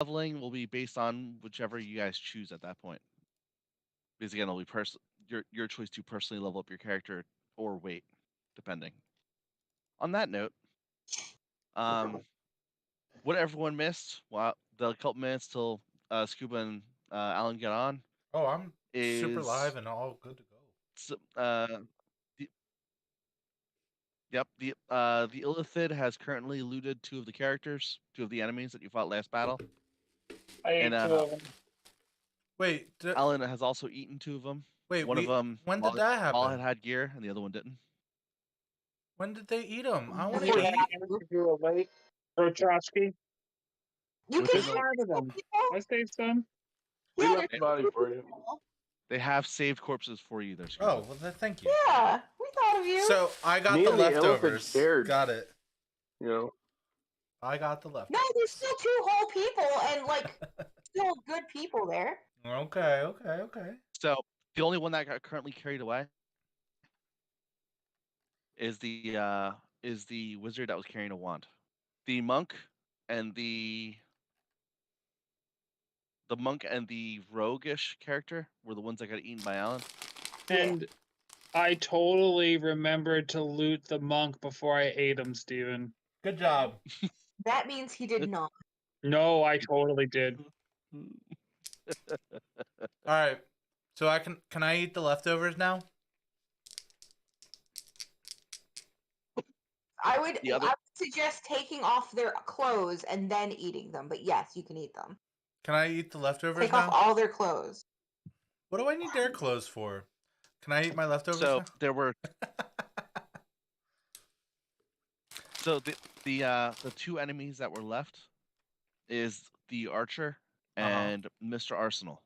leveling will be based on whichever you guys choose at that point. Because again, it'll be your choice to personally level up your character or wait, depending. On that note, what everyone missed, the couple minutes till Scuba and Alan get on, Oh, I'm super live is and all good to go. the, the Illithid has currently looted two of the enemies that you fought last battle, I and ate two of them. Wait, Alan has also eaten two of them. wait, One of them, when did that happen? all had gear, and the other one didn't. When did they eat them? I want Before to eat. you were awake, Prochowski. You Within can the- eat Part of them. people. I saved some. Yeah, We there's left the body for you. people. They have saved corpses for you there, Scuba. Oh, well, thank you. Yeah, we thought of you. So I got Me the and the elephant leftovers. shared. Got it. You know, I got the leftovers. No, there's still two whole people and like still good people there. Okay. So the only one that got currently carried away is the wizard that was carrying a wand. The monk and the roguish character were the ones that got eaten by Alan. And I totally remembered to loot the monk before I ate him, Steven. Good job. That means he did not. No, I totally did. All right. So can I eat the leftovers now? I would suggest taking off their clothes and then eating them. But yes, you can eat them. Can I eat the leftovers Take now? off all their clothes. What do I need their clothes for? Can I eat my leftovers So now? there were the two enemies that were left is the archer and Mr. Arsenal.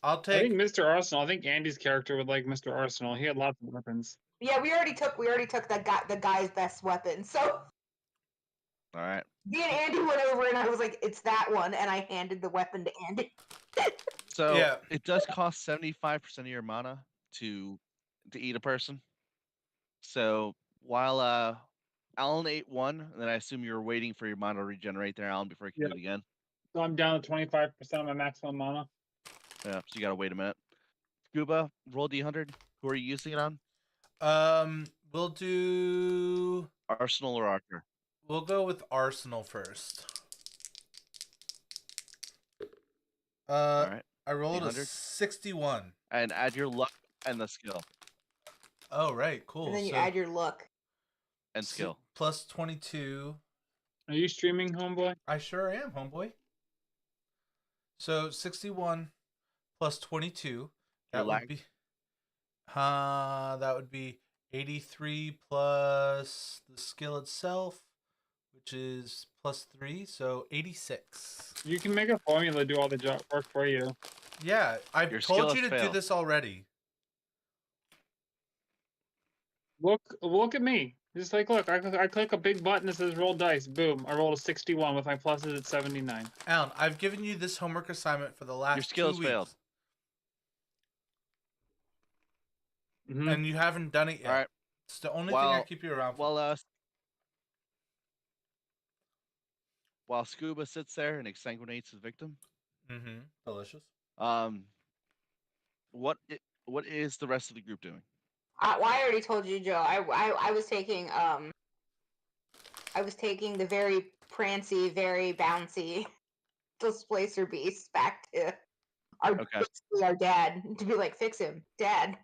I'll I take. think Mr. Arsenal. I think Andy's character would like Mr. Arsenal. He had lots of weapons. Yeah, we already took the guy's best weapon. So All right. me and Andy went over and I was like, "It's that one," and I handed the weapon to Andy. So Yeah. it does cost 75% of your mana to eat a person. So while Alan ate one, and then I assume you were waiting for your mana to regenerate there, Alan, before you can do it again. So I'm down to 25% of my maximum mana. Yeah, so you gotta wait a minute. Scuba, roll D100. Who are you using it on? We'll do. Arsenal or Archer? We'll go with Arsenal first. All right. I rolled a D100. 61. And add your luck and the skill. Oh, right. Cool. And then you add your luck. And skill. Plus 22. Are you streaming, homeboy? I sure am, homeboy. So 61 plus 22. That would be 83 plus the skill itself, which is plus 3, so 86. You can make a formula do all the job work for you. Yeah, I've told you to do this already. Look at me. Just like, look, I click a big button that says roll dice. Boom. I rolled a 61 with my pluses at 79. Alan, I've given you this homework assignment for the last 2 weeks. Your skills failed. Mm-hmm. And you haven't done it yet. All right. It's the only thing I keep you around for. While Scuba sits there and exsanguinates his victim. Mm-hmm. Delicious. What is the rest of the group doing? I already told you, Joe. I was taking the very prancy, very bouncy displacer beast back to our dad to be like, fix him, Dad.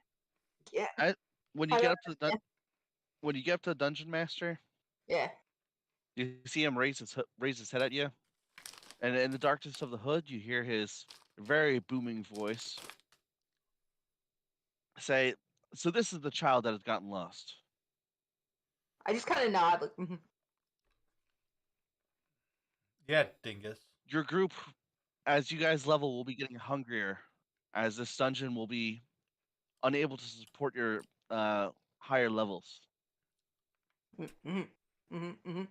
Yeah. When you get up to the dungeon master, yeah, you see him raise his head at you, and in the darkness of the hood, you hear his very booming voice say, "So this is the child that has gotten lost." I just kind of nod, like, mm-hmm. Yeah, dingus. Your group, as you guys level, will be getting hungrier, as this dungeon will be unable to support your higher levels. Mm-hmm. Mm-hmm. Mm-hmm.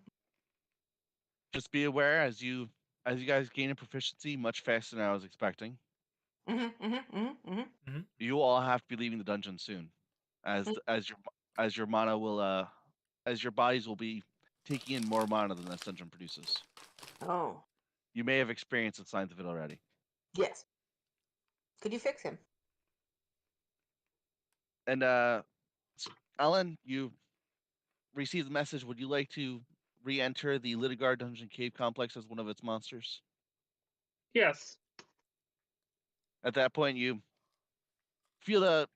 Just be aware as you guys gain in proficiency much faster than I was expecting. Mm-hmm. Mm-hmm. Mm-hmm. Mm-hmm. You all have to be leaving the dungeon soon, as your mana will as your bodies will be taking in more mana than this dungeon produces. Oh, You may have experienced the signs of it already. yes. Could you fix him? And Alan, you received the message. Would you like to re-enter the Litigard Dungeon Cave Complex as one of its monsters? Yes. At that point, you feel a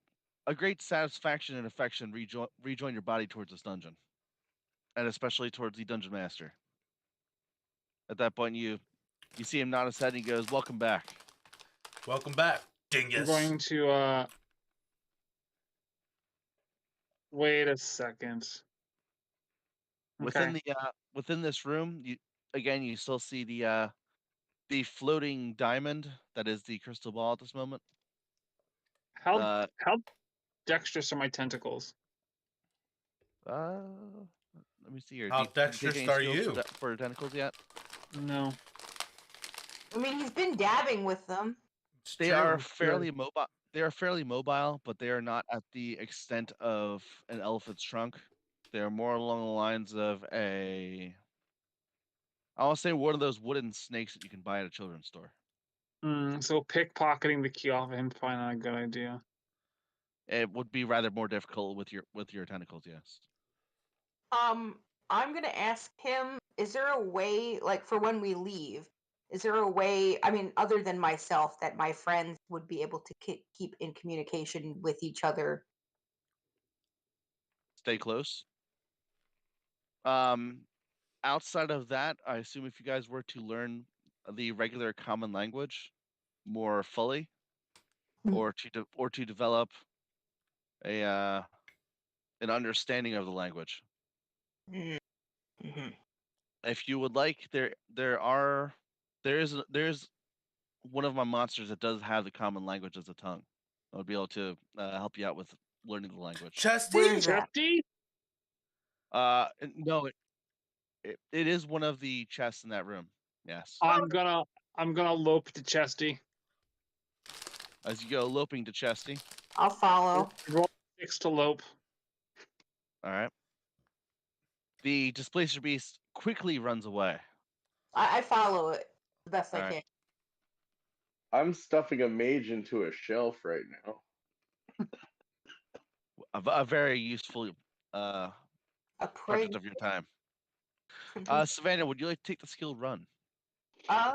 great satisfaction and affection rejoin your body towards this dungeon, and especially towards the dungeon master. At that point, you see him nod his head and he goes, "Welcome back." Welcome back, I'm dingus. going to wait a second. Within Okay. the within this room, you still see the floating diamond that is the crystal ball at this moment. How dexterous are my tentacles? Uh, let me see here. How Did you take dexterous any are skills you? for tentacles yet? No. I mean, he's been dabbing with them. It's They true. are fairly mobile. They are fairly mobile, but they are not at the extent of an elephant's trunk. They are more along the lines of I want to say one of those wooden snakes that you can buy at a children's store. So pickpocketing the key off of him probably not a good idea. It would be rather more difficult with your tentacles, yes. I'm gonna ask him, is there a way, like for when we leave, is there a way, I mean, other than myself, that my friends would be able to keep in communication with each other? Stay close. Outside of that, I assume if you guys were to learn the regular common language more fully, or to develop a an understanding of the language, Mm-hmm. if you would like, there's one of my monsters that does have the common language as a tongue. I would be able to help you out with learning the language. Chesty? Where is that? Chesty? No, it is one of the chests in that room. Yes. I'm gonna lope to Chesty. As you go loping to Chesty. I'll follow. Roll 6 to lope. All right. The displacer beast quickly runs away. I follow it the best I Alright. can. I'm stuffing a mage into a shelf right now. A very useful A project prank. of your time. Savannah, would you like to take the skill run? I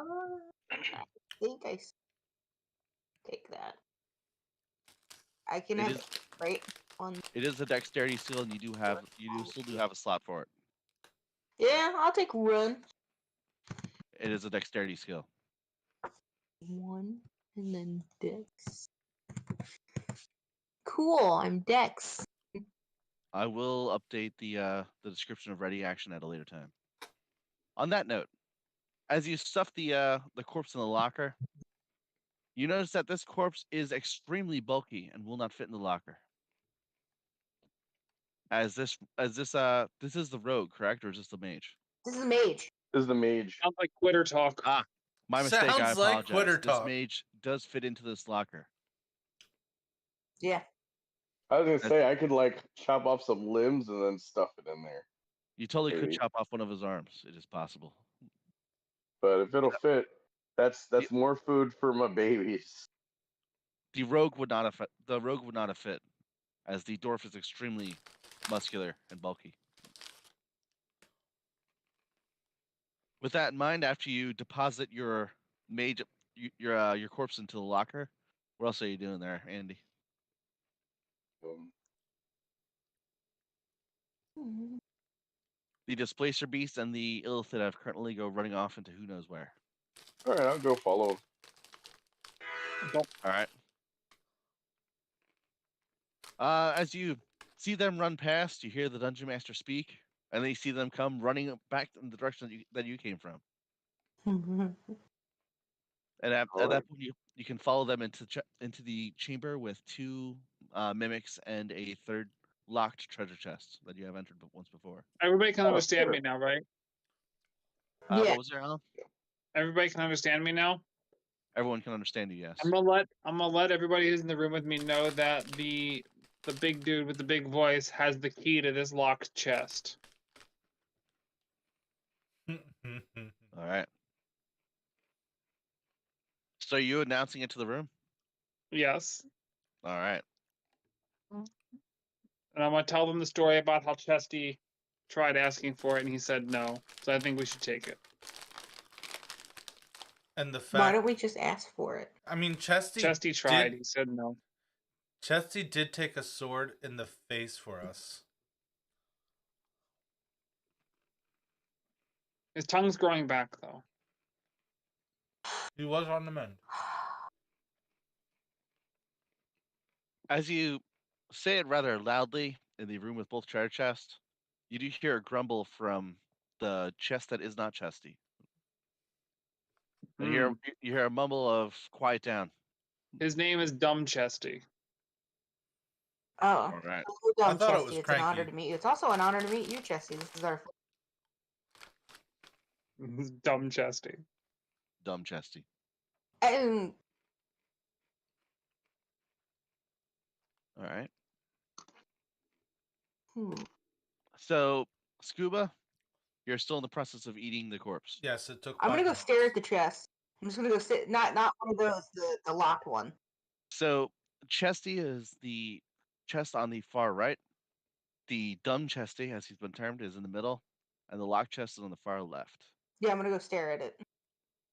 think take that. I can It have is right one. it is a dexterity skill, and you still do have a slot for it. Yeah, I'll take run. It is a dexterity skill. One and then Dex. Cool, I'm Dex. I will update the description of ready action at a later time. On that note, as you stuff the corpse in the locker, you notice that this corpse is extremely bulky and will not fit in the locker. This is the rogue, correct, or is this the mage? This is a mage. This is the mage. Sounds like quitter talk. Ah, my mistake. I Sounds like apologize. quitter This talk. mage does fit into this locker. Yeah. I was gonna say I could like chop off some limbs and then stuff it in there. You totally could Maybe. chop off one of his arms. It is possible. But if it'll fit, that's more food for my babies. The rogue would not have fit, as the dwarf is extremely muscular and bulky. With that in mind, after you deposit your mage your corpse into the locker, what else are you doing there, Andy? The displacer beast and the illithid have currently go running off into who knows where. All right, I'll go follow him. All right. As you see them run past, you hear the dungeon master speak, and then you see them come running back in the direction that you came from. And at that point, you can follow them into the chamber with two mimics and a third locked treasure chest that you have entered once before. Everybody can understand sure. me now, right? Yeah. What was there, Alan? Everybody can understand me now. Everyone can understand you. Yes. I'm gonna let everybody who's in the room with me know that the big dude with the big voice has the key to this locked chest. All right. So you announcing it to the room? Yes. All right. And I'm gonna tell them the story about how Chesty tried asking for it and he said no. So I think we should take it. And the Why fact, don't we just ask for it? I mean, Chesty Chesty tried. He said no. Chesty did take a sword in the face for us. His tongue's growing back though. He was on the mend. As you say it rather loudly in the room with both treasure chests, you do hear a grumble from the chest that is not Chesty. And Hmm. you hear a mumble of "Quiet down." His name is Dumb Chesty. Oh, All right. hello, I dumb thought it Chesty. was It's an honor cranky. to meet you. It's also an honor to meet you, Chesty. This is our Dumb Chesty. Dumb Chesty. and All right. hmm. So, Scuba, you're still in the process of eating the corpse. Yes, it took. I'm gonna 5 go minutes. stare at the chest. I'm just gonna go sit. Not one of those. The locked one. So, Chesty is the chest on the far right. The dumb Chesty, as he's been termed, is in the middle, and the locked chest is on the far left. Yeah, I'm gonna go stare at it.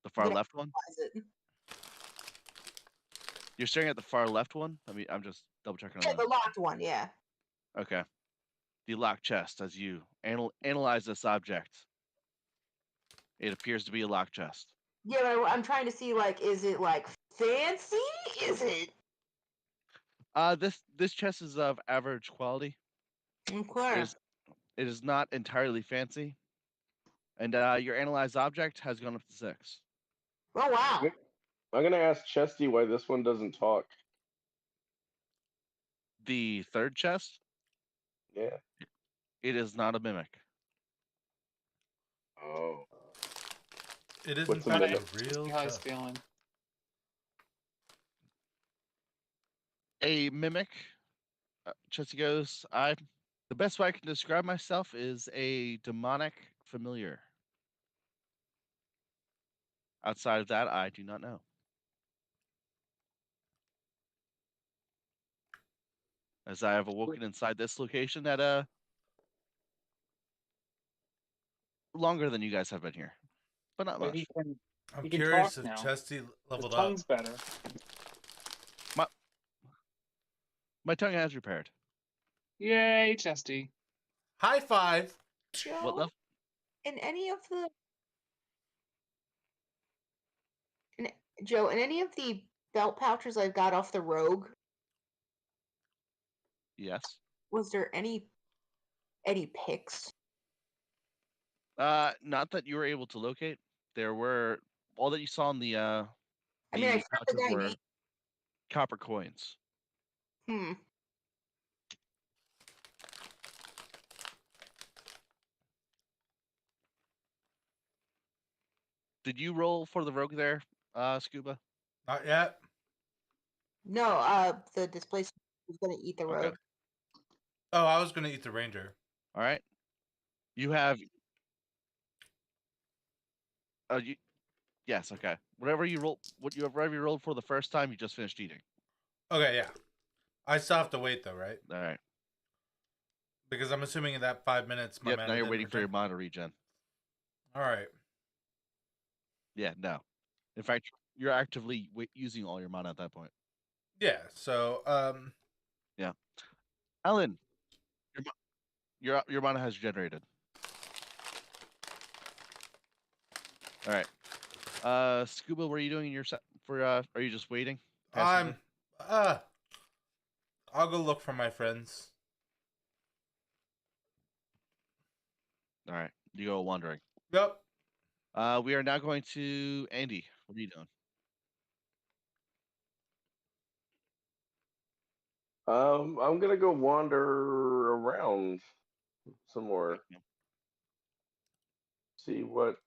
The far gonna- left one? Is it? You're staring at the far left one? I mean, I'm just double checking Yeah, on the locked one. Yeah. Okay. The locked chest, as you analyze this object, it appears to be a locked chest. Yeah, but I'm trying to see like, is it like fancy? Is it This chest is of average quality. okay? It is not entirely fancy, and your analyzed object has gone up to 6. Oh wow. I'm gonna ask Chesty why this one doesn't talk. The third chest, Yeah. it is not a mimic. Oh. It is What's in the fact minute? a real See how he's chest. feeling. A mimic. Chesty goes, the best way I can describe myself is a demonic familiar. Outside of that, I do not know. As I have awoken inside this location at longer than you guys have been here, but not But much. I'm he can curious talk if now. Chesty His leveled up. tongue's better. My tongue has repaired. Yay, Chesty. High five. Joe, What level? in any of the in, Joe, in any of the belt pouches I got off the rogue, Yes. was there any picks? Not that you were able to locate. There were all that you saw in the I mean, I shot the pouches guy. were copper coins. Hmm. Did you roll for the rogue there, Scuba? Not yet. No, the displaced was gonna eat the Okay. rogue. Oh, I was gonna eat the ranger. All right. You have. Yes. Okay. Whatever you rolled for the first time, you just finished eating. Okay, yeah. I still have to wait though, right? All right. Because I'm assuming in that 5 minutes my Yep. mana Now you're didn't waiting for your regen. mana regen. All right. Yeah. No. In fact, you're actively using all your mana at that point. Yeah. So Yeah. Ellen, your mana has generated. All right. Scuba, what are you doing in your set for? Are you just waiting? I'm passively? I'll go look for my friends. All right. You go wandering. Yep. We are now going to Andy. What are you doing? I'm gonna go wander around some more, Okay. see what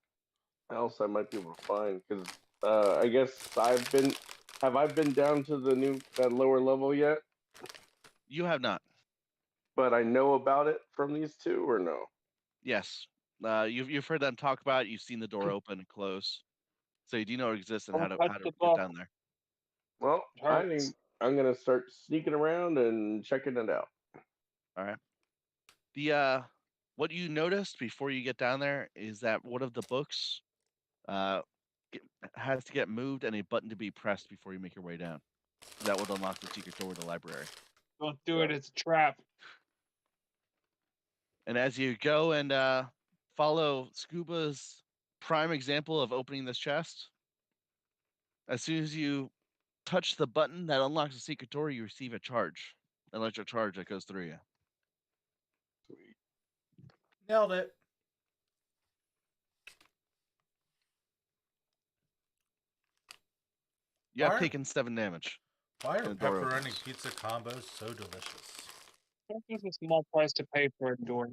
else I might be able to find. Because I guess have I been down to that lower level yet? You have not. But I know about it from these two, or no? Yes. You've heard them talk about it. You've seen the door open and close, so you do know it exists and Don't how touch to the get book. down there. Well, Hurts. I'm gonna start sneaking around and checking it out. All right. The what you noticed before you get down there is that one of the books uh has to get moved and a button to be pressed before you make your way down. That would unlock the secret door to the library. Don't do it. It's a trap. And as you go and follow Scuba's prime example of opening this chest, as soon as you touch the button that unlocks the secret door, you receive a charge, an electric charge that goes through you. Sweet. Nailed it. You have Why are- taken 7 damage. Why are The door pepperoni opens. pizza combos so delicious? It's a small price to pay for a door.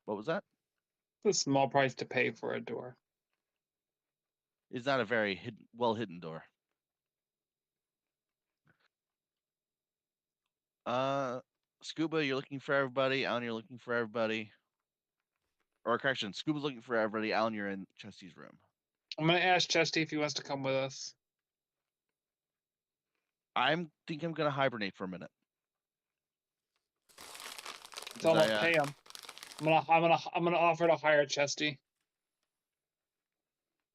What was that? It's a small price to pay for a door. It's not a very well hidden door. Scuba, you're looking for everybody. Alan, you're looking for everybody. Or correction, Scuba's looking for everybody. Alan, you're in Chesty's room. I'm gonna ask Chesty if he wants to come with us. I'm gonna hibernate for a minute. So I'm I, gonna pay him. I'm gonna offer to hire Chesty.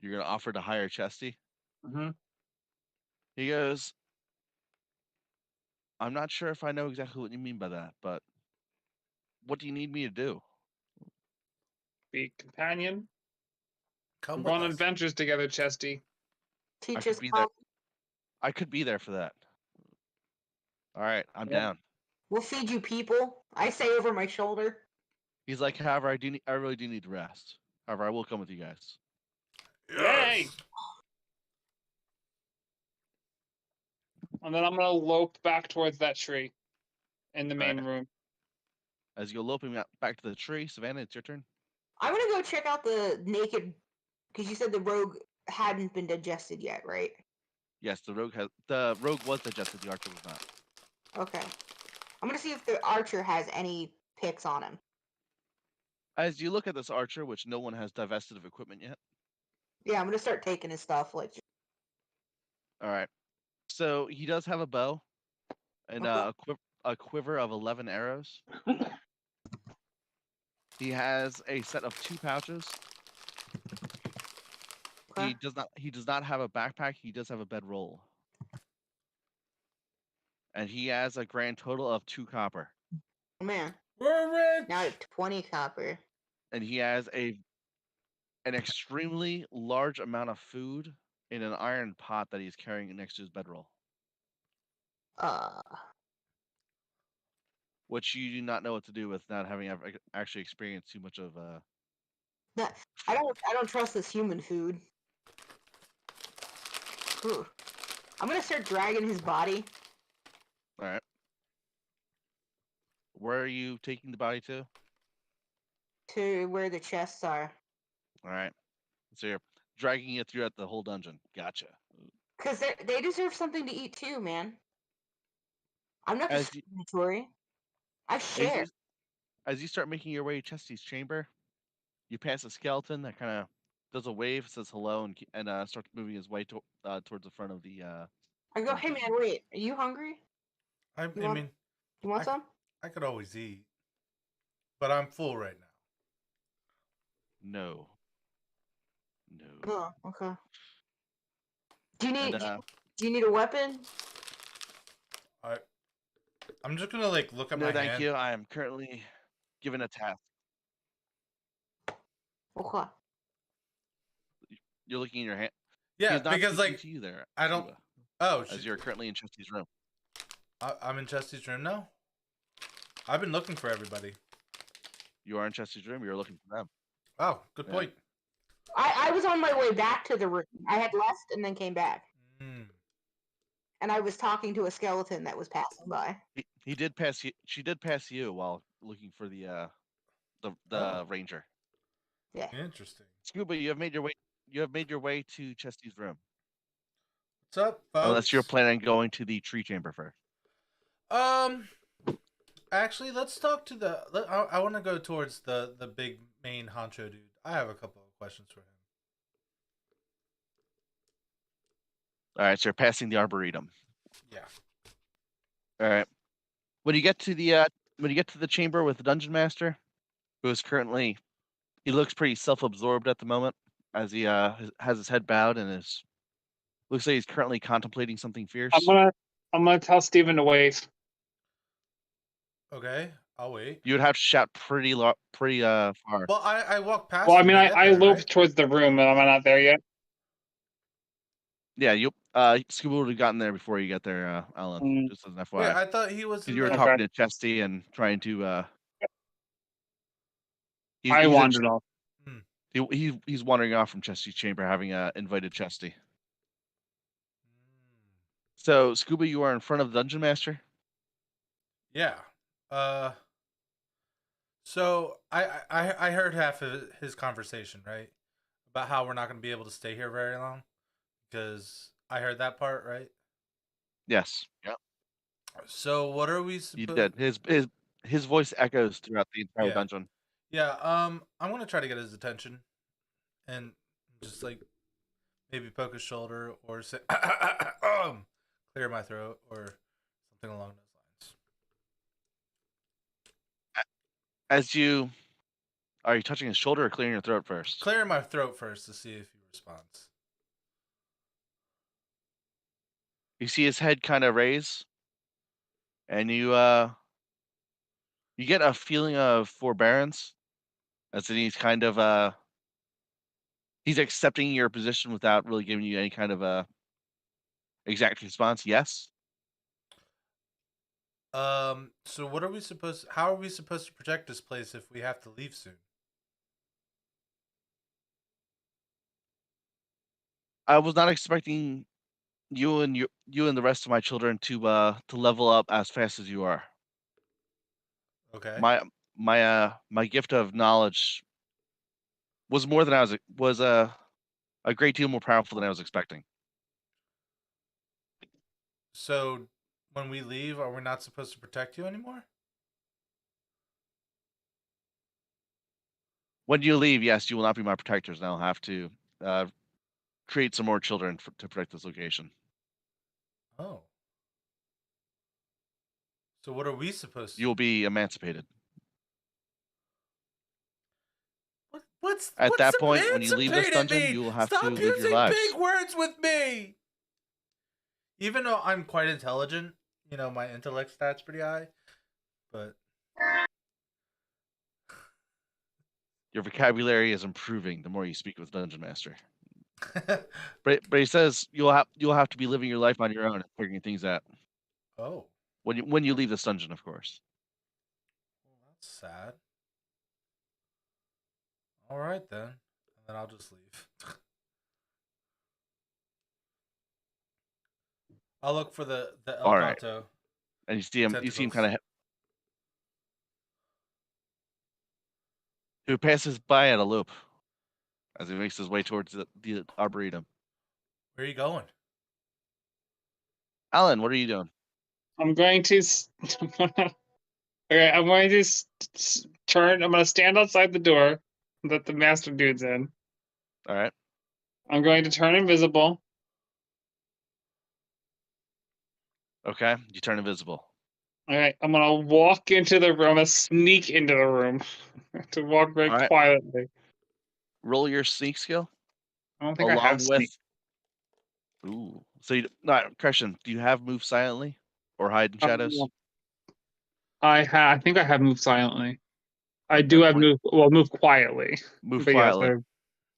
You're gonna offer to hire Chesty. Mm-hmm. He goes, I'm not sure if I know exactly what you mean by that, but what do you need me to do? Be companion. Come We're with going on us. adventures together, Chesty. I Teach could us be there. how. I could be there for that. All right, I'm Yep. down. We'll feed you people. I say over my shoulder. He's like, however, I really do need to rest. However, I will come with you guys. Yay! And then I'm gonna lope back towards that tree in the main room. As you go loping back to the tree, Savannah, it's your turn. I'm gonna go check out the naked, because you said the rogue hadn't been digested yet, right? Yes, the rogue was digested. The archer was not. Okay. I'm gonna see if the archer has any picks on him. As you look at this archer, which no one has divested of equipment yet. Yeah, I'm gonna start taking his stuff. Like, All right. So he does have a bow and a quiver of 11 arrows. He has a set of 2 pouches. okay. He does not have a backpack. He does have a bedroll. And he has a grand total of 2 copper. Oh, man, We're rich. now at 20 copper. And he has an extremely large amount of food in an iron pot that he's carrying next to his bedroll, which you do not know what to do with, not having actually experienced too much of. I don't trust this human food. Ooh. I'm gonna start dragging his body. All right. Where are you taking the body to? To where the chests are. All right. So you're dragging it throughout the whole dungeon. Gotcha. Because they deserve something to eat too, man. I'm not As discriminatory. I share. As you start making your way to Chesty's chamber, you pass a skeleton that kind of does a wave, says hello, and starts moving his way towards the front of the. I go, hey man, wait, are you hungry? I You want- mean, You want some? I could always eat, but I'm full right now. No. No. Oh, okay. Do you need And, do you need a weapon? I'm just gonna like look at no, my thank hand. you. I am currently given a task. Okay. You're looking in your hand. Yeah, He's not because speaking like to you there. I don't. Scuba, Oh, as you're currently in Chesty's room. I'm in Chesty's room now. I've been looking for everybody. You are in Chesty's room. You're looking for them. Oh, good Yeah. point. I was on my way back to the room. I had left and then came back. Mm. And I was talking to a skeleton that was passing by. He did pass you. She did pass you while looking for the Oh. ranger. Yeah. Interesting. Scuba, you have made your way. You have made your way to Chesty's room. What's up, folks? Unless you're planning on going to the tree chamber first. Actually, let's talk to the. I want to go towards the big main honcho dude. I have a couple of questions for him. All right, so you're passing the arboretum. Yeah. All right. When you get to the chamber with the dungeon master, who is currently, he looks pretty self-absorbed at the moment, as he has his head bowed and looks like he's currently contemplating something fierce. I'm gonna tell Steven to wait. Okay, I'll wait. You would have to shout pretty far. Well, I walk past. Well, I him mean, to I get there, looped right? towards the room, and I'm not there yet. Yeah, you Scuba would have gotten there before you get there, Alan. Mm. Just as an Wait, FYI. I thought he was. Because you were Okay. talking to Chesty and trying to. I wandered off. He's wandering off from Chesty's chamber, having invited Chesty. So Scuba, you are in front of the dungeon master. Yeah. So I heard half of his conversation, right? About how we're not going to be able to stay here very long, because I heard that part, right? Yes. Yeah. So what are we You supposed? did. His voice echoes throughout the entire Yeah. dungeon. Yeah. I'm gonna try to get his attention, and just like maybe poke his shoulder or say, clear my throat or something along those lines. As you are you touching his shoulder or clearing your throat first? Clear my throat first to see if he responds. You see his head kind of raise, and you get a feeling of forbearance, as in he's kind of he's accepting your position without really giving you any kind of exact response. Yes. So what are we supposed? How are we supposed to protect this place if we have to leave soon? I was not expecting you and the rest of my children to level up as fast as you are. Okay. My gift of knowledge was more than I was a great deal more powerful than I was expecting. So when we leave, are we not supposed to protect you anymore? When you leave, yes, you will not be my protectors, and I'll have to create some more children to protect this location. Oh. So what are we supposed to? You will be emancipated. What's At that point, when you leave this emancipated dungeon, mean? you will have Stop to live your using lives. big words with me. Even though I'm quite intelligent, you know, my intellect stat's pretty high, but Your vocabulary is improving the more you speak with Dungeon Master. But he says you'll have to be living your life on your own and figuring things out. Oh, When you leave this dungeon, of course. well, that's sad. All right then, and then I'll just leave. I'll look for the El All right. Gato. And you see him Tentacles. kind of who passes by at a loop as he makes his way towards the arboretum. Where are you going? Alan, what are you doing? I'm going to. Okay, I'm going to turn. I'm going to stand outside the door that the master dude's in. All right. I'm going to turn invisible. Okay. You turn invisible. All right, I'm gonna walk into the room. I'm gonna sneak into the room to walk very All right. quietly. Roll your sneak skill. I don't think I have sneak. Ooh. So not question. Do you have move silently or hide in shadows? I think I have move silently. I Okay, do have move. Well, move quietly. Move But quietly.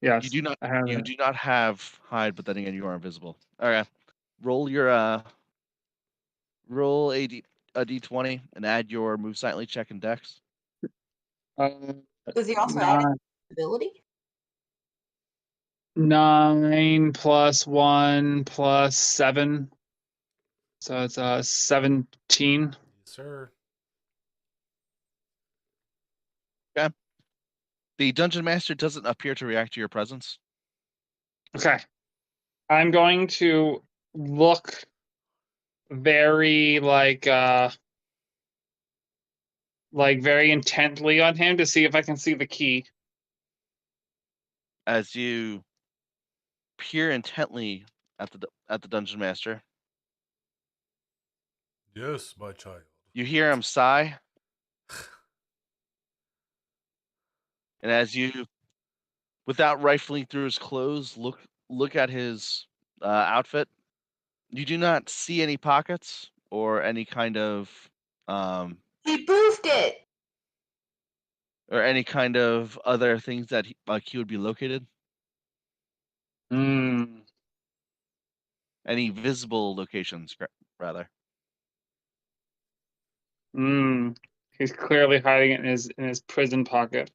yes, You do not. I have You it. do not have hide, but then again, you are invisible. All right. Roll your roll a d20 and add your move silently check and dex. Does he also add Nine, ability? 9 plus 1 plus 7, so it's 17. Yes, sir. The dungeon master doesn't appear to react to your presence. Okay, I'm going to look very like like very intently on him to see if I can see the key. As you peer intently at the dungeon master, Yes, my child. you hear him sigh, and as you, without rifling through his clothes, look at his outfit, you do not see any pockets or any kind of um, He boofed it. other things that he would be located. Hmm. Any visible locations, rather. Hmm. He's clearly hiding it in his prison pocket.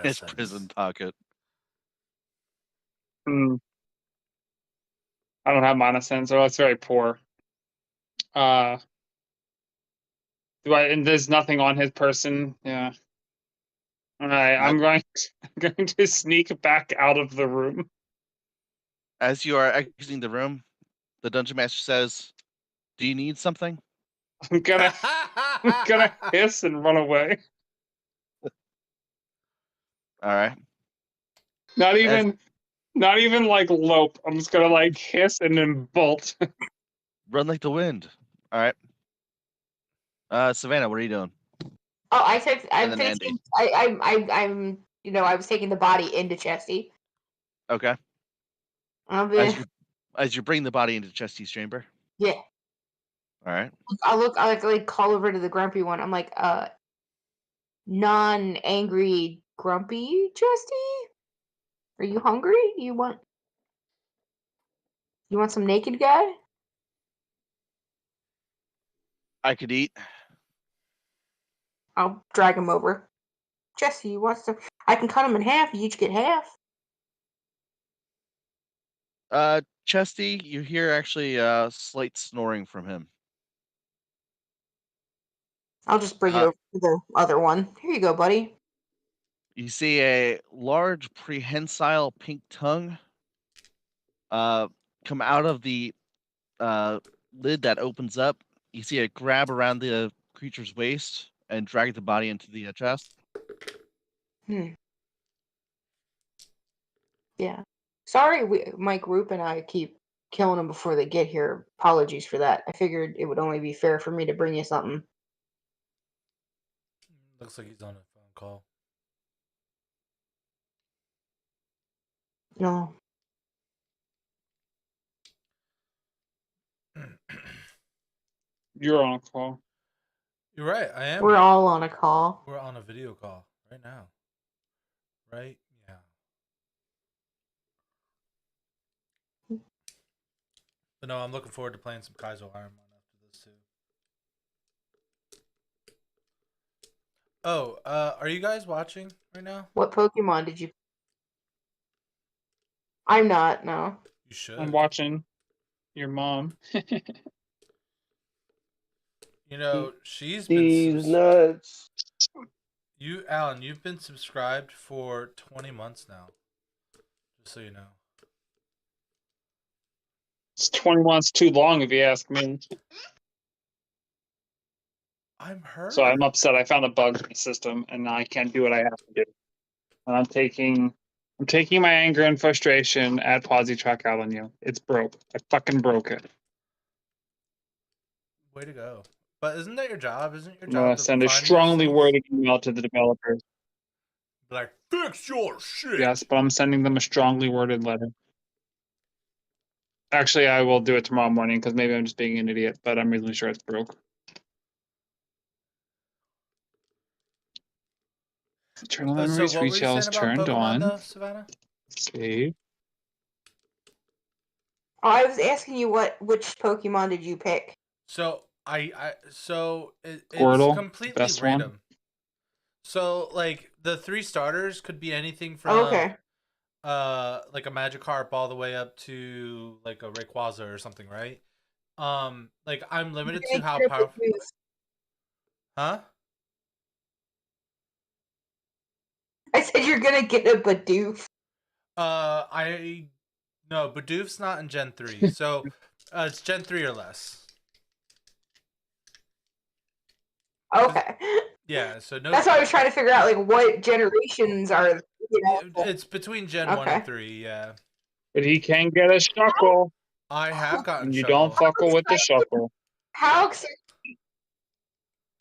His prison pocket. Hmm. I don't have mana sense, or it's very poor. And there's nothing on his person. Yeah. All right, I'm going to sneak back out of the room. As you are exiting the room, the dungeon master says, "Do you need something?" I'm gonna hiss and run away. All right. Not even like lope. I'm just gonna like hiss and then bolt. Run like the wind. All right. Savannah, what are you doing? Oh, I'm And then finishing. Andy. I'm. I was taking the body into Chesty. Okay. I'll be. As you bring the body into Chesty's chamber. Yeah. All right. I like call over to the grumpy one. I'm like, non-angry grumpy Chesty. Are you hungry? You want some naked guy? I could eat. I'll drag him over. Jesse, you want some? I can cut him in half. You each get half. Chesty, you hear actually slight snoring from him. I'll just bring it over to the other one. Here you go, buddy. You see a large prehensile pink tongue come out of the lid that opens up. You see it grab around the creature's waist and drag the body into the chest. Yeah. Sorry, my group and I keep killing them before they get here. Apologies for that. I figured it would only be fair for me to bring you something. Looks like he's on a phone call. No. You're on a call. You're right. I am. We're all on a call. We're on a video call right now. Right? Yeah. But no, I'm looking forward to playing some Kaizo Ironmon after this too. Oh, are you guys watching right now? What Pokemon did you? I'm not. No. You should. I'm watching your mom. You know, she's These been nuts. Alan, you've been subscribed for 20 months now. Just so you know. It's 20 months too long, if you ask me. I'm hurt. So I'm upset. I found a bug in the system, and I can't do what I have to do. And I'm taking my anger and frustration at Positrack out on you. It's broke. I fucking broke it. Way to go. But isn't that your job? Isn't your I'm job gonna to send a find strongly those things? worded email to the developers. Like, fix your shit. Yes, but I'm sending them a strongly worded letter. Actually, I will do it tomorrow morning because maybe I'm just being an idiot, but I'm really sure it's broke. Eternal So Memories what were you retail is saying about turned Pokemon on. though, Savannah? Save. Oh, I was asking you which Pokemon did you pick? So it's Squirtle, completely best random. one. So like the 3 starters could be anything from Okay. like a Magikarp all the way up to like a Rayquaza or something, right? Like I'm limited to how powerful. Huh? I said you're gonna get a Bidoof. No, Bidoof's not in Gen 3. So it's Gen 3 or less. Okay. Yeah, so no. That's why I was trying to figure out like what generations are. It's between Gen 1 and Okay. 3, yeah. But he can get a shuckle, I have gotten and you Shuckle. don't fuckle with the shuckle. How excited?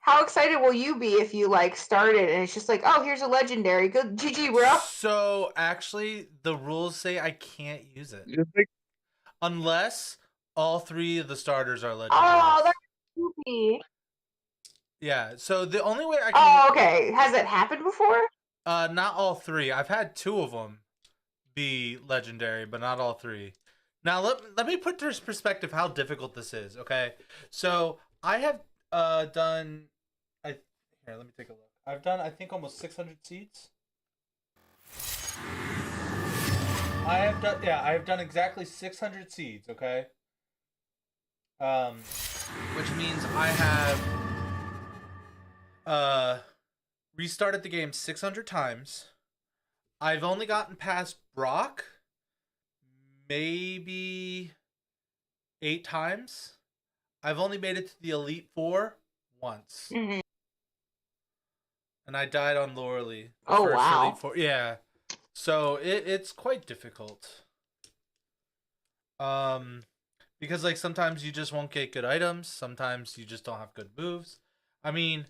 How excited will you be if you like started and it's just like, oh, here's a legendary. Good, GG, bro. So actually, the rules say I can't use it Just like, unless all 3 of the starters are legendaries. Oh, that's goofy. Yeah. So the only way I can. Oh, okay. Has it happened before? Not all 3. I've had 2 of them be legendary, but not all 3. Now let me put this perspective how difficult this is. Okay, so I have done. Here, let me take a look. I've done I think almost 600 seeds. I have done exactly 600 seeds. Okay. Which means I have restarted the game 600 times. I've only gotten past Brock maybe 8 times. I've only made it to the Elite Four once. Mm-hmm. And I died on Loreley. Oh, wow. Elite Four. Yeah. So it's quite difficult. Because like sometimes you just won't get good items, sometimes you just don't have good moves. I mean,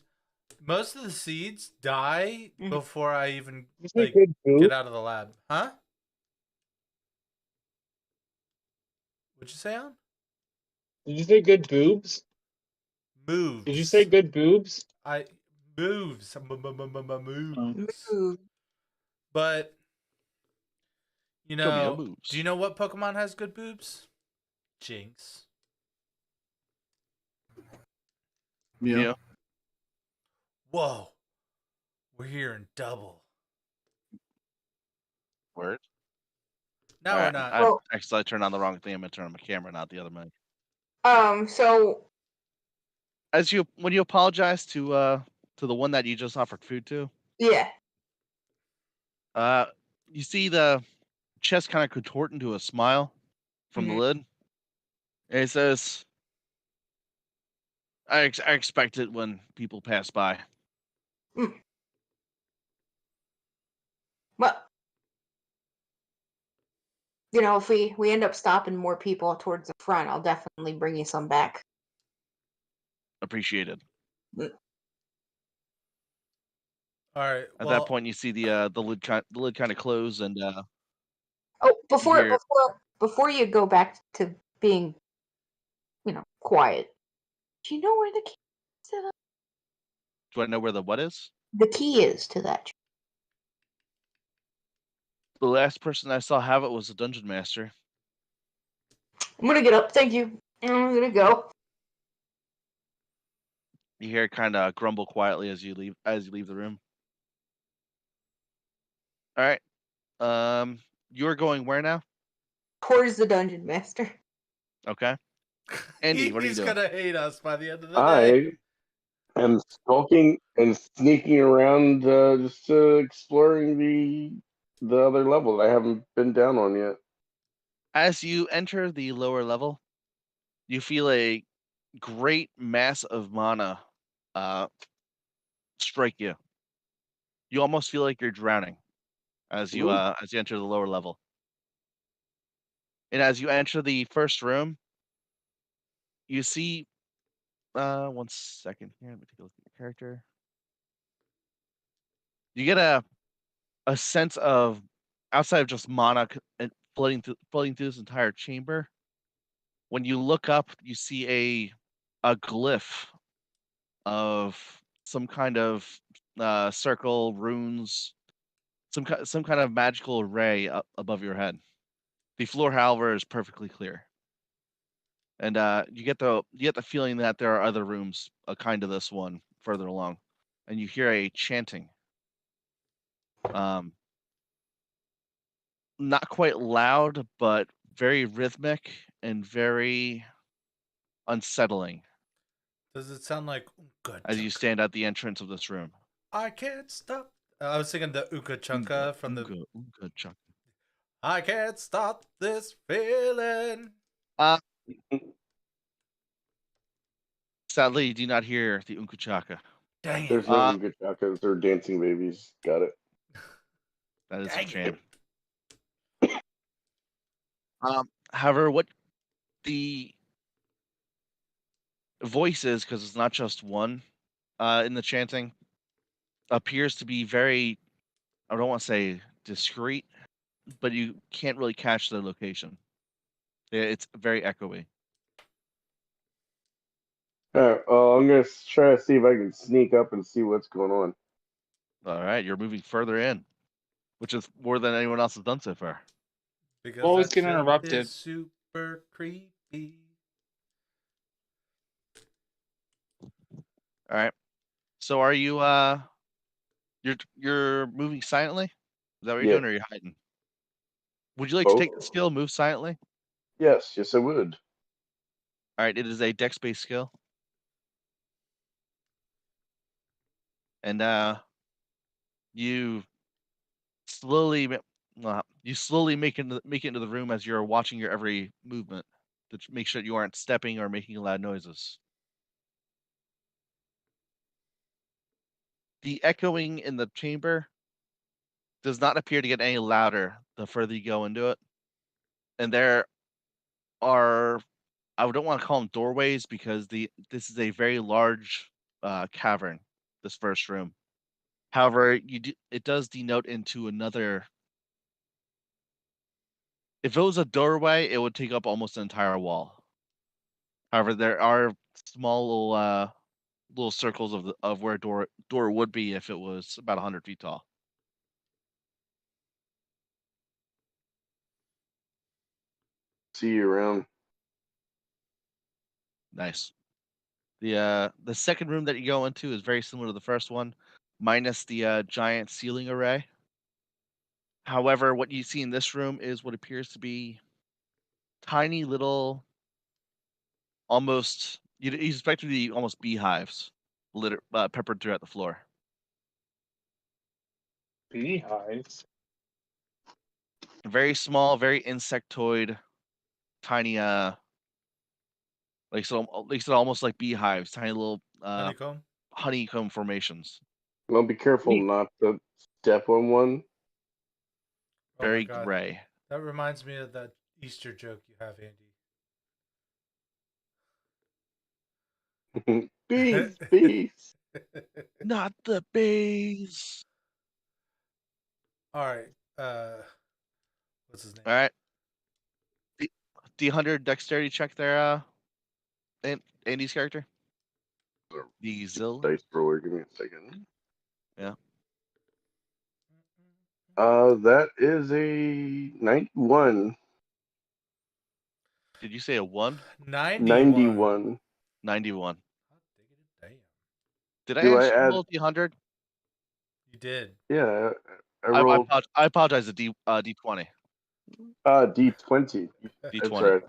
most of the seeds die before I even like get out of the lab. Huh? What'd you say, on? did you say good boobs? Moves. Did you say good boobs? Moves. Moves. But you know, do you know what Pokemon has good boobs? Jinx. Yeah. Whoa. We're hearing double. Word. No, we're not. I actually turned on the wrong thing. I'm gonna turn on my camera, not the other mic. So When you apologize to the one that you just offered food to, yeah. You see the chest kind of contort into a smile from the lid. And it says, I expect it when people pass by. Well, you know, if we end up stopping more people towards the front, I'll definitely bring you some back. Appreciated. All right. At that point, you see the lid kind of close, and before you go back to being, quiet. Do you know where the key is to that? Do I know where the what is? The key is to that. The last person I saw have it was the dungeon master. I'm gonna get up. Thank you. I'm gonna go. You hear it kind of grumble quietly as you leave the room. All right. You're going where now? Towards the dungeon master. Okay. Andy, what are you doing? He's gonna hate us by the end of the day. I am skulking and sneaking around, just exploring the other level that I haven't been down on yet. As you enter the lower level, you feel a great mass of mana strike you. You almost feel like you're drowning as you enter the lower level. And as you enter the first room, you see 1 second here. Let me take a look at your character. You get a sense of, outside of just mana floating through this entire chamber. When you look up, you see a glyph of some kind of circle, runes, some kind of magical array up above your head. The floor, however, is perfectly clear, and you get the feeling that there are other rooms, kind of this one, further along, and you hear a chanting. Not quite loud, but very rhythmic and very unsettling. Does it sound like Uka as you stand at the entrance of this room? I can't stop. I was thinking the Uka Chunka from the Uka Chunka. I can't stop this feeling. Sadly, you do not hear the Unka Chaka. Dang There's it. no good chakras or dancing babies. Got it. That is a Dang shame. it. However, what the voice is, because it's not just one in the chanting, appears to be very, I don't want to say discreet, but you can't really catch the location. It's very echoey. All right. I'm gonna try to see if I can sneak up and see what's going on. All right, you're moving further in, which is more than anyone else has done so far. Because Always that get shit interrupted. is super creepy. All right. So are you you're moving silently? Is that what you're Yeah. doing, or are you hiding? Would you like to Both. take the skill, move silently? Yes, I would. All right, it is a dex-based skill. And you slowly you slowly make it into the room as you're watching your every movement to make sure you aren't stepping or making loud noises. The echoing in the chamber does not appear to get any louder the further you go into it. And there are, I don't want to call them doorways, because this is a very large cavern, this first room. However, it does denote into another. If it was a doorway, it would take up almost an entire wall. However, there are small little circles of where door would be if it was about 100 feet tall. See you around. Nice. The second room that you go into is very similar to the first one, minus the giant ceiling array. However, what you see in this room is what appears to be tiny little, almost you expect to be almost beehives, peppered throughout the floor. Beehives. Very small, very insectoid, tiny like almost like beehives, tiny little honeycomb formations. Well, be careful not to step on one. Oh Very my God. gray. That reminds me of that Easter joke you have, Andy. Bees. Not the bees. All right. What's his name? All right. The 100 dexterity check there, Andy's character. The Zill. Dice roller. Give me a second. Yeah. That is a 91. Did you say a 1? 91. 91. Damn. Did I Do I actually add? roll D100? You did. Yeah, I rolled. I apologize. The D20. D20. That's D20. right.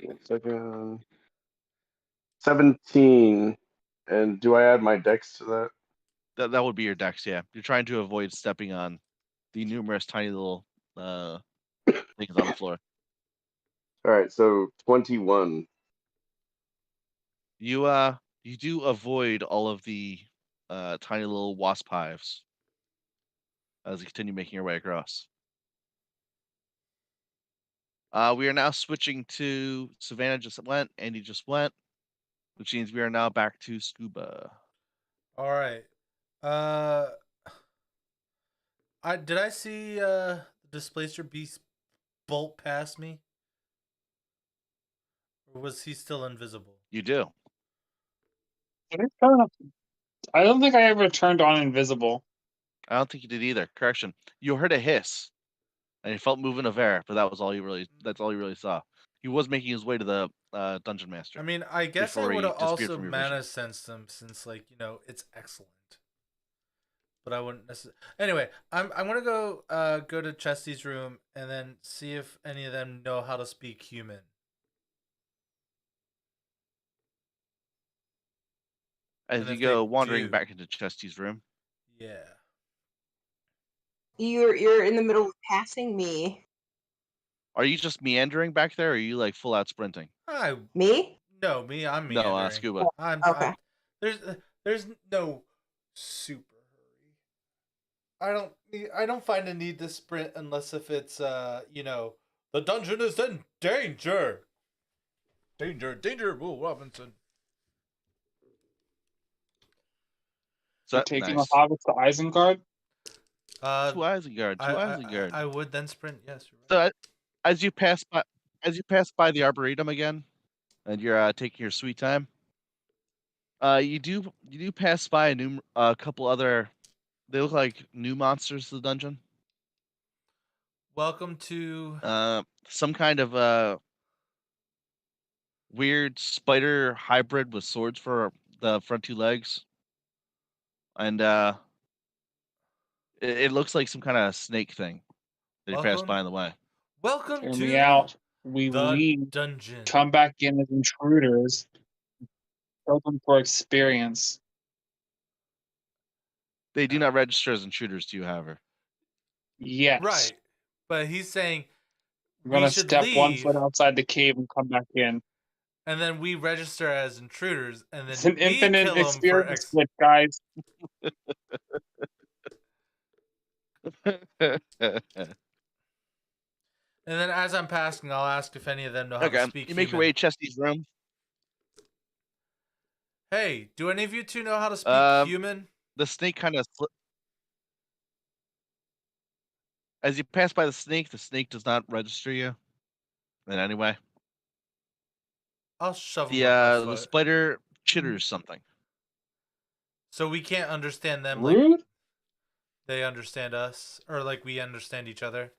1 second. 17. And do I add my dex to that? That would be your dex. Yeah, you're trying to avoid stepping on the numerous tiny little things on the floor. All right, so 21. You do avoid all of the tiny little wasp hives as you continue making your way across. We are now switching to Savannah just went, Andy just went, which means we are now back to Scuba. All right. Did I see the Displacer Beast bolt past me? Or was he still invisible? You do. I don't think I ever turned on invisible. I don't think you did either. Correction. You heard a hiss, and you felt movement of air, but that's all you really saw. He was making his way to the dungeon master. I mean, I guess I before would he have disappeared also from your mana vision. sensed him since, like, it's excellent. But I wouldn't necessarily. Anyway, I'm gonna go to Chesty's room and then see if any of them know how to speak human. As And you if go they wandering do- back into Chesty's room, Yeah. You're in the middle of passing me. are you just meandering back there, or are you like full out sprinting? Me? No, me. I'm No, meandering. Scuba. I'm Okay. there's There's no super hurry. I don't find a need to sprint unless if it's the dungeon is in danger. Danger, Will Robinson. So You're taking nice. the hobbits to Isengard? Two Isengard. Two Isengard. I would then sprint. Yes, you're right. So as you pass by the arboretum again, and you're taking your sweet time, you do pass by a couple other. They look like new monsters to the dungeon. Welcome to. Some kind of weird spider hybrid with swords for the front two legs, and it looks like some kind of snake thing that you passed by on the way. Welcome Hear to me out. We the leave, dungeon. come back in as intruders, kill them for experience. They do not register as intruders to you, however. Yes. Right, but he's saying I'm we gonna should step one leave, foot outside the cave and come back in. and then we register as intruders, and It's then an we infinite kill them for experience glitch, guys. And then as I'm passing, I'll ask if any of them know how to Okay, speak you make your human. way to Chesty's room. Hey, do any of you two know how to speak human? The snake kind of as you pass by the snake does not register you in any way. I'll shove them up my The foot. spider chitters something. So we can't understand them Rude? like they understand us, or like we understand each other.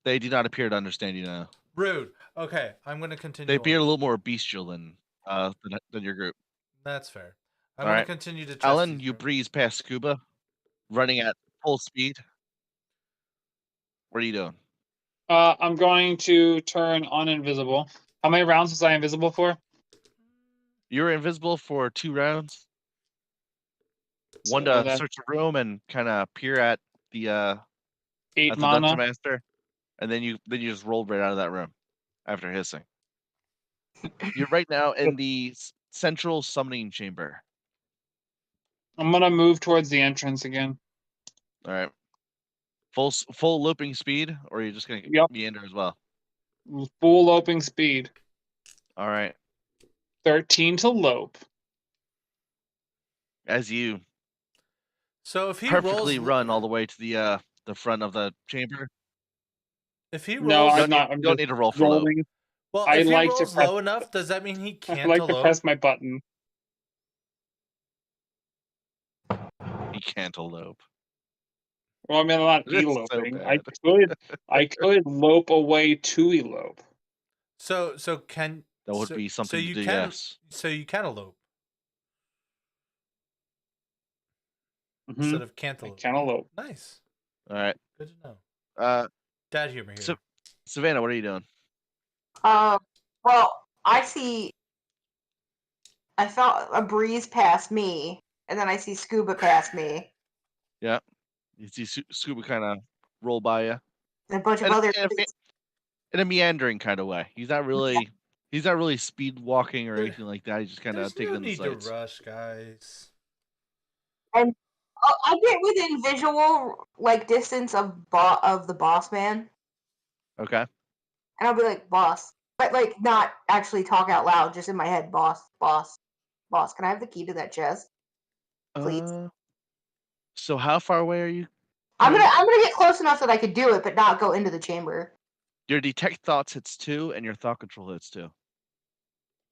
They do not appear to understand you now. Rude. Okay, I'm going to continue. They appear on. a little more bestial than your group. That's fair. I'm All going right. to continue to Alan, you breeze past Scuba, running at full speed. What are you doing? I'm going to turn on invisible. How many rounds was I invisible for? You were invisible for 2 rounds. One So to that's search the room and kind of peer at the 8 dungeon mana. master, and then you just rolled right out of that room after hissing. You're right now in the central summoning chamber. I'm gonna move towards the entrance again. All right. Full looping speed, or are you just gonna meander as well? Full loping speed. All right. 13 to lope. As you so if he perfectly rolls, run all the way to the front of the chamber. if he rolls, No, you I'm not. I'm don't just need to roll for low. rolling. well, I if he like to rolls press- low enough, does that mean he I can't like to press my button. He can't elope. Well, I mean, I'm not It's so eloping. bad. I could lope away to elope. So can That would be something so to you do. can, Yes. So you can elope Mm-hmm. instead of cantaloupe. Cantaloupe. Nice. All right. Good to know. Dad humor here. Savannah, what are you doing? Well, I felt a breeze past me, and then I see Scuba past me. Yeah. You see Scuba kind of roll by you. And a bunch of other in a meandering kind of way. He's not really speed walking or anything like that. He's just kind of taking in the sights. To rush, guys. And I get within visual distance of the boss man. Okay. And I'll be like, boss. But not actually talk out loud, just in my head, boss. Can I have the key to that chest? Please. So how far away are you? I'm gonna get close enough that I could do it, but not go into the chamber. Your detect thoughts hits 2, and your thought control hits 2.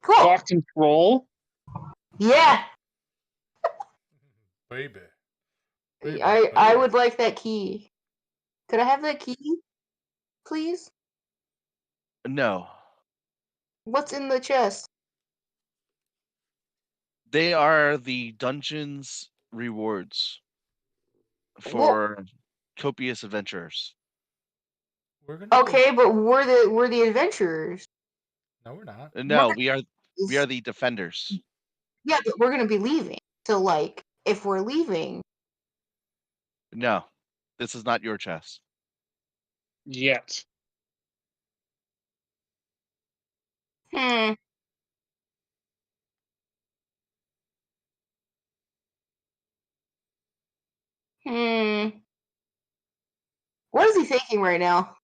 Cool. Thought control? Yeah. Baby. I would like that key. Could I have that key, please? No. What's in the chest? They are the dungeon's rewards for copious adventurers. Okay, but we're the adventurers. No, we're not. No, we are the defenders. Yeah, but we're gonna be leaving. So if we're leaving. No. This is not your chest. Yet. What is he thinking right now?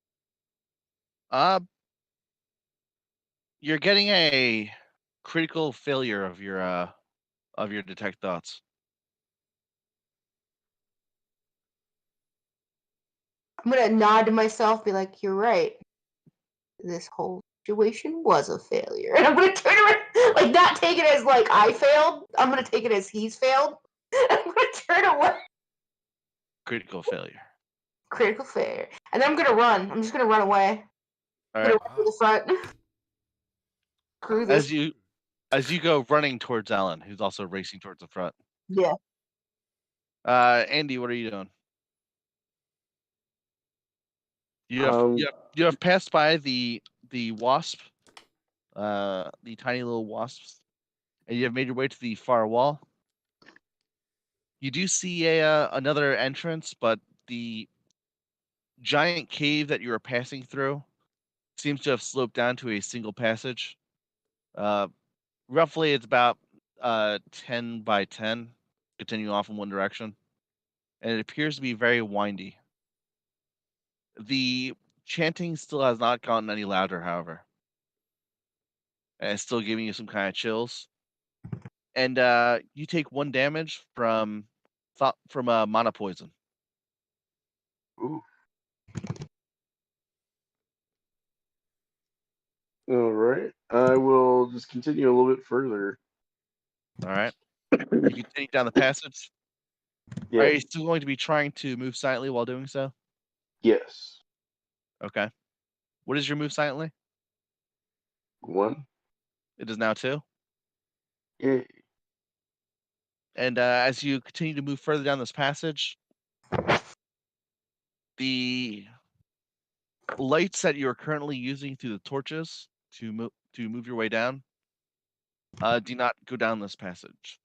You're getting a critical failure of your detect thoughts. I'm gonna nod to myself, be like, "You're right. This whole situation was a failure," and I'm gonna turn around, like not take it as like I failed. I'm gonna take it as he's failed. I'm gonna turn away. Critical failure. Critical failure, and then I'm gonna run. I'm just gonna run away. All I'm right. gonna run to the front. Screw this. As you go running towards Alan, who's also racing towards the front. Yeah. Andy, what are you doing? You have passed by the wasp, the tiny little wasps, and you have made your way to the far wall. You do see another entrance, but the giant cave that you were passing through seems to have sloped down to a single passage. Roughly, it's about 10 by 10, continuing off in one direction, and it appears to be very windy. The chanting still has not gotten any louder, however, and it's still giving you some kind of chills. And you take 1 damage from mana poison. Ooh. All right. I will just continue a little bit further. All right. You continue down the passage. Yeah. Are you still going to be trying to move silently while doing so? Yes. Okay. What is your move silently? 1. It is now 2. Yay. And as you continue to move further down this passage, the lights that you are currently using through the torches to move your way down do not go down this passage.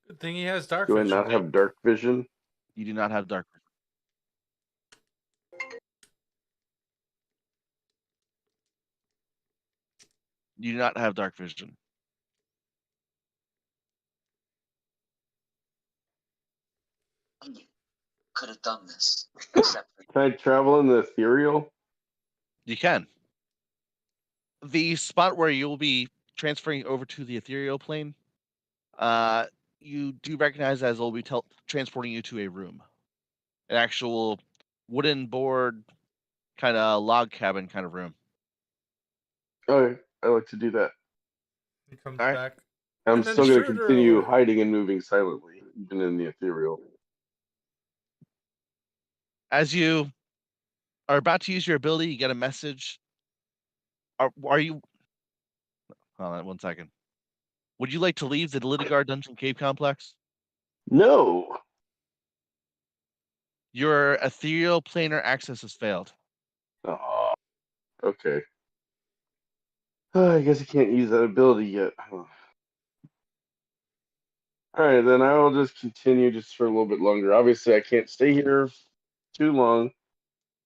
Good thing he has dark Do I vision. not have dark vision? You do not have dark vision. You do not have dark vision. Could have done this. Can I travel in the ethereal? You can. The spot where you'll be transferring over to the ethereal plane, you do recognize as it'll be transporting you to a room, an actual wooden board, kind of log cabin kind of room. Okay, I like to do that. He comes All right. back. I'm An still going to intruder continue alert. hiding and moving silently, even in the ethereal. As you are about to use your ability, you get a message. Are you? Hold on 1 second. Would you like to leave the Litigar Dungeon Cave Complex? No. Your ethereal planar access has failed. Oh, okay. I guess I can't use that ability yet. Alright, then I will just continue just for a little bit longer. Obviously, I can't stay here too long,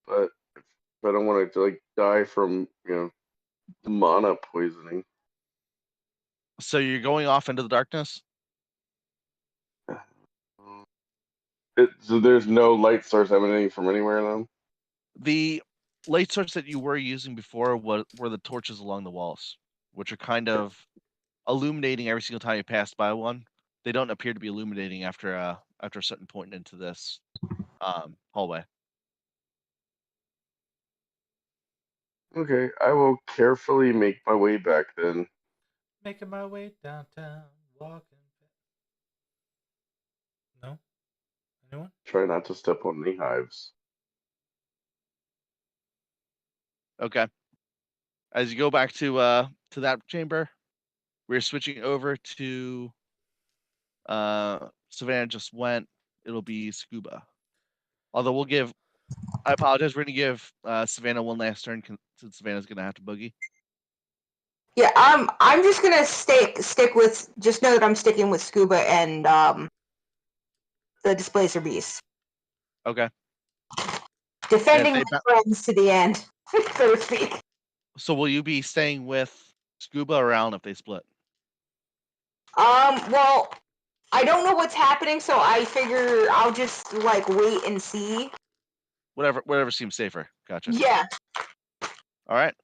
but if I don't want to like die from, the mana poisoning. So you're going off into the darkness? So there's no light source emanating from anywhere now? The light source that you were using before were the torches along the walls, which are kind of illuminating every single time you pass by one. They don't appear to be illuminating after a certain point into this hallway. Okay, I will carefully make my way back then. Making my way downtown, walking. No? Anyone? Try not to step on any hives. Okay. As you go back to that chamber, we're switching over to Savannah just went. It'll be Scuba. Although I apologize, we're gonna give Savannah one last turn since Savannah's gonna have to boogie. Yeah, I'm just gonna stick with. Just know that I'm sticking with Scuba and the Displacer Beast. Okay. Defending my friends to the end, so to speak. So will you be staying with Scuba or Alan if they split? Well, I don't know what's happening, so I figure I'll just like wait and see. Whatever seems safer. Gotcha. Yeah. All right.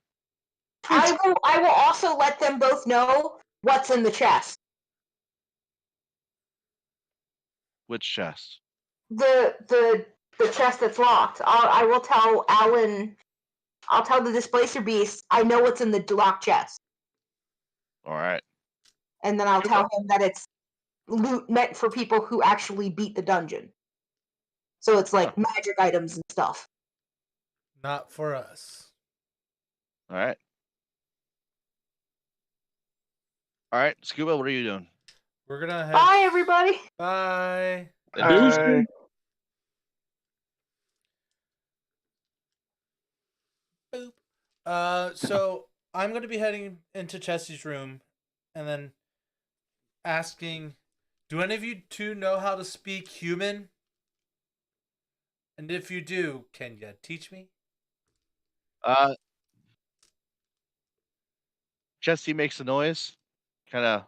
I will also let them both know what's in the chest. Which chest? The chest that's locked. I will tell Alan. I'll tell the Displacer Beast I know what's in the locked chest, All right. and then I'll tell him that it's loot meant for people who actually beat the dungeon. So it's like magic items and stuff. Not for us. All right. All right, Scuba, what are you doing? We're gonna head. Bye, everybody. Bye. Bye. Boop. So I'm gonna be heading into Chelsea's room, and then asking, "Do any of you two know how to speak human? And if you do, can you teach me?" Jesse makes a noise, kind of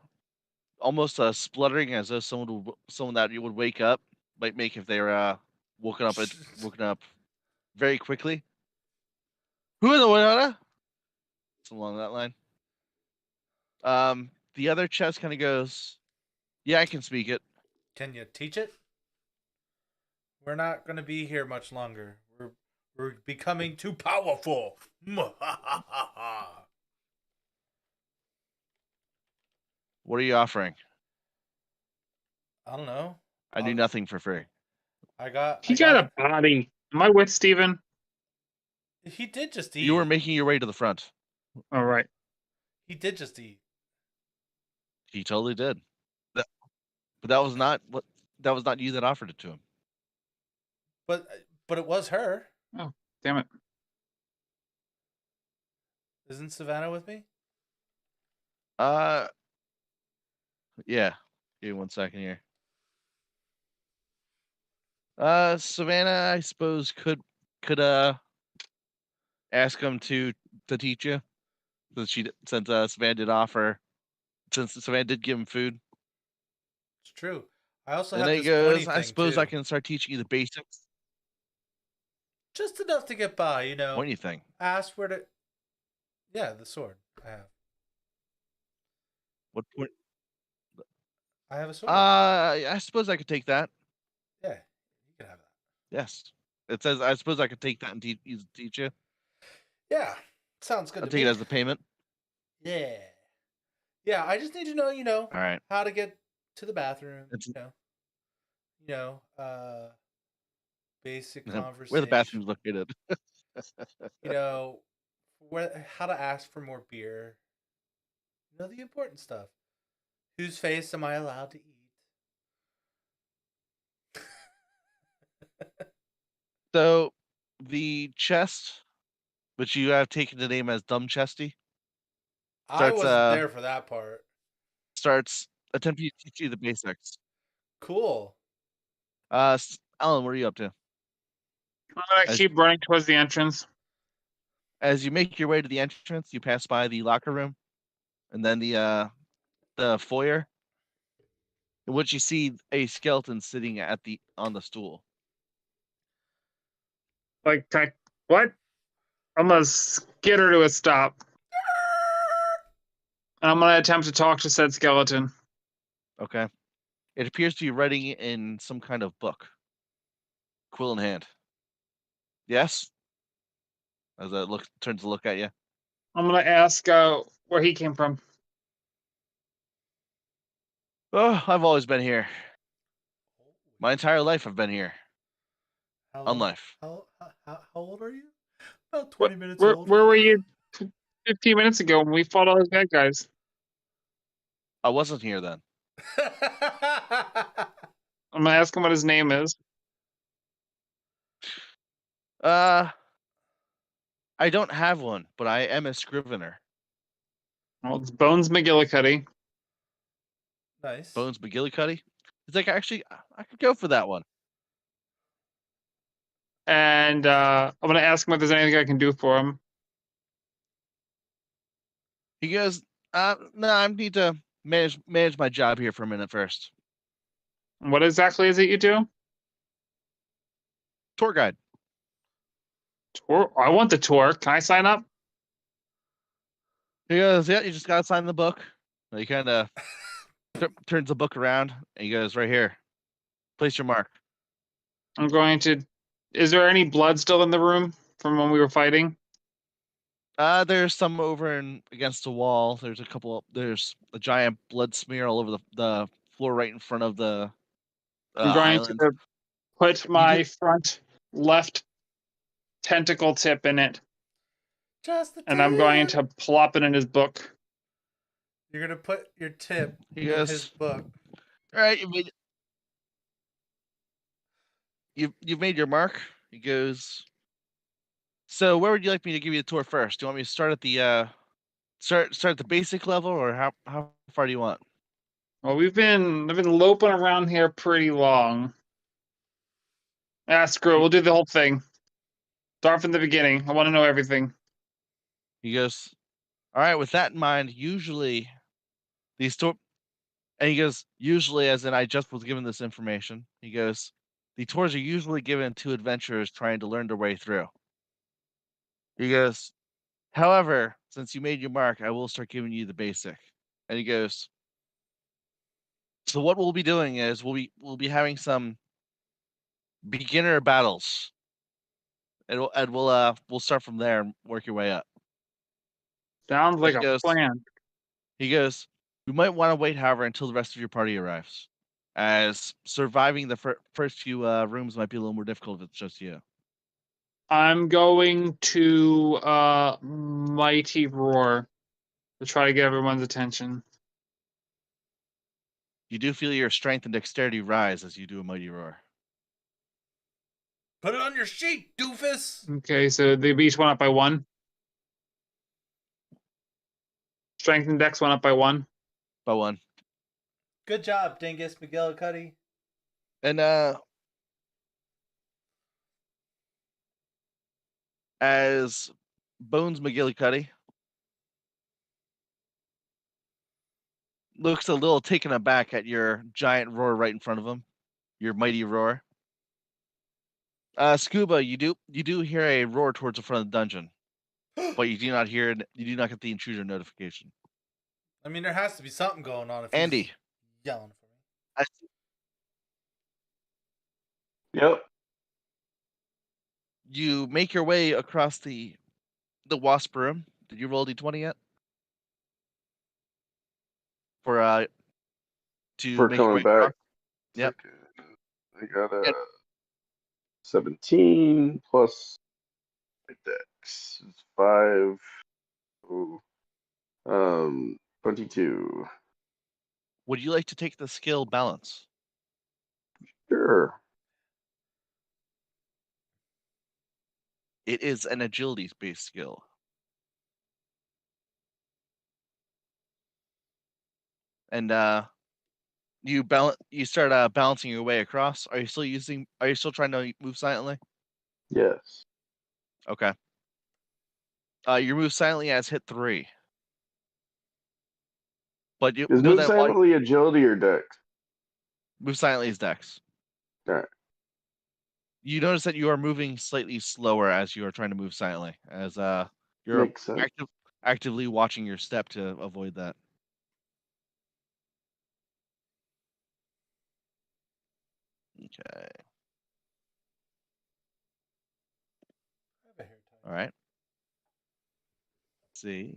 almost spluttering, as though someone that you would wake up might make if they were woken up very quickly. Who in the Winona? It's along that line. The other chest kind of goes, "Yeah, I can speak it." Can you teach it? We're not gonna be here much longer. We're becoming too powerful. What are you offering? I don't know. I do nothing for free. He got a body. Am I with Steven? He did just eat. You were making your way to the front. All right. He did just eat. He totally did. But that was not you that offered it to him. But it was her. Oh, damn it. Isn't Savannah with me? Yeah. Give me 1 second here. Savannah, I suppose could ask him to teach you, since Savannah did offer, since Savannah did give him food. It's true. I also And have then this he goes, pointy "I thing suppose too. I can start teaching you the basics." Just enough to get by, you know. Pointy thing. Ask where to. Yeah, the sword I have. What point? I have a sword. I suppose I could take that. Yeah, you can have that. Yes. It says, "I suppose I could take that and teach you." Yeah, sounds good I'll to take me. it as the payment. Yeah. Yeah, I just need to know, All right. how to get to the bathroom. It's- Basic Where conversation. the bathroom's located. How to ask for more beer. The important stuff. Whose face am I allowed to eat? So the chest, which you have taken the name as Dumb Chesty, I wasn't there for that part. starts attempting to teach you the basics. Cool. Alan, what are you up to? I'm gonna keep running towards the entrance. As you make your way to the entrance, you pass by the locker room, and then the foyer, in which you see a skeleton sitting on the stool. Like, what? I'm gonna get her to a stop. I'm gonna attempt to talk to said skeleton. Okay. It appears to be writing in some kind of book, quill in hand. Yes. As it turns to look at you. I'm gonna ask where he came from. Oh, I've always been here. My entire life I've been here. On life. How old are you? About 20 minutes Where old. were you 15 minutes ago when we fought all those bad guys? I wasn't here then. I'm gonna ask him what his name is. I don't have one, but I am a scrivener. Well, it's Bones McGillicuddy. Nice. Bones McGillicuddy? It's like, actually, I could go for that one. And I'm gonna ask him if there's anything I can do for him. He goes, no, I need to manage my job here for a minute first. What exactly is it you do? Tour guide. Tour? I want the tour. Can I sign up? He goes, yeah, you just gotta sign the book. And he kind of turns the book around and he goes, right here. Place your mark. I'm going to. Is there any blood still in the room from when we were fighting? There's some over against the wall. There's there's a giant blood smear all over the floor right in front of the I'm going island. to put You do, my front left tentacle tip in it, Just the and I'm going tip. to plop it in his book. You're gonna put your tip he in his goes, book. all right, you've made your mark. He goes, so where would you like me to give you a tour first? Do you want me to start at the start at the basic level, or how far do you want? Well, I've been loping around here pretty long. Ah, screw it. We'll do the whole thing. Start from the beginning. I want to know everything. He goes, all right. With that in mind, usually these tour, and he goes, usually, as in I just was given this information. He goes, the tours are usually given to adventurers trying to learn their way through. He goes, however, since you made your mark, I will start giving you the basic. And he goes, so what we'll be doing is we'll be having some beginner battles, and we'll start from there and work your way up. Sounds And like a plan. he goes, we might want to wait, however, until the rest of your party arrives, as surviving the first few rooms might be a little more difficult if it's just you. I'm going to Mighty Roar to try to get everyone's attention. You do feel your strength and dexterity rise as you do a mighty roar. Put it on your sheet, doofus. Okay, so they each went up by 1. Strength and Dex went up by 1. By 1. Good job, Dingus McGillicuddy. And as Bones McGillicuddy looks a little taken aback at your giant roar right in front of him, your mighty roar. Scuba, you do hear a roar towards the front of the dungeon, but you do not get the intruder notification. I mean, there has to be something going on if Andy, he's yelling for me. Yep. You make your way across the wasp room. Did you roll D20 yet? For to For make your way coming back. across? Yep. I got a 17 plus my dex is 5. Ooh. 22. Would you like to take the skill balance? Sure. It is an agility-based skill. And you start balancing your way across. Are you still trying to move silently? Yes. Okay. Your move silently has hit 3. But you Is know move that while silently agility or dex? move silently is dex. Alright. You notice that you are moving slightly slower as you are trying to move silently, as you're Makes sense. actively watching your step to avoid that. Okay. All right. Let's see.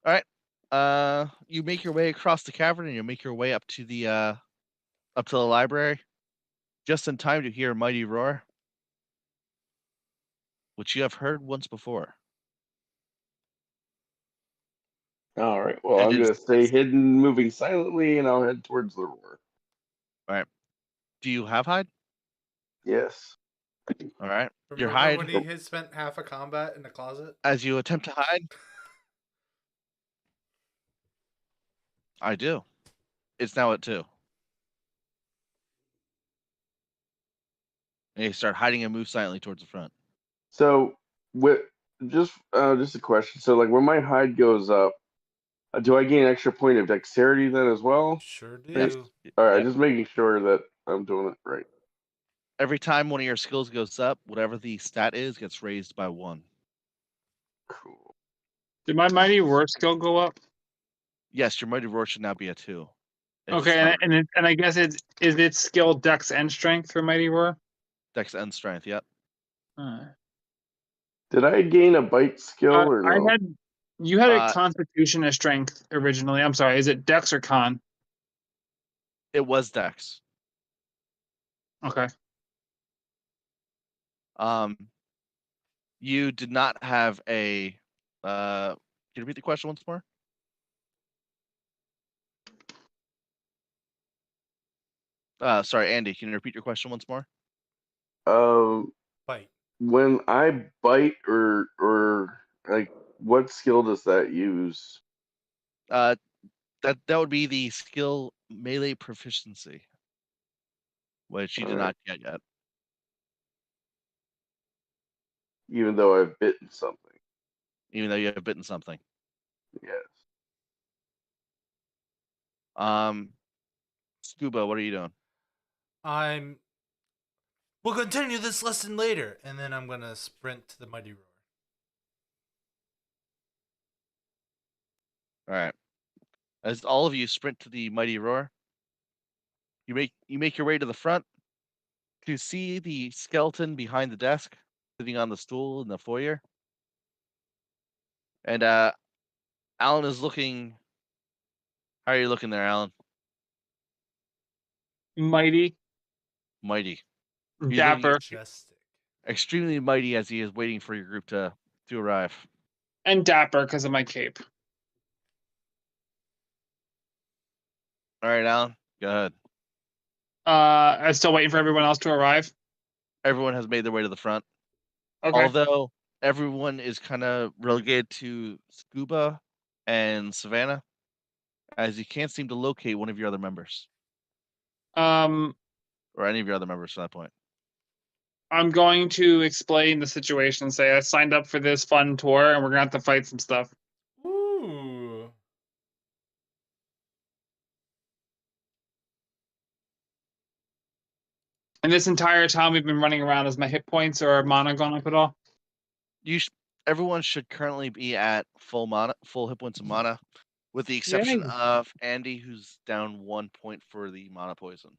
All right. You make your way across the cavern and you make your way up to the library, just in time to hear a mighty roar, which you have heard once before. All right. Well, And I'm going to stay hidden, moving silently, and I'll head towards the roar. All right. Do you have hide? Yes. All right. Your Remember hide. when he had spent half a combat in the closet? As you attempt to hide, I do. It's now at 2. And you start hiding and move silently towards the front. So, just a question. So, like, when my hide goes up, Do I gain an extra point of dexterity then as well? Sure Yes. do. All right, Yep. just making sure that I'm doing it right. Every time one of your skills goes up, whatever the stat is gets raised by 1. Cool. Did my mighty roar skill go up? Yes, your mighty roar should now be a 2. if it's Okay, not and I guess is it skill, dex, and strength for mighty roar? dex and strength. Yep. Did I gain a bite skill or no? You had a Uh, constitution and strength originally. I'm sorry, is it dex or con? It was dex. Okay. You did not have a. Can you repeat the question once more? Sorry, Andy. Can you repeat your question once more? Bite. When I bite or like, what skill does that use? That would be the skill melee proficiency, which you did Alright. not get yet. Even though I've bitten something. Even though you have bitten something. Yes. Scuba, what are you doing? We'll continue this lesson later, and then I'm gonna sprint to the mighty roar. All right. As all of you sprint to the mighty roar, you make your way to the front to see the skeleton behind the desk, sitting on the stool in the foyer. And Alan is looking. How are you looking there, Alan? Mighty, Mighty. He's looking dapper, Majestic. extremely mighty as he is waiting for your group to arrive. and dapper because of my cape. All right, Alan, go ahead. I'm still waiting for everyone else to arrive. Everyone has made their way to the front. Okay. Although everyone is kind of relegated to Scuba and Savannah, as you can't seem to locate one of your other members, Um, or any of your other members to that point. I'm going to explain the situation and say I signed up for this fun tour and we're gonna have to fight some stuff. Ooh. And this entire time we've been running around. Has my hit points or mana gone up at all? Everyone should currently be at full hit points of mana, with the exception Yay. of Andy, who's down 1 point for the mana poison.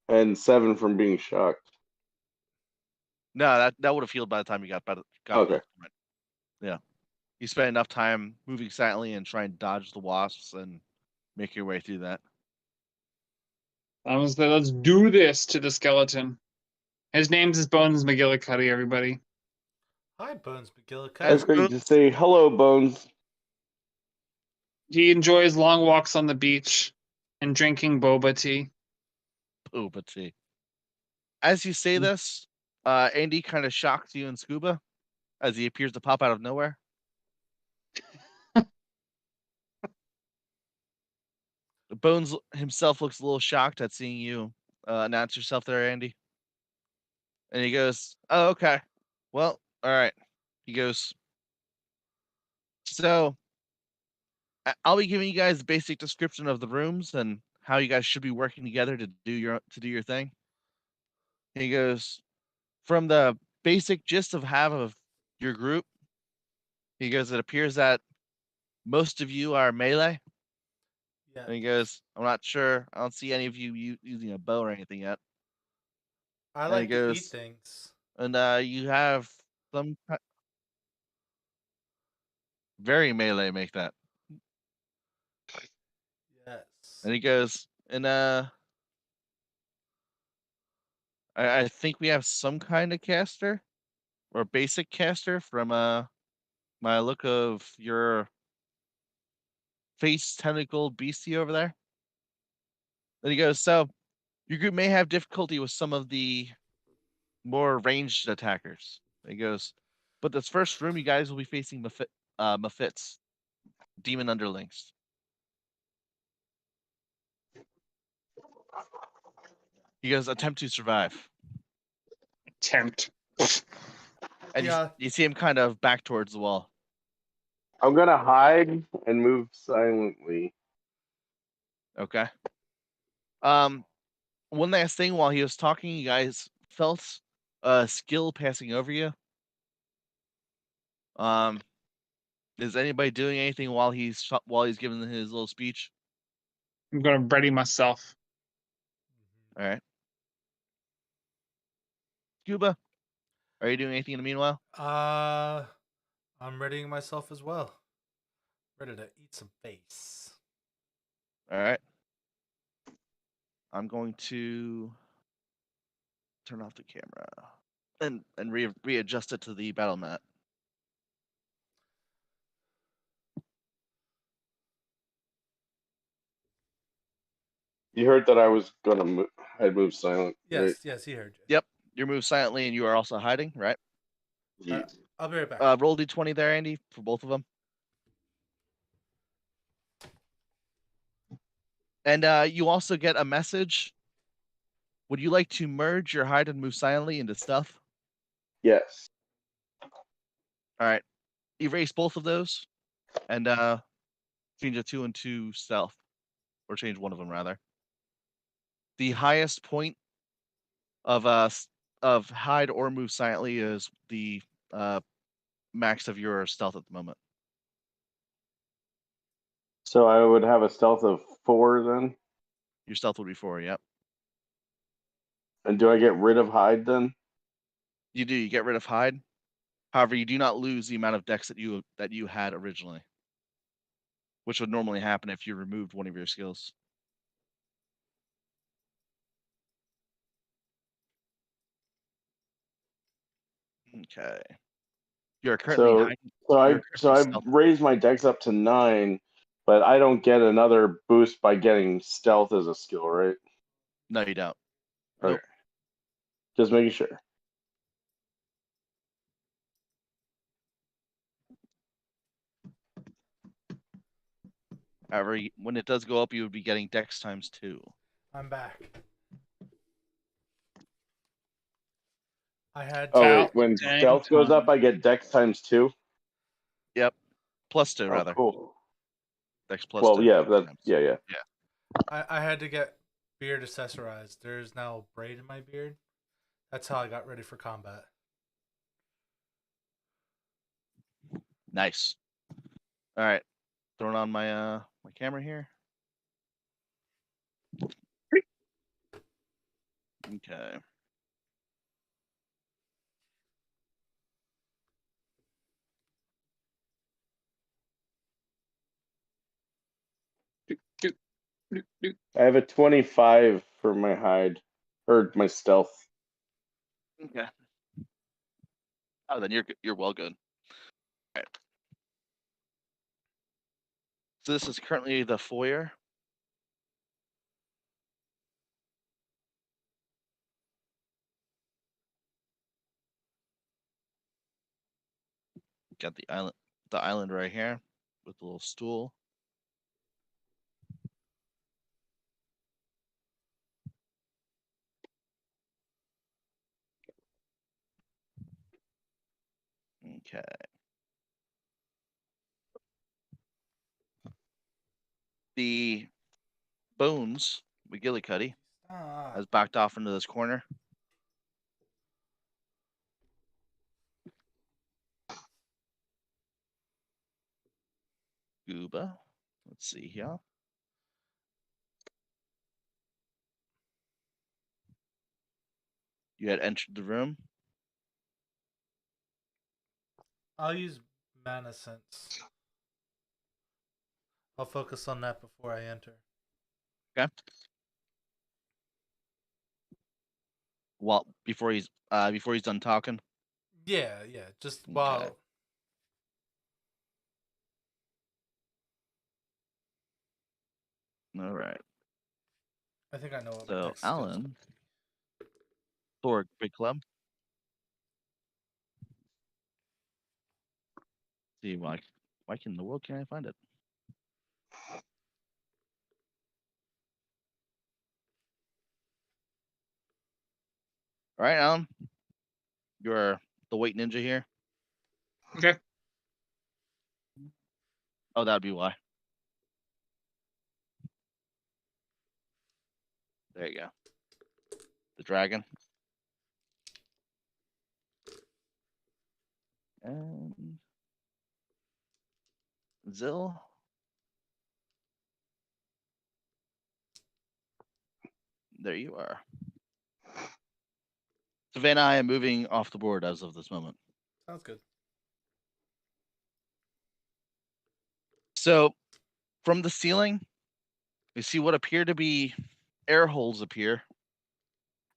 And 7 from being shocked. No, that would have healed by the time you got Okay. from it. Yeah, you spent enough time moving silently and trying to dodge the wasps and make your way through that. I was like, let's do this to the skeleton. His name's Bones McGillicuddy, everybody. Hi, Bones McGillicuddy. That's great to say. Hello, Bones. He enjoys long walks on the beach and drinking boba tea. Boba tea. As you say this, Andy kind of shocks you and Scuba as he appears to pop out of nowhere. Bones himself looks a little shocked at seeing you announce yourself there, Andy. And he goes, "Oh, okay. Well, all right." He goes, "So, I'll be giving you guys a basic description of the rooms and how you guys should be working together to do your thing." He goes, "From the basic gist of half of your group," he goes, "it appears that most of you are melee." Yeah. And he goes, "I'm not sure. I don't see any of you using a bow or anything yet." I And he like to eat goes, things. "And you have some very melee make that." Yes. And he goes, "And I think we have some kind of caster or basic caster from my look of your face tentacled beastie over there." And he goes, "So your group may have difficulty with some of the more ranged attackers." And he goes, "But this first room, you guys will be facing Mephits, demon underlings." He goes, "Attempt to survive." Tempt. And Yeah. you see him kind of back towards the wall. I'm gonna hide and move silently. Okay. One last thing, while he was talking, you guys felt a skill passing over you. Is anybody doing anything while he's giving his little speech? I'm gonna ready myself. All right. Scuba, are you doing anything in the meanwhile? I'm readying myself as well. Ready to eat some face. All right. I'm going to turn off the camera and readjust it to the battle mat. You heard that I was gonna move. I'd move silent. Right? Yes, yes, he heard you. Yep. You move silently, and you are also hiding, right? Yeah. I'll be right back. Roll d20 there, Andy, for both of them. And you also get a message. Would you like to merge your hide and move silently into stealth? Yes. All right. Erase both of those and change a 2 into stealth, or change one of them rather. The highest point of of hide or move silently is the max of your stealth at the moment. So I would have a stealth of 4 then. Your stealth would be 4. Yep. And do I get rid of hide then? You do. You get rid of hide. However, you do not lose the amount of dex that you had originally, which would normally happen if you removed one of your skills. Okay. You're currently So hiding. so You're I so currently I stealth. raised my dex up to 9, but I don't get another boost by getting stealth as a skill, right? No, you don't. Nope. Okay. Just making sure. However, when it does go up, you would be getting dex times 2. I'm back. I had Oh to. wait, when Dang stealth goes time. up, I get dex times 2. Yep. Plus 2 Oh, rather. cool. Dex plus Well, 2. yeah, that times. yeah. I had to get beard accessorized. There's now a braid in my beard. That's how I got ready for combat. Nice. All right. Throwing on my my camera here. Okay. I have a 25 for my hide or my stealth. Okay. Oh, then you're well good. All right. So this is currently the foyer. Got the island right here with the little stool. Okay. The Bones McGillicuddy has backed off into this corner. Gooba. Let's see here. You had entered the room. I'll use mana sense. I'll focus on that before I enter. Okay. Well, before he's done talking. Yeah, just Okay. while. All right. I think I know what my So next skills are. Alan, Thor, Big Club. See why in the world can I find it? All right, Alan. You're the white ninja here. Okay. Oh, that'd be why. There you go. The dragon. And Zill. There you are. Savannah, I am moving off the board as of this moment. Sounds good. So, from the ceiling, you see what appear to be air holes appear,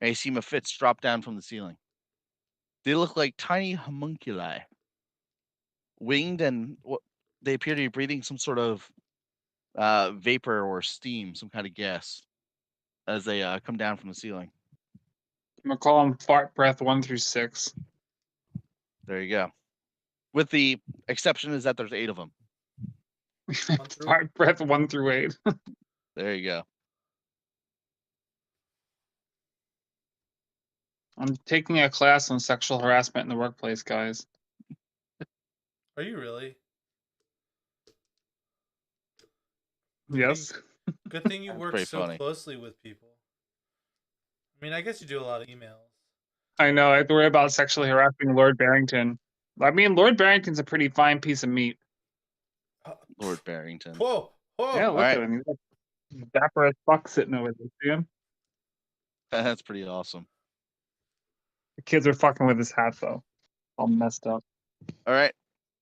and you see Mephists drop down from the ceiling. They look like tiny homunculi, winged, and they appear to be breathing some sort of vapor or steam, some kind of gas, as they come down from the ceiling. I'm gonna call them fart breath 1 through 6. There you go. With the exception is that there's 8 of them. Fart breath 1 through 8. There you go. I'm taking a class on sexual harassment in the workplace, guys. Are you really? Yes. Good thing you That's work pretty so funny. closely with people. I mean, I guess you do a lot of emails. I know. I have to worry about sexually harassing Lord Barrington. I mean, Lord Barrington's a pretty fine piece of meat. Lord Barrington. Whoa! Whoa! Yeah, look right. at him. He's like dapper as fuck sitting over there. See him? That's pretty awesome. The kids are fucking with his hat, though. All messed up. All right.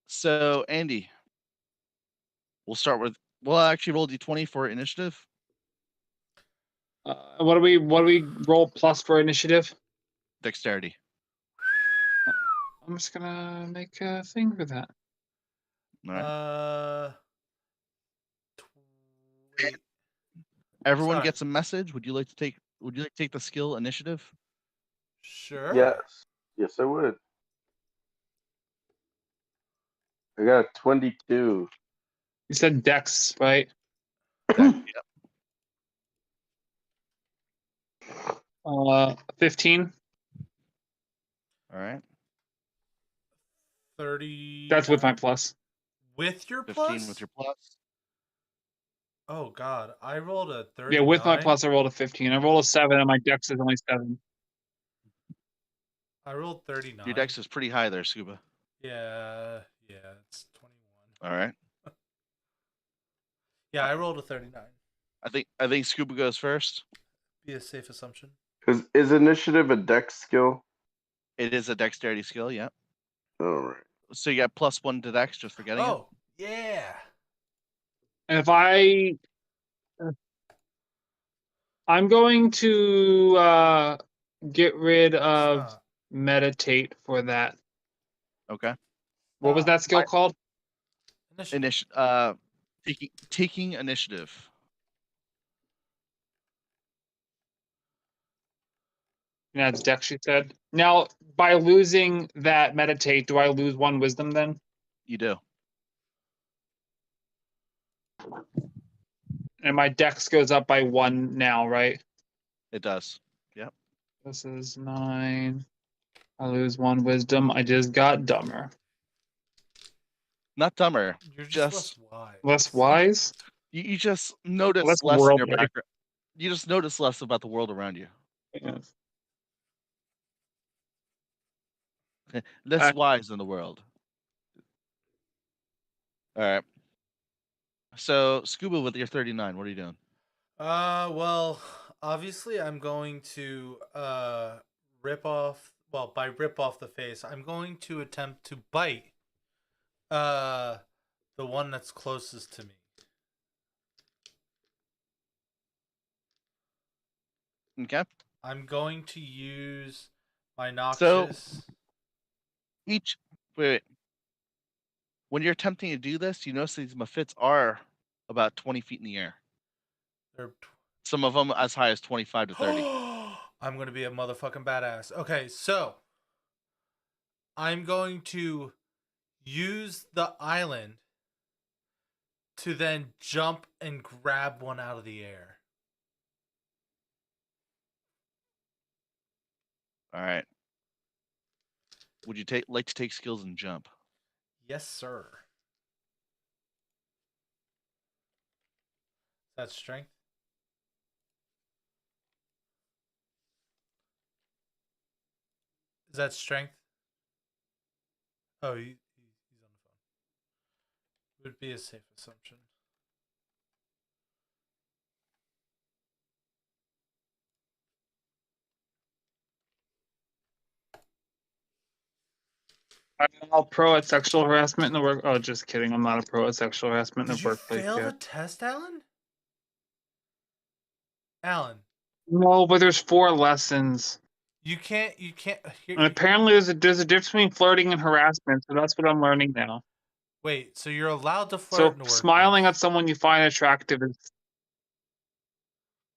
So, Andy, we'll start with. We'll actually roll d20 for initiative. What do we roll plus for initiative? Dexterity. I'm just gonna make a thing for that. All right. Wait. Everyone sorry. gets a message. Would you like to take the skill initiative? Sure. Yes. Yes, I would. I got a 22. You said Dex, right? Yep. 15. All right. 30. That's with my plus. With your 15 plus? with your plus. Oh God, I rolled a 39. Yeah, with my plus, I rolled a 15. I rolled a 7, and my Dex is only 7. I rolled 39. Your dex is pretty high there, Scuba. Yeah, it's 21. All right. Yeah, I rolled a 39. I think Scuba goes first. Be a safe assumption. Is initiative a dex skill? It is a dexterity skill. Yeah. All right. So you got +1 to dex just for getting it. Oh, yeah. And if I'm going to get rid of Stop. meditate for that. Okay. What was that skill called? Initiative. Taking initiative. Yeah, it's Dex, she said. Now, by losing that meditate, do I lose 1 wisdom then? You do. And my Dex goes up by 1 now, right? It does. Yep. This is 9. I lose 1 wisdom. I just got dumber. Not dumber. You're just less wise. Less wise? You just notice Less less in your worldly. background. You just notice less about the world around you. Yes. Less wise in the world. All right. So Scuba, with your 39, what are you doing? Well, obviously I'm going to rip off, well, by rip off the face, I'm going to attempt to bite the one that's closest to me. Okay. I'm going to use my noxious. Wait. When you're attempting to do this, you notice these Mephists are about 20 feet in the air. Some of them as high as 25 to 30. I'm going to be a motherfucking badass. Okay, so I'm going to use the island to then jump and grab one out of the air. All right. Would you like to take skills and jump? Yes, sir. That's strength. Is that strength? Oh, he's on the phone. Would be a safe assumption. I'm not pro at sexual harassment in the work. Oh, just kidding. I'm not a pro at sexual harassment in Did the you workplace fail the yet. test, Alan? Alan, No, but there's 4 lessons. you can't. And apparently there's a difference between flirting and harassment, so that's what I'm learning now. Wait, so you're allowed to flirt So in the workplace? smiling at someone you find attractive is,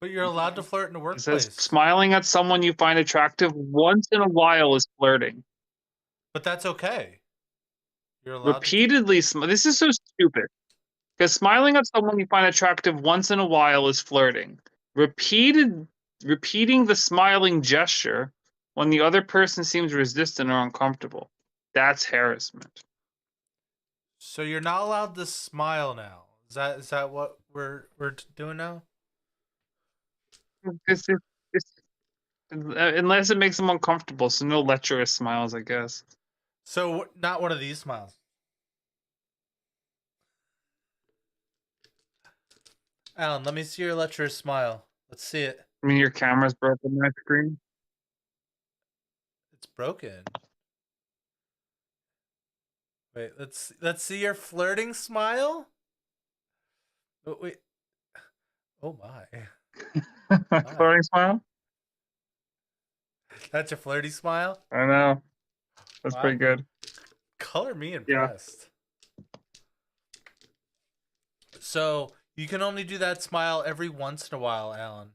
But you're allowed to flirt in the it says workplace. smiling at someone you find attractive once in a while is flirting. But that's okay. You're allowed Repeatedly, this is so stupid. Because smiling at someone you find attractive once in a while is flirting. Repeating the smiling gesture when the other person seems resistant or uncomfortable, that's harassment. So you're not allowed to smile now. Is that what we're doing now? Unless it makes them uncomfortable, so no lecherous smiles, I guess. So not one of these smiles. Alan, let me see your lecherous smile. Let's see it. I mean, your camera's broken on my screen. It's broken. Wait, let's see your flirting smile. Oh, wait. Oh my. Flirting smile? That's your flirty smile? I know. That's Wow. pretty good. Color me impressed. Yeah. So you can only do that smile every once in a while, Alan.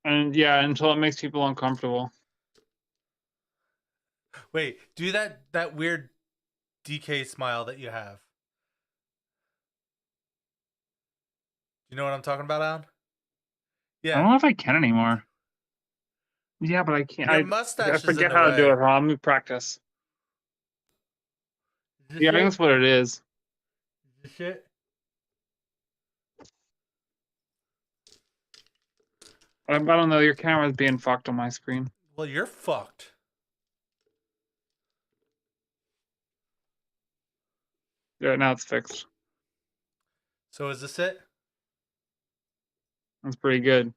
And yeah, until it makes people uncomfortable. Wait, do that weird DK smile that you have. You know what I'm talking about, Alan? I don't know if I can anymore. Yeah, but I can't. Your mustache I is in forget the how to do way. it. Let me practice. Is Yeah, I this think that's what it is. Is this it? I don't know. Your camera's being fucked on my screen. Well, you're fucked. Yeah, now it's fixed. So is this it? That's pretty good.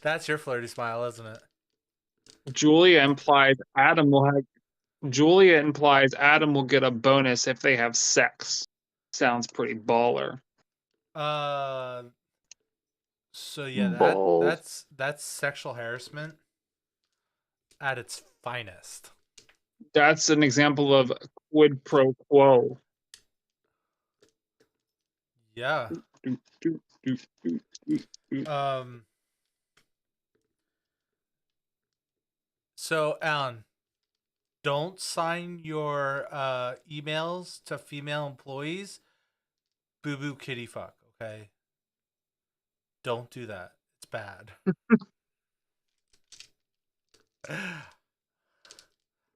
That's your flirty smile, isn't it? Julia implies Adam will get a bonus if they have sex. Sounds pretty baller. So yeah, Balls. that's sexual harassment at its finest. That's an example of quid pro quo. Yeah. So Alan, don't sign your emails to female employees boo boo kitty fuck, okay? Don't do that. It's bad.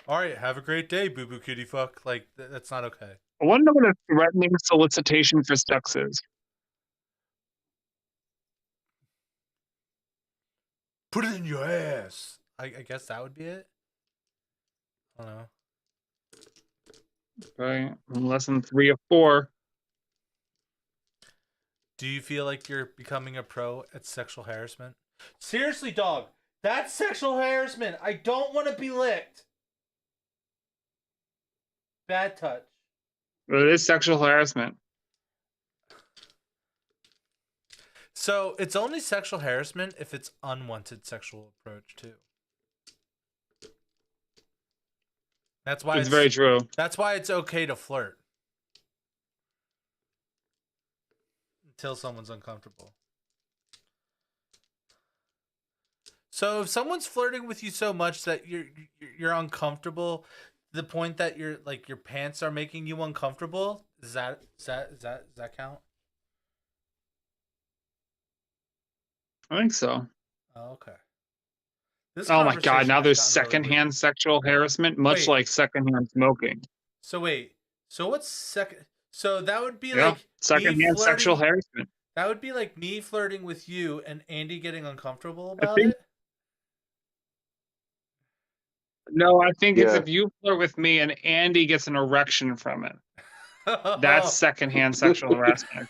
All right, have a great day, boo boo kitty fuck. Like that's not okay. I want to know what a threatening solicitation for sex is. Put it in your ass. I guess that would be it. I don't know. Okay, lesson 3 of 4. Do you feel like you're becoming a pro at sexual harassment? Seriously, dog. That's sexual harassment. I don't want to be licked. Bad touch. But it is sexual harassment. So it's only sexual harassment if it's unwanted sexual approach too. That's why It's very true. That's why it's okay to flirt until someone's uncomfortable. So if someone's flirting with you so much that you're uncomfortable, to the point that your pants are making you uncomfortable, does that count? I think so. Oh, okay. Oh my god, now there's secondhand sexual harassment, much like secondhand smoking. So wait. So what's second? So that would be Yeah. like Secondhand sexual flirting- harassment. That would be like me flirting with you and Andy getting uncomfortable I about think- it. No, I think it's Yeah. if you flirt with me and Andy gets an erection from it. That's secondhand sexual harassment.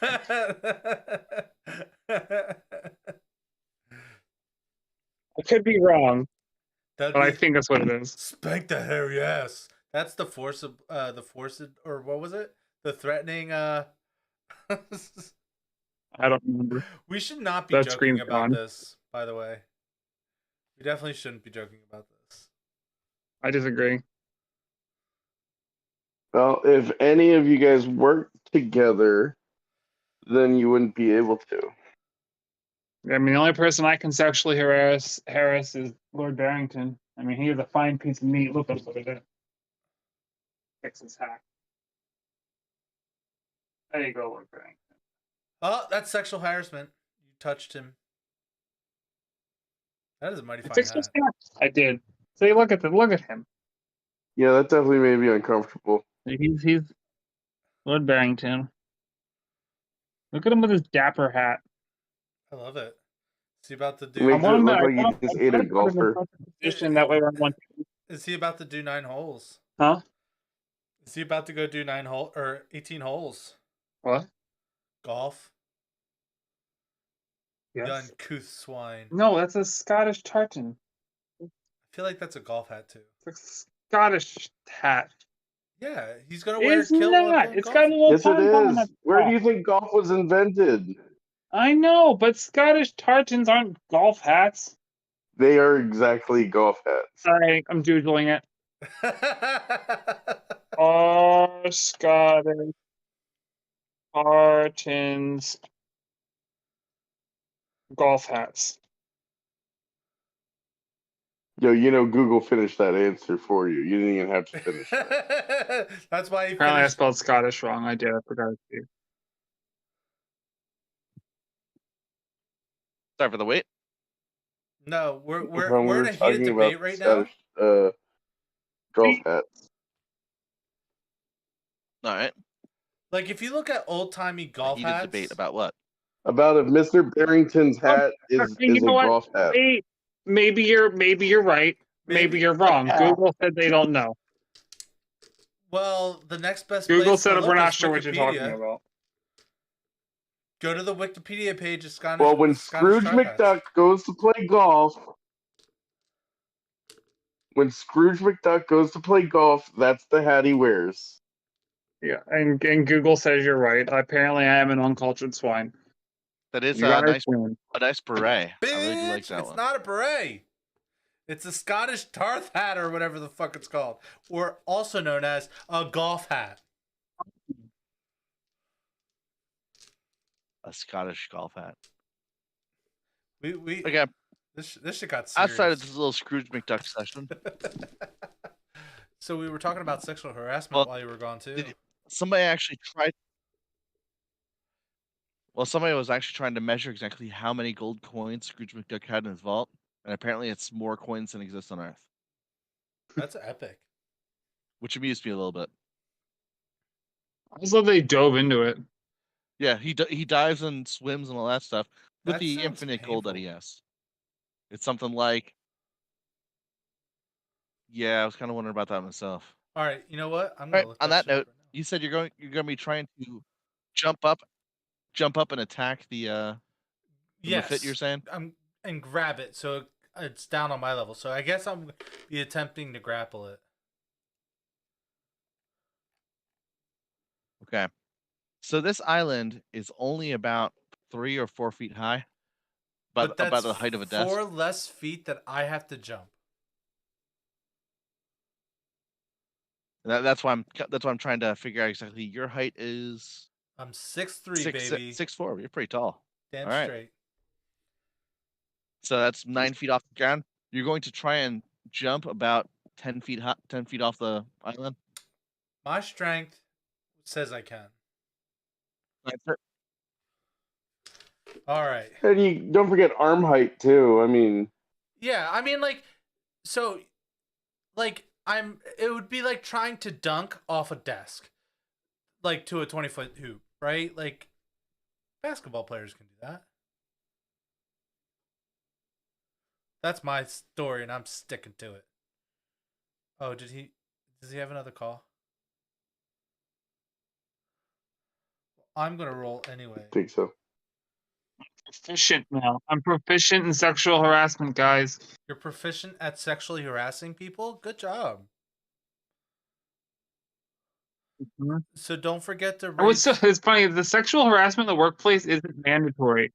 I could be wrong, That'd but I be think that's what it is. spank the hairy ass. That's the forced, or what was it? The threatening. I don't remember. We should not be That joking screen's about gone. this. By the way, we definitely shouldn't be joking about this. I disagree. Well, if any of you guys work together, then you wouldn't be able to. I mean, the only person I can sexually harass is Lord Barrington. I mean, he is a fine piece of meat. Look at it. Fix his hack. There you go, Lord Barrington. Oh, that's sexual harassment. You touched him. That is a mighty I fine fixed his hat. hack. I did. See, look at him. Yeah, that definitely made me uncomfortable. He's Lord Barrington. Look at him with his dapper hat. I love it. Is he about to It do? makes it look like I you just ate try a to put him in golfer. such a position that way I want. Is he about to do 9 holes? Huh? Is he about to go do 18 holes? What? Golf? The Yes. uncouth swine. No, that's a Scottish tartan. I feel like that's a golf hat too. It's a Scottish hat. Yeah, he's gonna wear It's it. Kill while not. going It's got a golfing. little Yes, it pom-pom on is. the Where top. do you think golf was invented? I know, but Scottish tartans aren't golf hats. They are exactly golf hats. Sorry, I'm doodling it. Are Scottish tartans golf hats? Yo, Google finished that answer for you. You didn't even have to finish that. That's why he Apparently, I finished. spelled Scottish wrong. I did. I forgot to. Sorry for the wait. No, No we're problem, we're in a heated talking about debate right now. Scottish golf hats. All right. Like if you look at old timey golf Heated hats, debate about what? About if Mr. Barrington's hat is You a know what? golf hat. Wait, maybe you're right. Maybe you're wrong. Google said they don't know. well, the next best Google place to said look we're not is sure what you're talking Wikipedia. about. Go to the Wikipedia page of Scottish. Well, when Scottish Scrooge tarp hats. McDuck goes to play golf, that's the hat he wears. Yeah, and Google says you're right. Apparently, I am an uncultured swine. That is You a guys nice win. beret. Bitch, I really do like that it's one. not a beret. It's a Scottish tarth hat or whatever the fuck it's called, or also known as a golf hat. A Scottish golf hat. We Okay. this shit got serious. Outside of this little Scrooge McDuck session, So we were talking about sexual harassment Well, while you were gone too. somebody actually tried. Well, somebody was actually trying to measure exactly how many gold coins Scrooge McDuck had in his vault, and apparently it's more coins than exist on Earth, That's epic. which amused me a little bit. Also, they dove into it. Yeah, he dives and swims and all that stuff with That the sounds infinite gold that he painful. has. It's something like, yeah, I was kind of wondering about that myself. All right, you know what? I'm All gonna right, look on that that shit up note, right now. you said you're going to be trying to jump up and attack the Yes, fit. You're saying? and grab it so it's down on my level. So I guess I'm be attempting to grapple it. Okay. So this island is only about 3 or 4 feet high, But that's about the height of a desk. 4 less feet that I have to jump. That's why I'm trying to figure out exactly. Your height is I'm 6'3", baby. 6'4". You're pretty tall. Damn all right. straight. So that's 9 feet off the ground. You're going to try and jump about 10 feet 10 feet off the island. My strength says I can. All right. And you don't forget arm height too. I mean, Yeah, I mean like so like it would be like trying to dunk off a desk like to a 20-foot hoop. right? Like basketball players can do that. That's my story, and I'm sticking to it. Oh, does he have another call? I'm gonna roll anyway. I think so. Proficient now. I'm proficient in sexual harassment, guys. You're proficient at sexually harassing people? Good job. Mhm. So don't forget to And rate. what's so it's funny, the sexual harassment in the workplace isn't mandatory.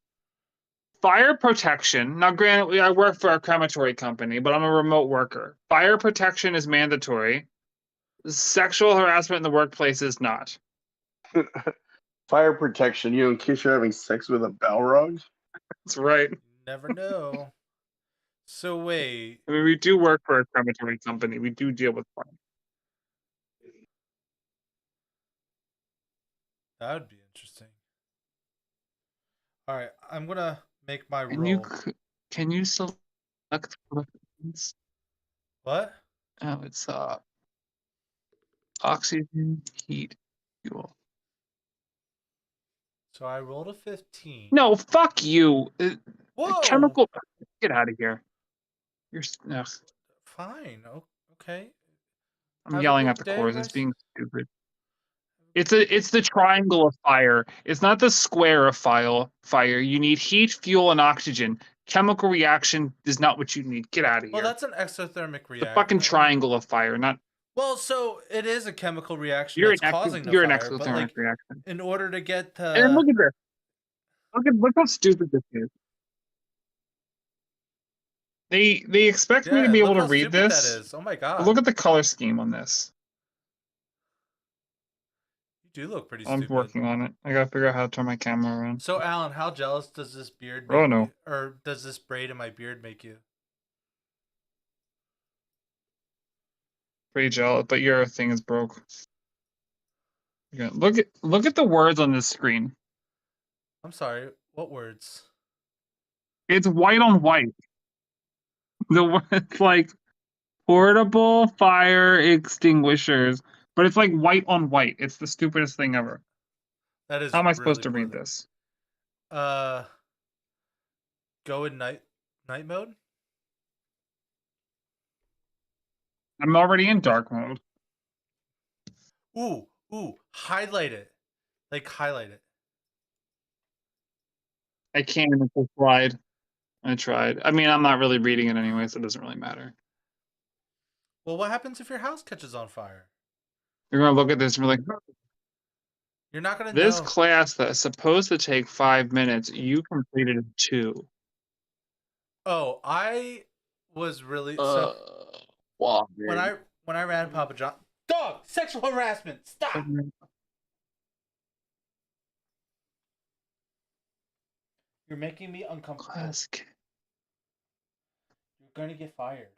Fire protection. Now, granted, I work for a crematory company, but I'm a remote worker. Fire protection is mandatory. Sexual harassment in the workplace is not. Fire protection, in case you're having sex with a Balrog. That's right. Never know. So wait. I mean, we do work for a crematory company. We do deal with fire. That would be interesting. All right, I'm gonna make my And roll. can you select preference? What? Oh, it's oxygen, heat, fuel. So I rolled a 15. No, fuck you. Whoa. Chemical. Get out of here. You're. Ugh. Fine. Okay. I'm Have a yelling good at the day, chorus. It's guys. being stupid. It's the triangle of fire. It's not the square of fire. You need heat, fuel, and oxygen. Chemical reaction is not what you need. Get out of Well, here. that's an exothermic The reaction. fucking triangle of fire, not. Well, so it is a chemical reaction You're that's causing the you're an fire, but exothermic like reaction. in order to get And then look at this. Look how stupid this is. They expect me to be look able to how read stupid this. that is. Oh my But god. look at the color scheme on this. You do look pretty I'm stupid. working on it. I gotta figure out how to turn my camera around. So Alan, how jealous does this beard Oh, make no. me, or does this braid in my beard make you? Pretty jealous, but your thing is broke. Yeah, look at the words on this screen. I'm sorry, what words? It's white on white. It's like portable fire extinguishers, but it's like white on white. It's the stupidest thing ever. That is How am I really supposed to read poorly. this? Go in night mode? I'm already in dark mode. Ooh, highlight it. Like highlight it. I can't even full slide. I tried. I mean, I'm not really reading it anyway, so it doesn't really matter. Well, what happens if your house catches on fire? You're gonna look at this and be like, You're not gonna this know. class that's supposed to take 5 minutes, you completed in 2. Oh, I was really so Wow. when I ran Papa John. Dog, sexual harassment. Stop. You're making me uncomfortable. Class. You're gonna get fired.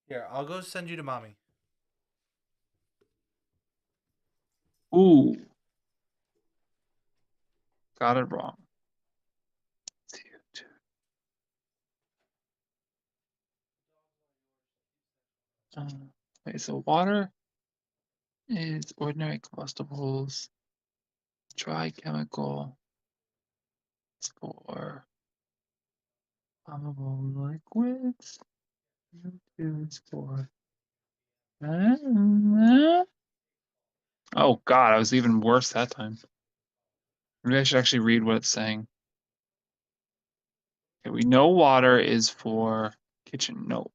Here, I'll go send you to mommy. Ooh. Got it wrong. Wait, so water is ordinary combustibles. Dry chemical is for flammable liquids. CO2 is for. Oh god, I was even worse that time. Maybe I should actually read what it's saying. Okay, we know water is for kitchen. No,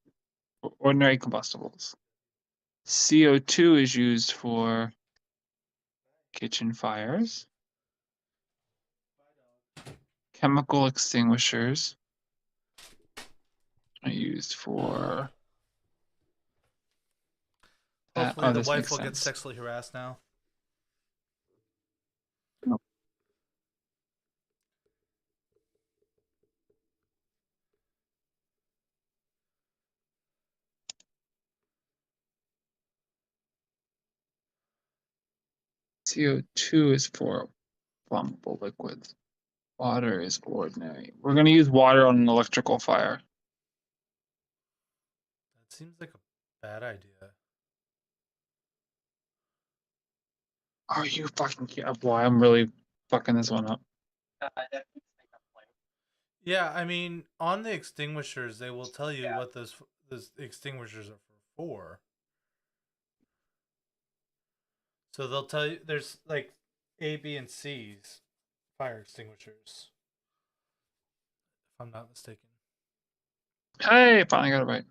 for ordinary combustibles. CO2 is used for kitchen fires. Chemical extinguishers are used for. Hopefully, the This wife makes will get sense. sexually harassed now. CO2 is for flammable liquids. Water is ordinary. We're going to use water on an electrical fire. That seems like a bad idea. Are you fucking kidding? Boy, I'm really fucking this one up. Yeah, I mean, on the extinguishers, they will tell you what those extinguishers are for. So they'll tell you there's like A, B, and C's fire extinguishers, if I'm not mistaken. Hey, finally got it right.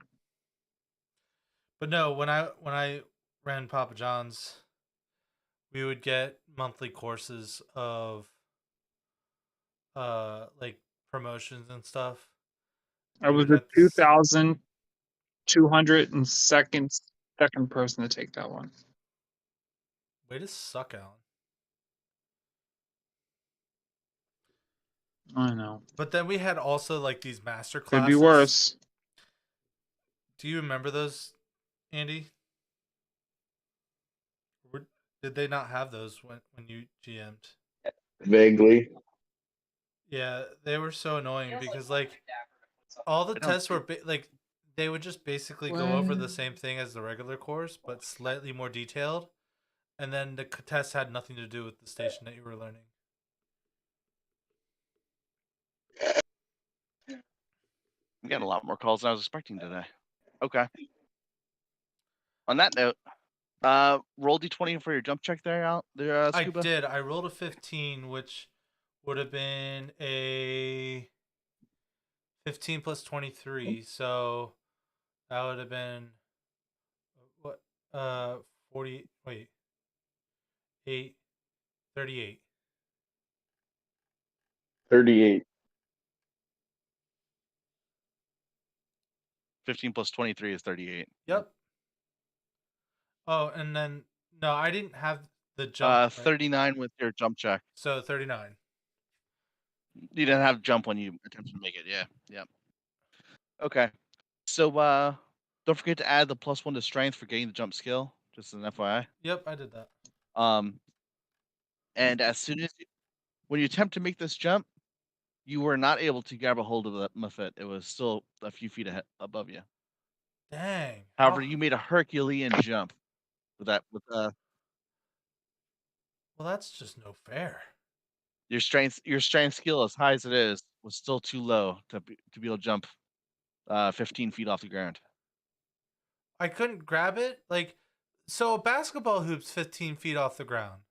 But no, when I ran Papa John's, we would get monthly courses of like promotions and stuff. I We was would the have this 2,202nd person to take that one. way to suck, Alan. I know. But then we had also like these master Could be classes. worse. Do you remember those, Andy? Did they not have those when you GM'd? Vaguely. Yeah, they were so annoying because like all the tests were like they would just basically go over the same thing as the regular course, but slightly more detailed, and then the test had nothing to do with the station that you were learning. We got a lot more calls than I was expecting today. Okay. On that note, roll d20 for your jump check there, Scuba. I did. I rolled a 15, which would have been a 15 plus 23, so that would have been what 40 wait 8 38. 38. 15 plus 23 is 38. Yep. Oh, and then no, I didn't have the jump. Right? 39 with your jump check. So 39. You didn't have jump when you attempted to make it. Yeah. Yep. Okay. So don't forget to add the +1 to strength for getting the jump skill. Just as an FYI. Yep, I did that. And as soon as when you attempt to make this jump, you were not able to grab a hold of the Muffet. It was still a few feet above you. Dang. However, you made a Herculean jump with that. Well, that's just no fair. Your strength skill, as high as it is, was still too low to be able to jump 15 feet off the ground. I couldn't grab it. Like, so a basketball hoop's 15 feet off the ground.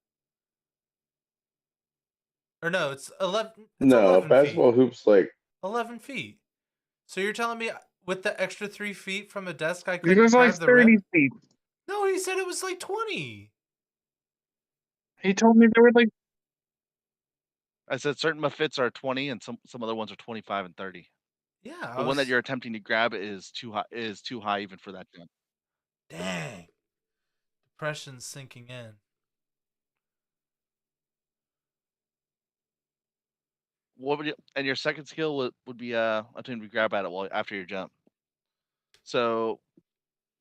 Or no, it's 11. It's No, 11 basketball feet. hoops like 11 feet. So you're telling me with the extra 3 feet from a desk, I You couldn't guys grab like the 30 rim? feet. No, he said it was like 20. He told me there were like. I said certain Muffets are 20, and some other ones are 25 and 30. Yeah, The one that you're attempting to grab is too high. Is too high even for that jump. Dang. Depression's sinking in. What would you? And your second skill would be attempting to grab at it while after your jump. So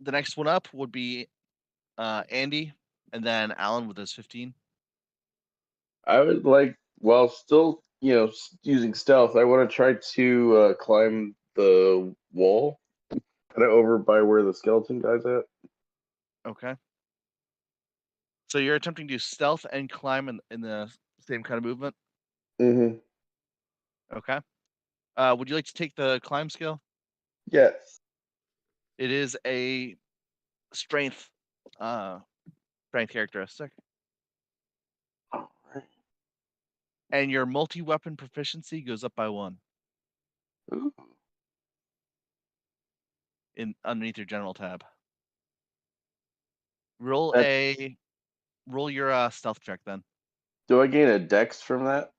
the next one up would be Andy, and then Alan with his 15. I would like, while still, using stealth, I want to try to climb the wall, kind of over by where the skeleton guy's at. Okay. So you're attempting to stealth and climb in the same kind of movement. Mm-hmm. Okay. Would you like to take the climb skill? Yes. It is a strength characteristic. All right. And your multi-weapon proficiency goes up by 1 Ooh. underneath your general tab. Roll your stealth check then. Do I gain a dex from that?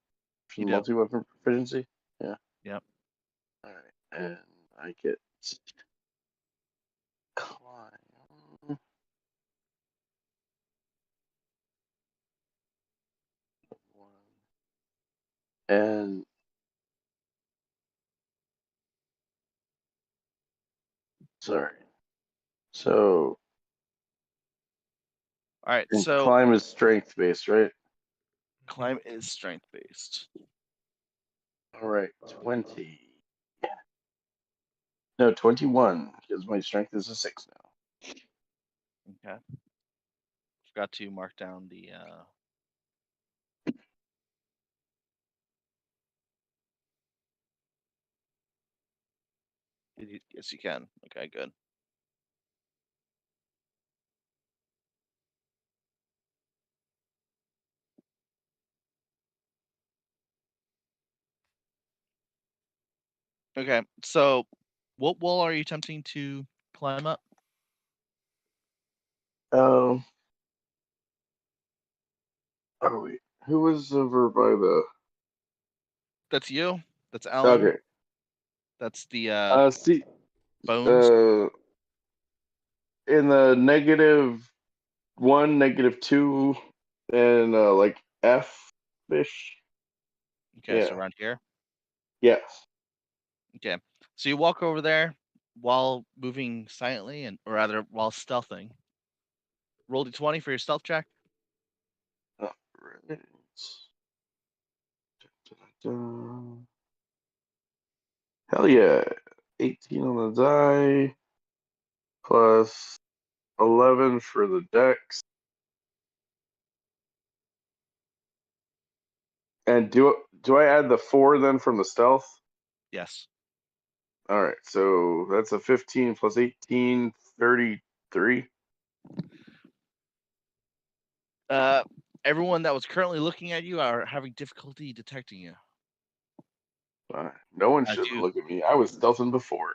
You From do. multi-weapon proficiency? Yeah. Yep. All right. And I get climb. And sorry. So All right. and So climb is strength based, right? climb is strength based. All right. 20. No, 21, because my strength is a 6 now. Okay. Forgot to mark down the Yes, you can. Okay, good. Okay, so what wall are you attempting to climb up? Oh wait, who was over by the? That's you. That's Alan. Okay. That's the See, bones. in the -1, -2, and like F fish. Okay, so Yeah. around here. Yes. Okay, so you walk over there while moving silently, or rather, while stealthing. Roll d20 for your stealth check. Alright. Da-da-da. Hell yeah. 18 on the die. Plus 11 for the dex. And do I add the 4 then from the stealth? Yes. Alright, so that's a 15 plus 18, 33. Everyone that was currently looking at you are having difficulty detecting you No one as should you look at me. I was stealthing before.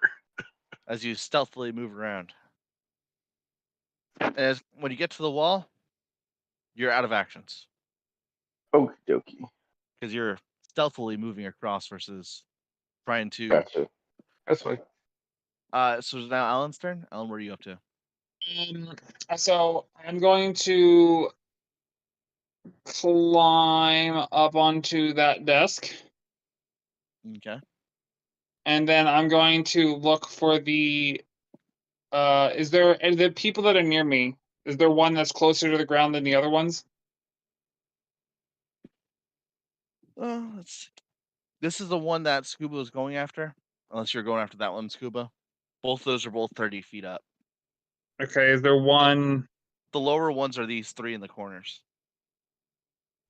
as you stealthily move around. When you get to the wall, you're out of actions Okie dokie. because you're stealthily moving across versus trying to. Gotcha. That's fine. So it's now Alan's turn. Alan, what are you up to? So I'm going to climb up onto that desk, Okay. and then I'm going to look for the. Is there the people that are near me? Is there one that's closer to the ground than the other ones? Let's see. This is the one that Scuba is going after. Unless you're going after that one, Scuba. Both those are both 30 feet up. Okay, is there one? The lower ones are these three in the corners.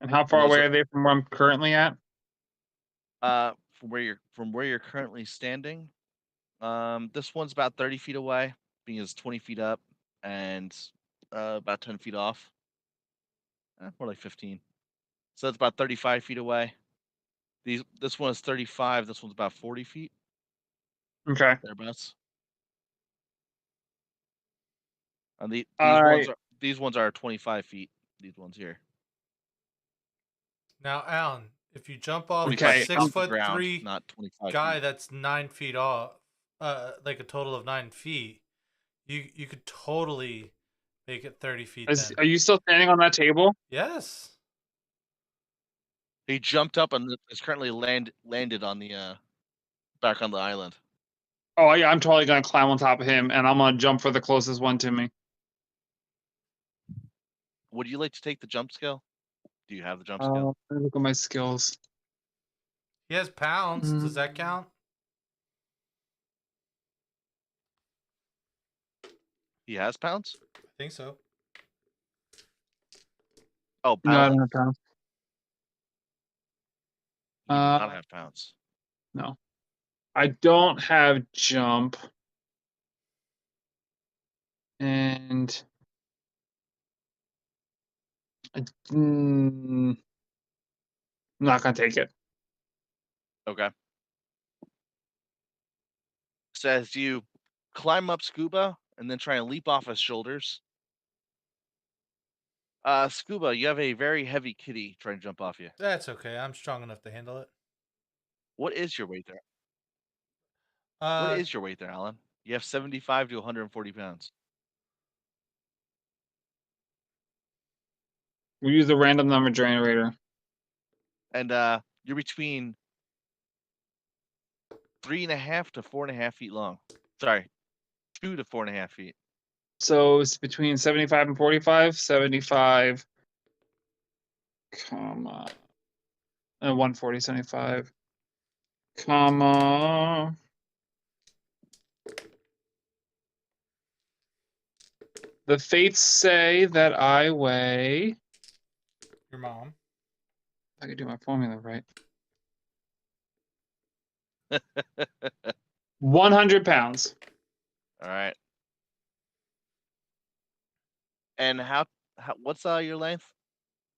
And how And far those away are they from where I'm currently at? from where you're currently standing. This one's about 30 feet away, being as 20 feet up, and about 10 feet off. More like 15. So that's about 35 feet away. This one is 35. This one's about 40 feet. Okay. Thereabouts. And All right. these ones are 25 feet. These ones here. Now, Alan, if you jump off the 25 Okay, feet six off the foot ground, three not 25 guy feet. that's 9 feet off, like a total of 9 feet, you could totally make it 30 feet then. Are you still standing on that table? Yes. He jumped up and is currently landed on the back on the island. Oh yeah, I'm totally gonna climb on top of him, and I'm gonna jump for the closest one to me. Would you like to take the jump skill? Do you have the jump skill? Let me look at my skills. He has pounds. Does that count? He has pounds? I think so. Oh, No, I don't paddling. have pounds. You do not have pounds. No, I don't have jump, and I'm not gonna take it. Okay. So as you climb up Scuba and then try and leap off his shoulders. Scuba, you have a very heavy kitty trying to jump off you. That's okay. I'm strong enough to handle it. What is your weight there? What Uh, is your weight there, Alan? You have 75 to 140 pounds. We use a random number generator. And you're between 3.5 to 4.5 feet long. Sorry, 2 to 4.5 feet. So it's between 75 and 45. 75, comma, 140, 75, comma. The fates say that I weigh. your mom. I could do my formula right. 100 pounds. All right. And what's your length?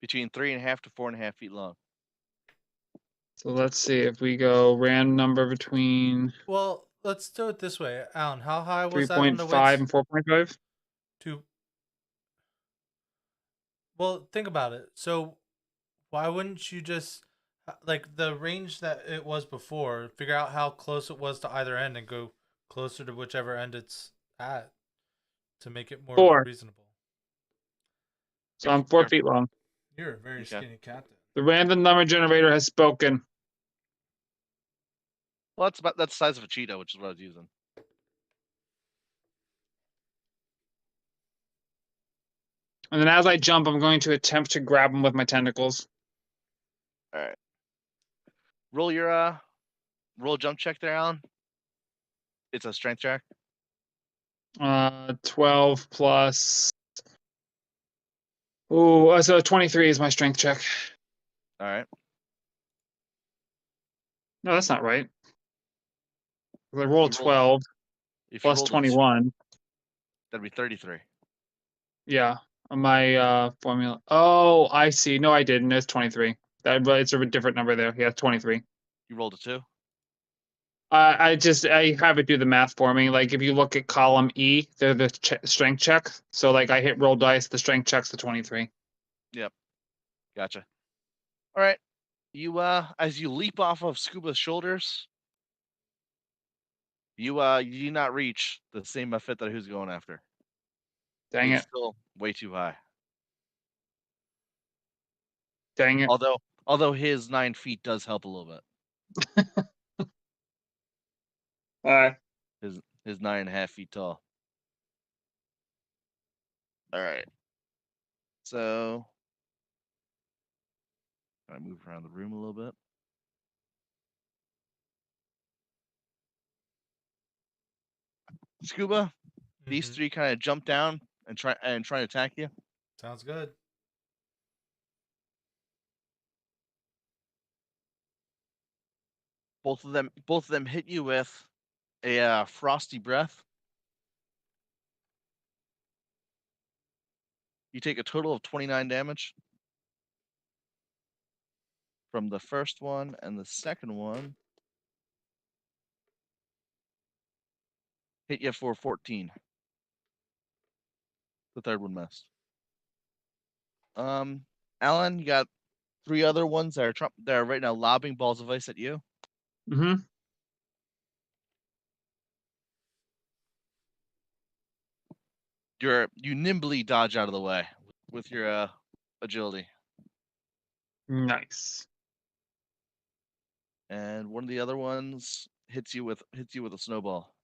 Between 3.5 to 4.5 feet long. So let's see if we go random number between Well, let's do it this way, Alan. How high was that on the 3.5 weights? and 4.5. To Well, think about it. So why wouldn't you just like the range that it was before, figure out how close it was to either end and go closer to whichever end it's at to make it more 4. reasonable. So I'm 4 You're- feet long. You're a very Okay. skinny cat then. The random number generator has spoken. Well, that's the size of a cheetah, which is what I was using. And then as I jump, I'm going to attempt to grab him with my tentacles. All right. Roll your roll jump check there, Alan. It's a strength check. 12 plus. Ooh, so 23 is my strength check. All right. No, that's not right. I rolled You rolled- 12 If plus you rolled 21. that'd be 33. Yeah, on my formula. Oh, I see. No, I didn't. It's 23. But it's a different number there. Yeah, 23. You rolled a 2. I have it do the math for me. Like if you look at column E, they're the strength check. So like I hit roll dice, the strength check's the 23. Gotcha. All right. You as you leap off of Scuba's shoulders, you do not reach the same fit that who's going after. Dang It's it. still way too high. Dang it. Although his 9 feet does help a little bit. His 9.5 feet tall. All right. So I move around the room a little bit. Scuba, these Mhm. 3 kind of jump down and try to attack you. Sounds good. Both of them hit you with a frosty breath. You take a total of 29 damage from the first one, and the second one hit you for 14. The third one missed. Alan, you got 3 other ones that are right now lobbing balls of ice at you. Mm-hmm. You nimbly dodge out of the way with your agility, Nice. and one of the other ones hits you with a snowball.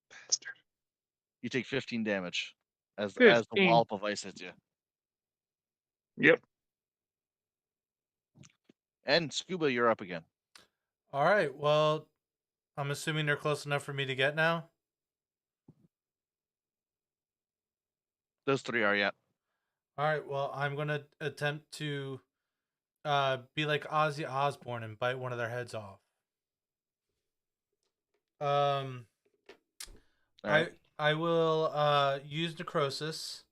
Bastard. You take 15 damage as the 15. wallop of ice hits you. Yep. And Scuba, you're up again. All right. Well, I'm assuming they're close enough for me to get now. Those 3 are yet. All right. Well, I'm gonna attempt to be like Ozzy Osbourne and bite one of their heads off. Um, All right. I will use necrosis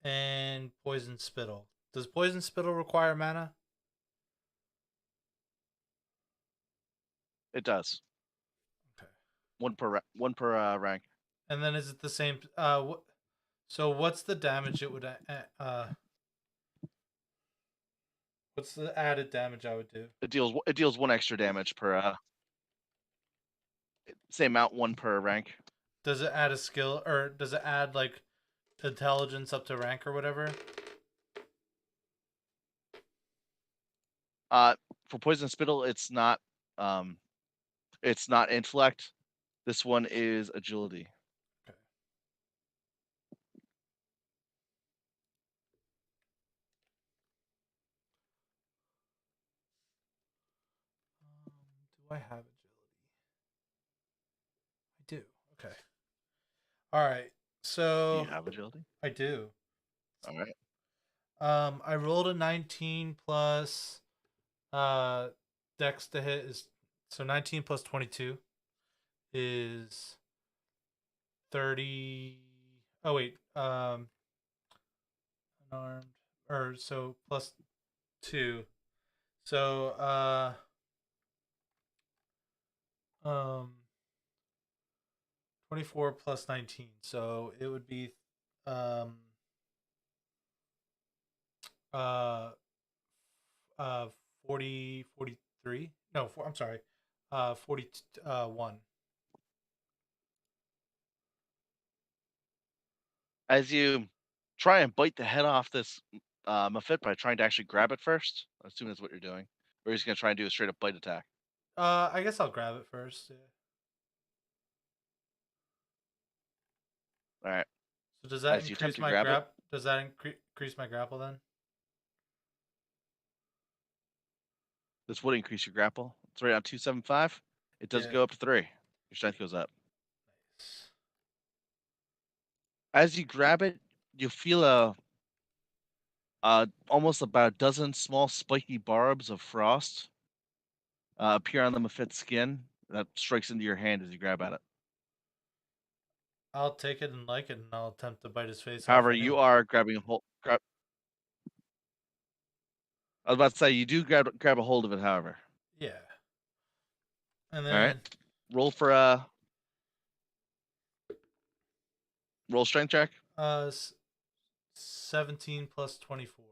and poison spittle. Does poison spittle require mana? It does. Okay. One per rank. And then is it the same? So what's the damage it would? What's the added damage I would do? It deals 1 extra damage per same amount, 1 per rank. Does it add a skill, or does it add like intelligence up to rank or whatever? For poison spittle, it's not intellect. This one is agility. Okay. Do I have agility? I do. Okay. All right. Do So you have agility? I do. All right. I rolled a 19 plus dex to hit is so 19 plus 22 is 30. Oh wait, unarmed or so plus 2. So um 24 plus 19. So it would be um uh uh 40 43. No, I'm sorry. 41. As you try and bite the head off this Mephit by trying to actually grab it first, I assume that's what you're doing. Or you're just going to try and do a straight up bite attack. I guess I'll grab it first. Yeah. All right. So does that As you attempt increase to my grab it, Does that increase my grapple then? this would increase your grapple. It's right on 275. It does Yeah. go up to 3. Your strength goes up. As you grab it, you feel almost about a dozen small spiky barbs of frost appear on the Mephit's skin that strikes into your hand as you grab at it. I'll take it and like it, and I'll attempt to bite his face However, off. you Anyway. are grabbing a hold. I was about to say you do grab a hold of it. However, Yeah. And all right, then roll for roll strength check. 17 plus 24.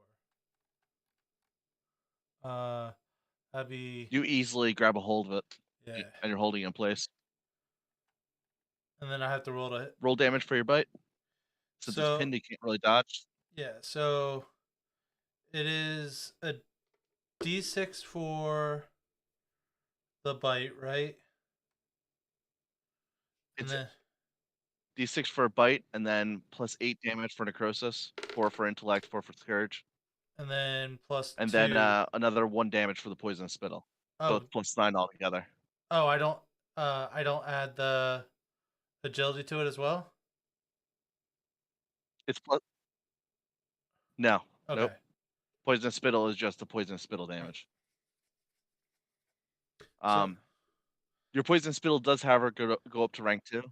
That'd be You easily grab a hold of it, yeah. and you're holding it in place. And then I have to roll to hit. Roll damage for your bite. Since it's So pinned, you can't really dodge. yeah, so it is a D6 for the bite, right? And It's then D6 for a bite, and then plus 8 damage for necrosis, 4 for intellect, 4 for scourge, plus and 2. then another 1 damage for the poison spittle. So Oh, it's plus 9 altogether. I don't add the agility to it as well? It's plus no, Okay. nope. Poison spittle is just the poison spittle damage. So Your poison spittle does, however, go up to rank 2.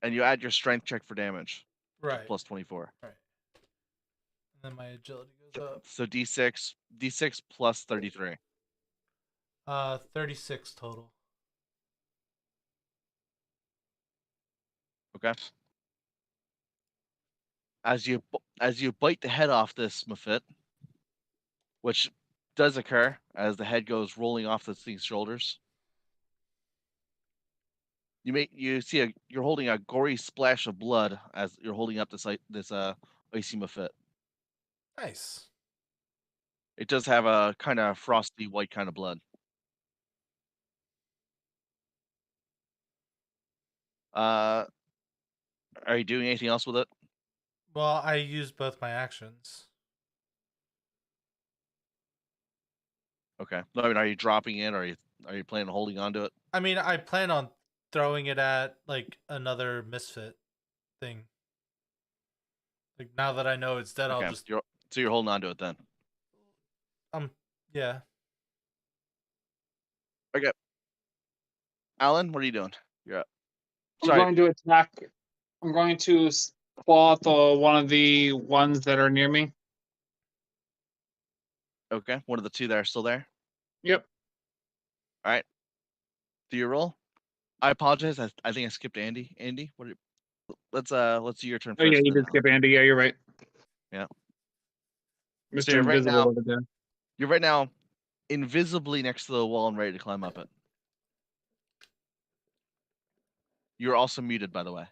And you add your strength check for damage. right. Plus 24. Right. And then my agility goes up. So D6 plus 33. 36 total. Okay. As you bite the head off this Mephit, which does occur as the head goes rolling off this thing's shoulders. You see you're holding a gory splash of blood as you're holding up this icy Mephit. Nice. It does have a kind of frosty white kind of blood. Are you doing anything else with it? Well, I used both my actions. Okay. No, I mean, are you dropping it, or are you planning on holding on to it? I mean, I plan on throwing it at like another misfit thing. Like now that I know it's dead, Okay. I'll just So you're holding on to it then. yeah. Okay. Alan, what are you doing? You're up. I'm Sorry. going to attack. I'm going to claw at one of the ones that are near me. Okay. One of the two that are still there. Yep. All right. Do your roll. I apologize. I think I skipped Andy. Andy, let's do your turn Oh first. yeah, you then did skip Andy. Yeah, you're right. Yeah. Mr. you're right now- Invisible over there. You're right now invisibly next to the wall and ready to climb up it. You're also muted, by the way.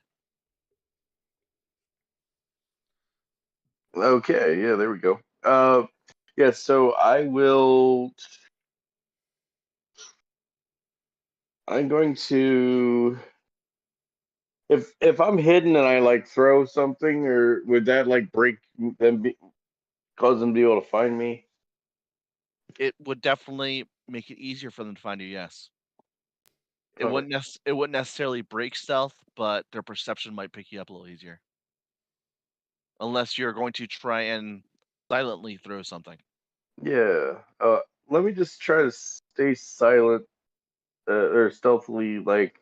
Okay, yeah, there we go. Yeah, so I'm going to if I'm hidden and I like throw something, or would that like break them, cause them to be able to find me? It would definitely make it easier for them to find you. Yes. It Okay. wouldn't necessarily break stealth, but their perception might pick you up a little easier. Unless you're going to try and silently throw something. Yeah. Let me just try to stay silent or stealthily like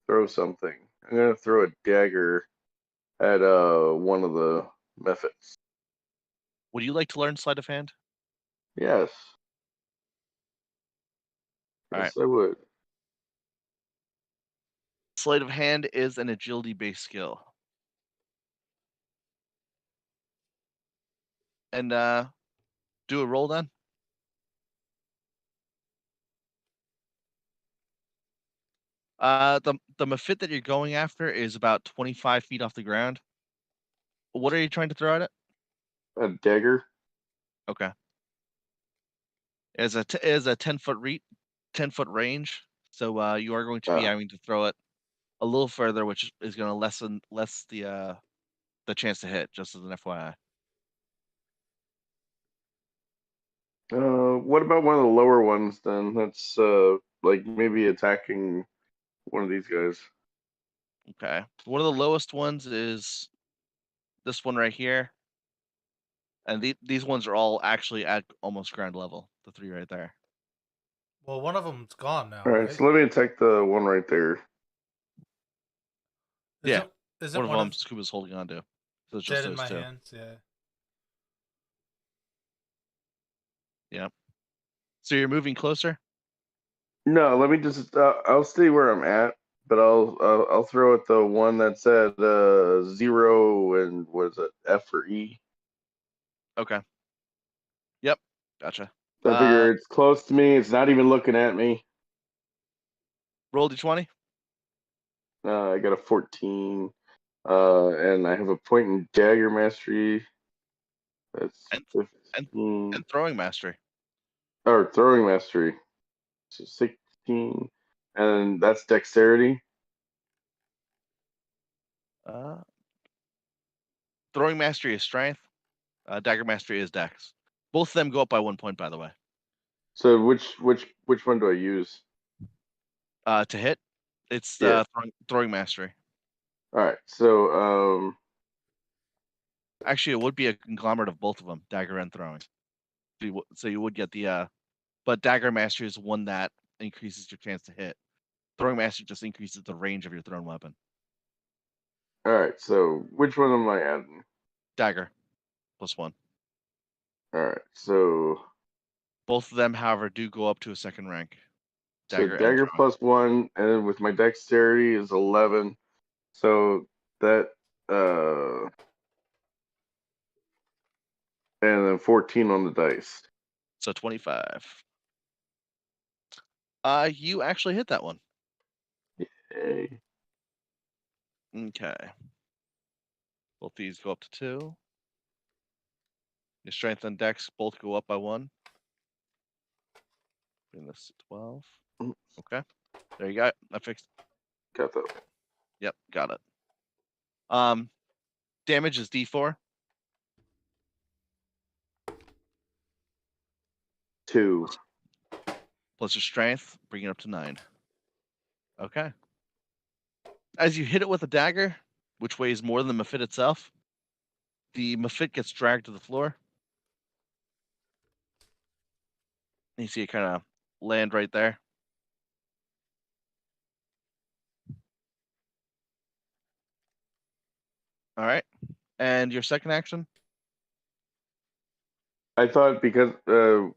throw something. I'm gonna throw a dagger at one of the methods. Would you like to learn sleight of hand? Yes. All right. Yes, I would. Sleight of hand is an agility-based skill. And do a roll then. The Mephit that you're going after is about 25 feet off the ground. What are you trying to throw at it? A dagger. Okay. Is a 10-foot range, so you are going to be Ah. having to throw it a little further, which is going to lessen the chance to hit. Just as an FYI. What about one of the lower ones then? That's like maybe attacking one of these guys. Okay. One of the lowest ones is this one right here, and these ones are all actually at almost ground level. The 3 right there. Well, one of them's gone now, All right, right? so let me attack the one right there. Yeah. Isn't One of one them of Scuba's holding on to. So it's just dead in those my 2. hands? Yeah. Yeah. So you're moving closer. No, let me just. I'll stay where I'm at, but I'll throw at the one that's at 0 and what is it, F or E? Okay. Yep. Gotcha. I figure it's close to me. It's not even looking at me. Roll d20. I got a 14, and I have a point in dagger mastery. That's And 15. throwing mastery. Or throwing mastery. So 16, and that's dexterity. Throwing mastery is strength. Dagger mastery is dex. Both of them go up by 1 point, by the way. So which one do I use? To hit, it's Yeah. throwing mastery. All right. So Actually, it would be a conglomerate of both of them, dagger and throwing. So you would get the but dagger mastery is one that increases your chance to hit. Throwing mastery just increases the range of your thrown weapon. all right. So which one am I adding? Dagger, +1. All right. So Both of them, however, do go up to a second rank. so Dagger and dagger throwing. +1, and then with my dexterity is 11. So that and then 14 on the dice. So 25. You actually hit that one. Yay. Okay. Both these go up to 2. Your strength and dex both go up by 1. Bring this to 12. Mm. Okay. There you go. I fixed. Got that. Yep, got it. Damage is D4. 2. Plus your strength, bring it up to 9. Okay. As you hit it with a dagger, which weighs more than the Mephit itself, the Mephit gets dragged to the floor. And you see it kind of land right there. All right. And your second action? I thought because I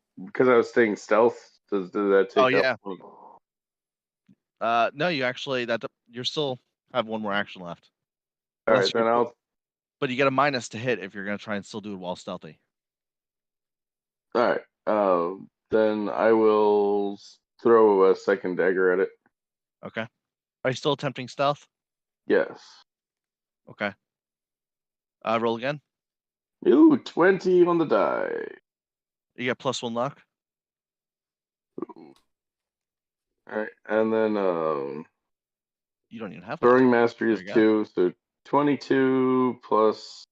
was staying stealth, does that take Oh, yeah. up? No, you actually you still have one more action left. All right, then But you get a minus to hit if you're going to try and still do it while stealthy. All right. Then I will throw a second dagger at it. Okay. Are you still attempting stealth? Yes. Okay. Roll again. Ooh, 20 on the die. You get +1 luck. Ooh. All right, and then You don't even have throwing luck. mastery is There you go. 2, so 22 plus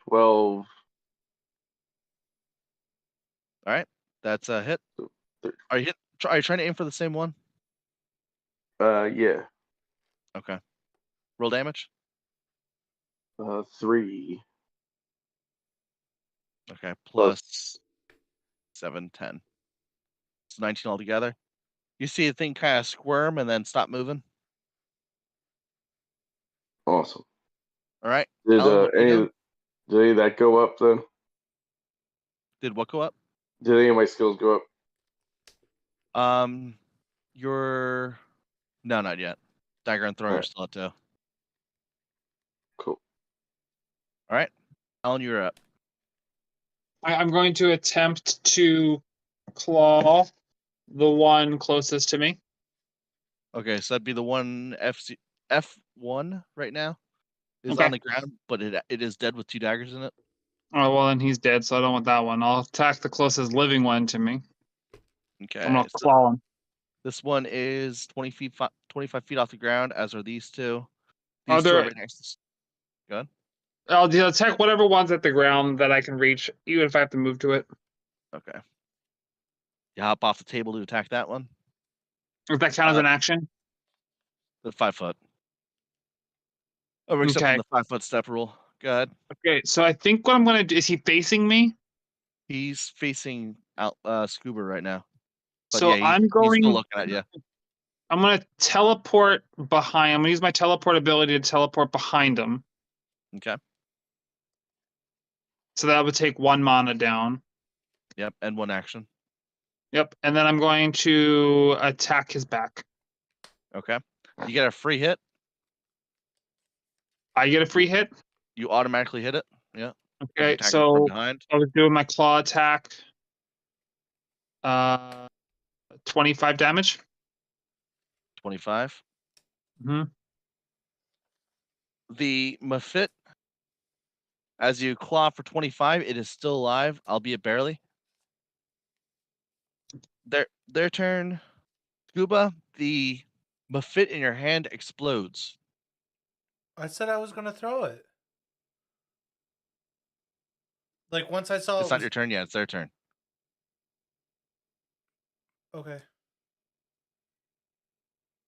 12. All right. That's a hit. So, Are you trying to aim for the same one? yeah. Okay. Roll damage. 3 Okay. plus. Plus 7, 10. It's 19 altogether. You see the thing kind of squirm and then stop moving. Awesome. All right, Did Alan, what are you doing? did any of that go up then? Did what go up? Did any of my skills go up? Your no, not yet. Dagger and throwing are Alright. still at 2. Cool. All right, Alan, you're up. I'm going to attempt to claw the one closest to me. Okay, so that'd be the one F1 right now. Is Okay. on the ground, but it is dead with 2 daggers in it. Oh, well, then he's dead, so I don't want that one. I'll attack the closest living one to me. I'm Okay, gonna so claw him. this one is 25 feet off the ground, as are these 2. Are These 2 are there? right next to. Go ahead. I'll attack whatever one's at the ground that I can reach, even if I have to move to it. Okay. You hop off the table to attack that one. Does that count as an action? The 5 foot. Oh, except Okay. from the 5 foot step rule. Go ahead. Okay, so I think what I'm gonna do is he facing me. He's facing out Scuba right now. But So yeah, he's still looking at you. I'm gonna teleport behind. I'm gonna use my teleport ability to teleport behind him. Okay. So that would take 1 mana down. Yep, and 1 action. Yep, and then I'm going to attack his back. Okay. You get a free hit. I get a free hit. You automatically hit it. Yeah. Okay, Attacking from so behind. I was doing my claw attack. 25 damage. 25. Mm-hmm. The Mafit, as you claw for 25, it is still alive, albeit barely. Their turn. Scuba, the Mafit in your hand explodes. I said I was gonna throw it. Like once I saw It's it not was your turn yet. It's their turn. okay.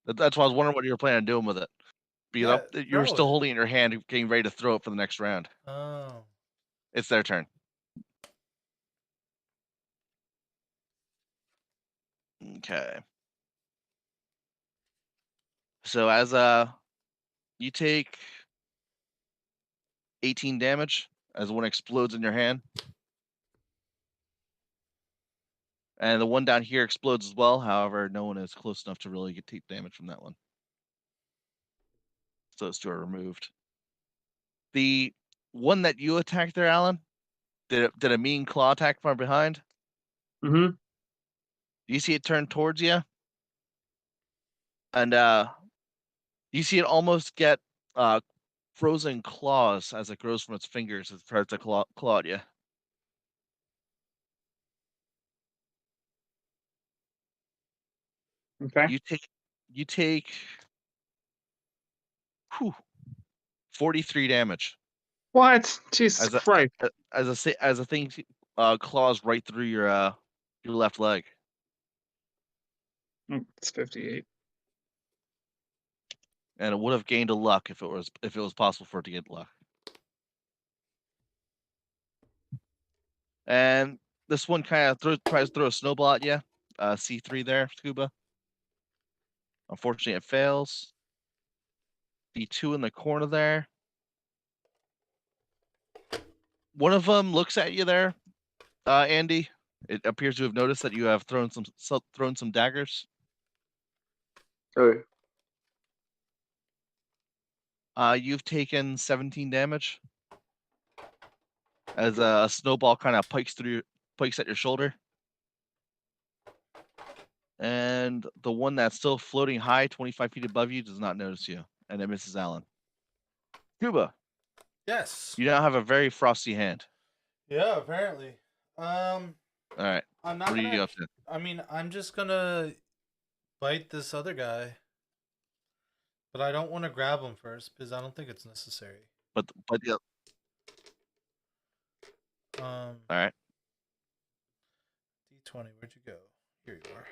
That's why I was wondering what you were planning on doing with it. Because Yeah, you were throw still it. holding it in your hand, getting ready to throw it for the next round. Oh. It's their turn. Okay. So as you take 18 damage as one explodes in your hand. And the one down here explodes as well. However, no one is close enough to really take damage from that one. So those 2 are removed. The one that you attacked there, Alan, did a mean claw attack from behind. Mm-hmm. You see it turn towards you, and you see it almost get frozen claws as it grows from its fingers as it tries to claw at you. Okay. You take 43 damage What? Jesus as a Christ. as a thing claws right through your left leg. It's 58. And it would have gained a luck if it was possible for it to get luck. And this one kind of tries to throw a snowball at you. C3 there, Scuba. Unfortunately, it fails. B2 in the corner there. One of them looks at you there, Andy. It appears to have noticed that you have thrown some daggers. Okay. You've taken 17 damage as a snowball kind of pikes at your shoulder. And the one that's still floating high, 25 feet above you, does not notice you, and it misses Alan. Scuba, Yes. you now have a very frosty hand. Yeah, apparently. All right. I'm not What are gonna. you up to? I mean, I'm just gonna bite this other guy, but I don't want to grab him first because I don't think it's necessary. But yeah. Um, All right. D20. Where'd you go? Here you are.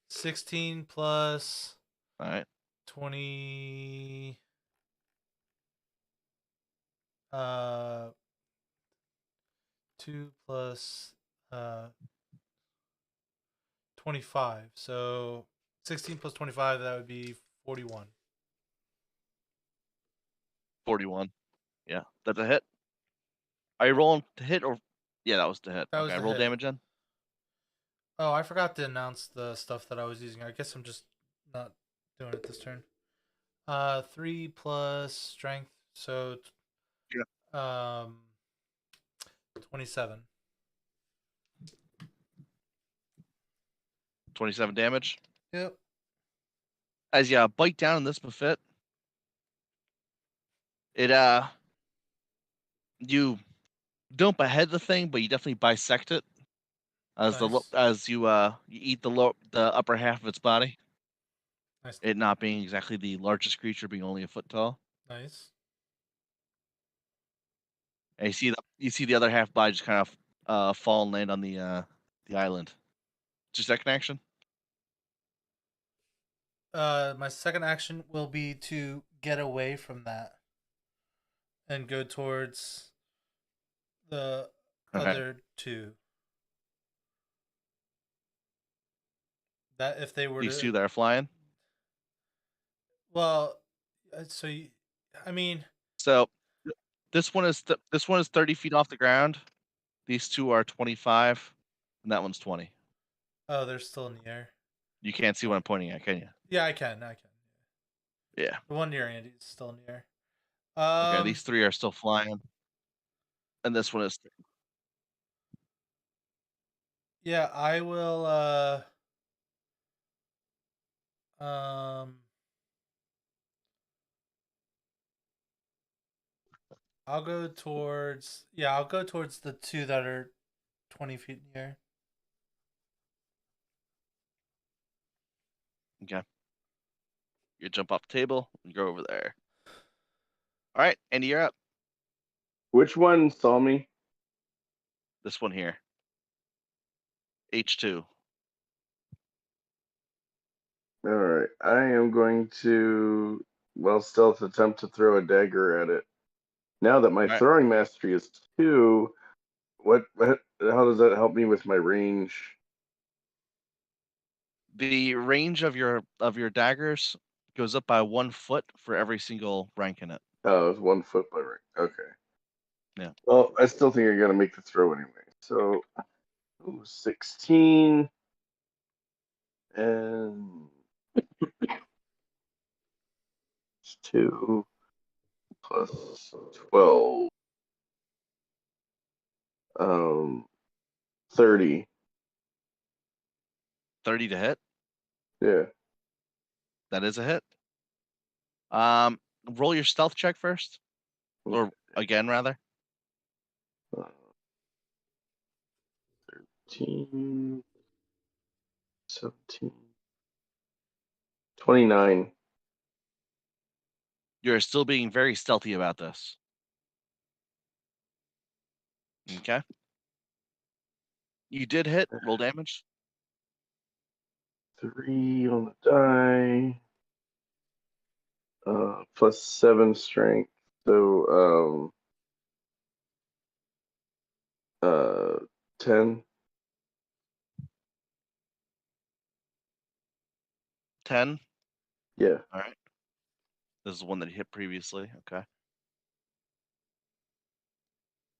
16 plus All right. 20. 2 plus 25. So 16 plus 25, that would be 41. 41. Yeah, that's a hit. Are you rolling to hit or? Yeah, that was to hit. That was Okay, the roll hit. damage then. Oh, I forgot to announce the stuff that I was using. I guess I'm just not doing it this turn. 3 plus strength, so Yeah. 27. 27 damage. Yep. As you bite down on this buffet, it you don't behead the thing, but you definitely bisect it as Nice. you eat the upper half of its body. Nice. It not being exactly the largest creature, being only a foot tall. Nice. And you see the other half body just kind of fall and land on the island. It's your second action. My second action will be to get away from that and go towards the Okay. other two. That if they were These to, two that are flying. well, I mean, So this one is 30 feet off the ground. These two are 25, and that one's 20. oh, they're still in the air. You can't see what I'm pointing at, can you? Yeah, I can. Yeah. The one near Andy is still in the air. Okay. These three are still flying, and this one is. Yeah, I will. Um, I'll go towards. Yeah, I'll go towards the two that are 20 feet in the air. Okay. You jump off the table and go over there. All right, Andy, you're up. Which one saw me? This one here. H2. All right, I am going to stealth attempt to throw a dagger at it. Now that my All right. throwing mastery is 2, how does that help me with my range? The range of your daggers goes up by 1 foot for every single rank in it. Oh, it's 1 foot by range. Okay. Yeah. Well, I still think I gotta make the throw anyway. So, 16 and 2 plus 12. 30. 30 to hit. Yeah. That is a hit. Roll your stealth check first, or again rather. 13, 17, 29. You're still being very stealthy about this. Okay. You did hit. Roll damage. 3 on the die. Plus 7 strength. So, 10. 10. Yeah. All right. This is the one that you hit previously. Okay.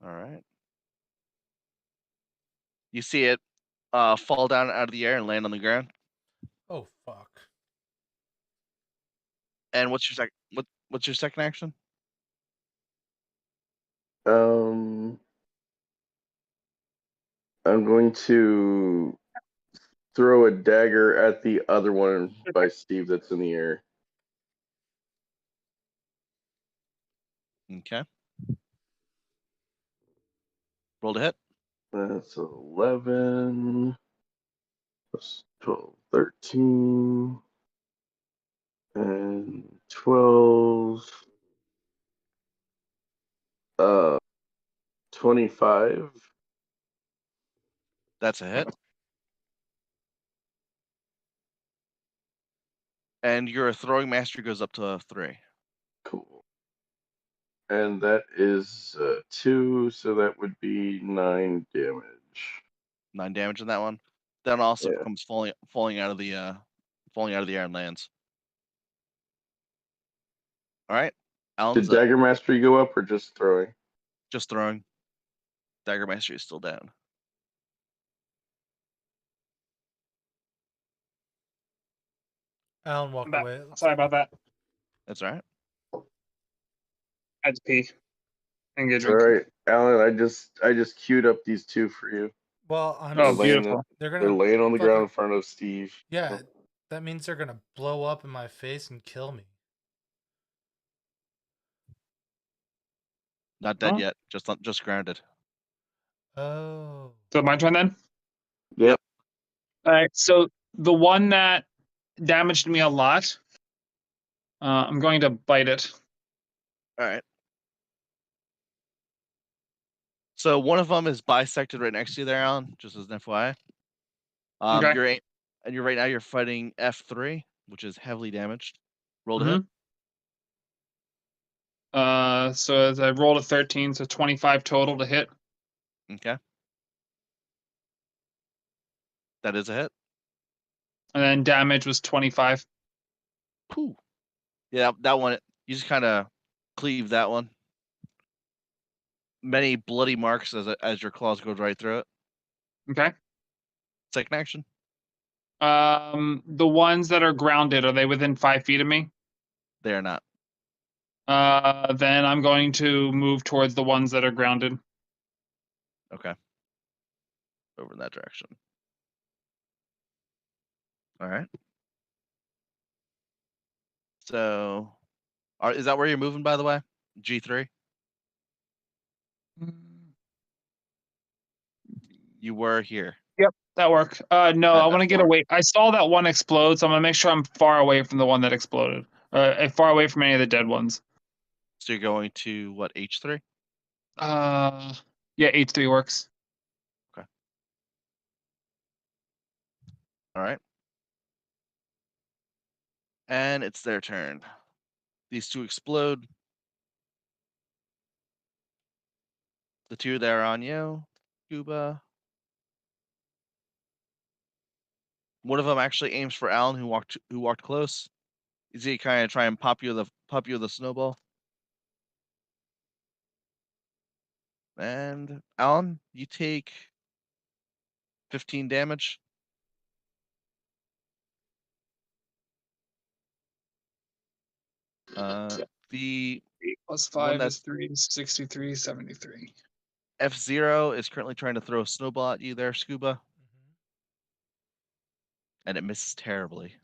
All right. You see it fall down out of the air and land on the ground. Oh fuck! And what's your second action? I'm going to throw a dagger at the other one by Steve that's in the air. Okay. Roll to hit. That's 11 plus 12, 13, and 12. 25. That's a hit. And your throwing mastery goes up to 3. Cool. And that is 2, so that would be 9 damage. 9 damage in that one. Then also Yeah. comes falling out of the air and lands. All right, Alan's Did up. Dagger Mastery go up or just throwing? Just throwing. Dagger Mastery is still down. Alan, walk I'm back. away. Sorry about that. That's all right. I had to pee and get a It's all drink. right, Alan. I just queued up these two for you. Well, I'm. Oh, They're laying beautiful. They're they're gonna. laying on the fucking- ground in front of Steve. Yeah, that means they're gonna blow up in my face and kill me. Not dead Huh? yet. Just grounded. Oh. So my turn then. Yep. All right. So the one that damaged me a lot, I'm going to bite it. All right. So one of them is bisected right next to you there, Alan. Just as an FYI. Okay. You're right now. You're fighting F3, which is heavily damaged. Roll to hit. So as I rolled a 13, so 25 total to hit. Okay. That is a hit. And then damage was 25. Whew. Yeah, that one. You just kind of cleave that one. Many bloody marks as your claws go right through it. Okay. Second action. The ones that are grounded, are they within 5 feet of me? They are not. Then I'm going to move towards the ones that are grounded. Okay. Over in that direction. All right. So, is that where you're moving, by the way? G3? You were here. Yep, that work. No, I At want to get F4. away. I saw that one explode, so I'm gonna make sure I'm far away from the one that exploded. Far away from any of the dead ones. So you're going to what, H3? Yeah, H3 works. All right. And it's their turn. These two explode. The two that are on you, Scuba. One of them actually aims for Alan, who walked close. Is he kind of try and pop you with the snowball? And Alan, you take 15 damage. The 8 plus one 5 that's is 3, 63, 73. F0 is currently trying to throw a snowball at you there, Scuba, and it misses terribly.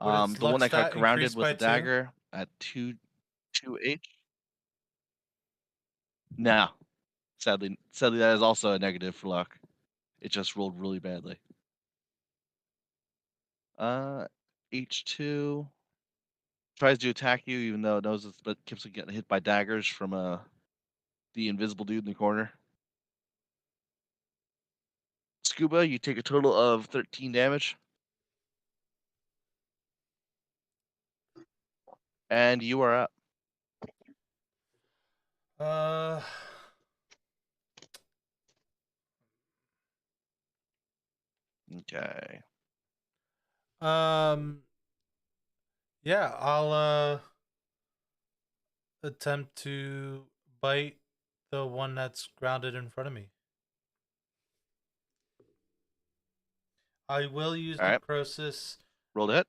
Would its The one luck that got stat grounded increase with by the 2? dagger at 2H. No, sadly, that is also a negative for luck. It just rolled really badly. H2 tries to attack you, even though it knows it's, but keeps getting hit by daggers from the invisible dude in the corner. Scuba, you take a total of 13 damage. And you are up. Okay. Yeah, I'll attempt to bite the one that's grounded in front of me. I will use All right. necrosis. Roll to hit.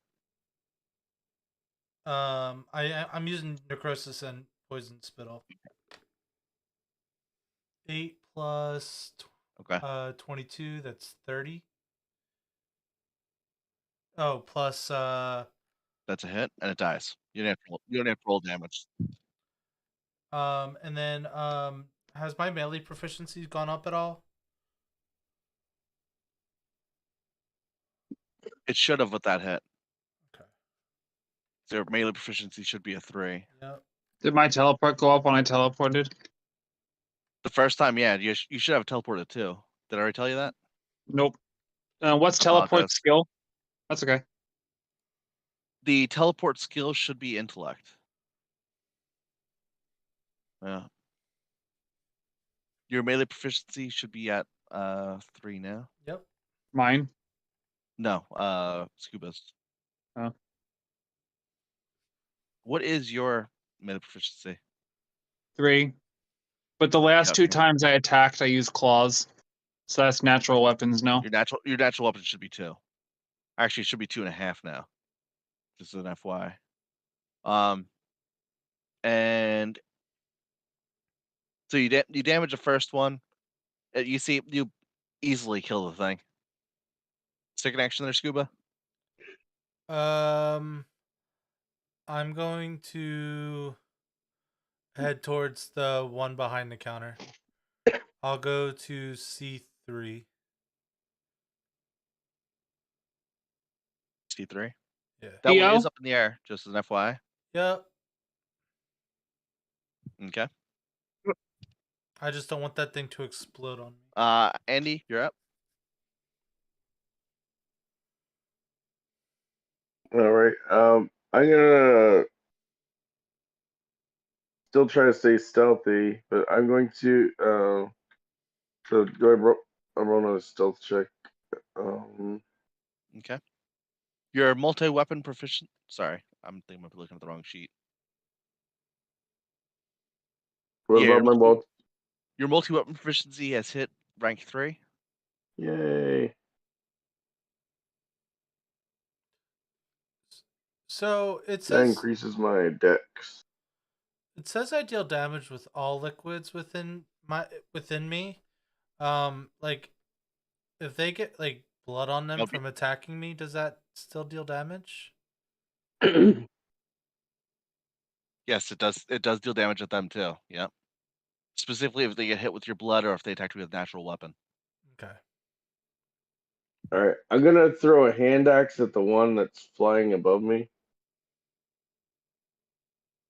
I'm using necrosis and poison spittle. 8 plus Okay. 22, that's 30. Oh, plus That's a hit, and it dies. You don't have to roll damage. and then has my melee proficiency gone up at all? It should have with that hit. Okay. Their melee proficiency should be a 3. Yep. Did my teleport go up when I teleported? The first time, yeah, you should have teleported too. Did I already tell you that? Nope. What's I teleport apologize. skill? That's okay. The teleport skill should be intellect. Yeah. Your melee proficiency should be at 3 now. Yep. Mine. No, Scuba's. Oh. What is your meta proficiency? 3. But the last Yep. 2 times I attacked, I used claws. So that's natural weapons now. Your natural weapon should be 2. Actually, it should be 2.5 now. Just an FY. And so you damage the first one. You see, you easily kill the thing. Second action there, Scuba. I'm going to head towards the one behind the counter. I'll go to C3. C3. Yeah. That one Theo? is up in the air, just as an FYI. Yep. Okay. I just don't want that thing to explode on me. Andy, you're up. All right. I'm gonna still try to stay stealthy, but I'm going to. So do I'm rolling a stealth check. Okay. Your multi-weapon proficient. Sorry, I'm thinking I'm looking at the wrong sheet. What Yeah, about my multi? Your multi-weapon proficiency has hit rank 3. Yay! So it That says increases my dex. I deal damage with all liquids within me. Like if they get like blood on them from attacking me, does that still deal damage? Yes, it does. It does deal damage at them too. Yep. Specifically, if they get hit with your blood or if they attack you with a natural weapon. Okay. All right, I'm gonna throw a hand axe at the one that's flying above me.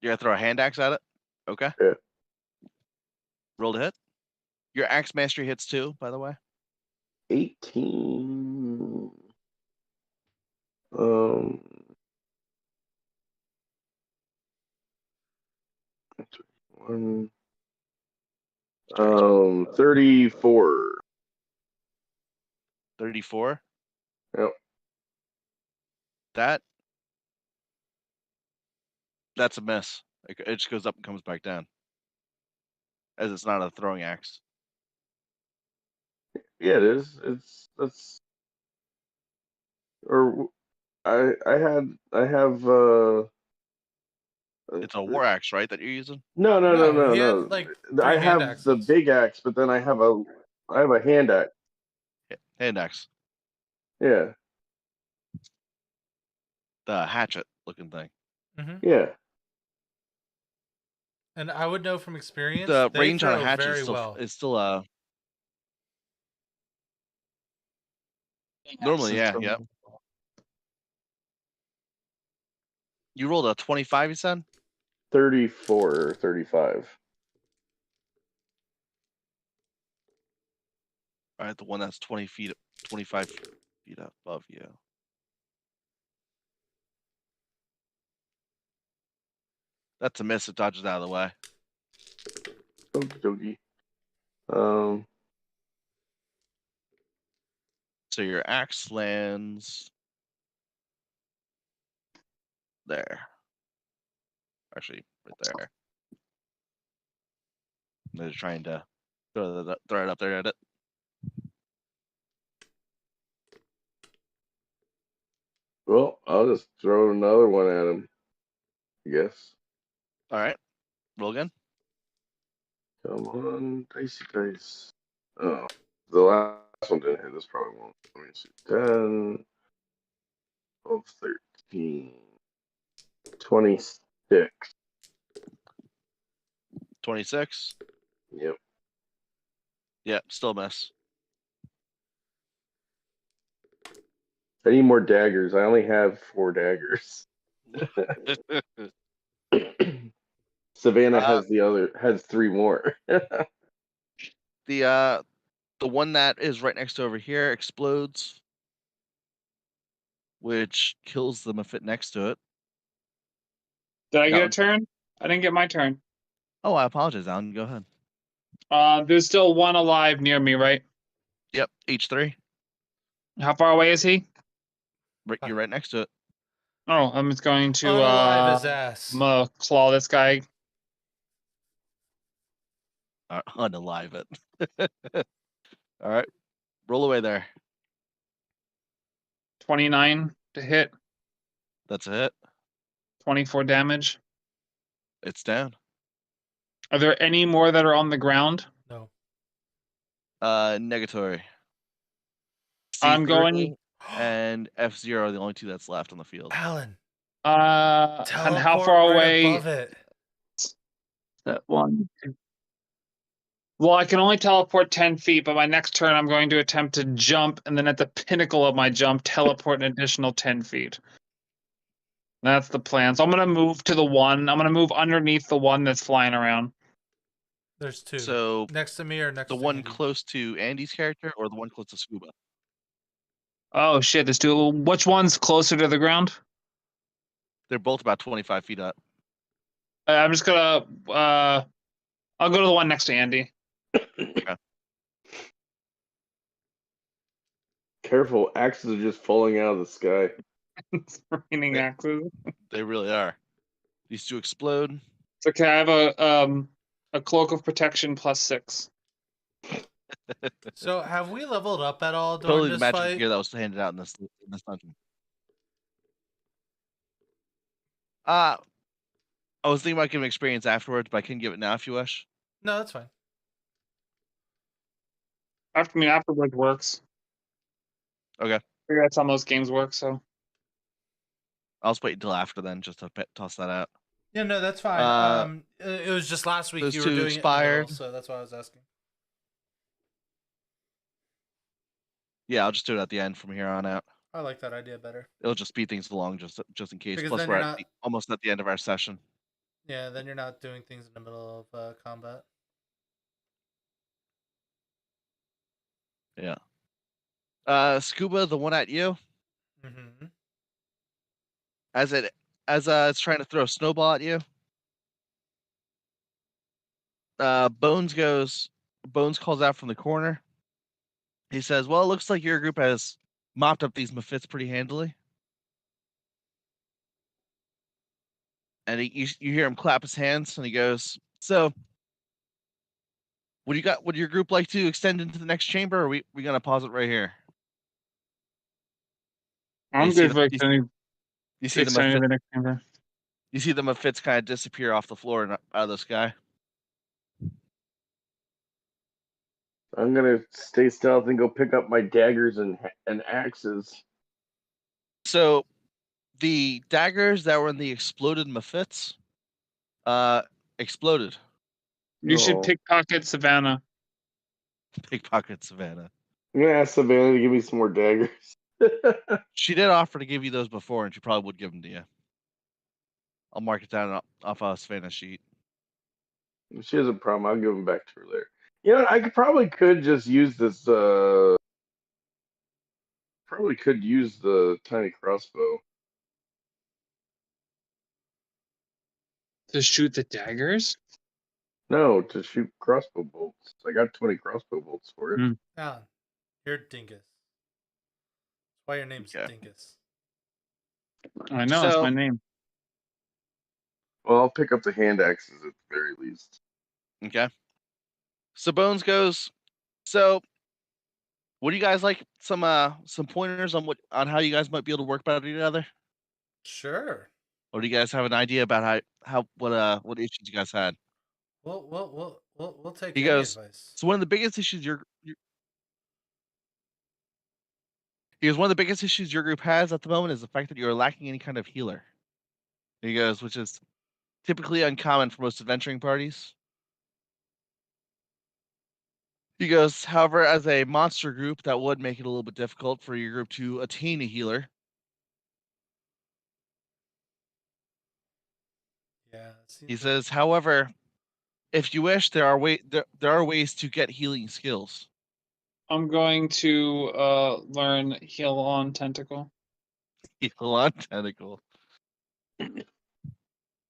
You're gonna throw a hand axe at it. Okay. Yeah. Roll to hit. Your axe mastery hits too, by the way. 18. 34. 34. Yep. That's a miss. It just goes up and comes back down, as it's not a throwing axe. Yeah, it is. That's or I have It's a war axe, right? That you're using. no. He had like 3 I hand have axes. the big axe, but then I have a hand axe. Hand axe. Yeah. The hatchet looking thing. Mm-hmm. Yeah. And I would know from experience, The they range on a throw hatchet very is still well. normally, yeah, yep. You rolled a 25, you said? 34 or 35. All right, the one that's 25 feet above you. That's a miss. It dodges out of the way. Okie dokie. So your axe lands there. Actually, right there. They're trying to throw it up there at it. Well, I'll just throw another one at him. I guess. All right, roll again. Come on, dicey dice. Oh, the last one didn't hit. This probably won't. Let me see. 10, 12, 13, 26. 26. Yep. Yep, still miss. I need more daggers. I only have 4 daggers. Savannah has 3 more. The one that is right next to over here explodes, which kills the Mephit next to it. Did I get No. a turn? I didn't get my turn. Oh, I apologize, Alan. Go ahead. There's still one alive near me, right? Yep, H3. How far away is he? You're right next to it. Oh, I'm just going to Unalive his ass. I'm gonna claw this guy. Unalive it. All right, roll away there. 29 to hit, That's a hit. 24 damage. It's down. Are there any more that are on the ground? No. Negatory. I'm C3 going. and F0 are the only two that's left on the field. Alan. And how Teleport far right away? above it. That one. Well, I can only teleport 10 feet, but my next turn I'm going to attempt to jump, and then at the pinnacle of my jump, teleport an additional 10 feet. That's the plan. So I'm gonna move to the one. I'm gonna move underneath the one that's flying around. There's two. So next to me or next the to one Andy? close to Andy's character or the one close to Scuba? Oh shit! There's two. Which one's closer to the ground? They're both about 25 feet up. I'm just gonna. I'll go to the one next to Andy. Careful, axes are just falling out of the sky. It's raining Yeah. axes. They really are. These two explode. So can I have a cloak of protection +6? So have we leveled up at all during Totally the this magic fight? gear that was handed out in this dungeon. I was thinking about giving experience afterwards, but I can give it now if you wish. No, that's fine. Afterwards works. Okay. I figure that's how most games work. So I'll just wait until after then, just to toss that out. Yeah, no, that's fine. It was just last week those you were two doing expired. it in the middle, so that's why I was asking. Yeah, I'll just do it at the end from here on out. I like that idea better. It'll just speed things along, just in case. Because Plus, then we're you're at not- almost at the end of our session. Yeah, then you're not doing things in the middle of combat. Yeah. Scuba, the one at you, Mm-hmm. as it's trying to throw a snowball at you. Bones calls out from the corner. He says, "Well, it looks like your group has mopped up these Mephits pretty handily." And you hear him clap his hands, and he goes, "So, what do you got? Would your group like to extend into the next chamber, or are we gonna pause it right here?" I'm You see good the- for you- extending You see the extending the Mephit, next chamber. you see the Mephits kind of disappear off the floor and out of the sky. I'm gonna stay stealth and go pick up my daggers and axes. So, the daggers that were in the exploded Mephits, exploded. You should Oh. pickpocket Savannah. Pickpocket Savannah. I'm gonna ask Savannah to give me some more daggers. She did offer to give you those before, and she probably would give them to you. I'll mark it down off Savannah's sheet. If she has a problem, I'll give them back to her later. You know, I could just use this. Probably could use the tiny crossbow. To shoot the daggers? No, to shoot crossbow bolts. I got 20 crossbow bolts for it. Hmm. Alan, you're Dingus. That's why your name's Okay. Dingus. I know, it's So- my name. Well, I'll pick up the hand axes at the very least. Okay. So Bones goes, "So, what do you guys like? Some pointers on how you guys might be able to work better together? Sure. Or do you guys have an idea about what issues you guys had?" We'll take He any goes, advice. "So one of the biggest issues your group has at the moment is the fact that you're lacking any kind of healer." He goes, "Which is typically uncommon for most adventuring parties." He goes, "However, as a monster group, that would make it a little bit difficult for your group to attain a healer. Yeah. it seems He like- says, however, if you wish, there are ways to get healing skills." I'm going to learn Heal on Tentacle. Heal on tentacle.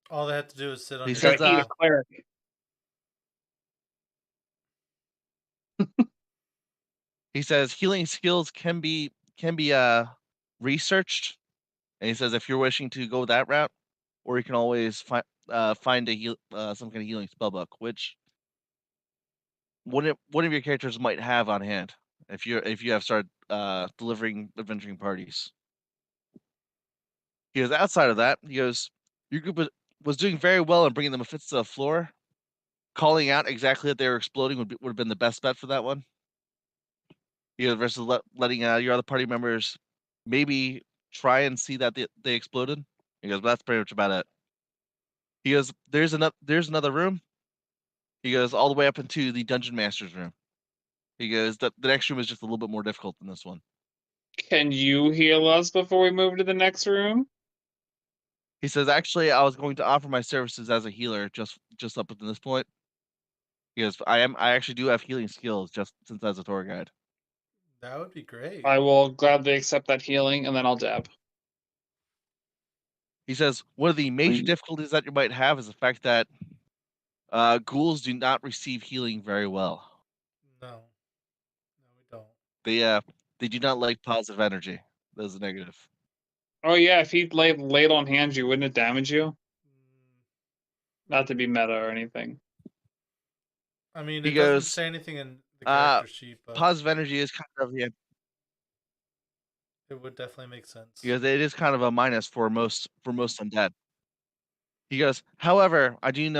all they have to do is sit on He your says, table. Eat a cleric. He says healing skills can be can be researched, and he says if you're wishing to go that route, or you can always find a some kind of healing spell book, which one of your characters might have on hand if you have started delivering adventuring parties. He goes, outside of that, he goes, your group was doing very well in bringing the Mephits to the floor. Calling out exactly that they were exploding would have been the best bet for that one. He goes, versus letting your other party members maybe try and see that they exploded. He goes, but that's pretty much about it. He goes, there's another room. He goes all the way up into the dungeon master's room. He goes, the next room is just a little bit more difficult than this one. Can you heal us before we move to the next room? He says, actually, I was going to offer my services as a healer just up to this point. He goes, I actually do have healing skills just since as a tour guide. That would be great. I will gladly accept that healing, and then I'll dab. He says, one of the major Please. difficulties that you might have is the fact that ghouls do not receive healing very well. No. No, we don't. They do not like positive energy. That's a negative. Oh yeah, if he laid on hands you, wouldn't it damage you? Mm, Not to be meta or anything. I mean, He it doesn't goes, say anything in the character sheet, but positive energy is kind of it would definitely make sense. because it is kind of a minus for most undead. He goes, however, I do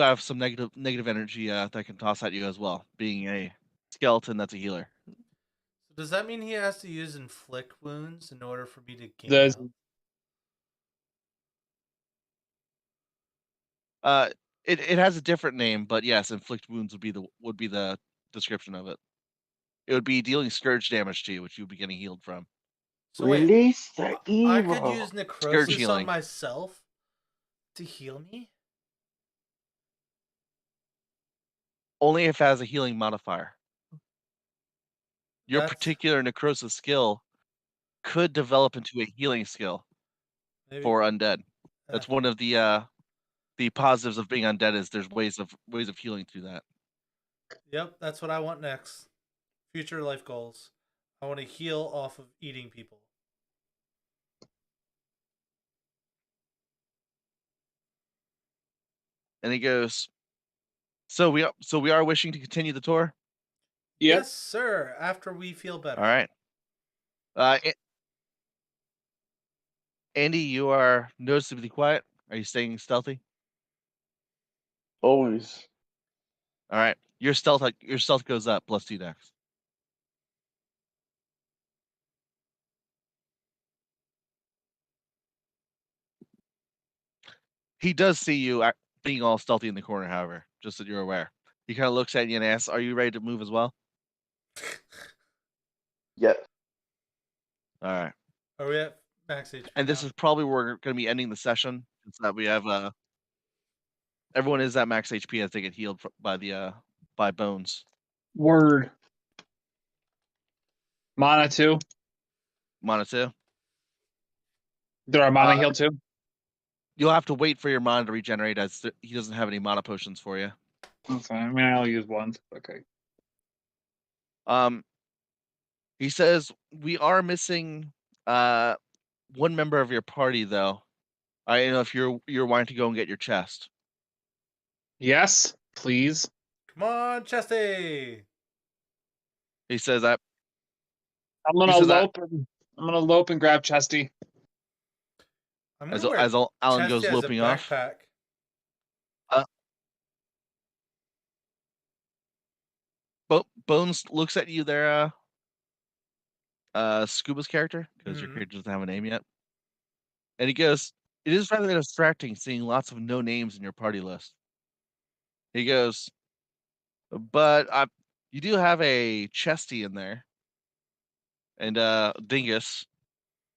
have some negative energy that I can toss at you as well, being a skeleton that's a healer. So does that mean he has to use inflict wounds in order for me to gain Does health? It has a different name, but yes, inflict wounds would be the description of it. It would be dealing scourge damage to you, which you would be getting healed from. So wait, Release the I could evil. use necrosis on healing. myself to heal me? Only if it has a healing modifier. Your That's particular necrosis skill could develop into a healing skill maybe. for undead. That's Uh, one of the positives of being undead is there's ways of healing through that. Yep, that's what I want next. Future life goals. I want to heal off of eating people. And he goes, so we are wishing to continue the tour. Yep. Yes, sir. After we feel better. All right. Andy, you are noticeably quiet. Are you staying stealthy? Always. All right. Your stealth goes up +2 dex. He does see you being all stealthy in the corner, however, just so you're aware. He kind of looks at you and asks, "Are you ready to move as well?" Yep. All right. Are we at max HP And this now? is probably where we're going to be ending the session, since that we have everyone is at max HP as they get healed by bones. Word. Mana too. Mana too. Did our mana heal too? You'll have to wait for your mana to regenerate, as he doesn't have any mana potions for you. Okay, I mean I'll use one. Okay. He says we are missing one member of your party, though. I don't know if you're wanting to go and get your chest. Yes, please. Come on, Chesty! He says that I'm gonna lope and grab Chesty. I'm as gonna wear as Alan Chesty goes as a loping off. backpack. Bones looks at you there, Scuba's character, because your Mhm. character doesn't have a name yet. And he goes, it is rather distracting seeing lots of no names in your party list. He goes, but you do have a Chesty in there. And Dingus.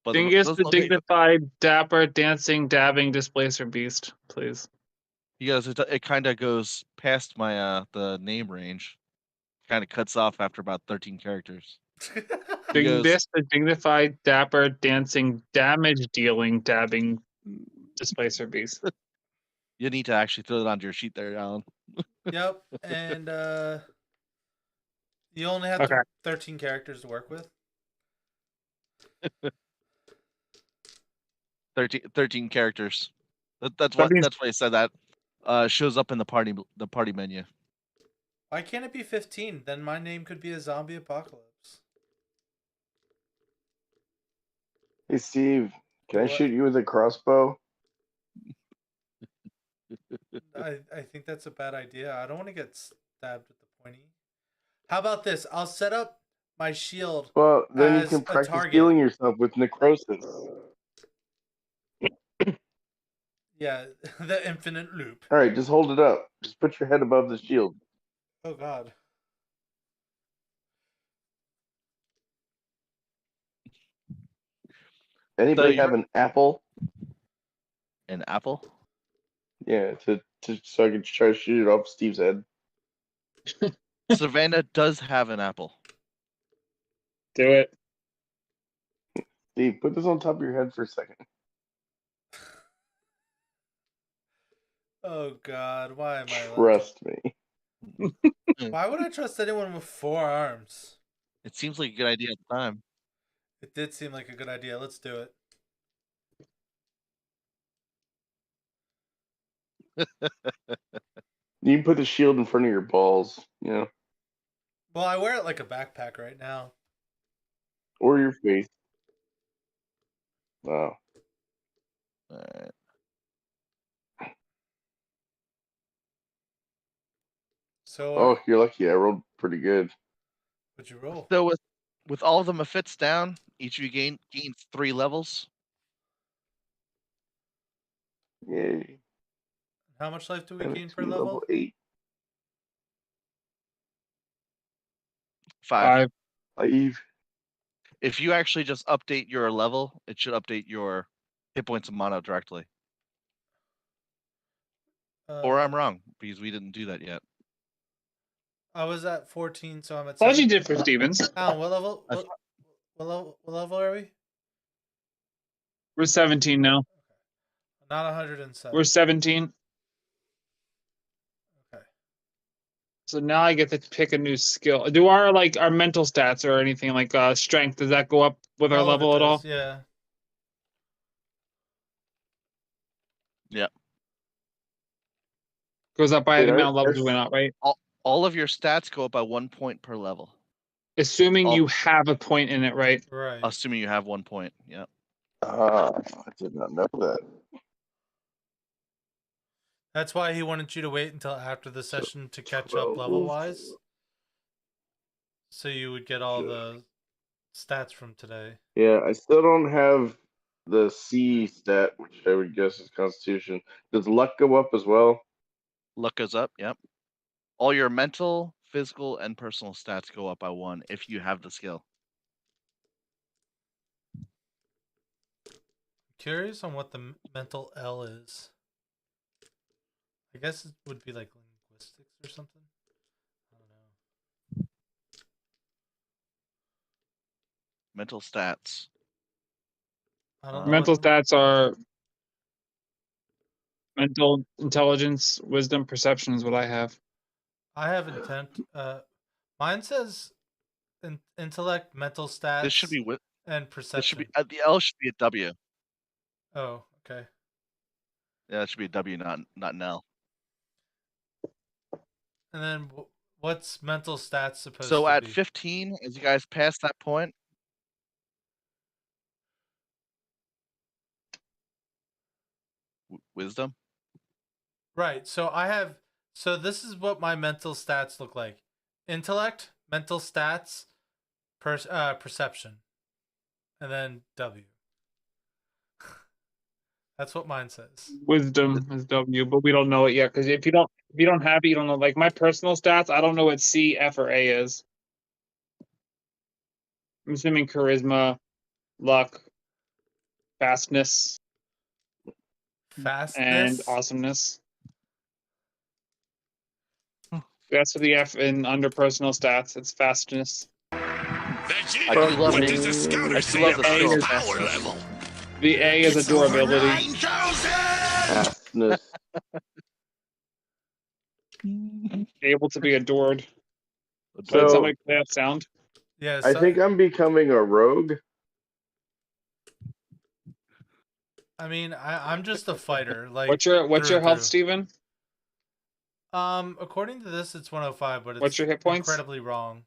But Dingus doesn't the look like dignified, dapper, dancing, dabbing displacer beast, please. he goes, it kind of goes past my the name range. Kind of cuts off after about 13 characters. He goes, Dingus the dignified, dapper, dancing, damage dealing, dabbing displacer beast. you need to actually throw it onto your sheet there, Alan. Yep, and you only have Okay. 13 characters to work with. 13 characters. That's That what means that's why I said that. Shows up in the party menu. Why can't it be 15? Then my name could be a zombie apocalypse. Hey Steve, can I What? shoot you with a crossbow? I think that's a bad idea. I don't want to get stabbed with the pointy. How about this? I'll set up my shield Well, then you as can a practice target. healing yourself with necrosis. Yeah, the infinite loop. All right, just hold it up. Just put your head above the shield. Oh God. Anybody you're- have an apple? An apple. Yeah, so I can try to shoot it off Steve's head. Savannah does have an apple. do it. Steve, put this on top of your head for a second. Oh God. Why am I? Trust me. Why would I trust anyone with 4 arms? It seems like a good idea at the time. It did seem like a good idea. Let's do it. You can put the shield in front of your balls, you know, Well, I wear it like a backpack right now. or your face. Wow. Alright. So, Oh, you're lucky. I rolled pretty good. what'd you roll? So with all of the Mephits down, each of you gains 3 levels. Yay. How much life do we And gain it's per level? 8. 5. 5. If you actually just update your level, it should update your hit points and mana directly. Or I'm wrong, because we didn't do that yet. I was at 14, so I'm at Thought you 7. did for Stevens. Alan, what level? I What level are we? We're 17 now. Not 107. We're 17. Okay. So now I get to pick a new skill. Do our our mental stats or anything like strength, does that go up with our All of it level at all? does, yeah. Yep. Goes up by Wait, the amount of I- levels we went out, right? All of your stats go up by 1 point per level, Assuming all- you have a point in it, right? Right. assuming you have 1 point. Yep. I did not know that. That's why he wanted you to wait until after the So, session to catch 12. up level wise. So you would get all the stats from today. Yeah, I still don't have the C stat, which I would guess is Constitution. Does luck go up as well? Luck goes up. Yep. All your mental, physical, and personal stats go up by 1 if you have the skill. Curious on what the mental L is. I guess it would be like linguistics or something. I don't know. Mental stats. I don't know. Mental what- stats are mental intelligence, wisdom, perception is what I have. I have intent. Mine says intellect, mental stats, This should be and perception. this should be the L should be a W. Oh, okay. Yeah, it should be a W, not an L. And then what's mental stats supposed So to at be? 15, as you guys pass that point, wisdom. Right. So I have. So this is what my mental stats look like: intellect, mental stats, perception, and then W. That's what mine says. Wisdom is W, but we don't know it yet because if you don't have it, you don't know. Like my personal stats, I don't know what C, F, or A is. I'm assuming charisma, luck, fastness, Fastness. and awesomeness. That's for the F in under personal stats. It's fastness. That's it. I do love What it. does the scouter I say do love the about skill his of power fastness. level? The A is a It's over durability. 9,000! Fastness. Able to be adored. So- Did somebody play that sound? Yeah. I think I'm becoming a rogue. I mean, I'm just a fighter. Like, What's your through and health, through. Steven? According to this, it's 105, but What's it's your hit points? incredibly wrong.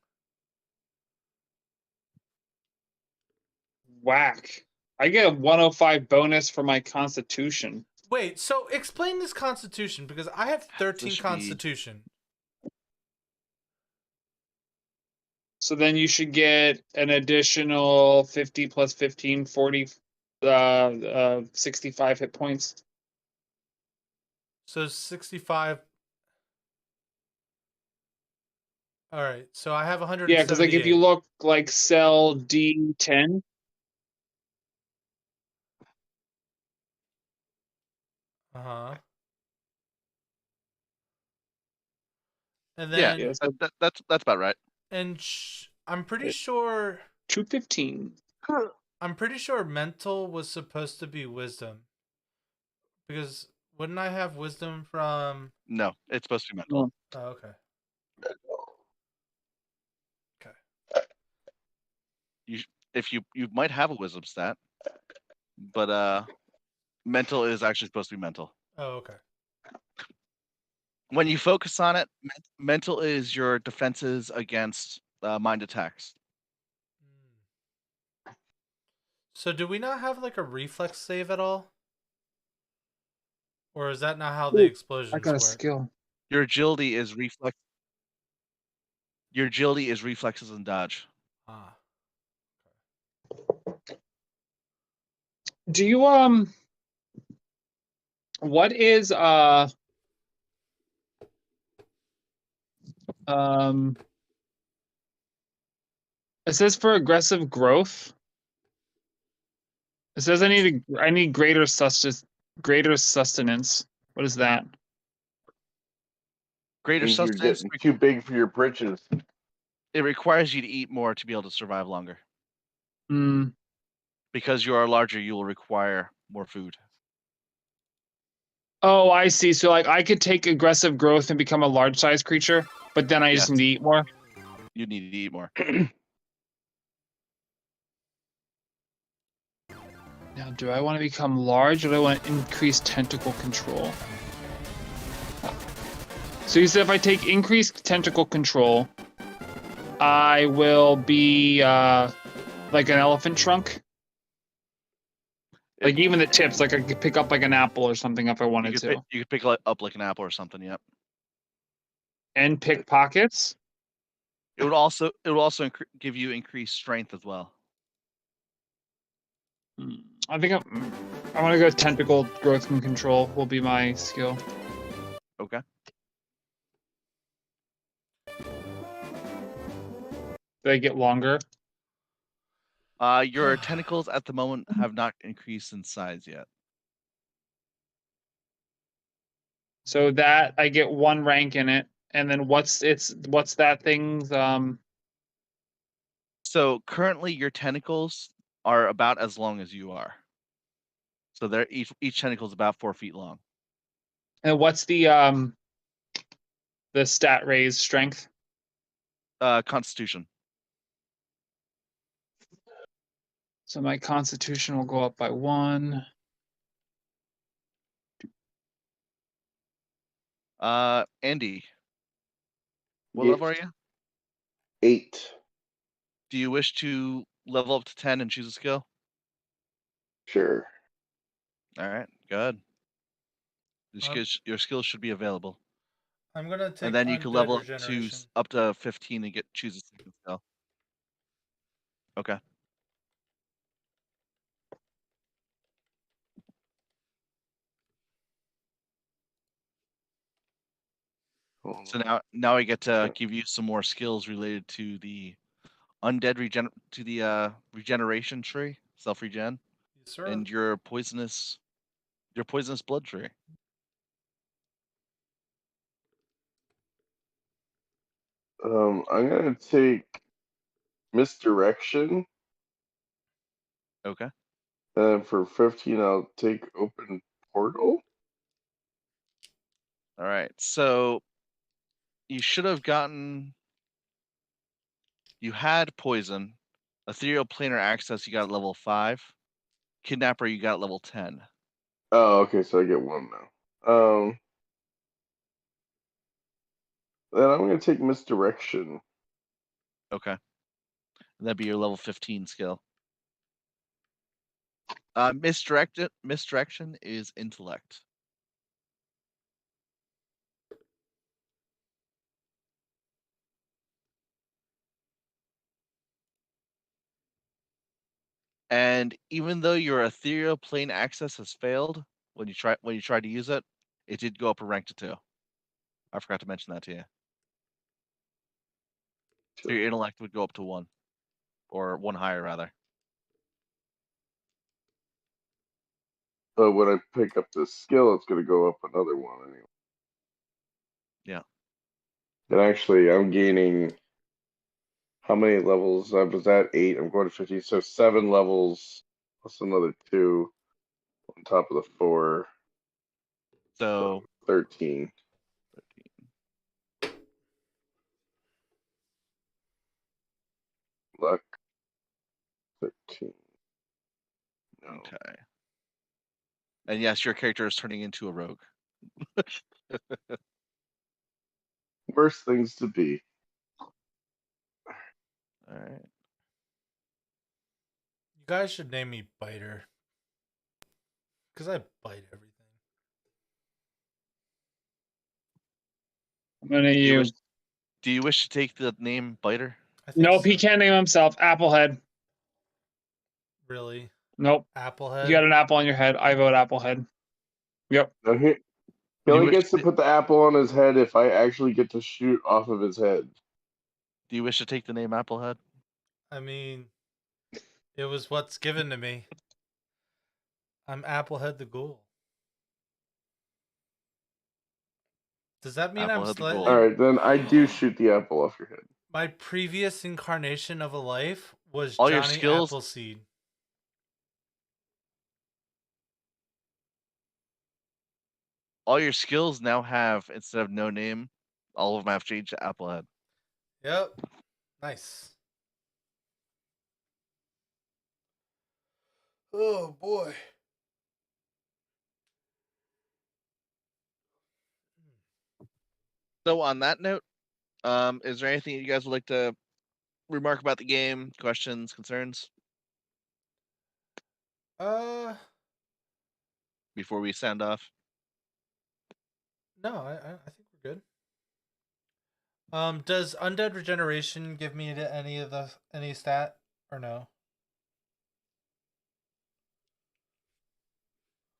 Whack. I get a 105 bonus for my constitution. Wait, so explain this constitution, because I have 13 should be- constitution. So then you should get an additional 50 plus 15, 40, 65 hit points. So 65. All right, so I have 178. Yeah, because like if you look like cell D10, And Yeah, then that's about right. and I'm pretty sure 215. I'm pretty sure mental was supposed to be wisdom. Because wouldn't I have wisdom from No, it's supposed to be mental. Oh, okay. You might have a wisdom stat, but mental is actually supposed to be mental. Oh, okay. When you focus on it, mental is your defenses against mind attacks. So do we not have like a reflex save at all? Or is that not how the explosions I got a work? skill. Your agility is reflex. Your agility is reflexes and dodge. Ah. Do you what is it says for aggressive growth. It says I need greater sustenance. What is that? Greater Means you're sustenance. getting too big for your britches. It requires you to eat more to be able to survive longer. Hmm. Because you are larger, you will require more food. Oh, I see. So like I could take aggressive growth and become a large size creature, but then I just Yes. need to eat more. You need to eat more. Now, do I want to become large or do I want to increase tentacle control? So you said if I take increased tentacle control, I will be like an elephant trunk? Like even the tips, like I could pick up like an apple or something if I wanted to. You could pick up like an apple or something. Yep. And pick pockets? It would also give you increased strength as well. I think I want to go tentacle growth and control will be my skill. Okay. They get longer. Your tentacles at the moment have not increased in size yet. So that I get 1 rank in it, and then what's that thing's So currently, your tentacles are about as long as you are. So they're each tentacle is about 4 feet long. and what's the stat raise strength? Constitution. So my constitution will go up by 1. Andy, what level are you? 8. Do you wish to level up to 10 and choose a skill? Sure. All right, good. Your skills should be available. I'm gonna take And then you can undead level up regeneration. to 15 and choose a second skill. Okay. So now I get to give you some more skills related to the undead regeneration tree, self-regen, Yes, sir. and your poisonous blood tree. I'm gonna take misdirection. Okay. And for 15, I'll take open portal. All right. So you should have gotten. You had poison, ethereal planar access. You got at level 5. Kidnapper, you got level 10. Oh, okay, so I get one now. Then I'm gonna take misdirection. Okay. That'd be your level 15 skill. Misdirection is intellect. And even though your ethereal plane access has failed when you tried to use it, it did go up a rank to 2. I forgot to mention that to you. So your intellect would go up to 1, or 1 higher rather. But when I pick up this skill, it's gonna go up another one anyway. Yeah. And actually, I'm gaining. How many levels? I was at 8. I'm going to 50. So 7 levels plus another 2 on top of the 4. So 13. Luck. 13. No. okay. And yes, your character is turning into a rogue. Worst things to be. All right. You guys should name me Biter. Because I bite everything. I'm gonna Do you, use. wish, do you wish to take the name Biter? I think Nope, so. he can't name himself. Applehead. Really? Nope. Applehead? You got an apple on your head. I vote Applehead. Yep. Now he Do you only wish gets to put the apple on his head if I actually get to shoot off of his head. Do you wish to take the name Applehead? I mean, it was what's given to me. I'm Applehead the Ghoul. Does that mean I'm Applehead the slightly... Ghoul. Alright, then I do shoot the apple off your head. My previous incarnation of a life was All your Johnny skills- Appleseed. All your skills now have, instead of no name, all of them have changed to Applehead. Yep. Nice. Oh, boy. So on that note, is there anything you guys would like to remark about the game? Questions, concerns before we send off? No, I think we're good. Does undead regeneration give me any stat or no?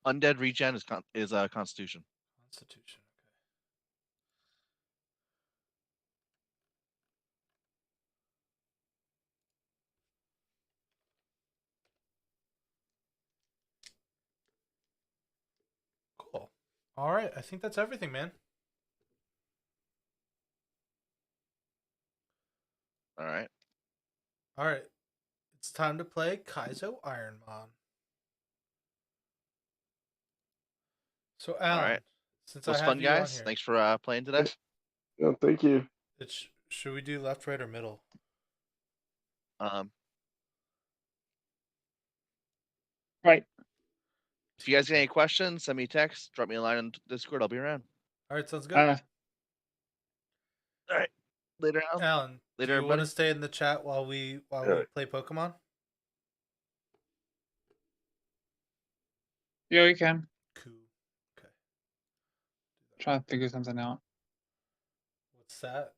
Undead regen is Constitution. Constitution. Okay. Cool. All right, I think that's everything, man. All right. All right, it's time to play Kaizo Ironmon. So, Alan, All right. since It was I have fun, you on guys. here, Thanks for playing today. No, thank you. should we do left, right, or middle? Right. If you guys get any questions, send me a text, drop me a line on Discord. I'll be around. All right, sounds good. All right. Later, Alan. Alan, Later, do you want everybody. to stay in the chat while we play Pokemon? Yeah, you can. Cool. Okay. Try to figure something out. What's that?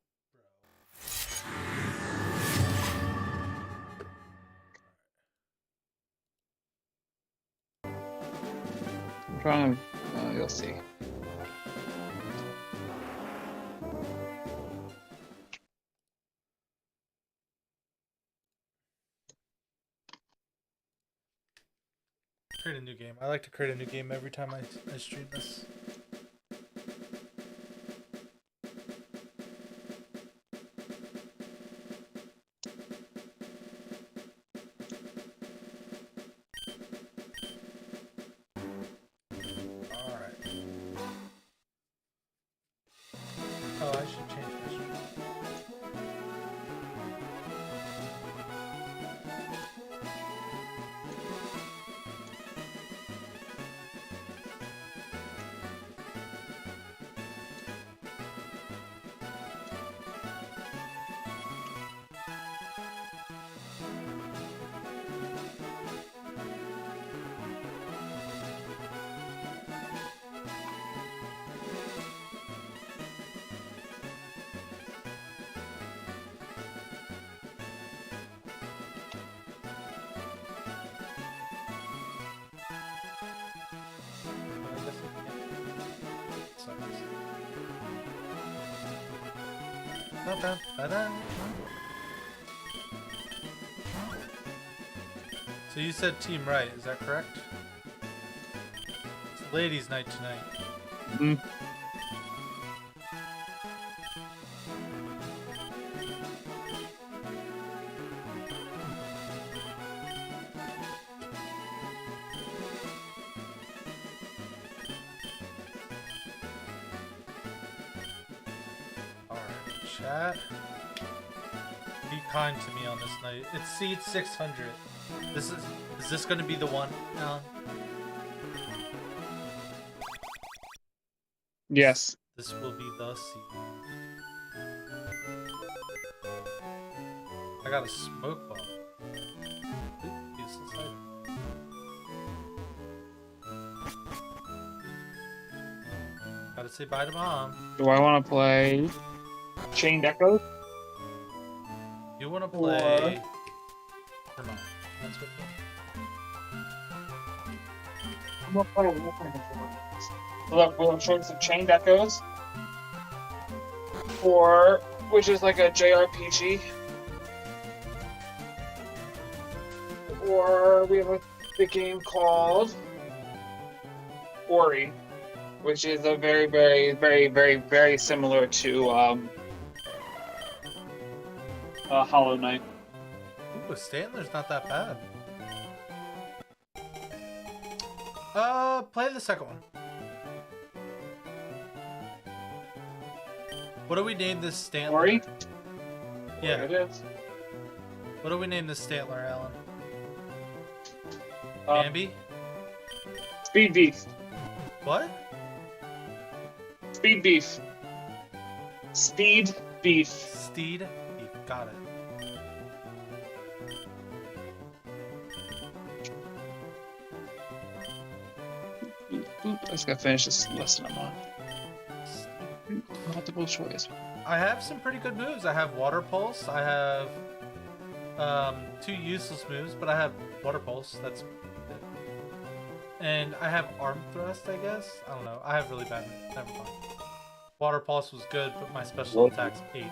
I'm trying to. You'll see. Create a new game. I like to create a new game every time I stream this. Alright. Oh, I should change my stream. Ba-ba-ba-da. So you said Team Right, is that correct? It's ladies' night tonight. Mm. Alright, chat. Be kind to me on this night. It's seed 600. Is this gonna be the one, Alan? Yes. This will be the seed. I got a smoke bomb. Ooh, useless item. Gotta say bye to Mom. Do I want to play Chained Echoes? You wanna play for Mom. That's what I'm gonna play Look, we're showing some Chained Echoes. Which is like a JRPG. Or we have the game called Ori, which is a very, very, very, very, very similar to Hollow Knight. Ooh, Stantler's not that bad. Play the second one. What do we name this Stantler? Ori? Yeah. There it is. What do we name this Stantler, Alan? Uh, Bambi? Speed Beef. What? Speed Beef. Speed Beef. Steed? Got it. I just gotta finish this lesson I'm on. Multiple choice. I have some pretty good moves. I have Water Pulse. I have 2 useless moves, but I have Water Pulse. That's it. And I have Arm Thrust, I guess? I don't know. I have really bad moves. Never mind. Water Pulse was good, but my special attack's 8.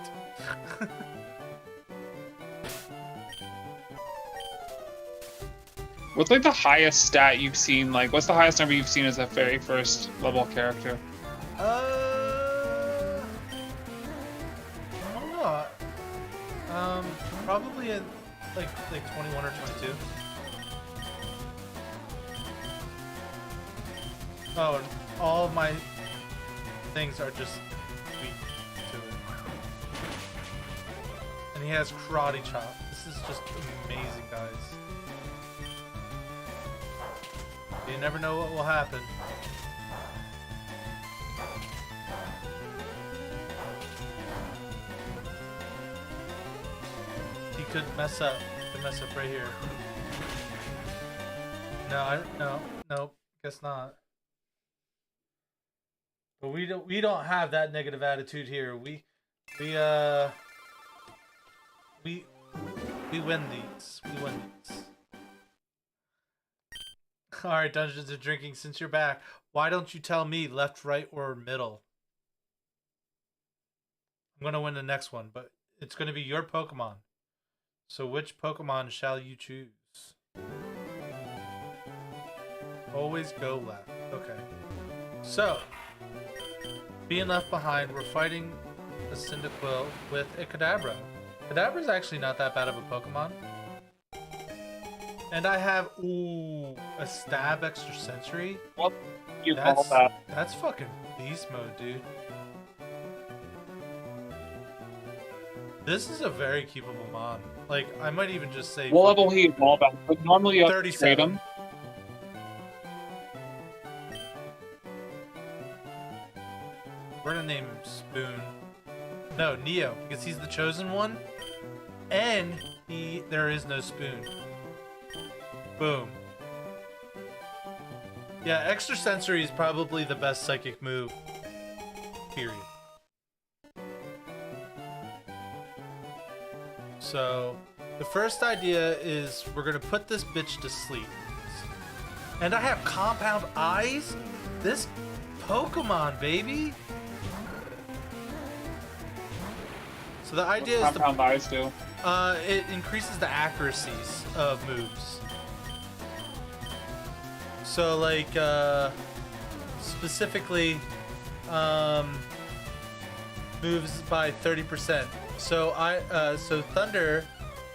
What's like the highest stat you've seen? Like, what's the highest number you've seen as a very first level character? I don't know. Probably at like 21 or 22. Oh, and all of my things are just weak to it. And he has Karate Chop. This is just amazing, guys. You never know what will happen. He could mess up. He could mess up right here. No, guess not. But we don't have that negative attitude here. We win these. We win these. Alright, Dungeons and Drinking, since you're back, why don't you tell me left, right, or middle? I'm going to win the next one, but it's going to be your Pokemon. So which Pokemon shall you choose? Always go left. Okay. So, being left behind, we're fighting a Cyndaquil with a Kadabra. Kadabra's actually not that bad of a Pokemon. And I have, a Stab Extrasensory. What you call that? That's fucking beast mode, dude. This is a very keepable mon. Like, I might even just say... What level he evolved at? But normally you have to trade 37. him. We're gonna name him Spoon. No, Neo, because he's the chosen one. And there is no Spoon. Boom. Yeah, Extrasensory is probably the best psychic move. Period. So, the first idea is we're gonna put this bitch to sleep. And I have Compound Eyes? This Pokemon, baby! So the idea is Compound eyes do. it increases the accuracies of moves. So like specifically moves by 30%. So so Thunder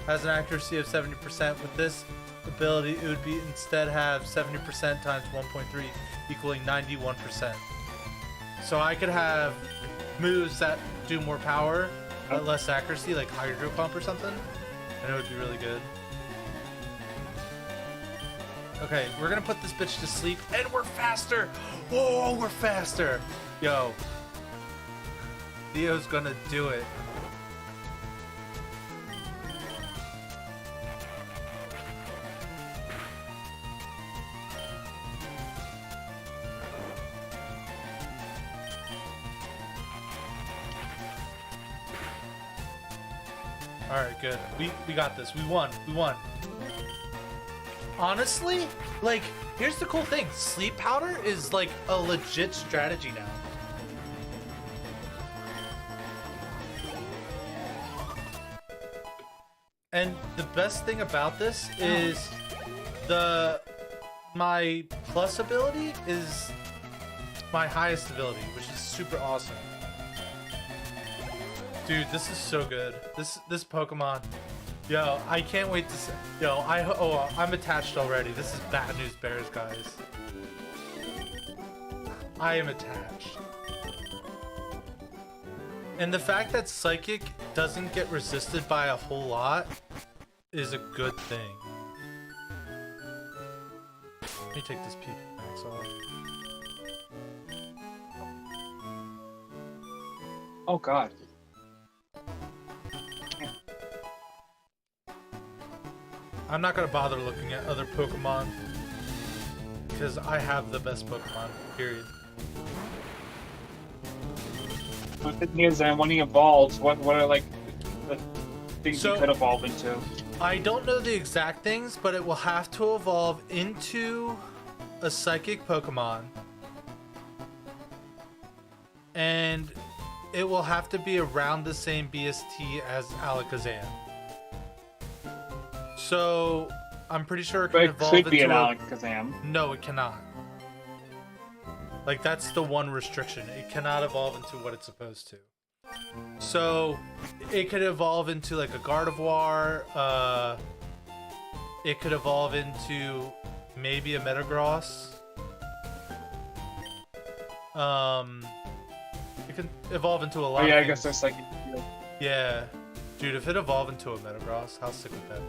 has an accuracy of 70%. With this ability, it would be instead have 70% times 1.3 equaling 91%. So I could have moves that do more power but less accuracy, like Hydro Pump or something, and it would be really good. Okay, we're gonna put this bitch to sleep, and we're faster! Whoa, we're faster! Yo. Theo's gonna do it. Alright, good. We got this. We won. We won. Honestly, like, here's the cool thing. Sleep powder is like a legit strategy now. And the best thing about this is my plus ability is my highest ability, which is super awesome. Dude, this is so good. This Pokemon. Yo, I can't wait to see. Yo, I'm attached already. This is bad news bears, guys. I am attached. And the fact that Psychic doesn't get resisted by a whole lot is a good thing. Let me take this peak max off. Oh god. I'm not gonna bother looking at other Pokemon because I have the best Pokemon, period. The thing is, and when he evolves, what are like the things he could evolve into? I don't know the exact things, but it will have to evolve into a Psychic Pokemon. And it will have to be around the same BST as Alakazam. So, I'm pretty sure it can evolve could be into an Alakazam. No, it cannot. Like, that's the one restriction. It cannot evolve into what it's supposed to. So, it could evolve into, like, a Gardevoir. It could evolve into maybe a Metagross. It can evolve into a lot of I things. guess there's like... Yeah. Dude, if it evolved into a Metagross, how sick would that be?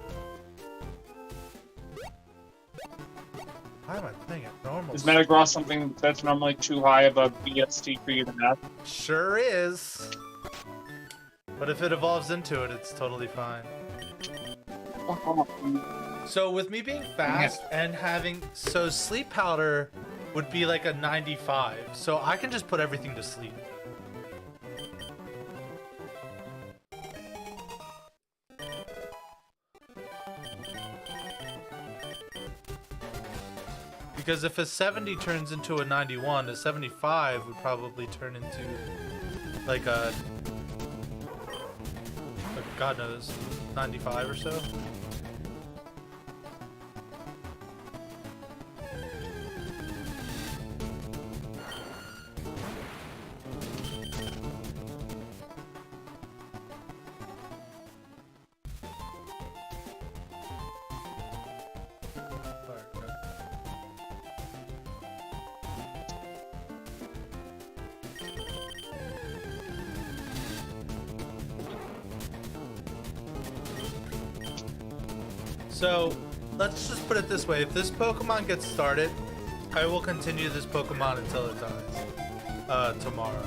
Why am I playing it normal? Is Metagross something that's normally too high of a BST for you to have? Sure is. But if it evolves into it, it's totally fine. So with me being fast and having... So Sleep Powder would be like a 95. So I can just put everything to sleep. Because if a 70 turns into a 91, a 75 would probably turn into like a God knows, 95 or so. So, let's just put it this way. If this Pokemon gets started, I will continue this Pokemon until it dies. Tomorrow.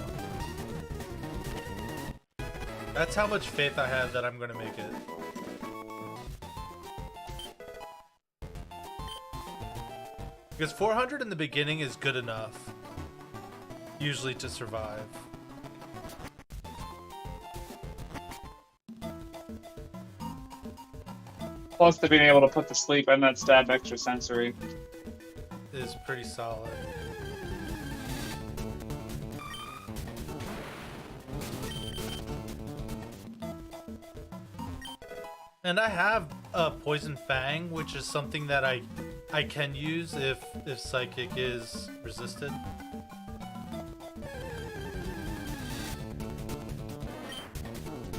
That's how much faith I have that I'm going to make it. Because 400 in the beginning is good enough. Usually to survive. Plus, to being able to put to sleep and that stab extra sensory is pretty solid. And I have a Poison Fang, which is something that I can use if Psychic is resisted.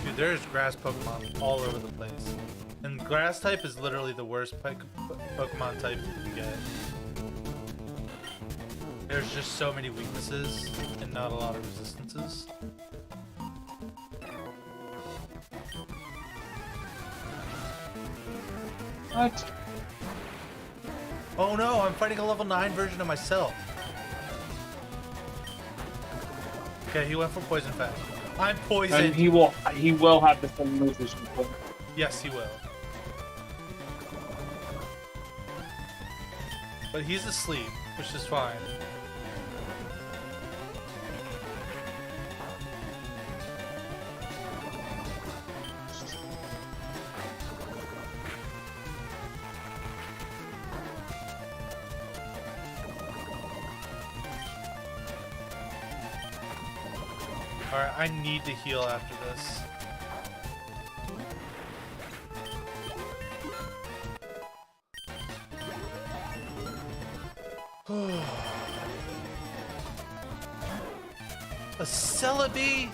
Dude, there's grass Pokemon all over the place. And grass type is literally the worst Pokemon type you can get. There's just so many weaknesses and not a lot of resistances. What? Oh no, I'm fighting a level 9 version of myself. Okay, he went for Poison Fang. I'm poisoned. And he will have the same move as before. Yes, he will. But he's asleep, which is fine. Alright, I need to heal after this. A Celebi?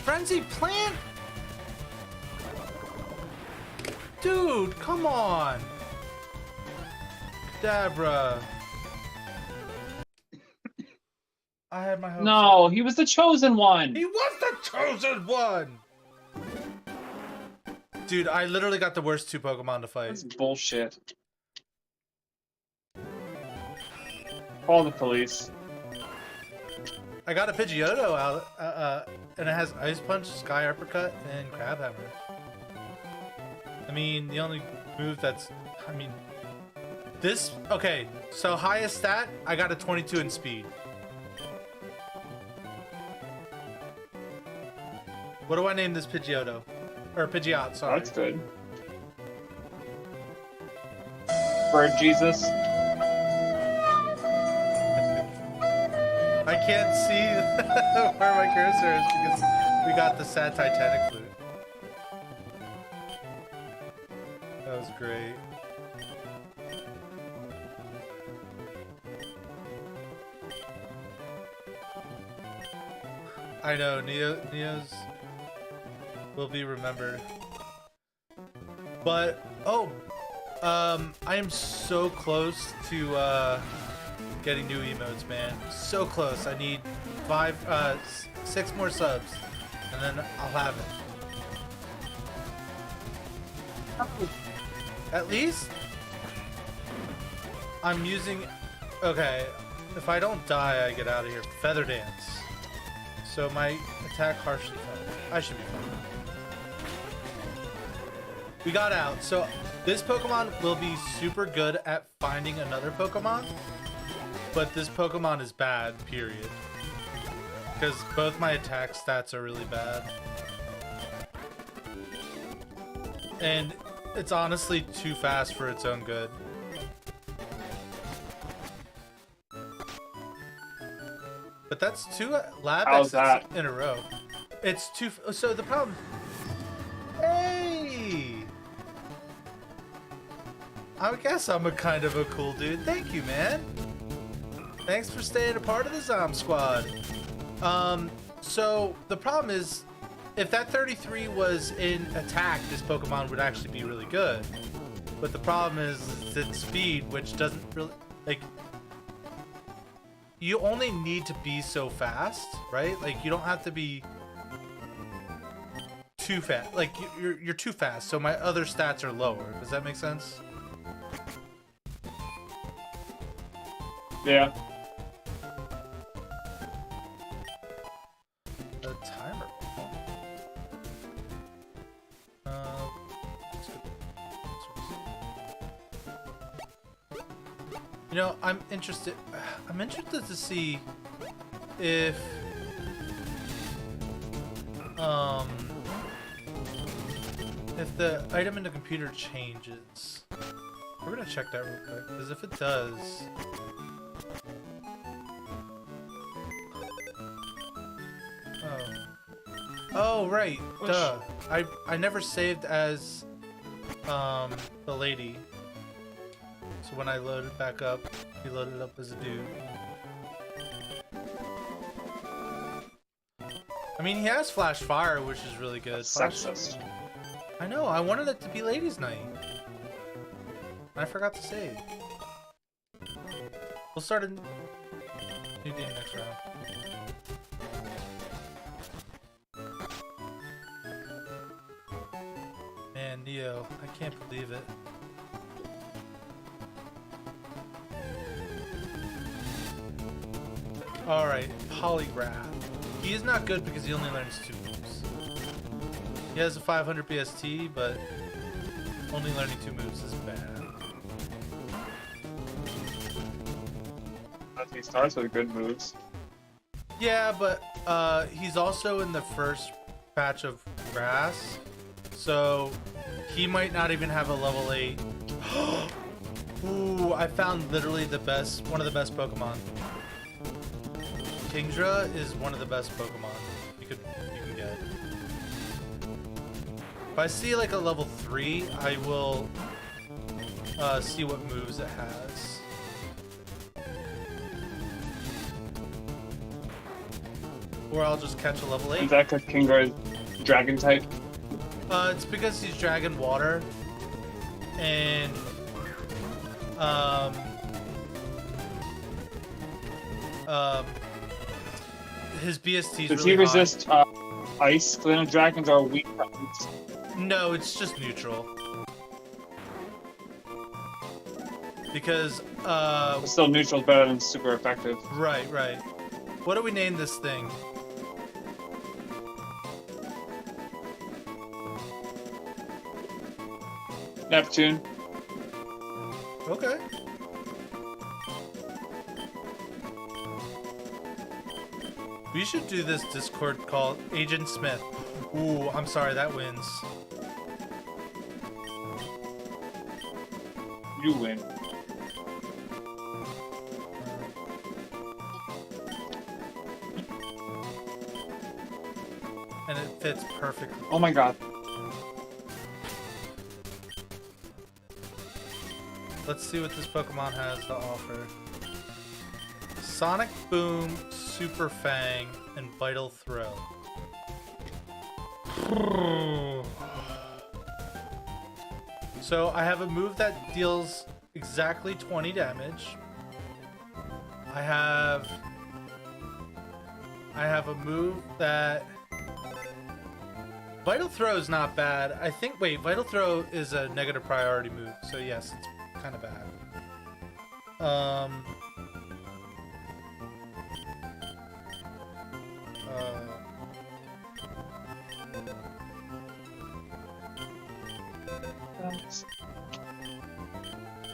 Frenzy Plant? Dude, come on! Dabra. I had my hopes No, he was the chosen one. He was the chosen one! Dude, I literally got the worst 2 Pokemon to fight. That's bullshit. Call the police. I got a Pidgeotto out, and it has Ice Punch, Sky Uppercut, and Crab Hammer. I mean, the only move that's... I mean... This... Okay, so highest stat, I got a 22 in speed. What do I name this Pidgeotto? Or Pidgeot, sorry. That's good. Bird Jesus. I can't see where my cursor is because we got the sad Titanic flute. That was great. I know, Neo's will be remembered. But, oh, I am so close to, getting new emotes, man. So close. I need 6 more subs, and then I'll have it. At least, I'm using... Okay, if I don't die, I get out of here. Feather Dance. So my attack harshly fell. I should be fine. We got out. So this Pokemon will be super good at finding another Pokemon. But this Pokemon is bad, period. Because both my attack stats are really bad. And it's honestly too fast for its own good. But that's 2 lab How's exits that? in a row. It's too... So the problem... Hey! I guess I'm a kind of a cool dude. Thank you, man. Thanks for staying a part of the Zom Squad. So the problem is, if that 33 was in attack, this Pokemon would actually be really good. But the problem is its speed, which doesn't really, like, you only need to be so fast, right? Like, you don't have to be too fast. Like, you're too fast, so my other stats are lower. Does that make sense? Yeah. The timer. You know, I'm interested to see if the item in the computer changes. We're gonna check that real quick, because if it does... Oh, right. Push. Duh. I never saved as the lady. So when I loaded back up, he loaded up as a dude. I mean, he has Flash Fire, which is really good. Sexist. I know, I wanted it to be Ladies' Night. I forgot to save. We'll start a new game next round. Man, Neo, I can't believe it. Alright, Polygraph. He is not good because he only learns 2 moves. He has a 500 BST, but only learning 2 moves is bad. He starts with good moves. Yeah, but he's also in the first patch of grass, so he might not even have a level 8. Ooh, I found literally one of the best Pokemon. Kingdra is one of the best Pokemon you can get. If I see like a level 3, I will see what moves it has. Or I'll just catch a level 8. Is that because Kingdra is dragon type? It's because he's Dragon Water, and his BST is Does really he resist ice? Because dragons are weak. No, it's just neutral. Because But still, neutral is better than super effective. right. What do we name this thing? Neptune. Okay. We should do this Discord called Agent Smith. Ooh, I'm sorry, that wins. You win. And it fits perfectly. Oh my god. Let's see what this Pokemon has to offer. Sonic Boom, Super Fang, and Vital Throw. So I have a move that deals exactly 20 damage. I have a move that... Vital Throw is not bad. I think, wait, Vital Throw is a negative priority move, so yes, it's kind of bad.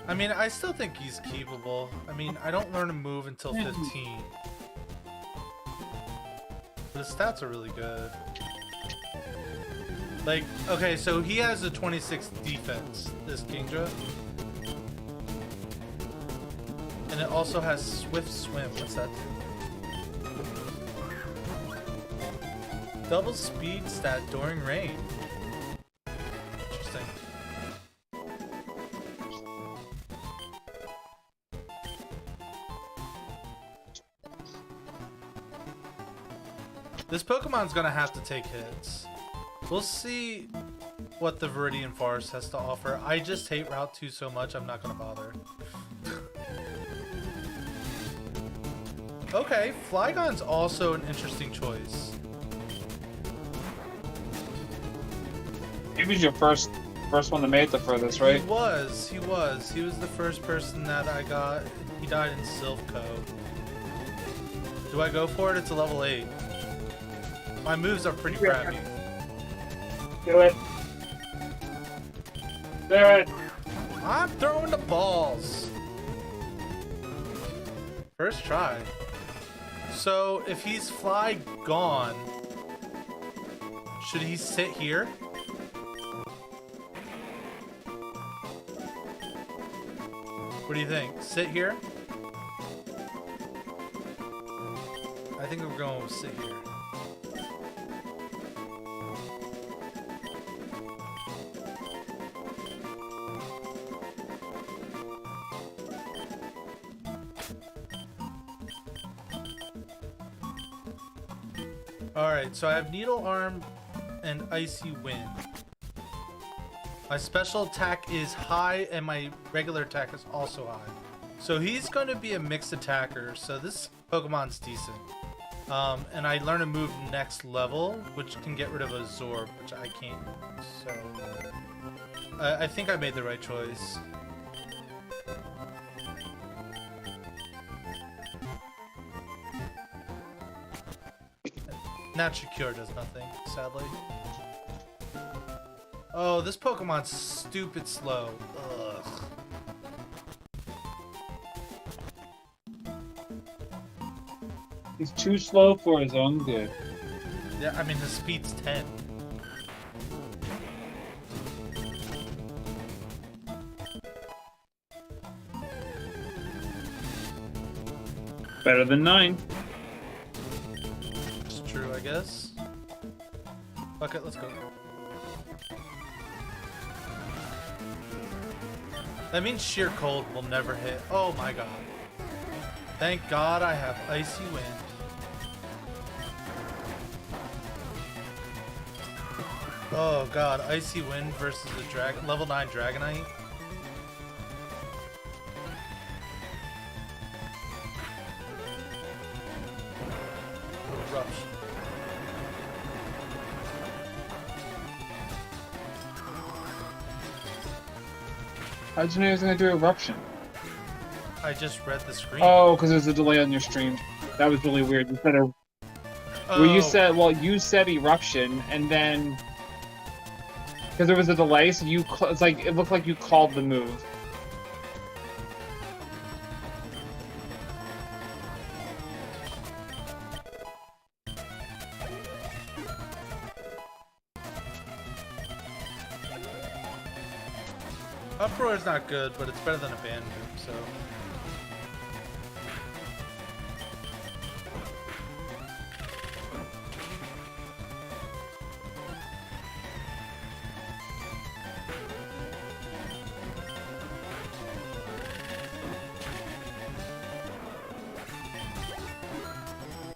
I mean, I still think he's keepable. I mean, I don't learn a move until 15. But his stats are really good. Like, okay, so he has a 26 defense, this Kingdra. And it also has Swift Swim. What's that do? Double speed stat during rain. Interesting. This Pokemon's gonna have to take hits. We'll see what the Viridian Forest has to offer. I just hate Route 2 so much, I'm not gonna bother. Okay, Flygon's also an interesting choice. He was your first one that made the furthest, right? He was. He was the first person that I got. He died in Silph.Co. Do I go for it? It's a level 8. My moves are pretty crappy. Do it. Do it. I'm throwing the balls. First try. So if he's Fly gone, should he sit here? What do you think? Sit here? I think we're going with sit here. Alright, so I have Needle Arm and Icy Wind. My special attack is high, and my regular attack is also high. So he's going to be a mixed attacker, so this Pokemon's decent. And I learn a move next level, which can get rid of a Zorb, which I can't. So I think I made the right choice. Natural Cure does nothing, sadly. Oh, this Pokemon's stupid slow. Ugh. He's too slow for his own good. Yeah, I mean, the speed's 10. Better than 9. It's true, I guess. Fuck it, let's go. That means sheer cold will never hit. Oh my god. Thank god I have Icy Wind. Oh god, Icy Wind versus the level 9 Dragonite. Eruption. How'd you know he was gonna do eruption? I just read the screen. Oh, because there's a delay on your stream. That was really weird. You said well, you said you said eruption, and then because there was a delay, so you it's like it looked like you called the move. Uproar is not good, but it's better than a band move, so.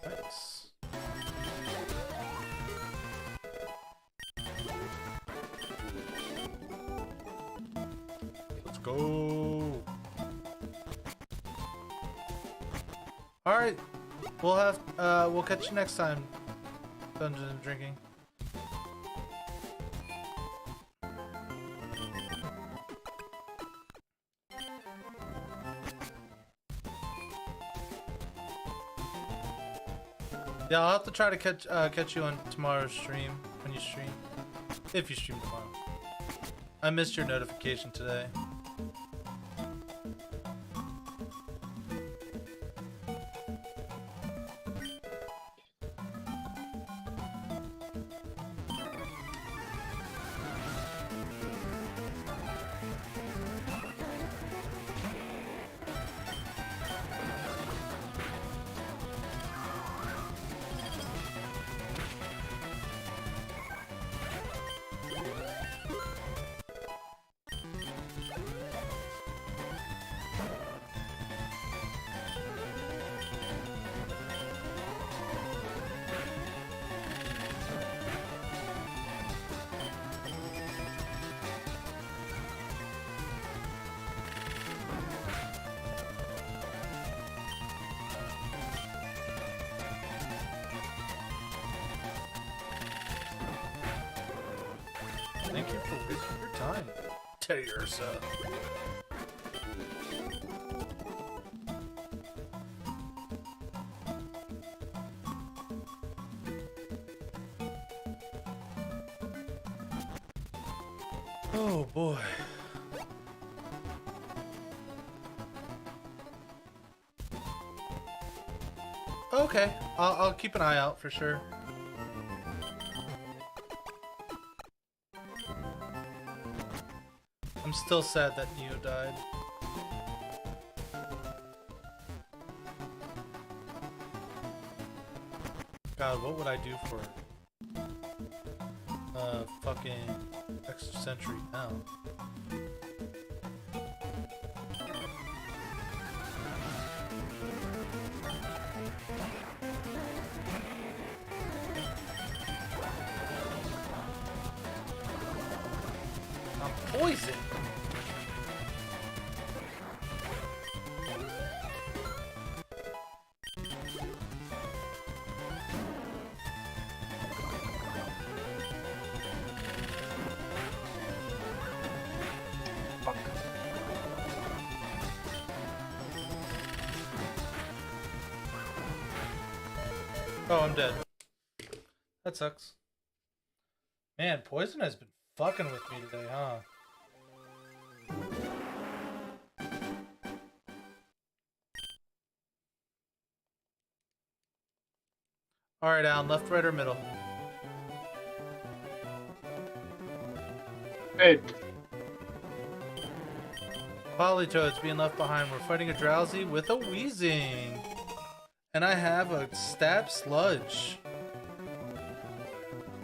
Nice. Let's go. All right, we'll catch you next time. Dungeons and Drinking. Yeah, I'll have to try to catch you on tomorrow's stream when you stream, if you stream tomorrow. I missed your notification today. Thank you for wasting your time, Teddy Ursa. Oh boy. Okay, I'll keep an eye out for sure. I'm still sad that Neo died. God, what would I do for fucking extra century now? poison. Fuck. Oh, I'm dead. That sucks. Man, poison has been fucking with me today, huh? Alright, Alan, left, right, or middle? Hey, Polytoad's being left behind. We're fighting a Drowsy with a Wheezing. And I have a Stab Sludge.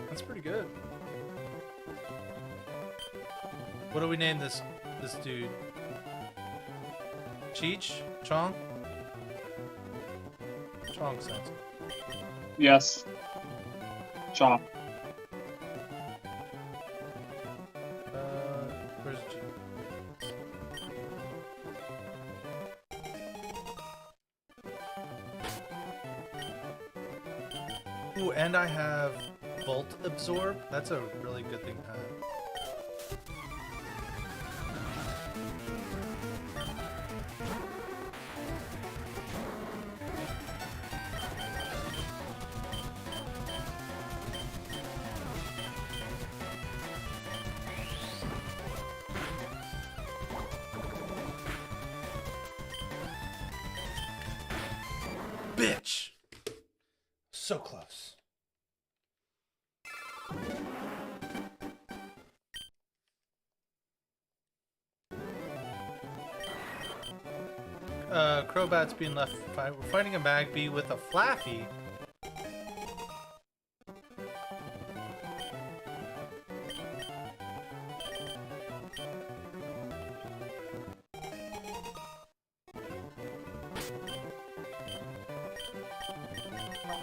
That's pretty good. What do we name this dude? Cheech? Chong? Chong sounds good. yes. Chop. Where's Cheech? Ooh, and I have Bolt Absorb. That's a really good thing to have. Bitch! So close. Crobat's being left. We're fighting a Magby with a Flaffy.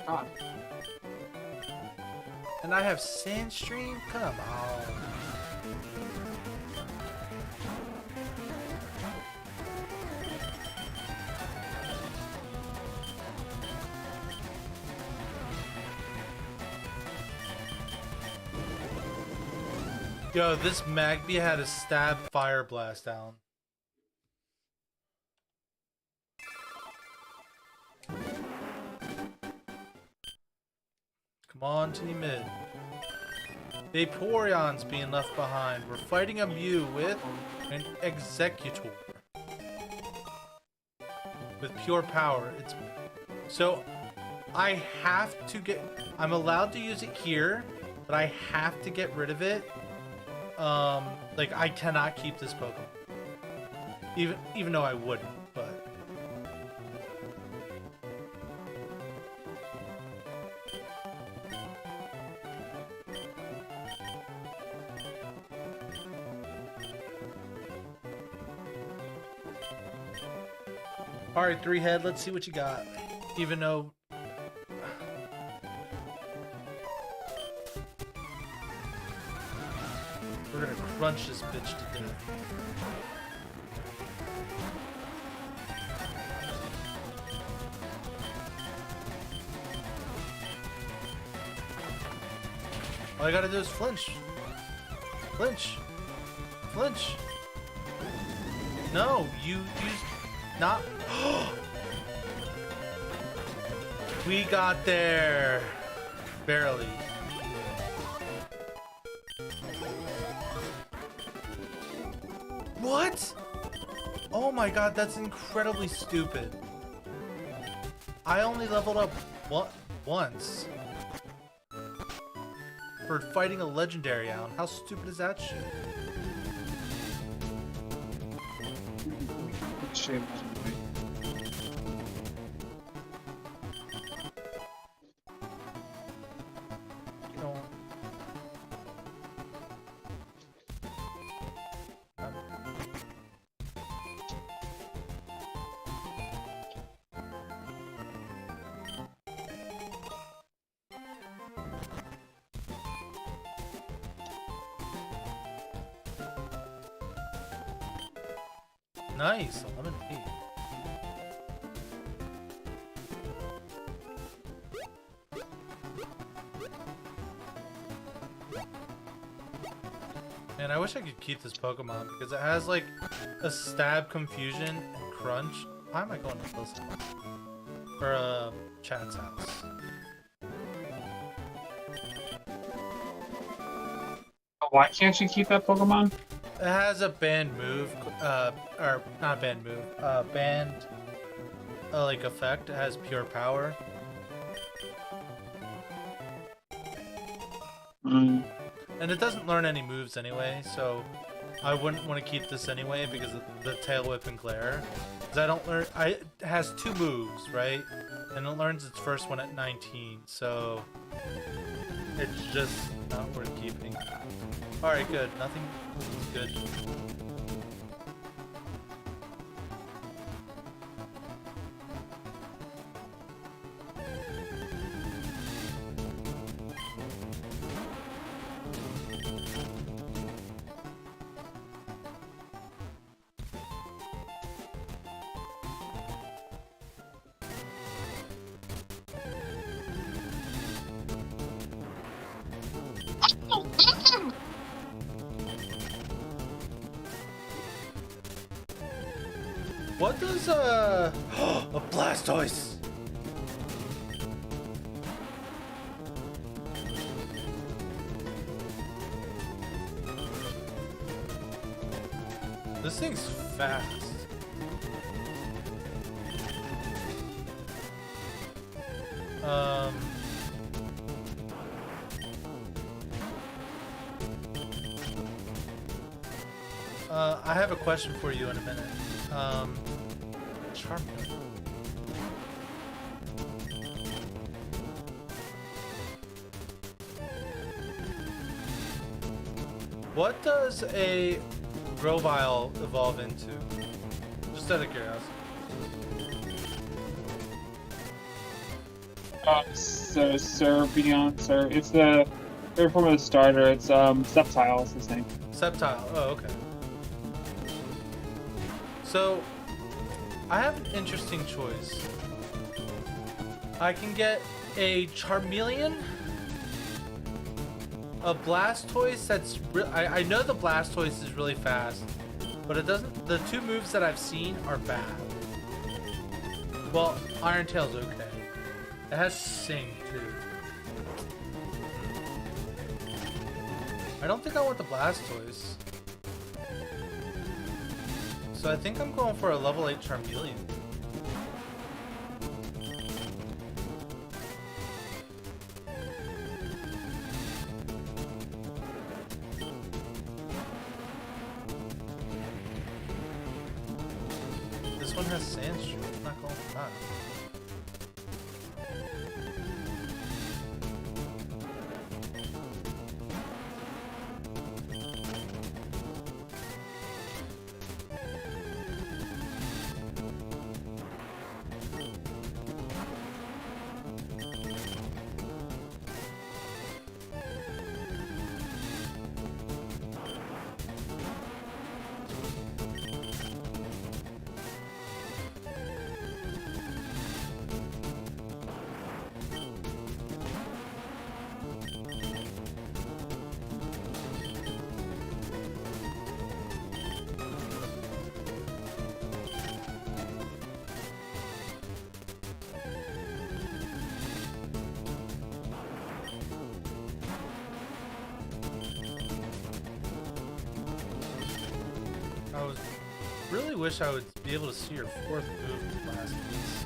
God. And I have Sandstream? Come on. Yo, this Magby had a Stab Fire Blast down. Come on to the mid. Vaporeon's being left behind. We're fighting a Mew with an Executor. With pure power. It's so I have to get I'm allowed to use it here, but I have to get rid of it. Like I cannot keep this Pokemon. Even though I wouldn't, but alright, 3-head, let's see what you got. Even though we're gonna crunch this bitch to death. All I gotta do is flinch. Flinch. Flinch. No, you used not. We got there. Barely. What? Oh my god, that's incredibly stupid. I only leveled up once. For fighting a legendary Alan. How stupid is that shit? Shame. You know. Nice, a lemonade. Man, I wish I could keep this Pokemon because it has like a stab, confusion, and crunch. Why am I going to close enough? For Chat's house. Why can't you keep that Pokemon? It has a banned move, or not banned move, banned like effect. It has pure power. Mm. And it doesn't learn any moves anyway, so I wouldn't want to keep this anyway because of the Tail Whip and Glare. Because I don't learn. It has 2 moves, right? And it learns its first one at 19, so it's just not worth keeping. Alright, good. Nothing is good. What does a Blastoise? This thing's fast. I have a question for you in a minute. Charmander. What does a Grovyle evolve into? Just out of curiosity. So Serpentine, it's the third form of the starter. It's Sceptile is his name. Sceptile. Oh, okay. So, I have an interesting choice. I can get a Charmeleon, a Blastoise that's I know the Blastoise is really fast, but it doesn't. The 2 moves that I've seen are bad. Well, Iron Tail's okay. It has Sing too. I don't think I want the Blastoise. So I think I'm going for a level 8 Charmeleon. This one has Sandstream. I'm not going for that. Really wish I would be able to see your 4th move last piece.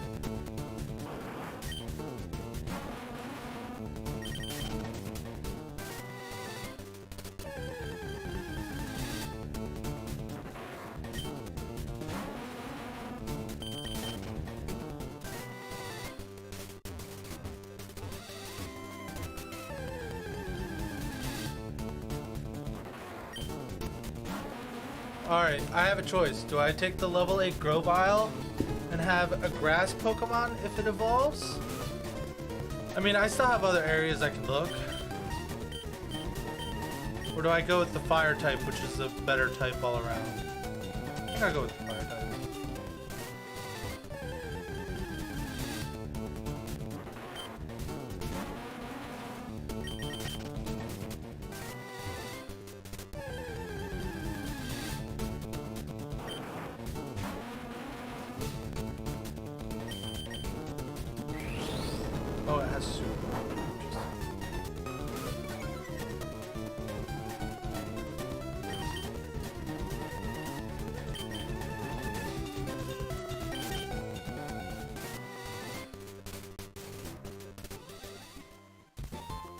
Alright, I have a choice. Do I take the level 8 Grovyle and have a grass Pokemon if it evolves? I mean, I still have other areas I can look. Or do I go with the fire type, which is a better type all around? think I'll go with the fire type. Oh, it has super.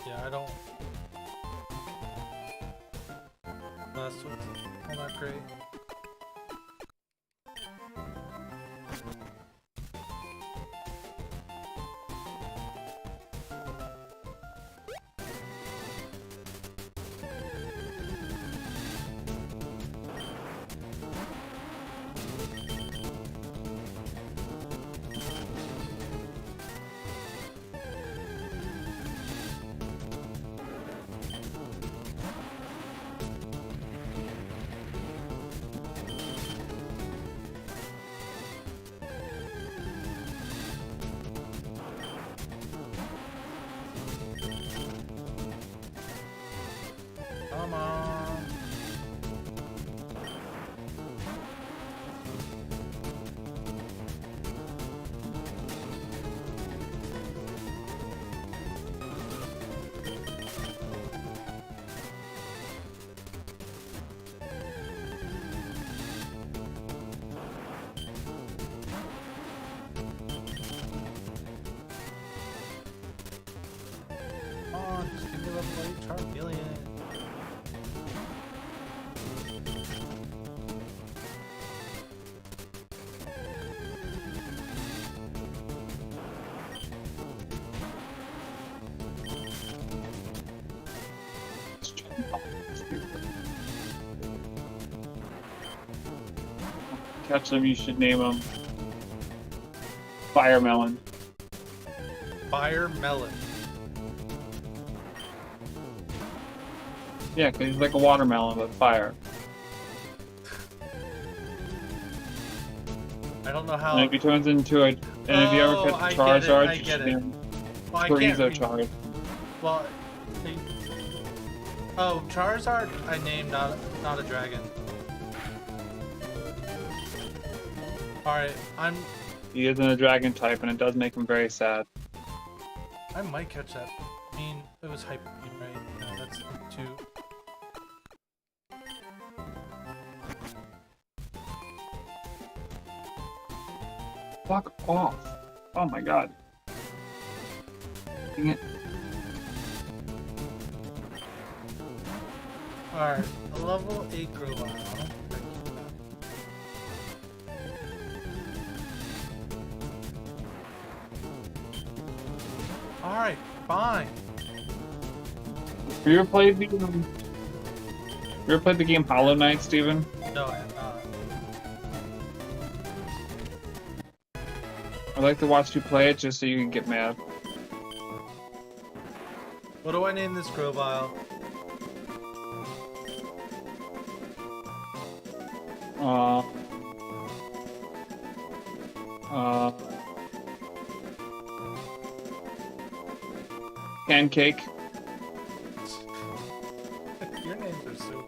Yeah, I don't. Last one's not great. Come on. Come on, just give me level 8 Charmeleon. Catch them, you should name them Fire Melon. Fire Melon. Yeah, because he's like a watermelon with fire. I don't know how. And if he turns into a, and if you ever Oh, I catch get it, Charizard, I you get should it. name him Well, I can't Kaizo read- Charizard. Well, they... Oh, Charizard I named not a dragon. Alright, He isn't a dragon type, and it does make him very sad. I might catch that. I mean, it was Hyper Beam, right? No, that's 2. Fuck off. Oh my god. Dang it. Alright, a level 8 Grovyle. Alright, fine. Have you ever played the game Hollow Knight, Steven? No, I have not. I'd like to watch you play it just so you can get mad. What do I name this Grovyle? Pancake. Your names are so...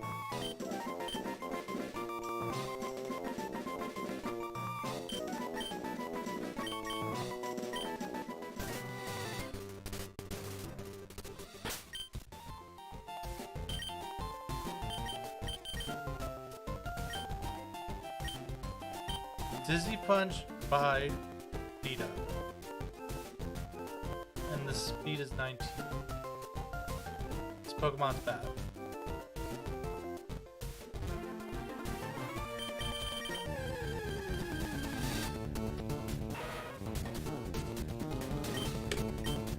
Dizzy Punch by Vita. And the speed is 19. This Pokemon's bad.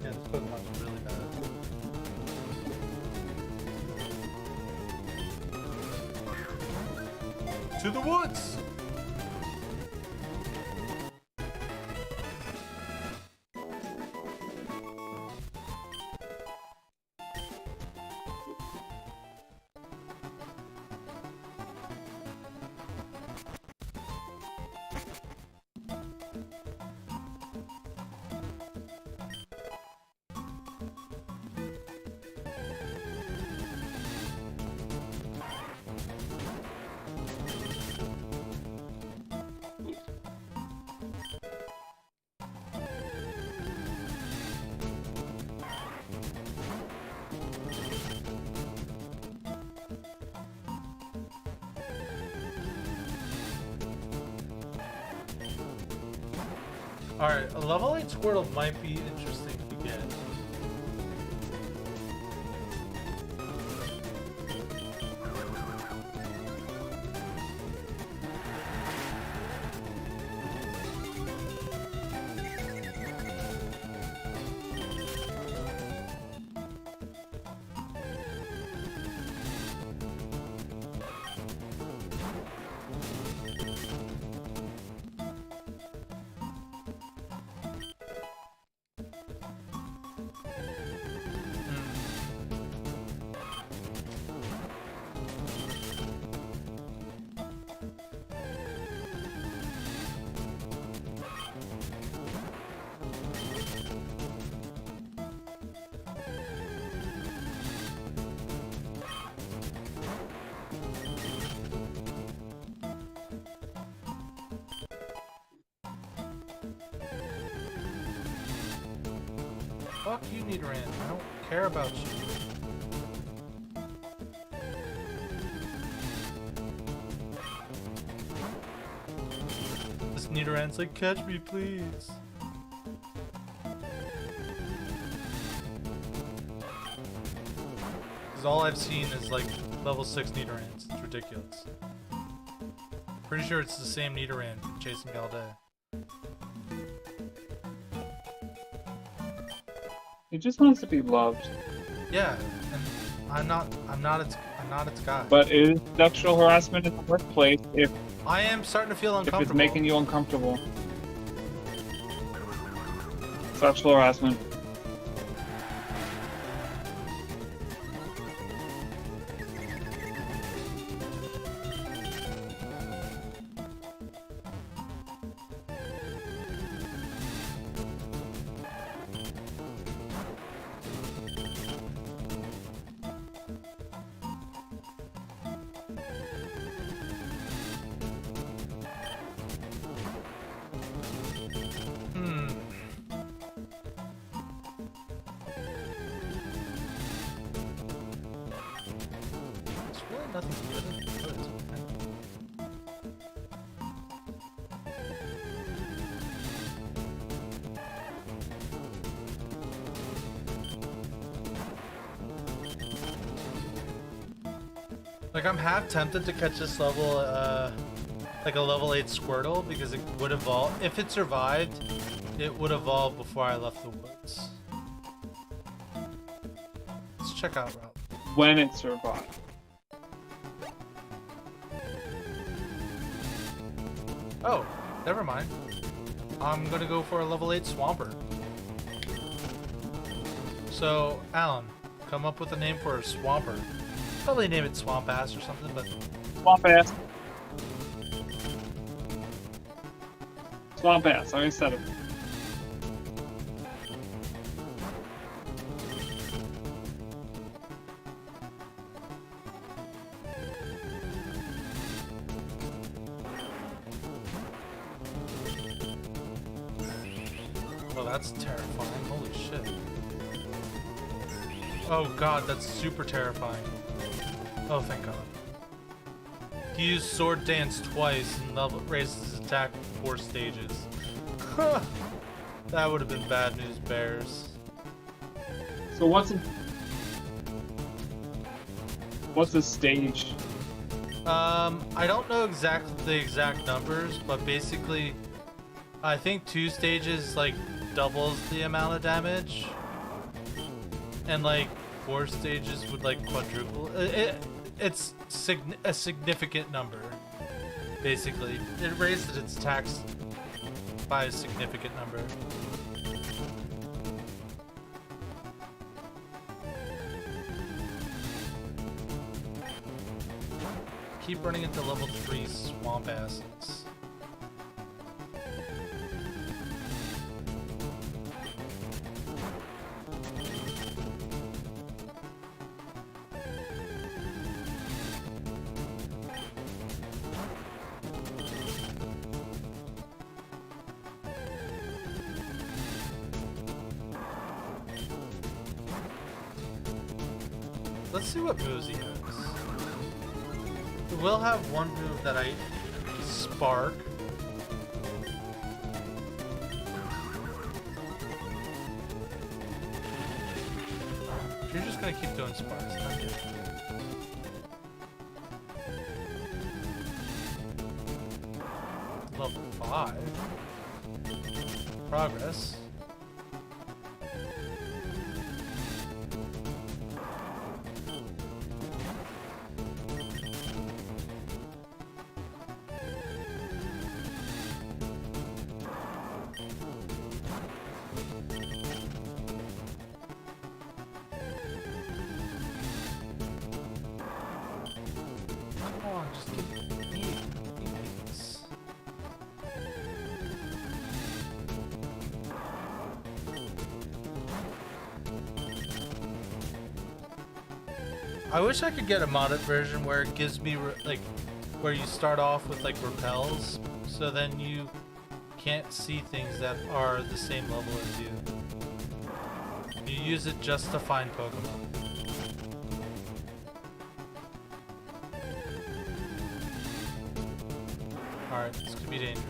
Yeah, this Pokemon's really bad. To the woods! Alright, a level 8 Squirtle might be interesting to get. Fuck you, Nidoran. I don't care about you. This Nidoran's like, catch me, please. Because all I've seen is like level 6 Nidorans. It's ridiculous. Pretty sure it's the same Nidoran from Chasing Galday. He just wants to be loved. Yeah, and I'm not its guy. But it is sexual harassment in the workplace if I am starting to feel uncomfortable. it's making you uncomfortable. Sexual harassment. Nothing good in the woods, man. Like, I'm half tempted to catch this level, like a level 8 Squirtle, because it would evolve. If it survived, it would evolve before I left the woods. Let's check out route. When it survived. Oh, never mind. I'm gonna go for a level 8 Swampert. So, Alan, come up with a name for a Swampert. Probably name it Swamp Ass or something, but... Swamp ass. Swamp ass, I already said it. Oh, that's terrifying. Holy shit. Oh god, that's super terrifying. Oh, thank god. He used Sword Dance twice and raised his attack 4 stages. That would have been bad news, Bears. So what's the stage? I don't know the exact numbers, but basically, I think 2 stages like doubles the amount of damage, and like 4 stages would like quadruple. It's a significant number. Basically, it raised its attacks by a significant number. Keep running into level 3 swamp asses. Let's see what moves he has. He will have one move that I spark. you're just gonna keep doing Sparks. I'm good. Level 5. Progress. Come on, just give me these. I wish I could get a modded version where it gives me like where you start off with like repels, so then you can't see things that are the same level as you. You use it just to find Pokemon. Alright, this could be dangerous.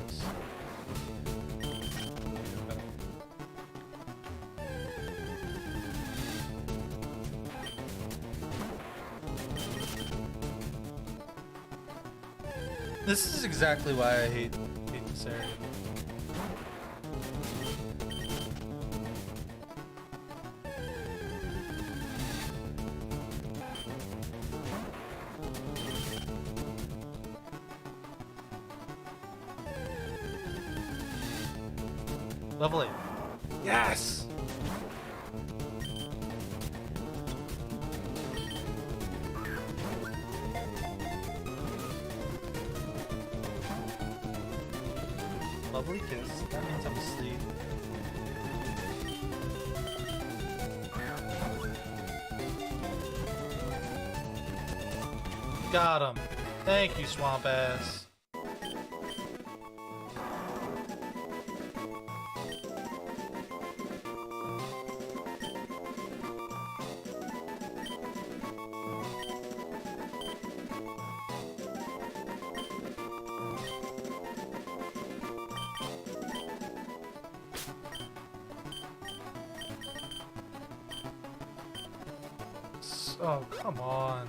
This is exactly why I hate this area. Level 8. Yes! Lovely kiss. That means I'm asleep. Got him. Thank you, swamp ass. Oh, come on.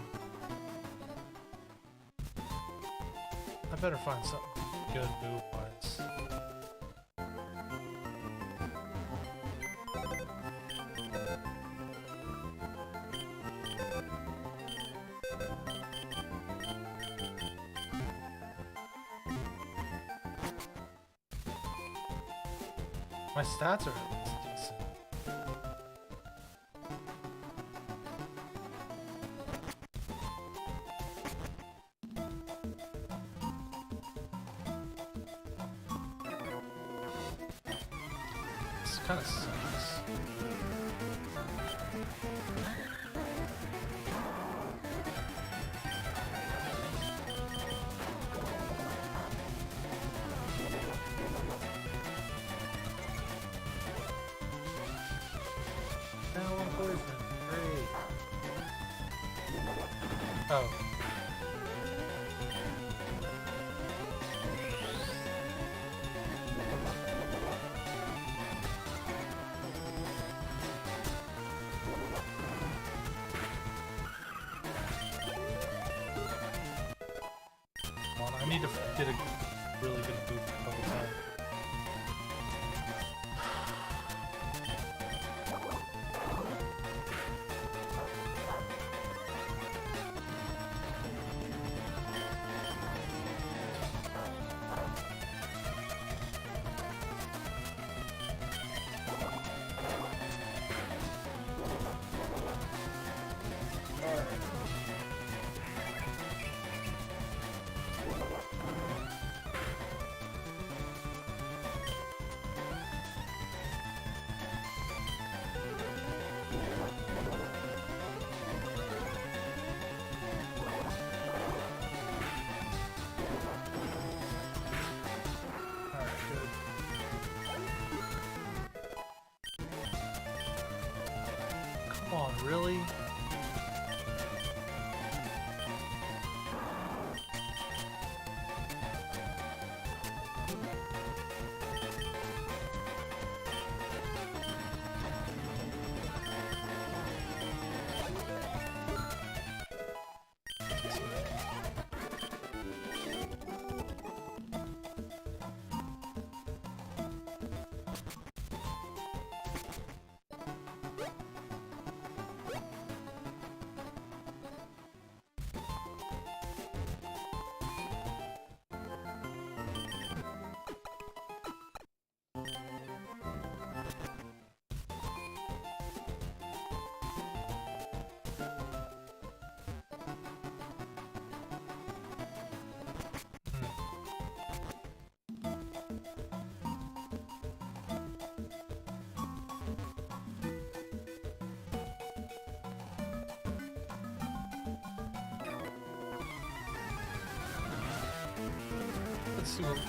I better find something good move-wise. My stats are at least decent. This kind of sucks. Now I'm poisoned. Great. Oh. Come on, I need to get a really good boot a couple times. Alright, good. Come on, really? Let's see what.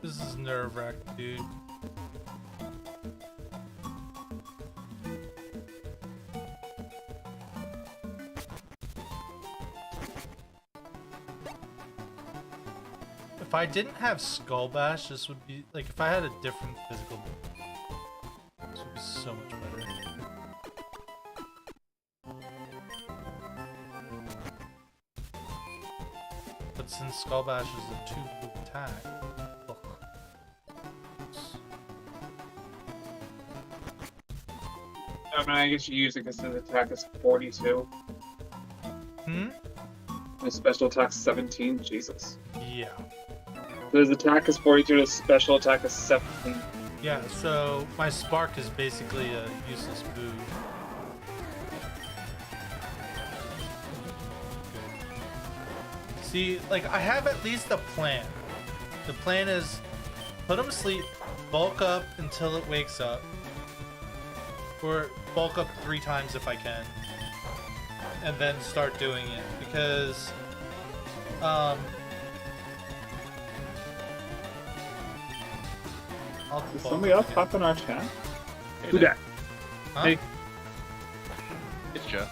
This is nerve-wracking, dude. If I didn't have Skull Bash, this would be like if I had a different physical. This would be so much better. But since Skull Bash is a 2-move attack. Ugh. I mean, I guess you use it because his attack is 42. Hmm? His special attack's 17. Jesus. Yeah. So his attack is 42, his special attack is 17. Yeah, so my Spark is basically a useless move. See, like, I have at least a plan. The plan is put him to sleep, bulk up until it wakes up, or bulk up 3 times if I can, and then start doing it, because Is somebody else pop in our chat? Hey Who there. that? Huh? Hey. It's Joe.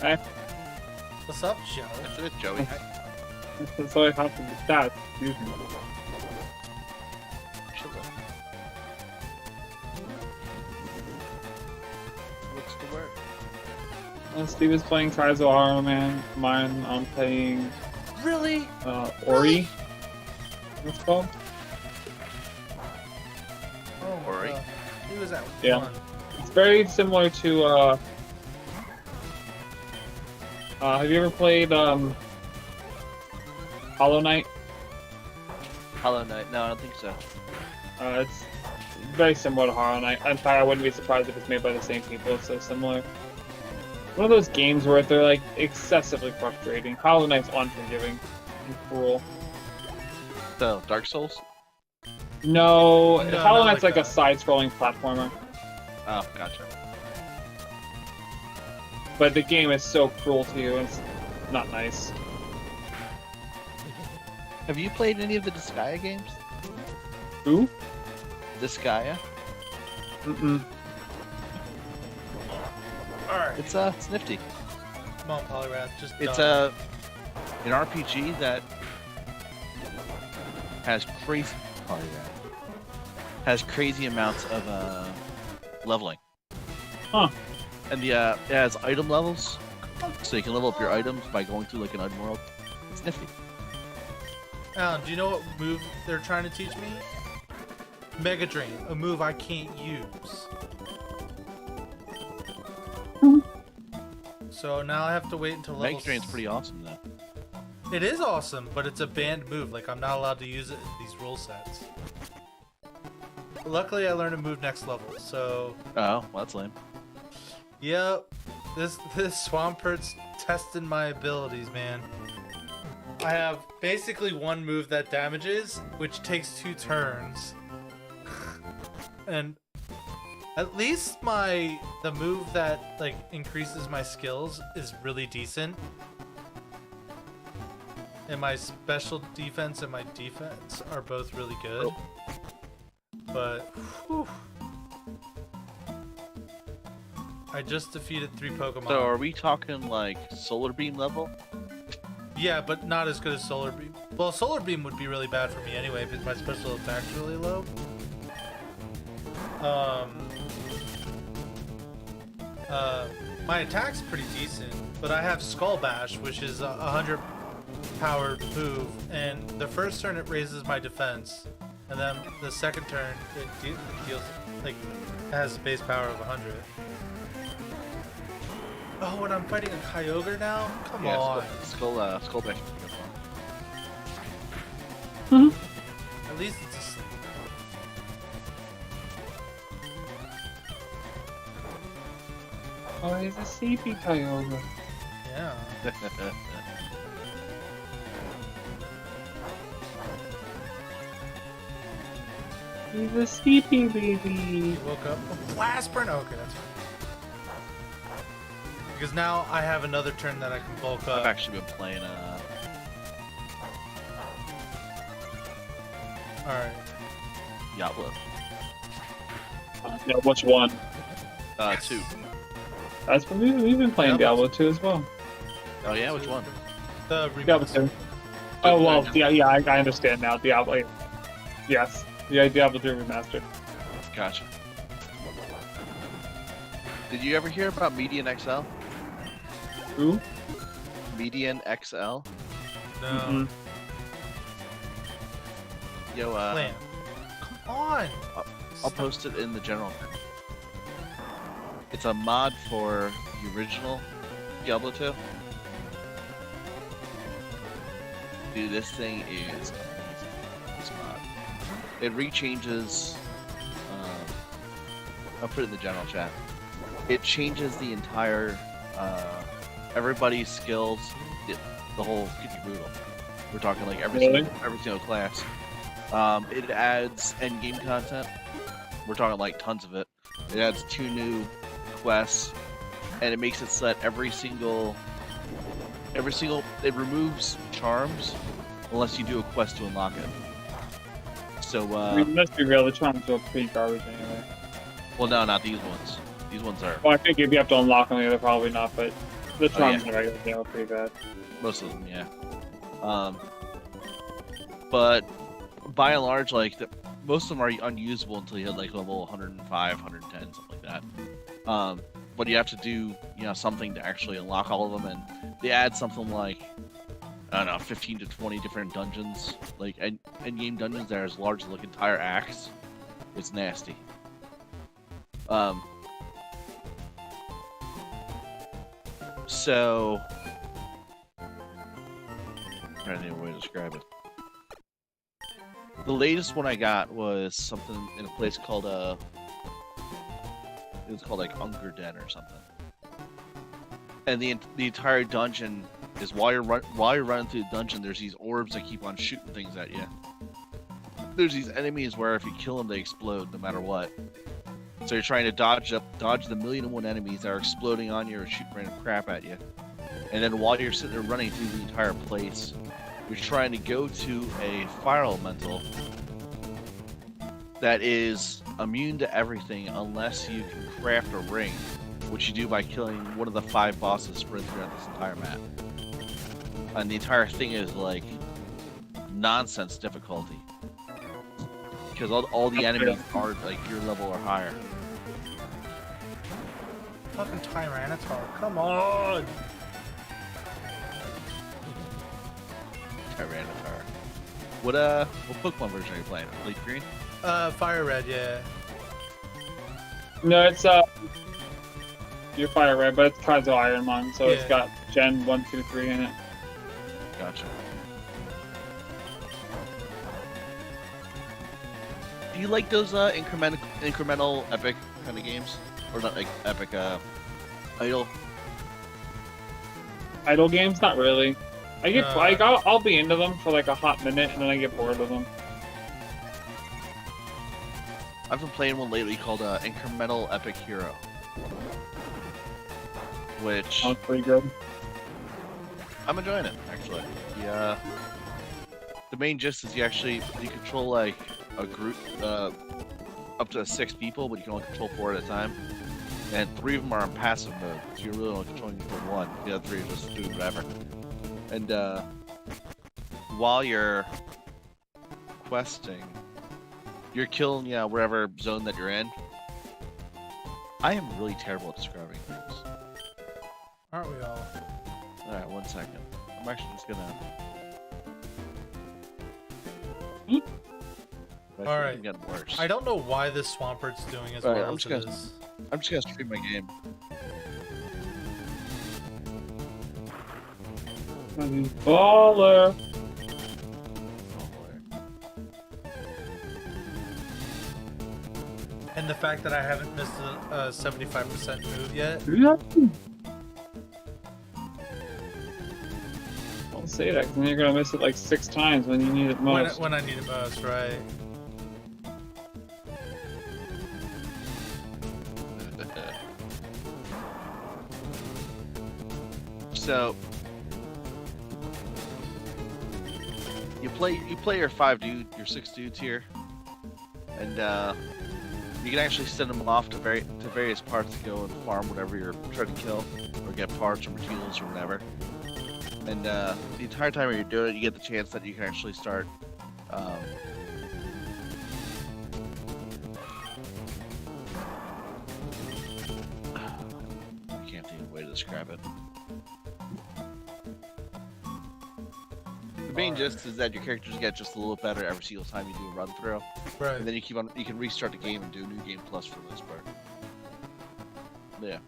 Hey. What's up, Joe? Yes, it is Joey. That's why I hopped in the chat. Excuse me. Chill out. What's the word? Steve is playing Kaizo Ironmon. Mine, I'm playing Really? Ori. What's it called? Oh, Ori? He was at Yeah. 1. It's very similar to have you ever played Hollow Knight? Hollow Knight? No, I don't think so. It's very similar to Hollow Knight. In fact, I wouldn't be surprised if it's made by the same people. It's so similar. One of those games where they're like excessively frustrating. Hollow Knight's unforgiving and cruel. So, Dark Souls? No, No, Hollow not Knight's like like a that. side-scrolling platformer. Oh, gotcha. But the game is so cruel to you, it's not nice. Have you played any of the Disgaea games? Who? Disgaea? Mm-mm. Alright. It's nifty. Come on, Polyrath, just It's die. an RPG that has crazy amounts of leveling. Huh. And it has item levels, so you can level up your items by going through like an item world. It's nifty. Alan, do you know what move they're trying to teach me? Mega Drain, a move I can't use. So now I have to wait until level. Mega Drain's pretty awesome though. It is awesome, but it's a banned move. Like, I'm not allowed to use it in these rule sets. But luckily, I learned a move next level, so... Oh, well, that's lame. Yep. This Swampert's testing my abilities, man. I have basically one move that damages, which takes 2 turns. And at least the move that like increases my skills is really decent. And my special defense and my defense are both really good. But whew, I just defeated 3 Pokemon. So are we talking like Solar Beam level? Yeah, but not as good as Solar Beam. Well, Solar Beam would be really bad for me anyway because my special attack's really low. My attack's pretty decent, but I have Skull Bash, which is a 100 power move, and the first turn it raises my defense, and then the second turn it deals like it has a base power of 100. Oh, and I'm fighting a Kyogre now? Come on. Skull Bash. At least it's a Oh, he's a CP Kyogre. yeah. He's a CP baby. He woke up. Oh, Blast Burn. Okay, that's fine. Because now I have another turn that I can bulk I've up. actually been playing Alright. Diablo. Yeah, which one? 2. That's what we've been playing Diablo 2 as well. Oh yeah, which one? The Diablo 2. Oh well, yeah, I understand now. Diablo. Yes, yeah, Diablo 2 remastered. Gotcha. Did you ever hear about Median XL? Who? Median XL? No. Mhm. Yo, Plan. Come on! I'll post it in the general. It's a mod for the original Diablo 2. Dude, this thing is amazing. This mod. It rechanges. I'll put it in the general chat. It changes the entire everybody's skills. The whole could be brutal. We're talking like every single class. It adds end game content. We're talking like tons of it. It adds 2 new quests, and it makes it so that every single it removes charms unless you do a quest to unlock it. So I mean, let's be real, the charms are pretty garbage anyway. well, no, not these ones. These ones are Well, I think if you have to unlock them, they're probably not, but the charms in the regular game are pretty bad. most of them, yeah. But by and large, like most of them are unusable until you hit like level 105, 110, something like that. But you have to do, something to actually unlock all of them, and they add something like, I don't know, 15 to 20 different dungeons, like end game dungeons that are as large as like entire acts. It's nasty. So, I'm trying to think of a way to describe it. The latest one I got was something in a place called it was called like Unger Den or something. And the entire dungeon is while you're running through the dungeon, there's these orbs that keep on shooting things at you. There's these enemies where if you kill them, they explode no matter what. So you're trying to dodge the 1,000,001 enemies that are exploding on you or shooting random crap at you. And then while you're sitting there running through the entire place, you're trying to go to a fire elemental that is immune to everything unless you can craft a ring, which you do by killing one of the 5 bosses spread throughout this entire map. And the entire thing is like nonsense difficulty. Because all the enemies are like your level or higher. Fucking Tyranitar, come on! Tyranitar. What Pokemon version are you playing? Leaf Green? Fire Red, yeah. No, it's your Fire Red, but it's Kaizo Ironmon, so it's Yeah. got Gen 1, 2, 3 in it. Gotcha. Do you like those incremental epic kind of games? Or not like epic idle? Idle games? Not really. I get like I'll be into them for like a hot minute and then I get bored of them. I've been playing one lately called Incremental Epic Hero, which Sounds pretty good. I'm enjoying it actually. Yeah. The main gist is you control like a group up to 6 people, but you can only control 4 at a time. And 3 of them are on passive mode, so you're really only controlling for 1. The other 3 are just doing whatever. And while you're questing, you're killing wherever zone that you're in. I am really terrible at describing things. Aren't we all? Alright, 1 second. I'm actually just gonna. All right. Getting worse. I don't know why this Swampert's doing as All right, well I'm as just it gonna- is. I'm just gonna stream my game. Baller. And the fact that I haven't missed a 75% move yet. Don't say that, 'cause then you're gonna miss it like 6 times when you need it most. When I need it most, right? So you play your 6 dudes here, and you can actually send them off to various parts to go and farm whatever you're trying to kill, or get parts or materials or whatever. And the entire time you're doing it, you get the chance that you can actually start. I can't think of a way to describe it. The main gist is that your characters get just a little better every single time you do a run through, Right. and then you can restart the game and do a new game plus for the most part. Yeah.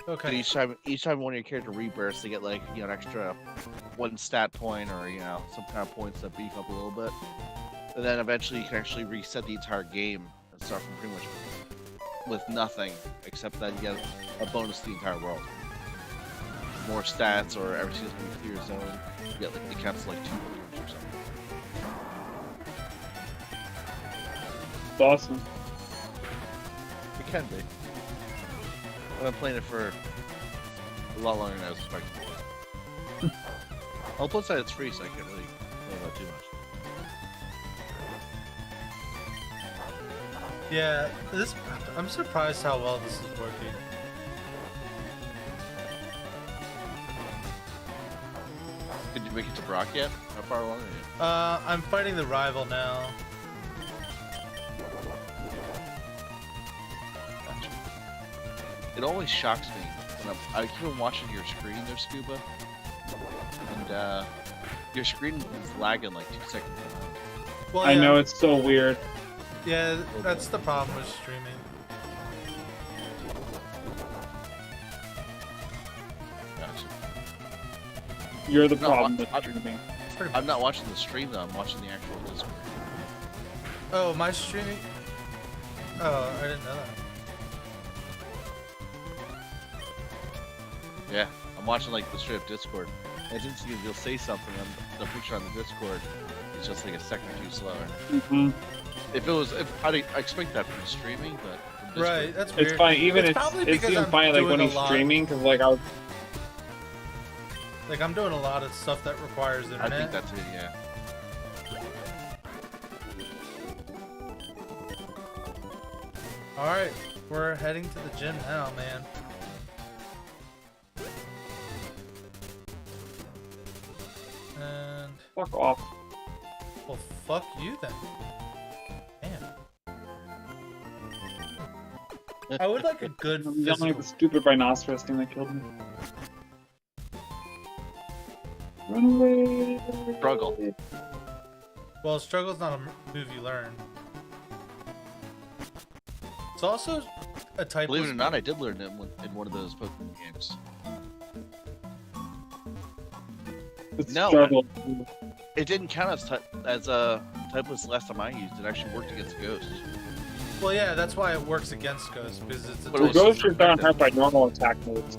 But Okay. each time one of your character rebirths, they get like an extra 1 stat point or some kind of points that beef up a little bit, and then eventually you can actually reset the entire game and start from pretty much with nothing except that you get a bonus to the entire world. More stats, or every single time you clear a zone, you get like it counts like 2 clears or something. It's awesome. It can be. I've been playing it for a lot longer than I was expecting. On the plus side, it's free, so I can't really play about too much. Yeah, I'm surprised how well this is working. Did you make it to Brock yet? How far along are you? I'm fighting the rival now. Gotcha. It always shocks me when I keep on watching your screen there, Scuba, and your screen is lagging like 2 seconds behind. Well, I know, it's so weird. Yeah, that's the problem with streaming. Gotcha. You're the No, problem with I'm- streaming. I'm not watching the stream though. I'm watching the actual Discord. Oh, my streaming? Oh, I didn't know that. Yeah, I'm watching like the straight up Discord. And since you'll say something on the picture on the Discord, it's just like a second or 2 slower. Mm-hmm. If I expect that from streaming, but from Discord, Right, that's weird. It's funny, even It's it's probably it's because even I'm funny like when doing a he's lot. streaming, because like I was Like, I'm doing a lot of stuff that requires I internet. think that's it. Yeah. Alright, we're heading to the gym now, man. And, fuck off. well, fuck you then. Damn. I would like a good I'm yelling at physical. the stupid rhinoceros thing that killed me. Run away! Struggle. Well, struggle's not a move you learn. It's also a type. Believe it or not, I did learn it in one of those Pokemon games. It's No. struggle. It didn't count as a typeless last time I used it. Actually worked against Ghost. Well, yeah, that's why it works against Ghost, because it's a But it was Ghost super is not hurt effective. by normal attack moves.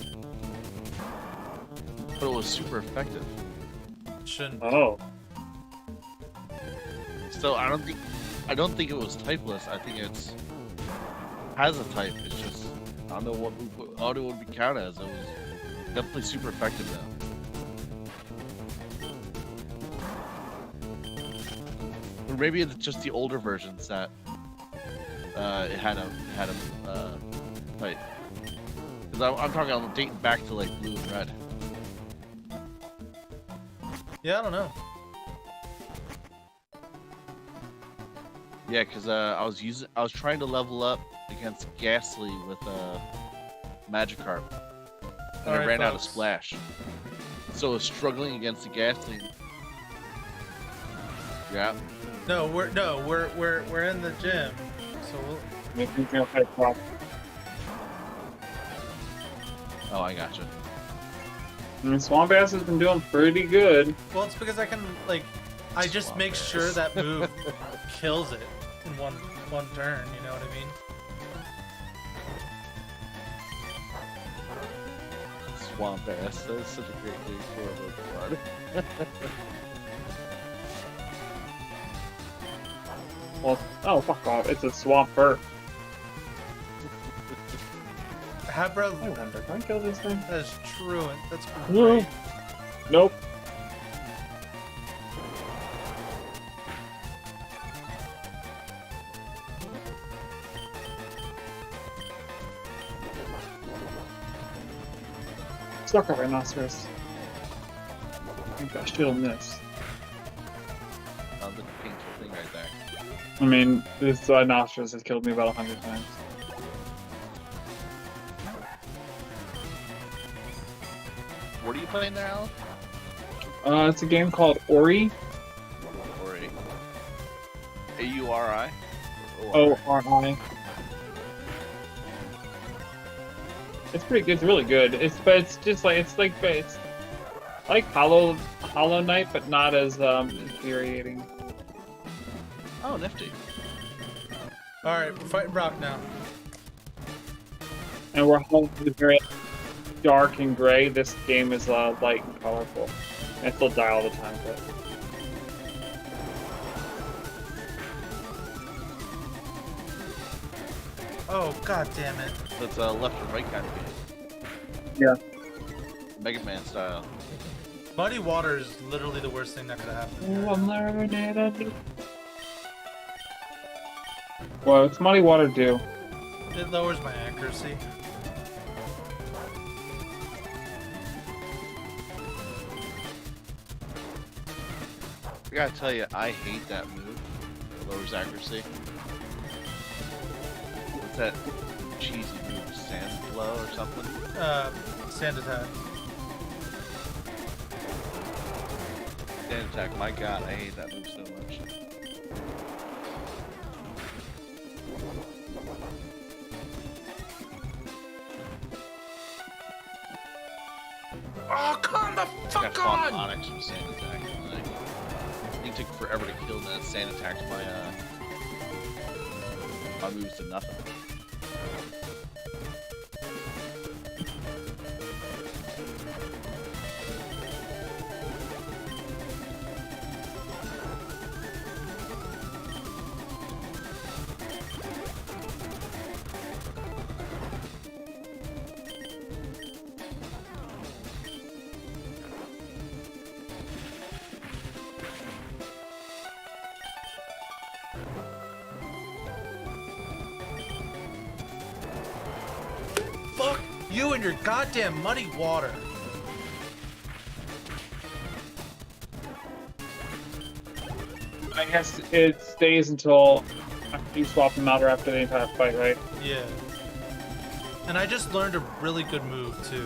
But it was super effective. shouldn't. Oh. So I don't think it was typeless. I think it's has a type. It's just I don't know what it would be counted as. It was definitely super effective though. Or maybe it's just the older versions that it had a type. Because I'm talking, I'm dating back to like blue and red. Yeah, I don't know. Yeah, because I was trying to level up against Ghastly with Magikarp, and I Alright, ran out of folks. Splash. So I was struggling against the Ghastly. Yeah. No, we're in the gym, so we'll. He's gonna fight Brock. Oh, I gotcha. I mean, Swamp Ass has been doing pretty good. Well, it's because I can I just Swamp make ass. sure that move kills it in one turn. You know what I mean? Swamp Ass. That's such a great name for a Pokemon. Well, oh, fuck off. It's a Swampert. Habra, I wonder, can I kill this thing? that is truant. That's No. great. Nope. Sucker Rhinoceros. I think I should miss. Sounds like a painful thing right there. I mean, this Rhinoceros has killed me about 100 times. What are you playing there, Alan? It's a game called Ori. Or AURI? O-R-I. It's pretty good. It's really good. It's just like it's like Hollow Knight, but not as infuriating. Oh, nifty. All right, we're fighting Brock now. And we're home very dark and gray. This game is light and colorful. I still die all the time, but Oh, god damn it. That's a left and right kind of game. yeah. Mega Man style. Muddy water is literally the worst thing that could have happened. I'm learning a new. Well, what's Muddy Water do? It lowers my accuracy. I gotta tell you, I hate that move. Lowers accuracy. What's that cheesy move? Sand blow or something? Sand attack. Sand attack. My god, I hate that move so much. Oh, come the I fuck fought on! Onyx from sand attack. Like, it took forever to kill that sand attack. My moves to nothing. Fuck you and your goddamn muddy water. I guess it stays until after you swap them out or after the entire fight, right? Yeah. And I just learned a really good move too.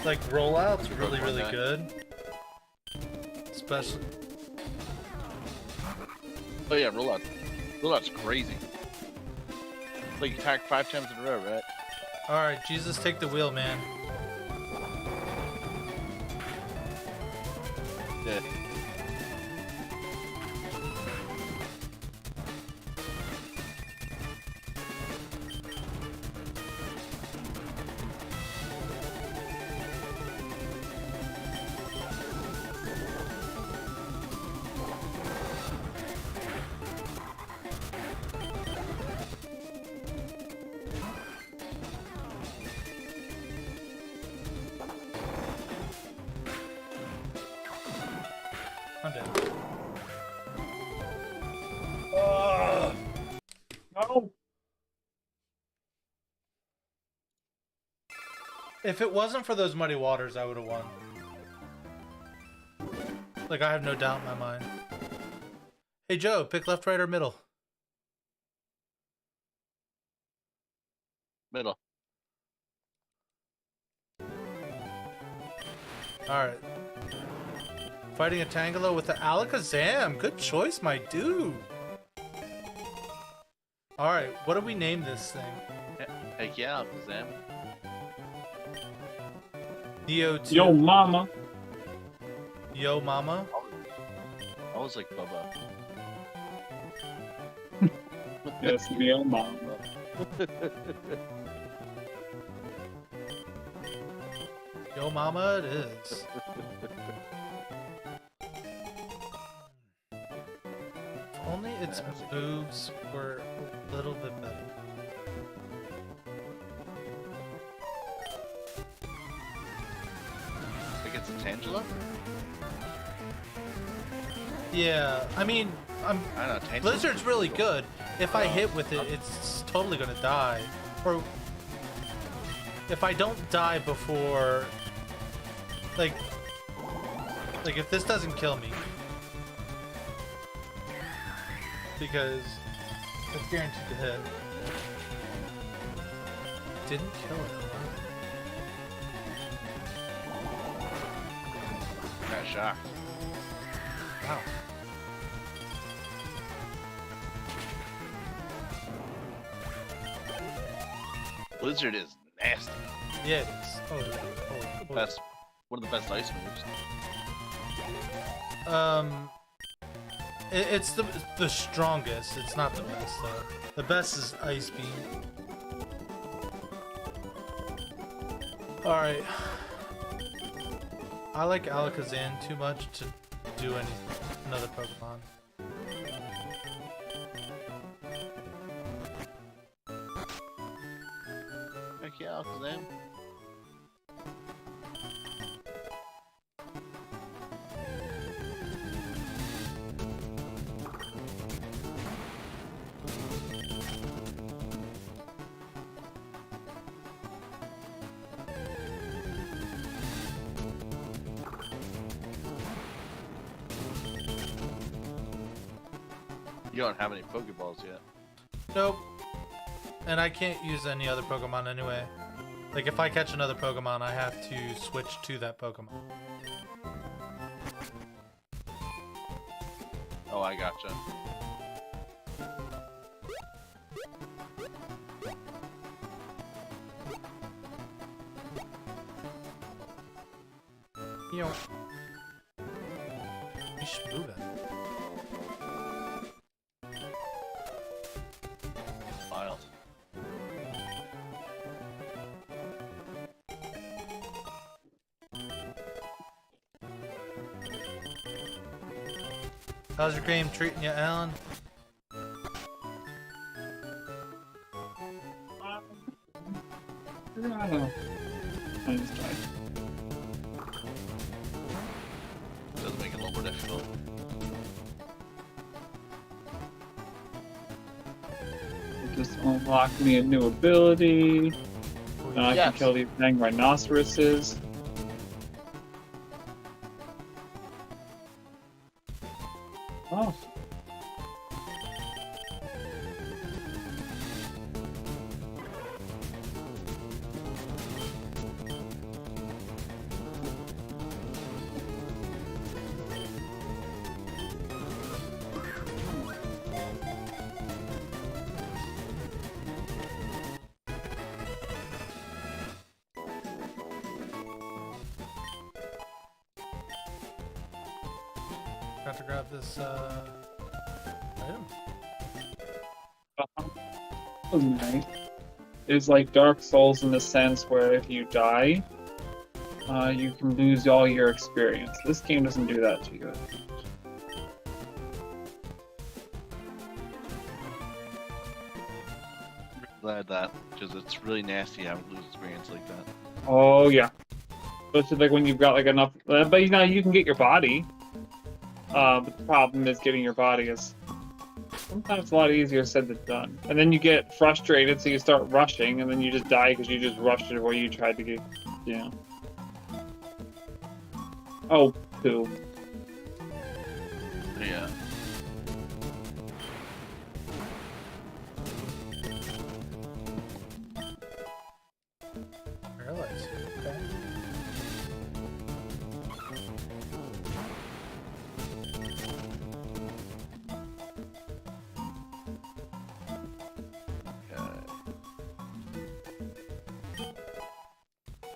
Like rollouts are really, really good. Especially. Oh yeah, rollout. Rollout's crazy. Like you attack 5 times in a row, right? Alright, Jesus, take the wheel, man. Yeah. If it wasn't for those muddy waters, I would have won. Like, I have no doubt in my mind. Hey, Joe, pick left, right, or middle. Middle. Alright. Fighting a Tangela with the Alakazam. Good choice, my dude. Alright, what do we name this thing? Heck yeah, Zam. Neo 2. Yo, mama. Yo, mama. I was like Bubba. Yes, yo, mama. Yo, mama, it is. If only its moves were a little bit better. Think it's a Tangela? Yeah, I mean, I don't know. Tangela. Blizzard's really good. If I hit with it, it's totally gonna die. Or if I don't die before, like if this doesn't kill me, because it's guaranteed to hit. Didn't kill it. Got shocked. Wow. Blizzard is nasty. Yeah, it is. Oh, yeah. Oh, Best, one of the best ice moves. It's the strongest. It's not the best though. The best is Ice Beam. All right. I like Alakazam too much to do another Pokemon. Heck yeah, Zam. You don't have any Pokeballs yet. Nope. And I can't use any other Pokemon anyway. Like if I catch another Pokemon, I have to switch to that Pokemon. Oh, I gotcha. You should move it. Wild. How's your game treating you, Alan? I don't know. I just tried. Does make it a little more difficult. It just unlocked me a new ability. Now I can kill these dang rhinoceroses. Oh. Got to grab this item. Oh, nice. It's like Dark Souls in the sense where if you die, you can lose all your experience. This game doesn't do that to you. Glad that, because it's really nasty having to lose experience like that. Oh yeah. Especially like when you've got like enough, but you know you can get your body. But the problem is getting your body is sometimes a lot easier said than done. And then you get frustrated, so you start rushing, and then you just die because you just rushed it where you tried to get Yeah. Oh, poo. Yeah. Paralyze you. Okay.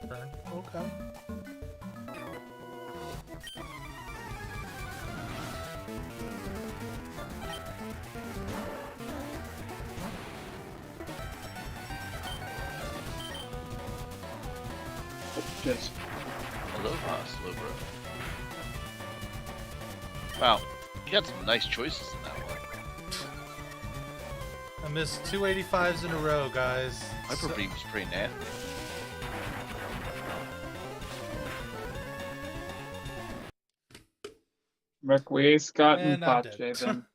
Burn. Okay. Just Aloha, Slowbro. Wow, you got some nice choices in that one. I missed 285s in a row, guys. Hyper Beam was pretty nasty. Requiescat and And I'm Pache dead. then.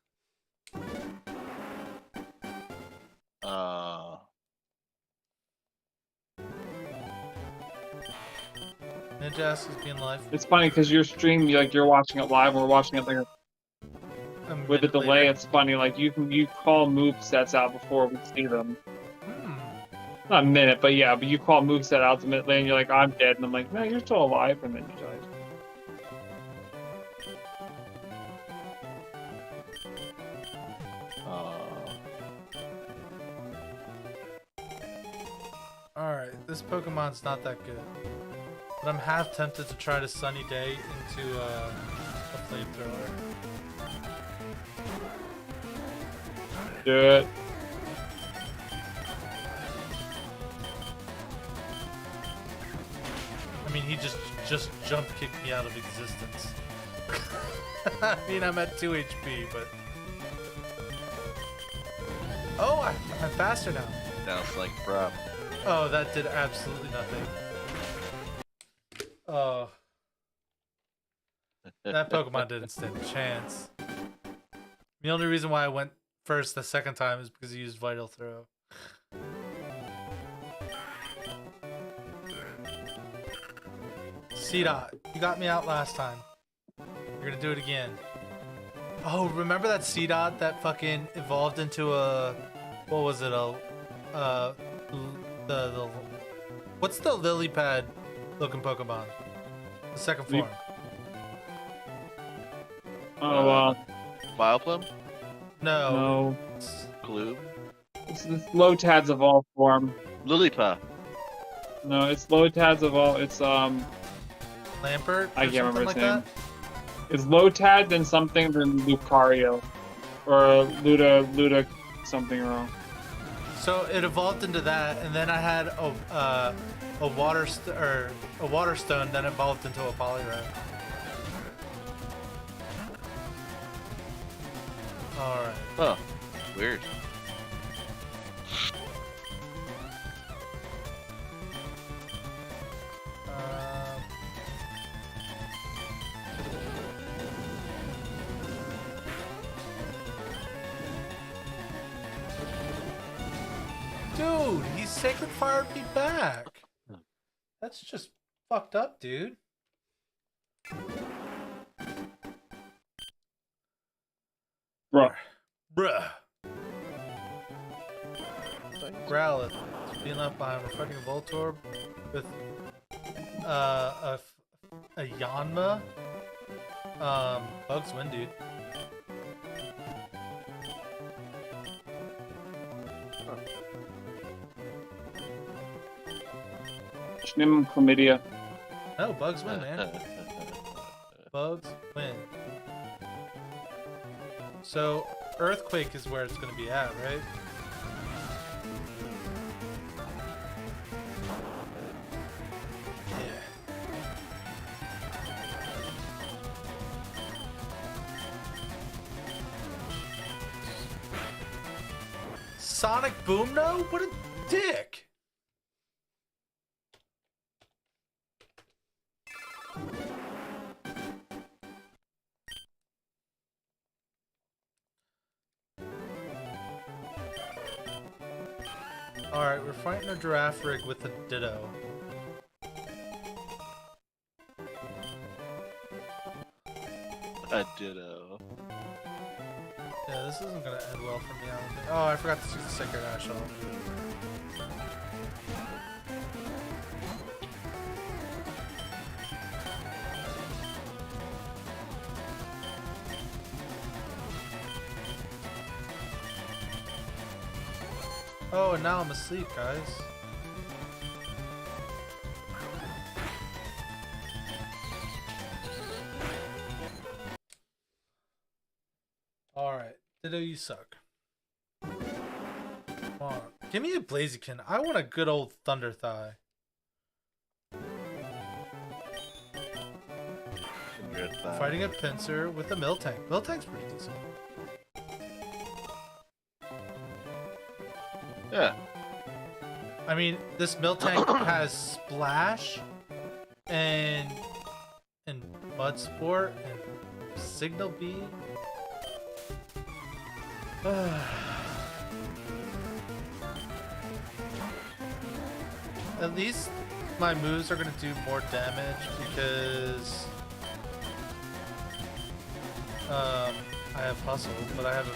Ninja asks is being live. It's funny because your stream, you're watching it live, and we're watching it like A with a minute delay. later. It's funny, like you call move sets out before we see them. Hmm. Not a minute, but yeah, but you call move set ultimately, and you're like, I'm dead, and I'm like, no, you're still alive, and then you die. Alright, this Pokemon's not that good. But I'm half tempted to try to Sunny Day into a flamethrower. Do it. I mean, he just jump kicked me out of existence. I mean, I'm at 2 HP, but... Oh, I'm faster now. Sounds like a prop. Oh, that did absolutely nothing. Oh. That Pokemon didn't stand a chance. The only reason why I went first the second time is because he used Vital Throw. C-Dot, you got me out last time. You're gonna do it again. Oh, remember that C-Dot that fucking evolved into a... What was it? What's the lily pad looking Pokemon? The second form. Oh, Vileplume? No. no. Glue? It's Lotad's evolved form. Lillipup. No, it's Lotad's evolved. It's, Lampert? I can't remember his like name. that? It's Lotad, then something, then Lucario. Or Luda something wrong. So it evolved into that, and then I had a water stone, then evolved into a Poliwrath. All right. Oh, weird. Dude, he Sacred Fired me back. That's just fucked up, dude. Bruh. Bruh. Growlithe. Being left behind. We're fighting a Voltorb with a Yanma. Bugs win, dude. Just name him Chlamydia. No, Bugs win, man. Bugs win. So, Earthquake is where it's going to be at, right? Yeah. Sonic Boom, no? What a dick! Alright, we're fighting a Giraffe Rig with a Ditto. A ditto. Yeah, this isn't gonna end well for me, I don't think. Oh, I forgot to use the Sacred Ash off. Oh, and now I'm asleep, guys. Alright, Ditto, you suck. Come on. Give me a Blaziken. I want a good old Thunder Thigh. Fighting a Pinsir with a Miltank. Miltank's pretty decent. Yeah. I mean, this Miltank has Splash and Mud Sport and Signal Beam. At least my moves are gonna do more damage because I have Hustle, but I have a...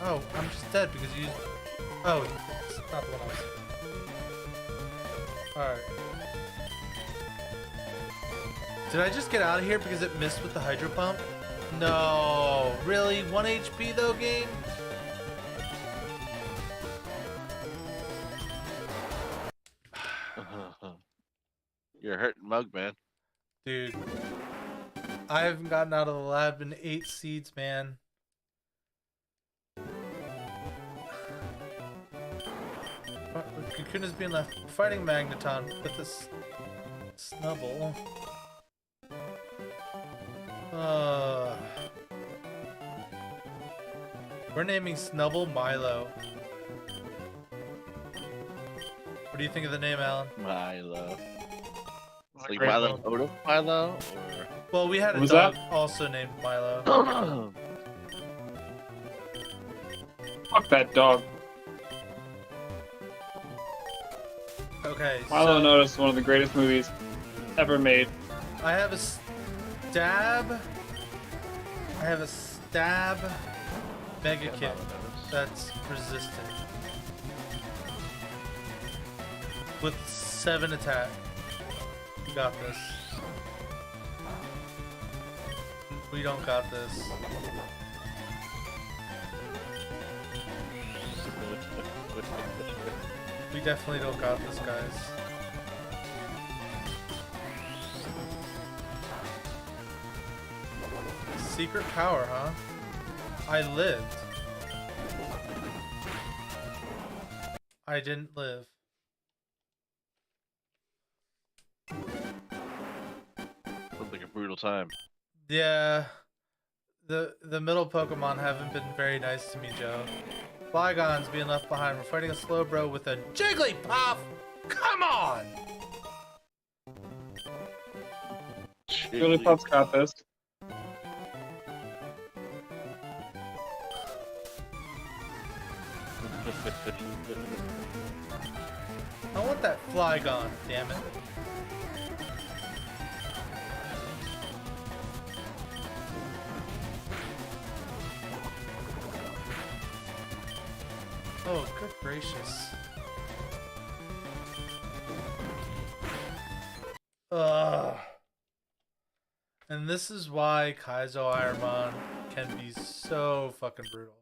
Oh, I'm just dead because you... Oh, it's not the one I was... Alright. Did I just get out of here because it missed with the Hydro Pump? No! Really? 1 HP though, game? You're hurting Mug, man. Dude. I haven't gotten out of the lab in 8 seeds, man. Kakuna's being left fighting Magneton with this Snubble. We're naming Snubble Milo. What do you think of the name, Alan? Milo. Like great Milo name. Oda Milo? Well, we had a Was dog that? also named Milo. Or... Fuck that dog. Okay, Milo so Notice, one of the greatest movies ever made. I have a stab. I have a stab Mega Kit that's resistant. With 7 attack. We got this. We don't got this. We definitely don't got this, guys. Secret power, huh? I lived. I didn't live. Sounds like a brutal time. Yeah. The middle Pokemon haven't been very nice to me, Joe. Flygon's being left behind. We're fighting a Slowbro with a Jigglypuff! Come on! Really Puff's got this. I want that Flygon, damn it. Oh, good gracious. Ugh. And this is why Kaizo Ironmon can be so fucking brutal.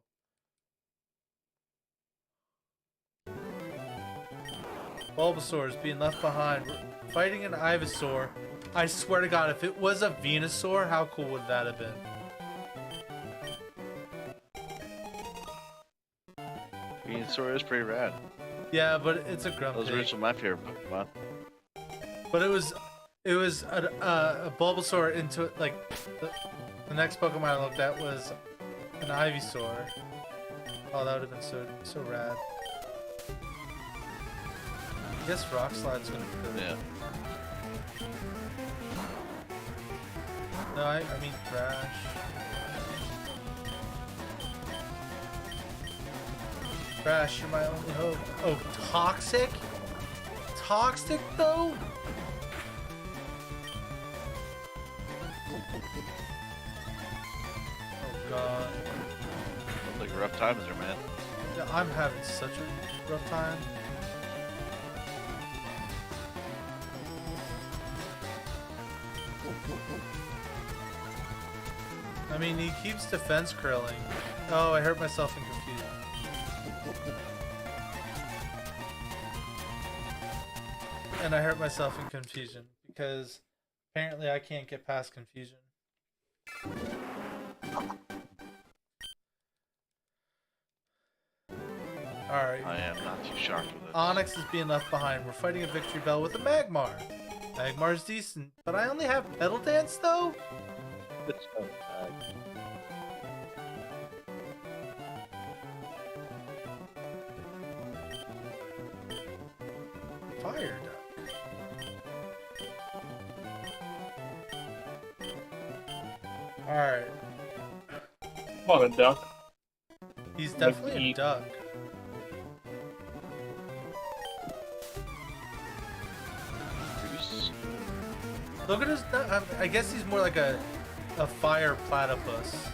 Bulbasaur is being left behind. We're fighting an Ivysaur. I swear to God, if it was a Venusaur, how cool would that have been? Venusaur is pretty rad. Yeah, but it's a Those Grumpig. are some of my favorite Pokemon. But it was a Bulbasaur into like the next Pokemon I looked at was an Ivysaur. Oh, that would have been so rad. I guess Rock Slide's gonna be good. Yeah. No, I mean Thrash. Thrash, you're my only hope. Oh, Toxic? Toxic though? god. Sounds like rough times there, man. Yeah, I'm having such a rough time. I mean, he keeps defense curling. Oh, I hurt myself in confusion. And I hurt myself in confusion because apparently I can't get past confusion. Alright. I am not too shocked with it. Onyx is being left behind. We're fighting a victory bell with a Magmar. Magmar's decent, but I only have Pedal Dance though? Fire Duck. Alright. What a duck. He's definitely a duck. Goose. Look at his. I guess he's more like a fire platypus.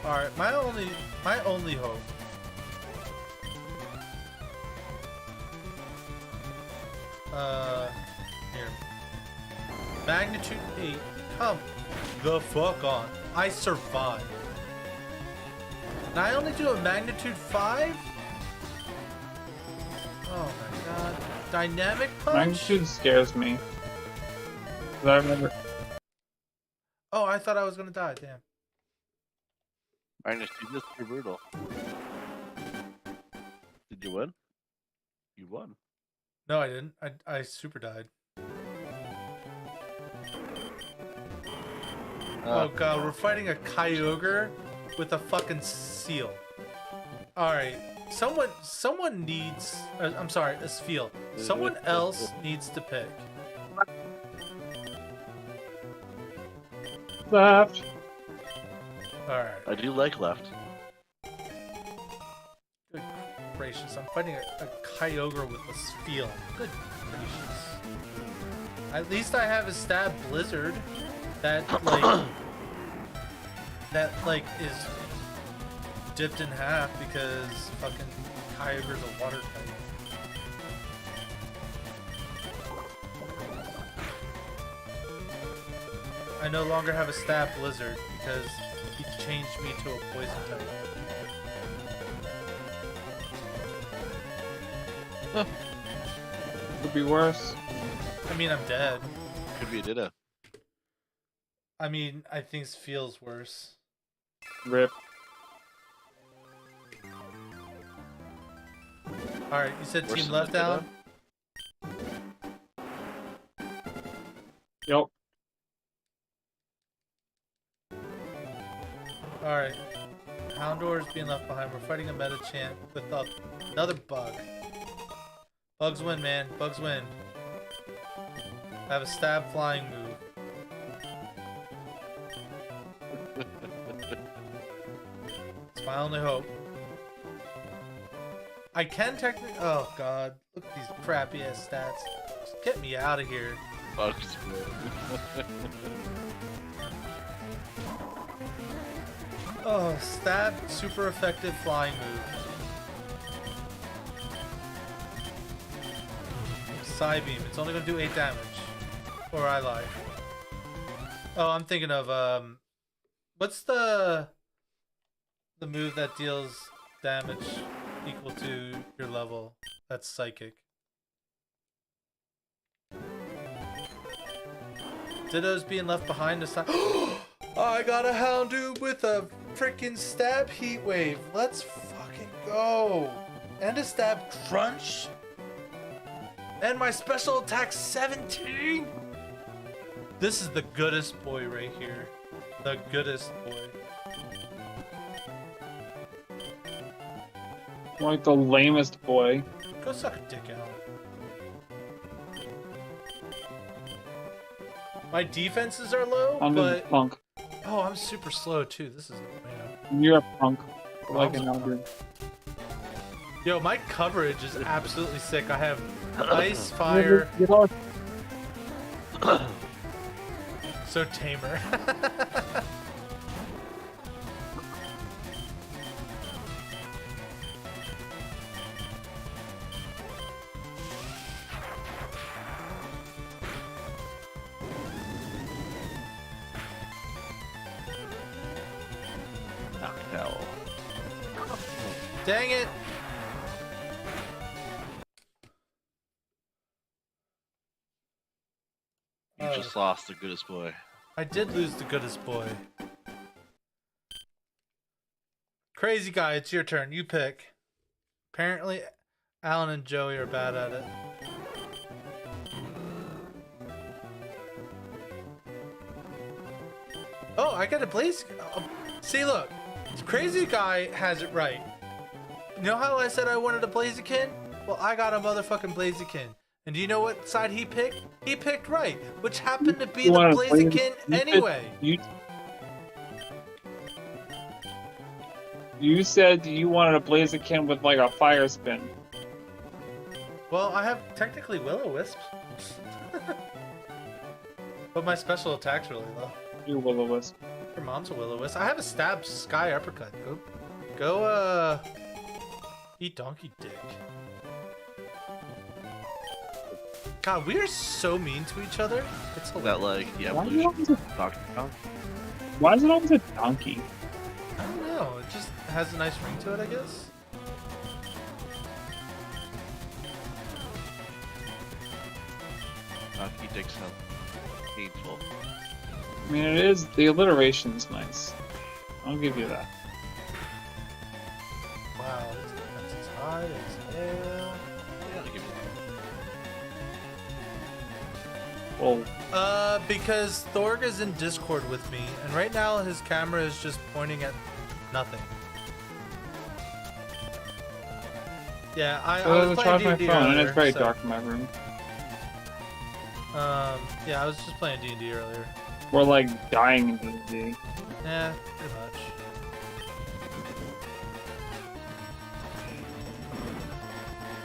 All right, my only hope. Here. Magnitude 8. Come the fuck on. I survived. And I only do a magnitude 5? Oh my god. Dynamic punch? Magnitude scares me. 'Cause I remember. Oh, I thought I was gonna die, damn. Magnitude, this is brutal. Did you win? You won. No, I didn't. I super died. Oh god, we're fighting a Kyogre with a fucking seal. Alright, someone needs... I'm sorry, a Spheal. Someone else needs to pick. Left. Alright, I do like left. good gracious. I'm fighting a Kyogre with a Spheal. Good gracious. At least I have a Stab Blizzard that, like, is dipped in half because fucking Kyogre's a water type. I no longer have a Stab Blizzard because he changed me to a poison type. Could be worse. I mean, I'm dead. Could be a Ditto. I mean, I think this feels worse. Rip. Alright, you said Worse team than left the down? Yep. Alright. Houndour is being left behind. We're fighting a meta champ with another bug. Bugs win, man. Bugs win. I have a stab flying move. It's my only hope. I can technically... Oh, God. Look at these crappy ass stats. Just get me out of here. Bugs. Oh, stab, super effective flying move. Psybeam. It's only gonna do 8 damage. Or I lie. Oh, I'm thinking of, what's the move that deals damage equal to your level? That's psychic. Ditto's being left behind this time. I got a Houndoom with a freaking stab heat wave. Let's fucking go. And a stab crunch. And my special attack 17. This is the goodest boy right here. The goodest boy. Like the lamest boy. Go suck a dick out. My defenses are low, I'm a but punk. oh, I'm super slow too. This is man. You're a punk. Like I'm an a elder. punk. Yo, my coverage is absolutely sick. I have ice, fire. So tamer. Oh, no. Dang it! You Oh. just lost the goodest boy. I did lose the goodest boy. Crazy guy, it's your turn. You pick. Apparently, Alan and Joey are bad at it. Oh, I got a blaze. See, look. Crazy guy has it right. You know how I said I wanted a Blaziken? Well, I got a motherfucking Blaziken. And do you know what side he picked? He picked right, which happened to be You the wanted a Blaziken you said- anyway. You said you wanted a Blaziken with like a fire spin. Well, I have technically Will-O-Wisp. But my special attack's really low. You Will-O-Wisp. Your mom's a Will-O-Wisp. I have a stab sky uppercut. Go, eat donkey dick. God, we are so mean to each other. It's That hilarious. like the Why is it evolution always a- of Dr. Kong. Why is it always a donkey? I don't know. It just has a nice ring to it, I guess. Donkey dick sounds painful. I mean, it is. The alliteration's nice. I'll give you that. Wow, that's as high as hell. Yeah, I'll give you Well, Because Thorg is in Discord with me, and right now his camera is just pointing at nothing. Yeah, I so was I playing charge my D&D phone, and earlier, it's very so- dark in my room. Yeah, I was just playing D&D earlier. We're like dying in D&D. Yeah, pretty much.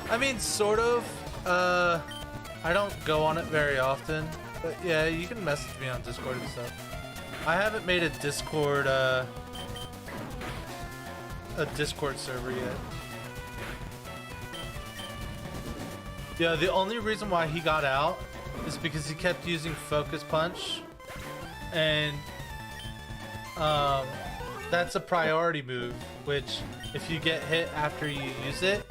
I mean, sort of. I don't go on it very often, but yeah, you can message me on Discord and stuff. I haven't made a Discord server yet. Yeah, the only reason why he got out is because he kept using Focus Punch, and that's a priority move, which if you get hit after you use it,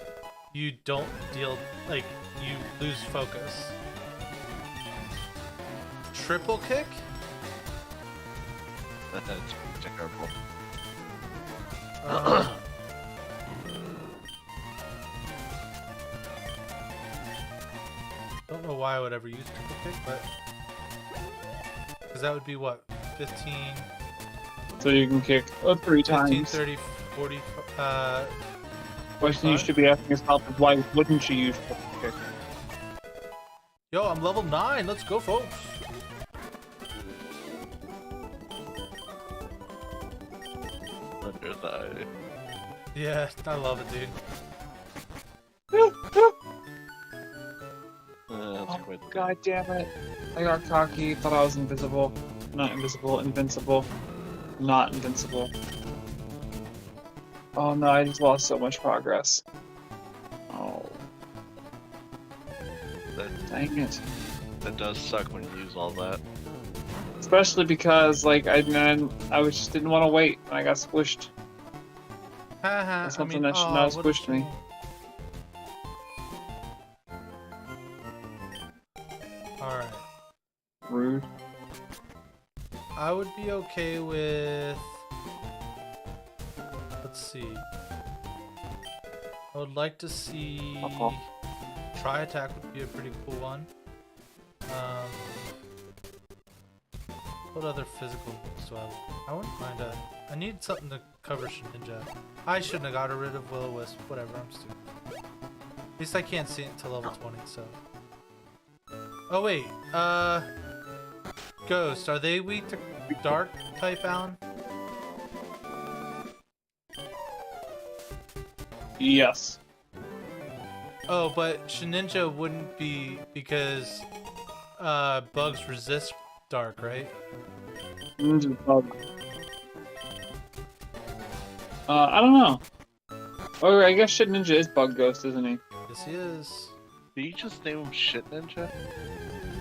you don't deal, like, you lose focus. Triple kick? That's terrible. Don't know why I would ever use triple kick, but because that would be what, 15, So you can kick 3 15, times. 30, 40, Question you should be asking yourself is why wouldn't you use triple kick? Yo, I'm level 9. Let's go, folks. Under the eye. Yeah, I love it, dude. That's quite the God damn it. I got cocky, thought I was invisible. Not invisible, invincible. Not invincible. Oh no, I just lost so much progress. Oh, that, dang it. that does suck when you lose all that. Especially because, like, I just didn't want to wait when I got squished. Haha, That's something that should not have what a squished me. shame. Alright. Rude. I would be okay with... Let's see. I would like to see... Uh-oh. Tri-attack would be a pretty cool one. What other physical moves do I have? I wouldn't mind a... I need something to cover Ninja. I shouldn't have got rid of Will-O-Wisp. Whatever, I'm stupid. At least I can't see it until level 20, so... Oh wait, Ghost, are they weak to dark type, Alan? Yes. Oh, but Ninja wouldn't be because bugs resist dark, right? Ninja bug. I don't know. Oh, I guess Shit Ninja is Bug Ghost, isn't he? Yes, he is. Did you just name him Shit Ninja?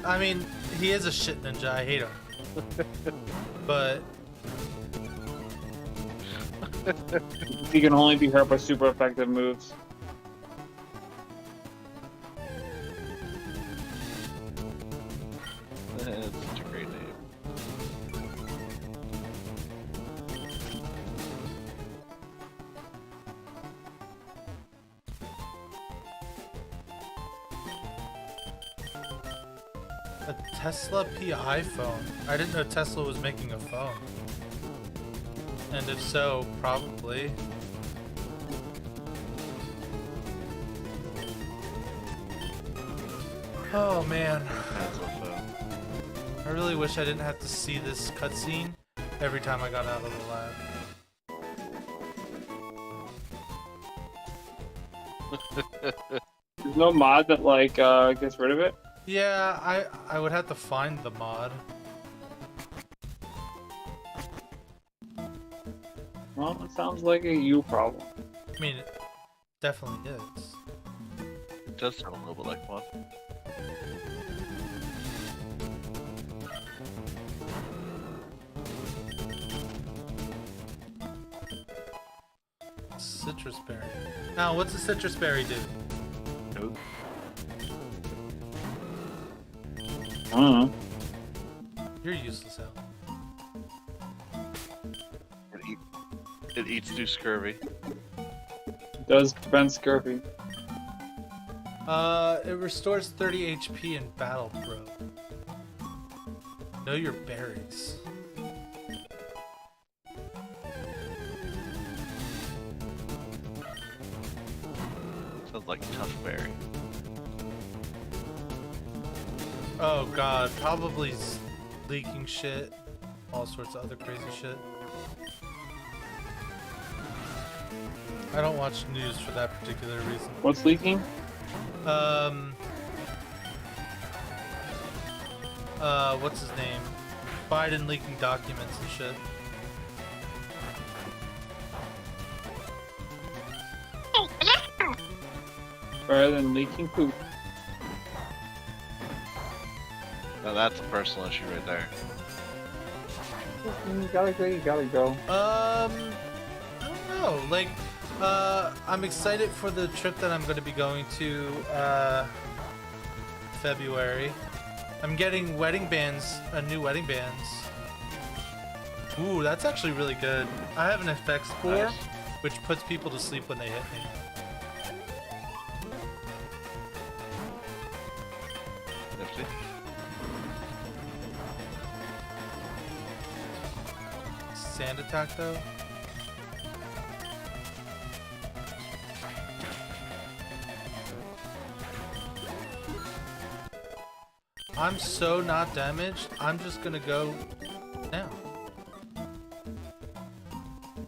I mean, he is a shit ninja. I hate him. But He can only be hurt by super effective moves. That's such a great name. a Tesla PI phone. I didn't know Tesla was making a phone. And if so, probably. Oh man. That's a phone. I really wish I didn't have to see this cutscene every time I got out of the lab. There's no mod that like gets rid of it. Yeah, I would have to find the mod. Well, it sounds like a you problem. I mean, it definitely is. It does sound a little bit like one. Citrus berry. Now, what's a citrus berry do? Nope. I don't know. You're useless, Al. It eats through scurvy. It does prevent scurvy. It restores 30 HP in battle, bro. Know your berries. Sounds like tough berry. Oh god, probably leaking shit. All sorts of other crazy shit. I don't watch news for that particular reason. What's leaking? What's his name? Biden leaking documents and shit. Better than leaking poop. Now that's a personal issue right there. You gotta go, you gotta go. I don't know. Like, I'm excited for the trip that I'm going to be going to, February. I'm getting wedding bands, new wedding bands. Ooh, that's actually really good. I have an effects score, Nice. which puts people to sleep when they hit me. Nifty. Sand attack, though? I'm so not damaged, I'm just gonna go now.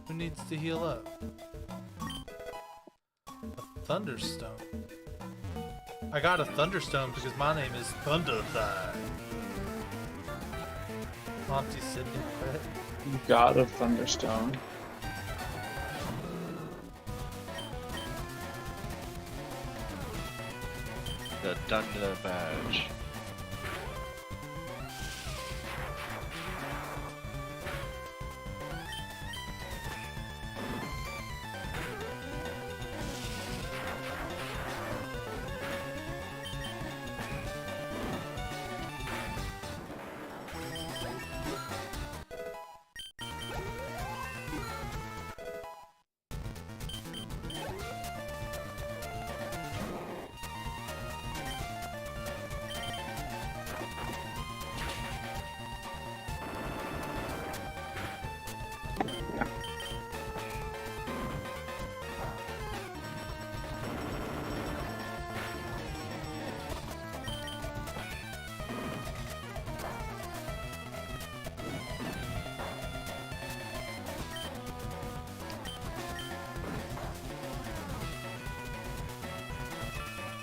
Who needs to heal up? A Thunderstone. I got a Thunderstone because my name is Thunderthigh. Monty Sydney crit. God of Thunderstone. The Dunder badge.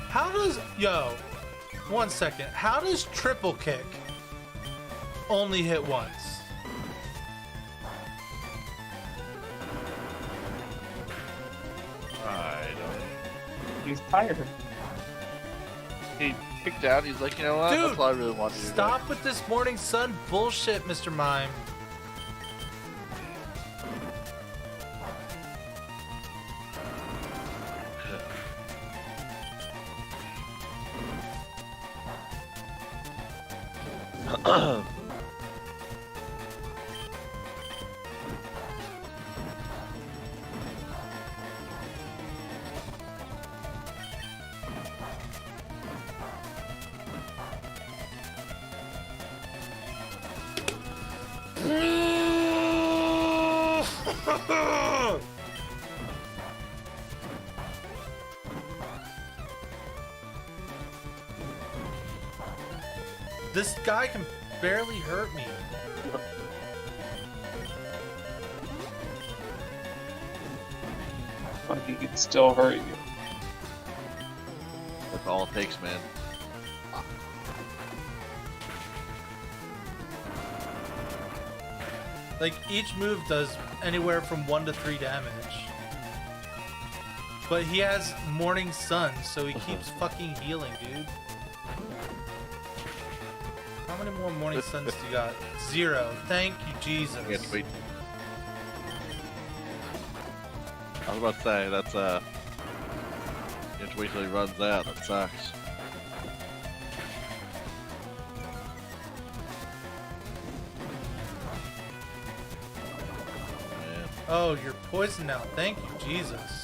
How does... Yo. 1 second. How does triple kick only hit once? I don't. He's tired. He kicked out. He's like, you know what? Dude, That's all I really want to do. Stop with this morning sun bullshit, Mr. Mime. This guy can barely hurt me. But he can still hurt you. That's all it takes, man. Like, each move does anywhere from 1 to 3 damage. But he has Morning Sun, so he keeps fucking healing, dude. How many more Morning Suns do you got? 0. Thank you, Jesus. I can't wait. I was about to say, that's, you have to wait till he runs out. That sucks. Man. Oh, you're poisoned now. Thank you, Jesus.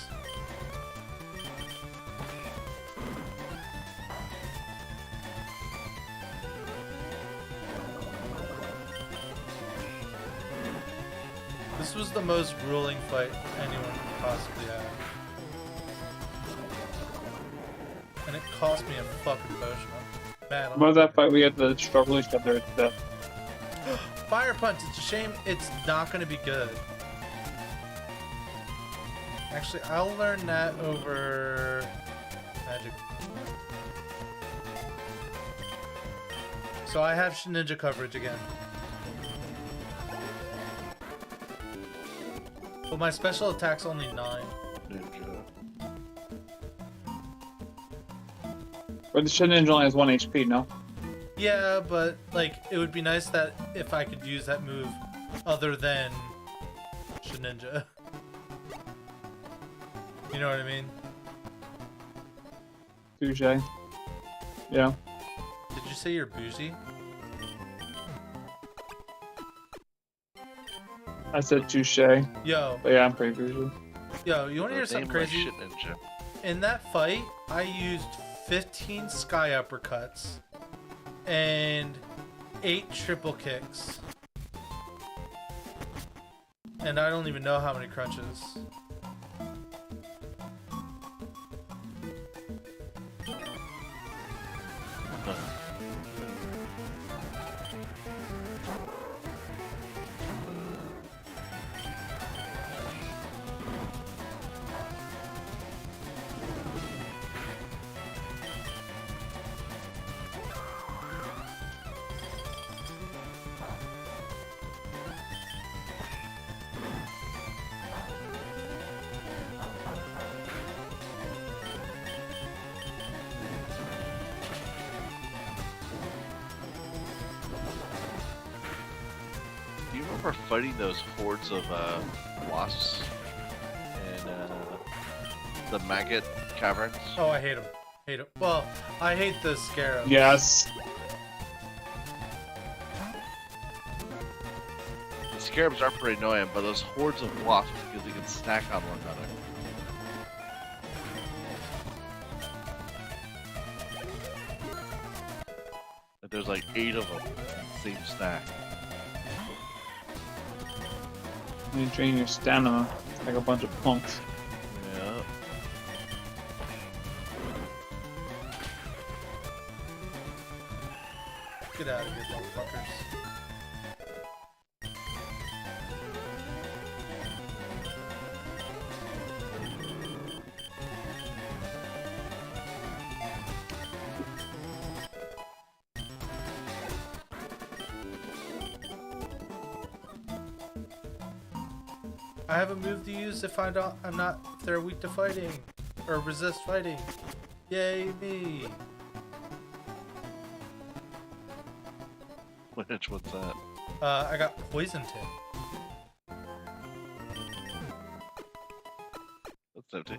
This was the most grueling fight anyone could possibly have. And it cost me a fucking potion. I'm mad. What was that fight we had to struggle each other to death? Fire Punch, it's a shame it's not going to be good. Actually, I'll learn that over magic. So I have ninja coverage again. But my special attack's only 9. Ninja. But the Shin Ninja only has 1 HP, no? Yeah, but like it would be nice that if I could use that move other than Ninja. You know what I mean? Touche. Yeah. Did you say you're bougie? I said touche. Yo, But yeah, I'm pretty bougie. yo, you wanna hear Name something my crazy? shit ninja. In that fight, I used 15 sky uppercuts and 8 triple kicks. And I don't even know how many crunches. Do you remember fighting those hordes of wasps in the maggot caverns? Oh, I hate them. Hate them. Well, I hate the scarabs. Yes. The scarabs are pretty annoying, but those hordes of wasps, because they can stack on one another. Like there's like 8 of them in the same stack. You drain your stamina like a bunch of punks. Yeah. Get out of here, motherfuckers. I have a move to use if I'm not if they're weak to fighting or resist fighting. Yay me! Which what's that? I got poison tip. That's empty.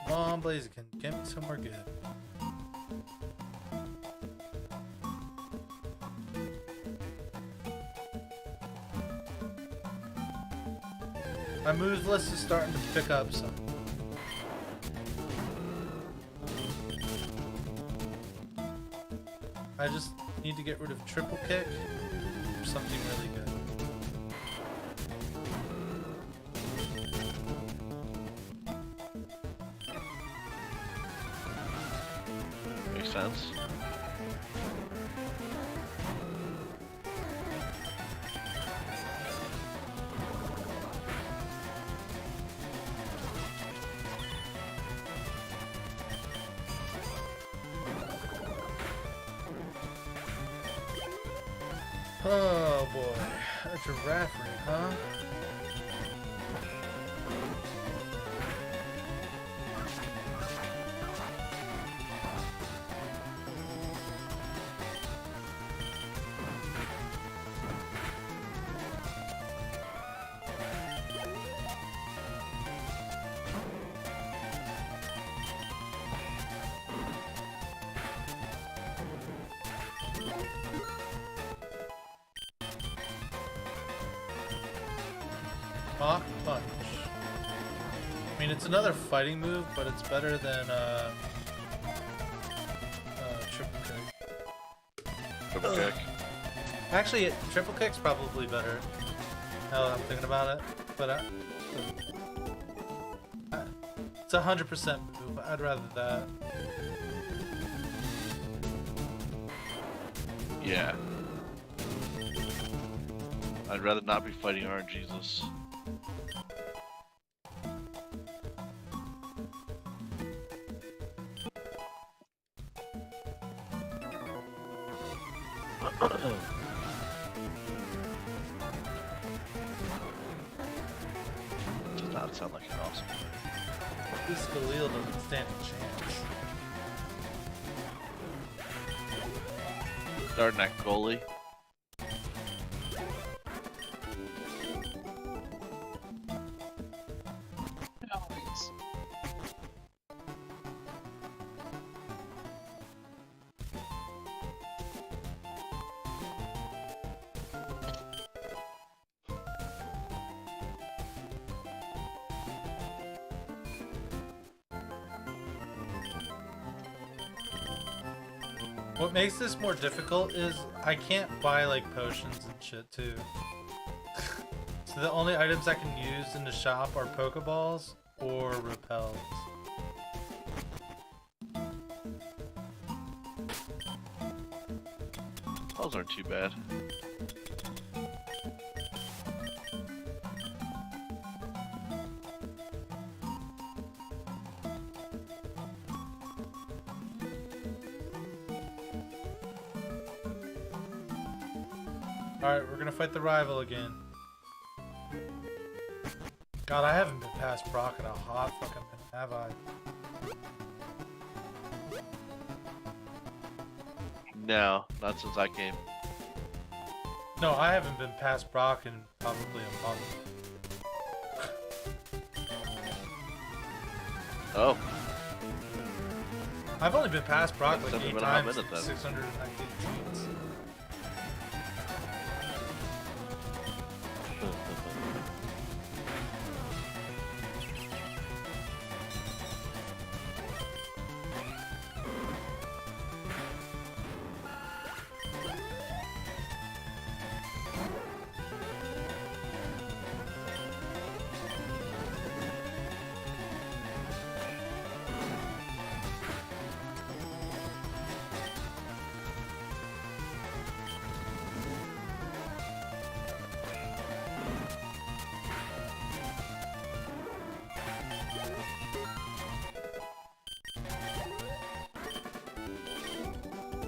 Come on, Blaziken, get me somewhere good. My moves list is starting to pick up some. I just need to get rid of triple kick or something really good. Makes sense. Oh boy, a giraffe ring, huh? Mach Punch. I mean, it's another fighting move, but it's better than triple kick. Triple kick. Actually, triple kick's probably better. Now that I'm thinking about it, but it's 100% move. I'd rather that. Yeah. I'd rather not be fighting RNGesus. Does not sound like an awesome. This Galil doesn't stand a chance. Starting that goalie. Nice. What makes this more difficult is I can't buy like potions and shit too. So the only items I can use in the shop are Pokeballs or repels. Those aren't too bad. Alright, we're gonna fight the rival again. God, I haven't been past Brock in a hot fucking minute, have I? No, not since I came. No, I haven't been past Brock in probably a month. Oh, I've only been past Brock That's like 8 been a hot times, minute then. 619 tweets.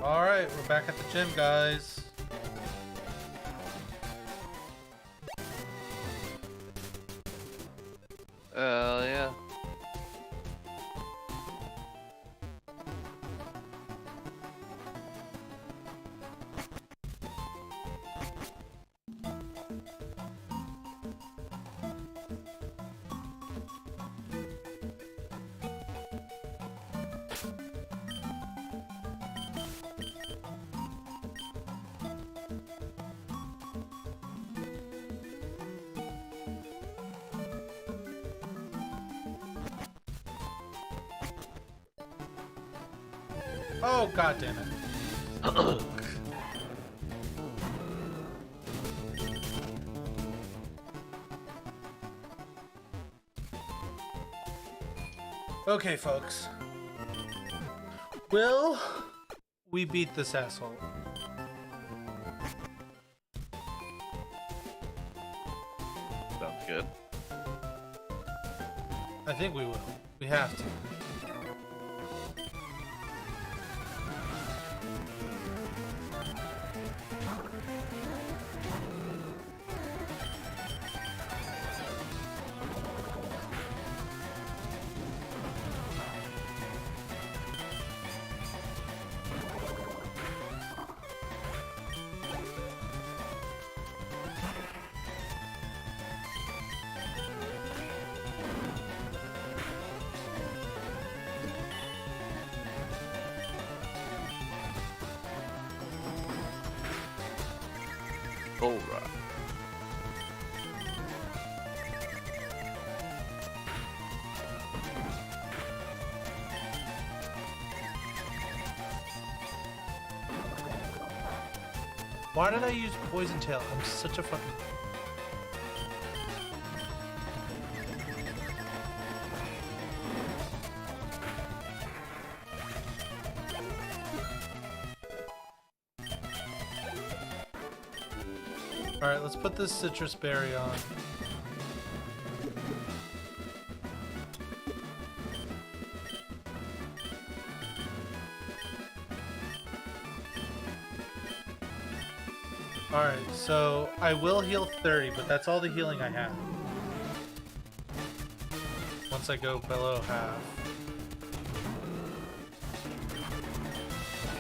Alright, we're back at the gym, guys. Yeah. Oh, god damn it. Okay, folks. Will we beat this asshole? Sounds good. I think we will. We have to. Alright. Why did I use Poison Tail? I'm such a fucking... Alright, let's put this citrus berry on. Alright, so I will heal 30, but that's all the healing I have. Once I go below half.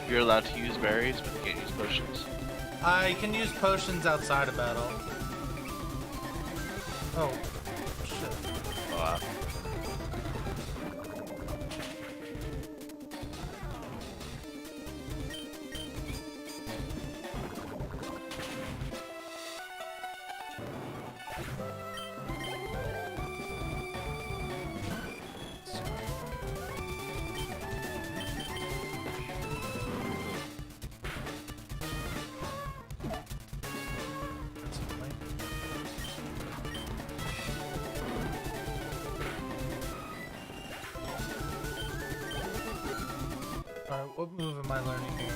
You're allowed to use berries, but you can't use potions. I can use potions outside of battle. Oh, shit. Wow. Alright, what move am I learning here?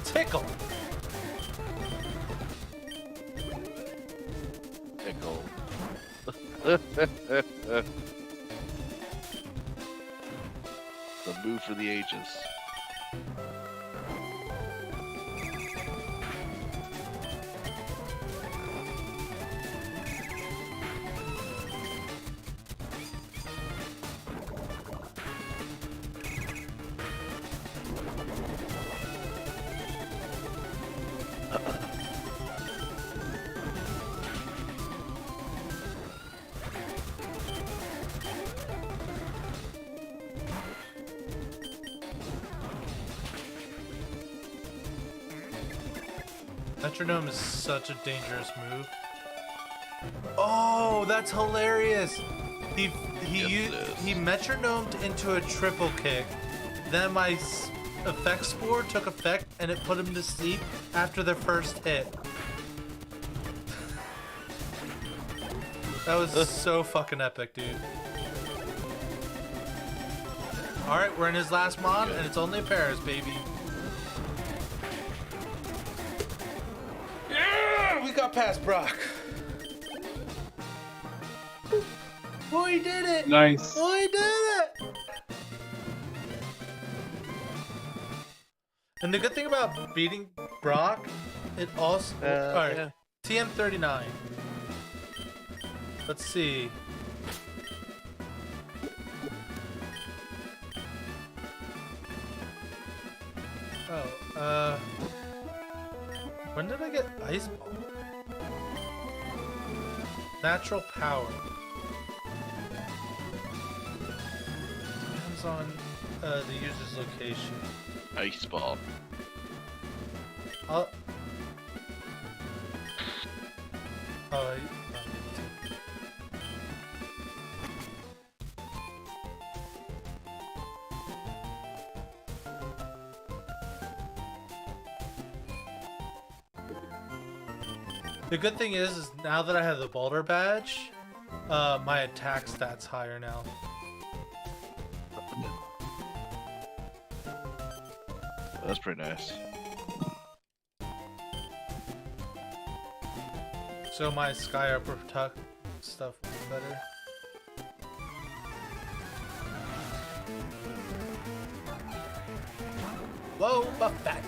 Tickle! Tickle. The move for the ages. Metronome is such a dangerous move. Oh, that's hilarious! He metronomed into a triple kick. Then my effect spore took effect and it put him to sleep after the first hit. That was so fucking epic, dude. Alright, we're in his last mon and it's only Paris, baby. Yeah! We got past Brock. We did it! Nice. We did it! And the good thing about beating Brock, it also... Alright, yeah. TM39. Let's see. Oh, when did I get Ice Ball? Natural Power. Depends on the user's location. Ice ball. I'll... Oh, the good thing is now that I have the Boulder badge, my attack stat's higher now. That's pretty nice. So my Sky Upper Tuck stuff will be better. Whoa, buff that.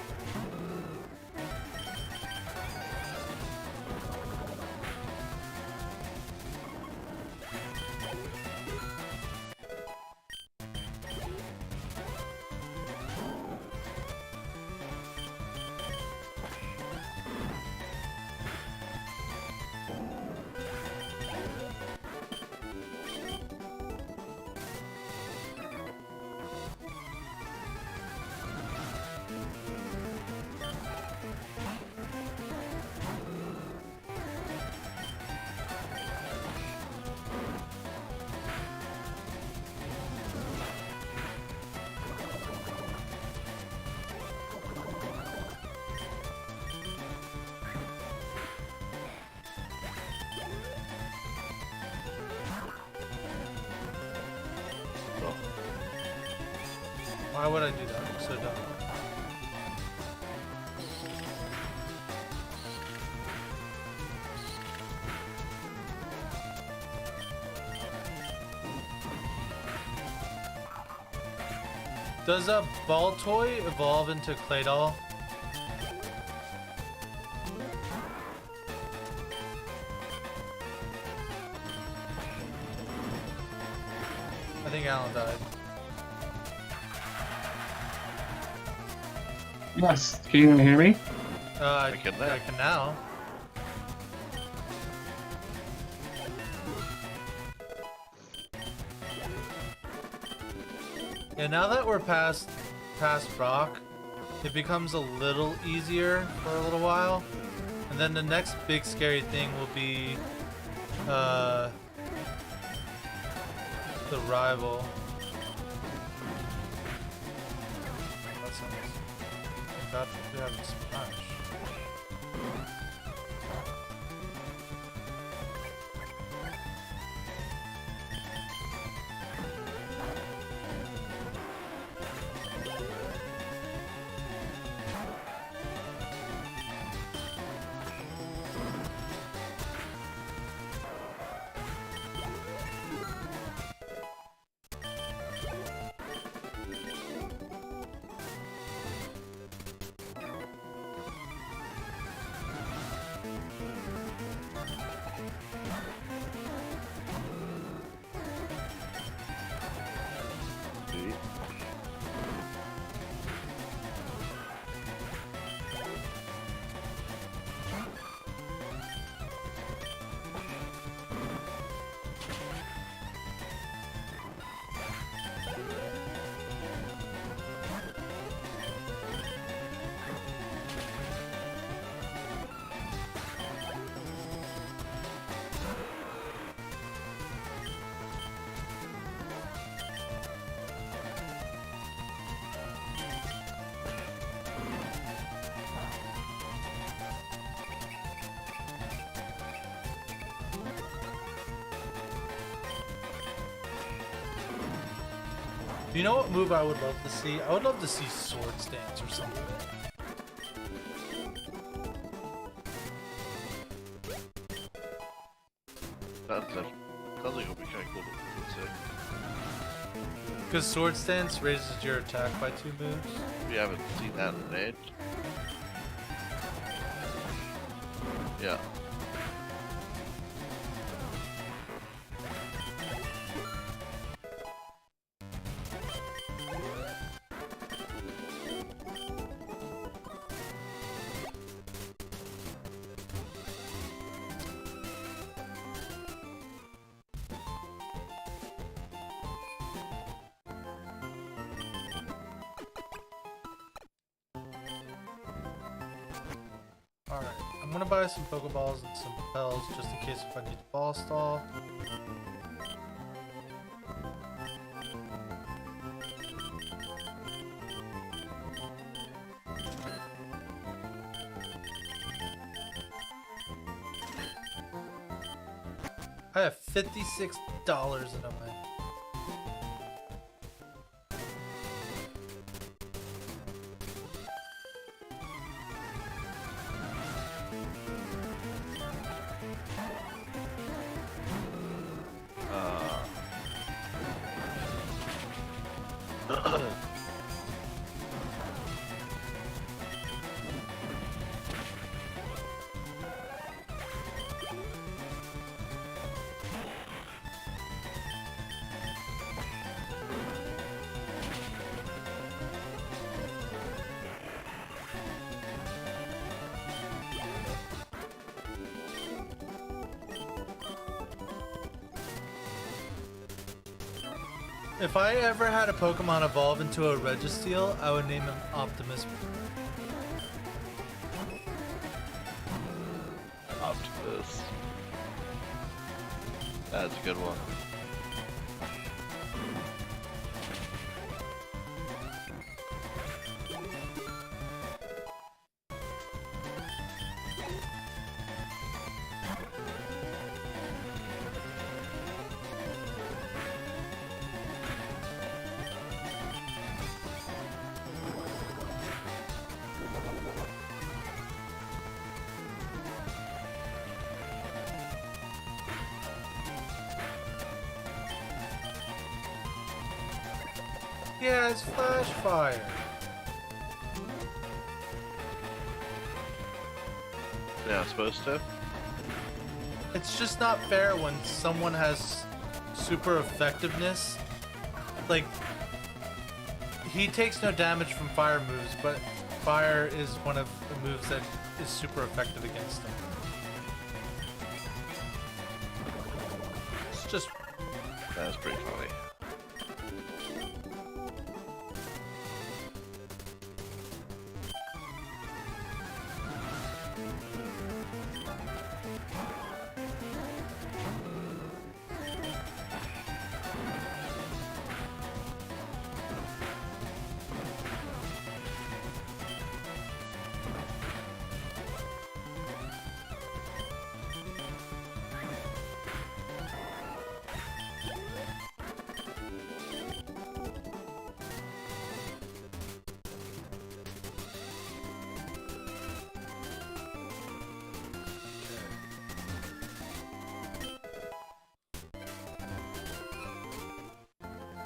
Why would I do that? I'm so dumb. Does a ball toy evolve into clay doll? I think Alan died. Yes. Can you hear me? I can I can now. Yeah, now that we're past Brock, it becomes a little easier for a little while. And then the next big scary thing will be the rival. That's nice. Thank God we have a splash. You know what move I would love to see? I would love to see Sword Stance or something. Sounds like it'll be kind of cool to see. Because Sword Stance raises your attack by 2 moves. We haven't seen that in an age. Yeah. Alright, I'm gonna buy some Pokeballs and some Bells just in case if I need to ball stall. I have $56 in my. If I ever had a Pokemon evolve into a Registeel, I would name him Optimus. Optimus. That's a good one. Yeah, it's Flash Fire. Yeah, I'm supposed to. It's just not fair when someone has super effectiveness. Like, he takes no damage from fire moves, but fire is one of the moves that is super effective against him. It's just That's pretty funny.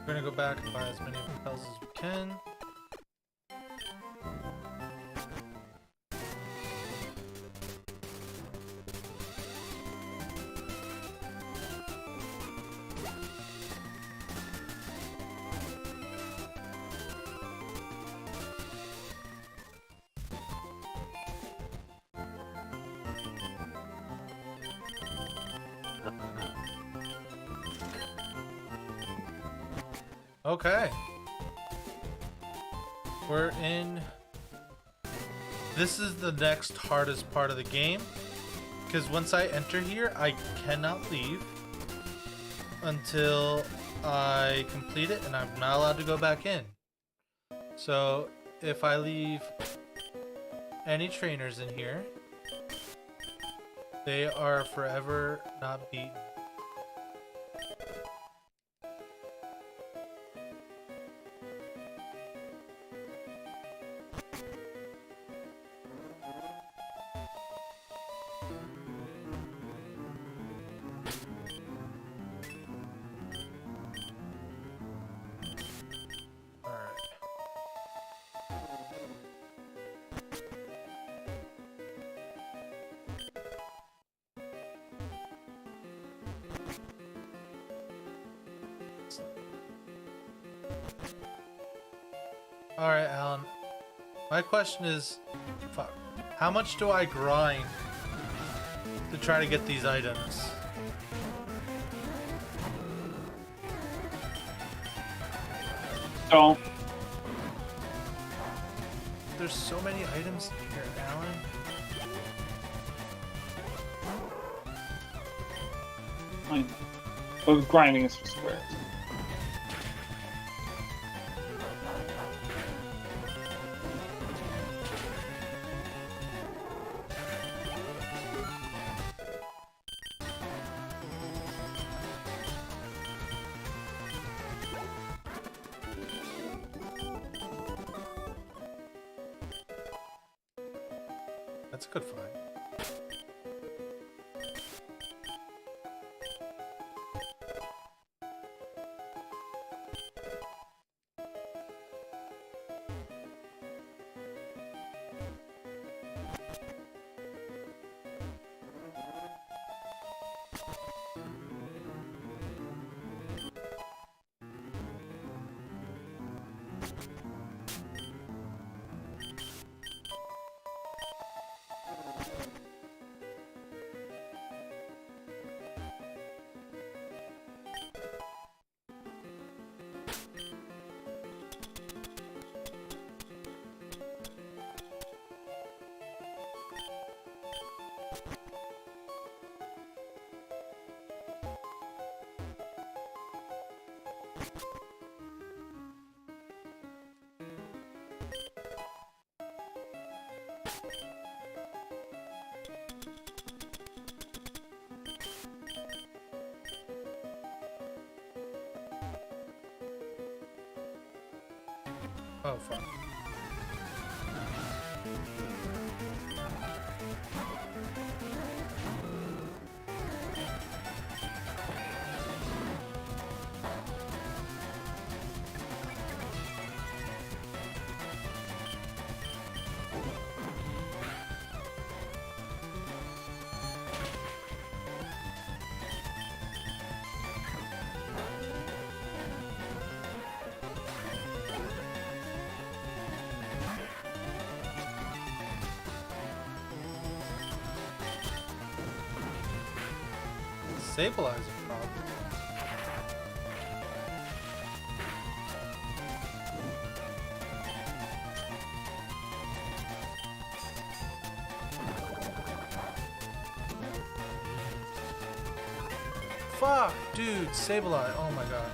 we're gonna go back and buy as many repels as we can. Okay. We're in. This is the next hardest part of the game. Because once I enter here, I cannot leave until I complete it, and I'm not allowed to go back in. So if I leave any trainers in here, they are forever not beaten. Alright, Alan. My question is, fuck, how much do I grind to try to get these items? Don't. There's so many items here, Alan. I know. But grinding is for squares. That's a good find. Oh, fuck. Stabilizer problem. Fuck, dude, stabilize. Oh my god.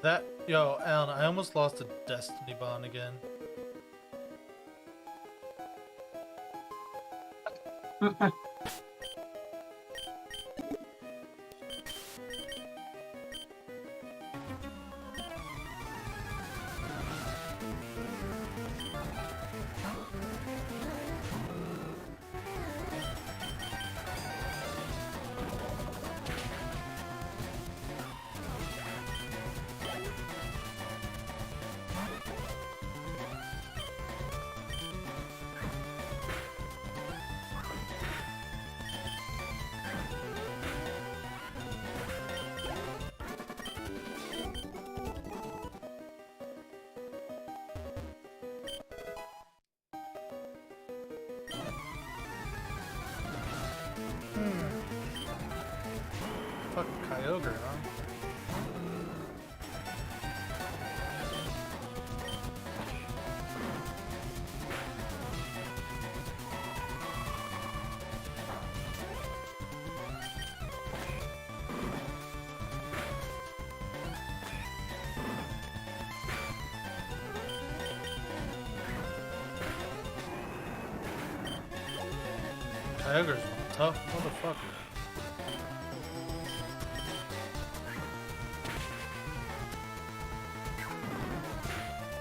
That, yo, Alan, I almost lost a Destiny bond again. Fucking Kyogre, huh? Kyogre's one tough motherfucker.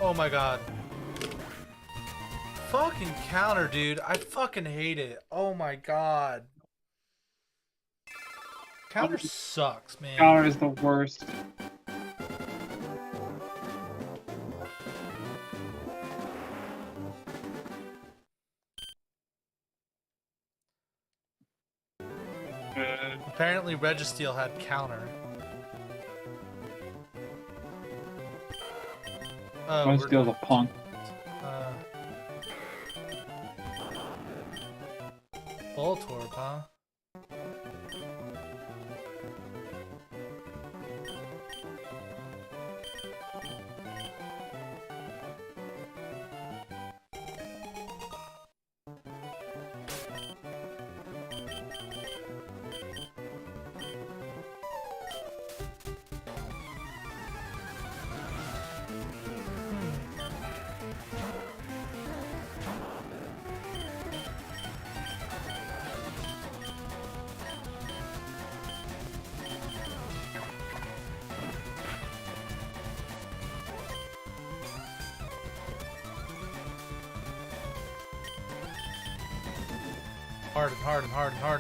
Oh my god. Fucking counter, dude. I fucking hate it. Oh my god. Counter sucks, man. Counter is the worst. Apparently Registeel had counter. Oh, Registeel's a punk. uh, Voltorb, huh?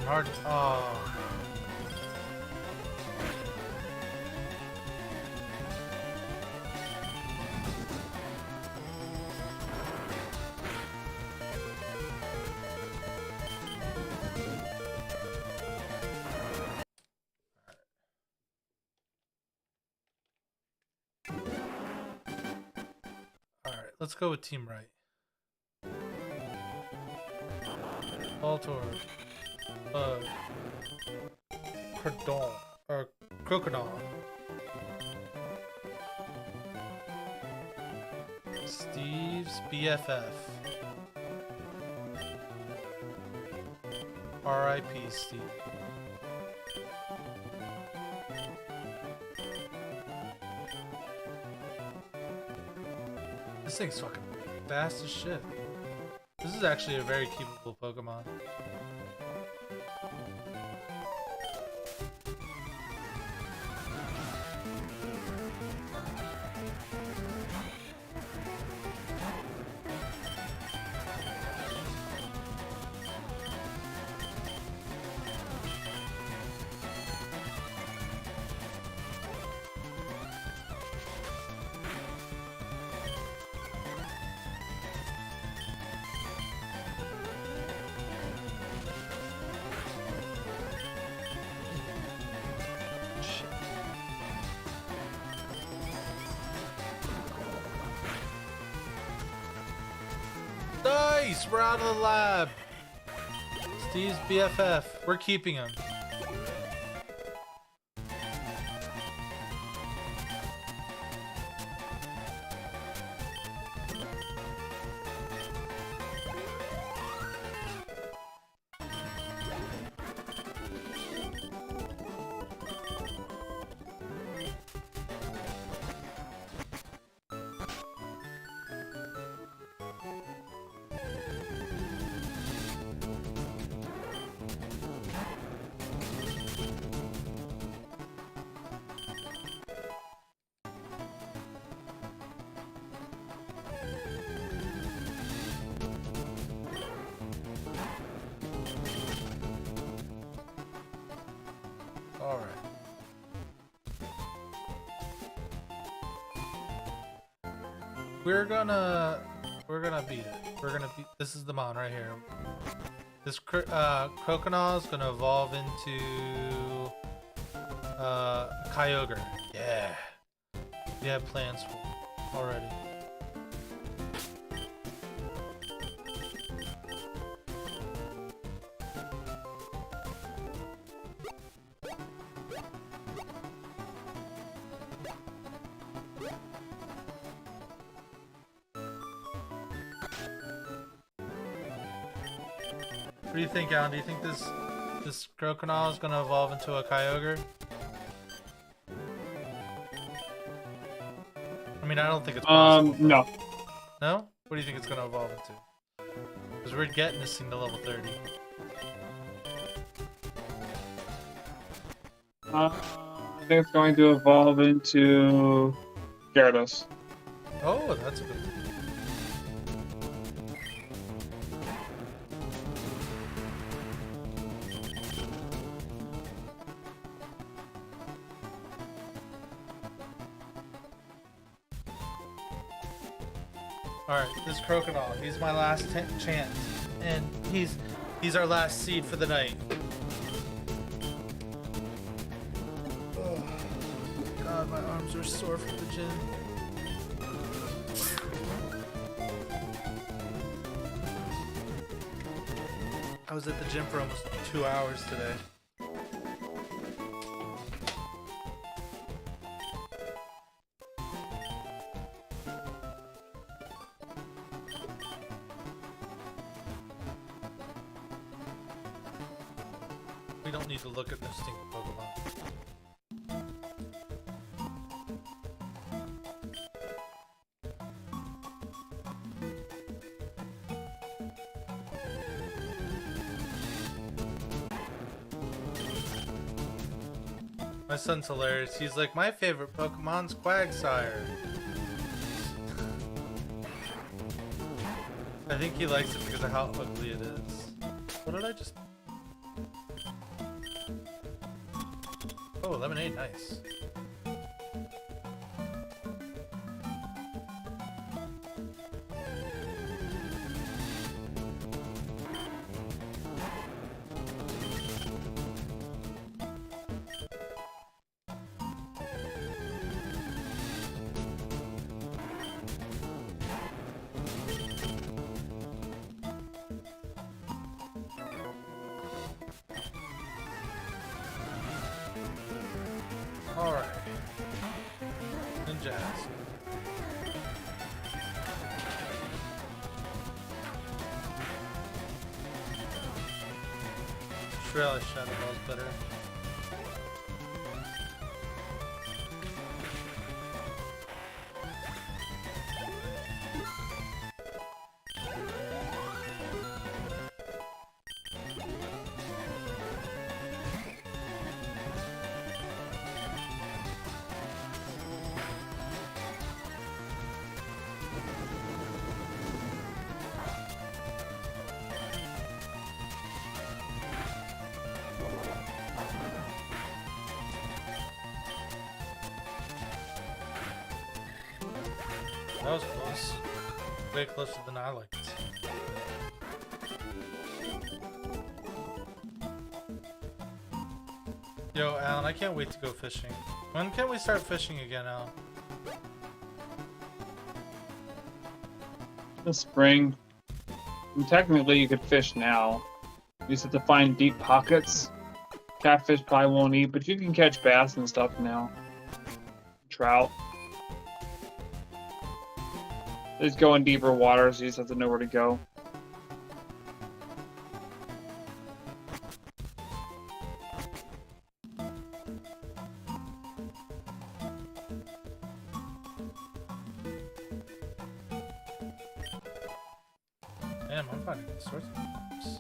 Harden. Oh. Alright, let's go with Team Right. Voltorb. Cordon. Or Crocodile. Steve's BFF. R.I.P. Steve. This thing's fucking fast as shit. This is actually a very keepable Pokemon. Nice! We're out of the lab! Steve's BFF. We're keeping him. Alright. We're gonna beat it. We're gonna beat. This is the mon right here. This Croconaw is gonna evolve into Kyogre. Yeah. We have plans for it already. What do you think, Alan? Do you think this Croconaw is gonna evolve into a Kyogre? I mean, I don't think it's possible. No. No? What do you think it's gonna evolve into? Because we're getting this thing to level 30. I think it's going to evolve into Gyarados. Oh, that's a good one. Alright, this crocodile, he's my last chance. And he's our last seed for the night. Oh, God, my arms are sore from the gym. I was at the gym for almost 2 hours today. We don't need to look at this stinking Pokemon. My son's hilarious. He's like, my favorite Pokemon's Quagsire. I think he likes it because of how ugly it is. What did I just... Oh, lemonade, nice. Alright. Ninjas. Shreya Shadow Ball's better. That was close. Way closer than I liked. Yo, Alan, I can't wait to go fishing. When can we start fishing again, Alan? The spring. And technically, you could fish now. You just have to find deep pockets. Catfish probably won't eat, but you can catch bass and stuff now. Trout. Just go in deeper waters, you just have to know where to go. Damn, I'm finding all sorts of things.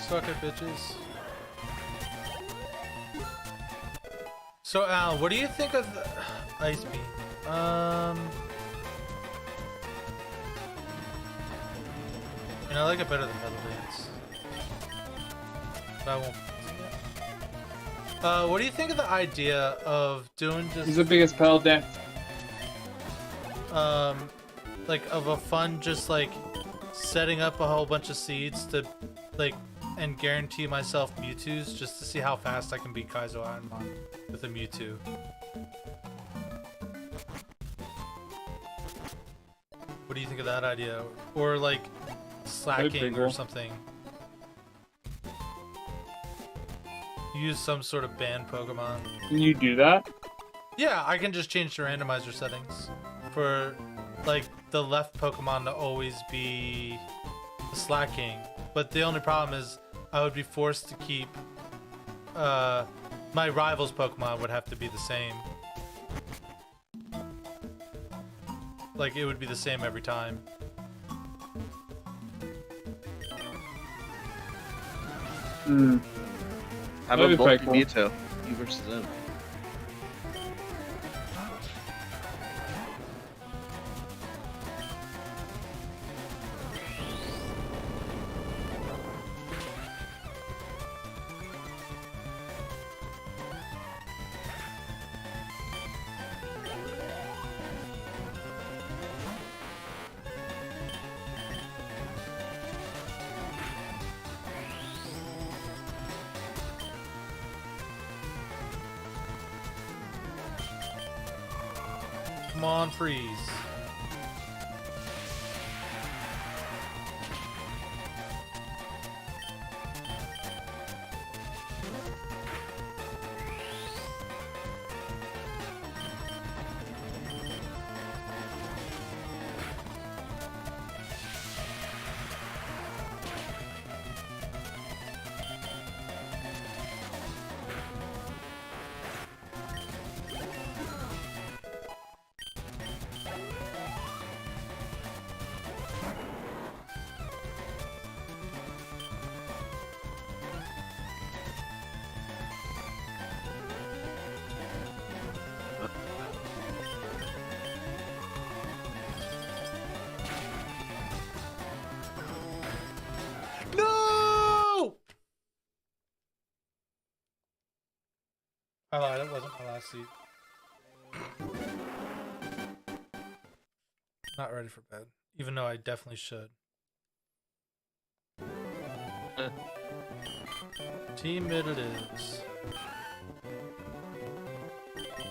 Suck it, bitches. So, Al, what do you think of the Ice Beam? And I like it better than Metal Dance. But I won't. What do you think of the idea of doing just He's the biggest pedal dance. like of a fun just like setting up a whole bunch of seeds to like and guarantee myself Mewtwo's just to see how fast I can beat Kaizo Ironmon with a Mewtwo. What do you think of that idea? Or like slacking or something. Use some sort of banned Pokemon. Can you do that? Yeah, I can just change the randomizer settings for like the left Pokemon to always be slacking. But the only problem is I would be forced to keep my rival's Pokemon would have to be the same. Like it would be the same every time. Hmm. How That'd about be Bulky quite cool. Mewtwo? You versus him. Come on, freeze. No! I lied, it wasn't my last seat. Not ready for bed, even though I definitely should. Team mid it is.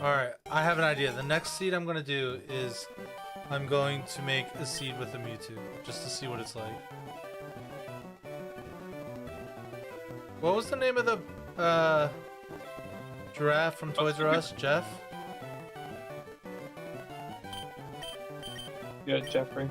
Alright, I have an idea. The next seed I'm gonna do is I'm going to make a seed with a Mewtwo, just to see what it's like. What was the name of the giraffe from Toys R Us? Jeff? Yeah, Jeffrey.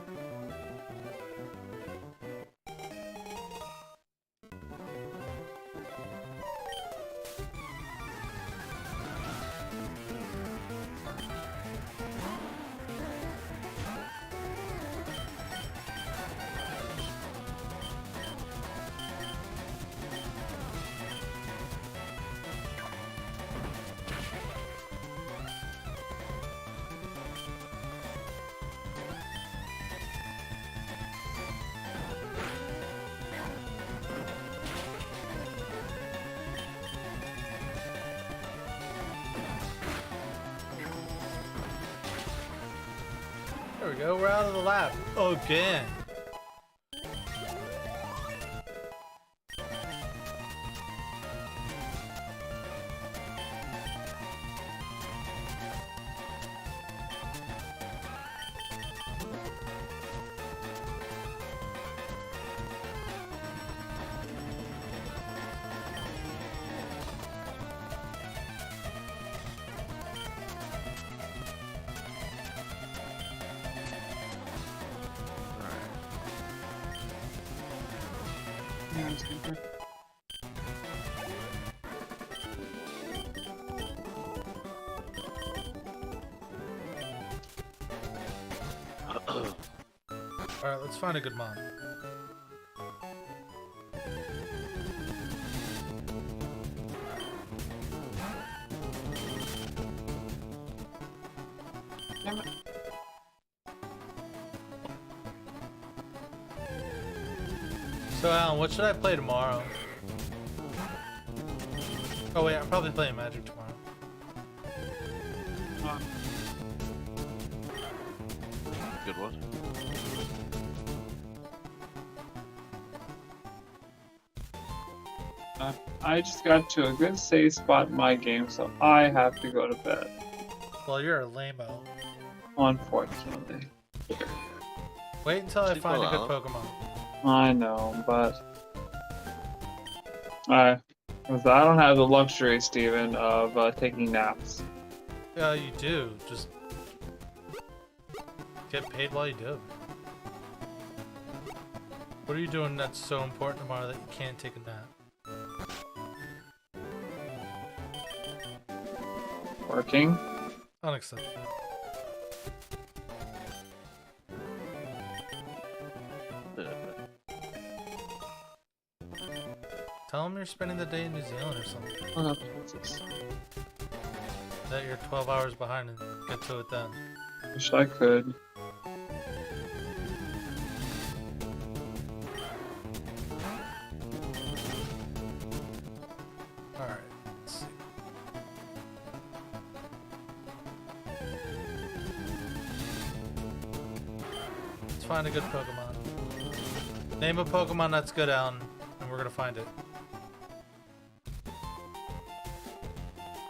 There we go, we're out of the lab. Again. Alright, let's find a good mon. So Alan, what should I play tomorrow? Oh wait, I'm probably playing Magic tomorrow. Good one. I just got to a good save spot in my game, so I have to go to bed. Well, you're a lame-o. Unfortunately. Wait until I Sleep find a well, good Alan. Pokemon. I know, but I don't have the luxury, Steven, of taking naps. Yeah, you do. Just get paid while you do it. What are you doing that's so important tomorrow that you can't take a nap? Working. Unacceptable. Tell them you're spending the day in New Zealand or something. Oh, no, Jesus. That you're 12 hours behind and get to it then. Wish I could. Alright, let's see. Let's find a good Pokemon. Name a Pokemon that's good, Alan, and we're gonna find it.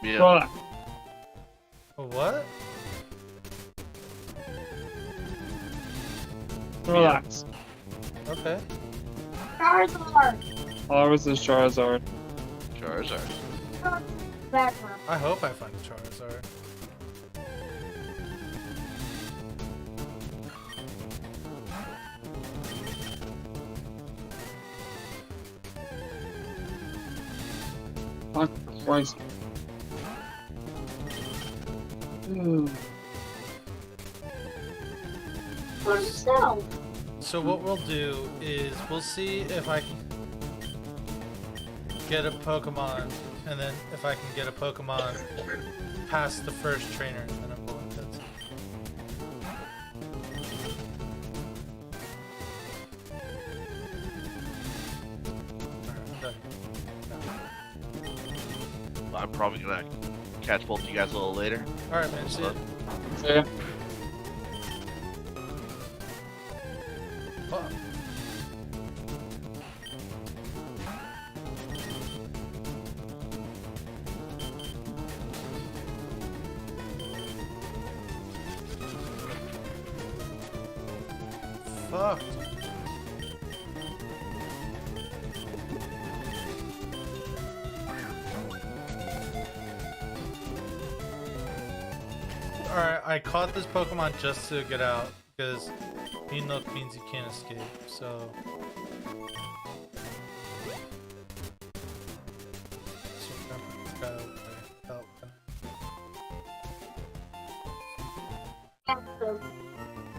Yeah. Well, A what? relax. Okay. Charizard. All I was is Charizard. Charizard. Background. I hope I find a Charizard. Fuck Christ. Ooh. For yourself. So what we'll do is we'll see if I can get a Pokemon, and then if I can get a Pokemon past the first trainer, then I'm going to. Alright, done. I'm probably gonna catch both of you guys a little later. Alright, man, see ya. Yeah. Oh. Fuck. Alright, I caught this Pokemon just to get out, because Mean Look means you can't escape, so...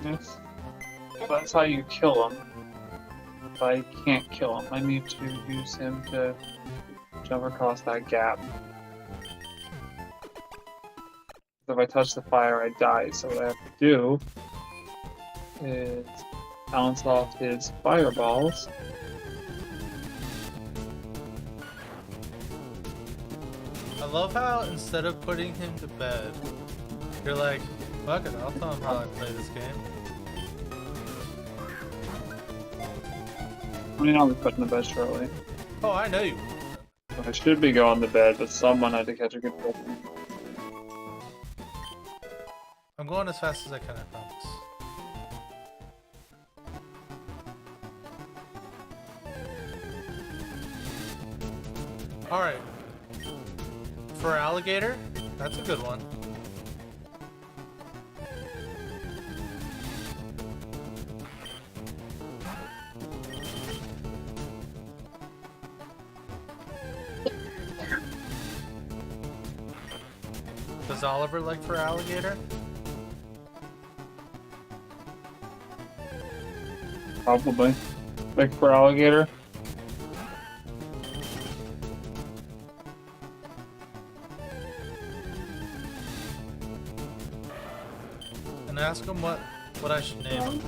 Yes. So that's how you kill him. But I can't kill him. I need to use him to jump across that gap. If I touch the fire, I die. So what I have to do is bounce off his fireballs. I love how instead of putting him to bed, you're like, fuck it, I'll tell him how I play this game. I mean, I'll be putting the bed shortly. Oh, I know you. I should be going to bed, but someone had to catch a good Pokemon. I'm going as fast as I can, I promise. Alright. For alligator, that's a good one. Does Oliver like for alligator? Probably. Like for alligator. And ask him what I should name him.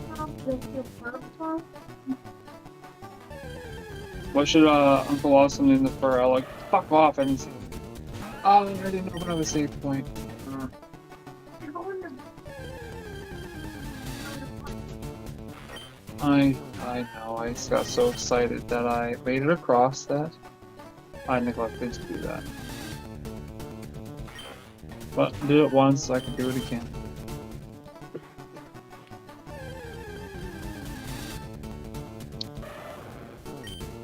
What should Uncle Awesome name the fur? Like, fuck off! I didn't see. Oh, I didn't open up a save point. I know. I just got so excited that I made it across that I neglected to do that. But did it once, so I can do it again.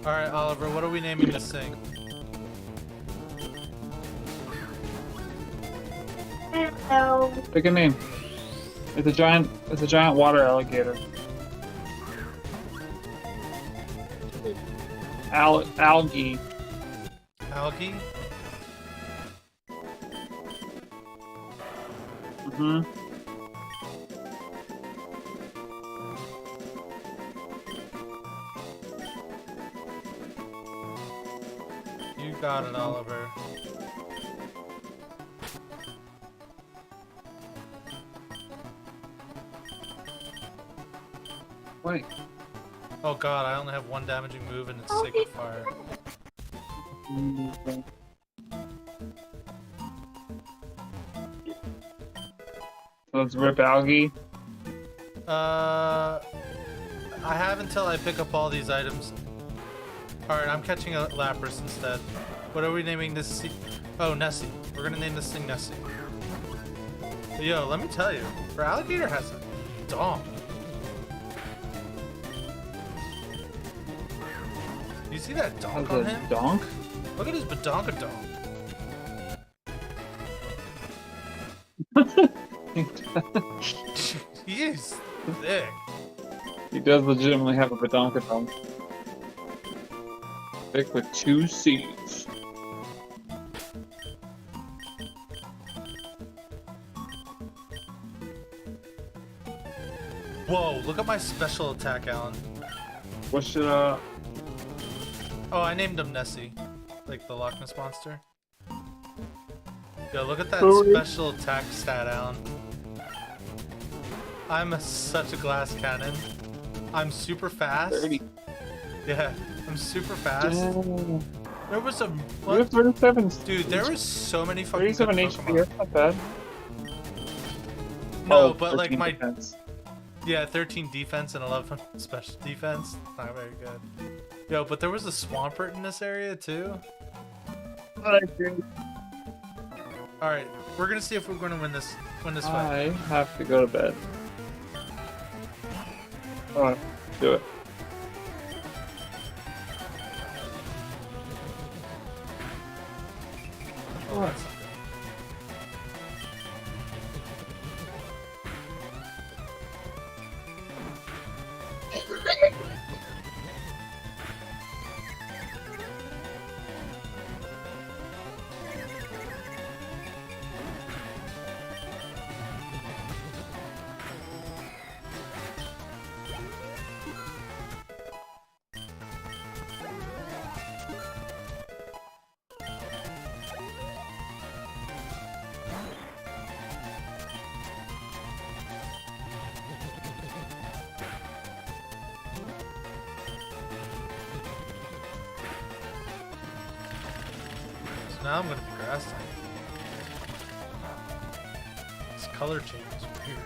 Alright, Oliver, what are we naming this thing? Pick a name. It's a giant water alligator. Algae. Algae? Mm-hmm. You got it, Oliver. Wait. Oh god, I only have one damaging move and it's Sacred Fire. Let's rip algae. I have until I pick up all these items. Alright, I'm catching a Lapras instead. What are we naming this? Oh, Nessie. We're gonna name this thing Nessie. But yo, let me tell you, our alligator has a donk. You see that donk on him? Donk? Look at his badonkadonk. He is thick. He does legitimately have a badonkadonk. Thick with 2 C's. Whoa, look at my special attack, Alan. What should Oh, I named him Nessie. Like the Loch Ness Monster. Yo, look at that Sorry. special attack stat, Alan. I'm such a glass cannon. I'm super fast. 30. Yeah, I'm super fast. Damn. There was a... You have 37. Dude, there was so many fucking good 37 Pokemon. HP. That's not bad. No, Oh, but like 13 my... defense. Yeah, 13 defense and 11 special defense. Not very good. Yo, but there was a Swampert in this area too. Alright, we're gonna see if we're gonna win this fight. I have to go to bed. Alright, do it. Oh, that's So now I'm gonna be grass type. This color change is weird.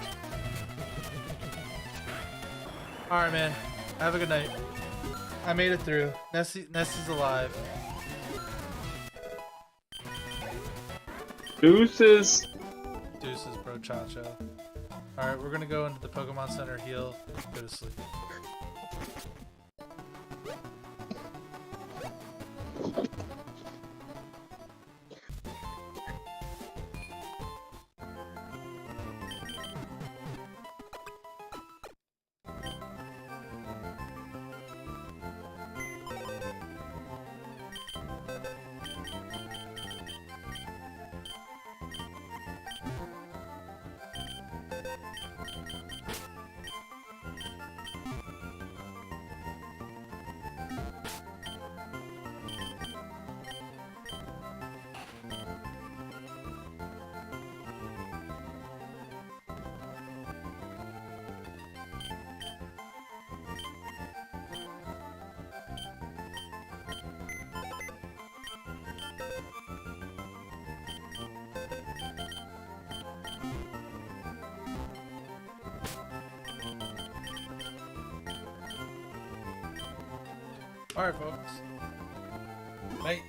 Alright, man. Have a good night. I made it through. Nessie's alive. Deuces. Deuces, bro, Chacho. Alright, we're gonna go into the Pokemon Center, heal, go to sleep. Alright, folks. Night.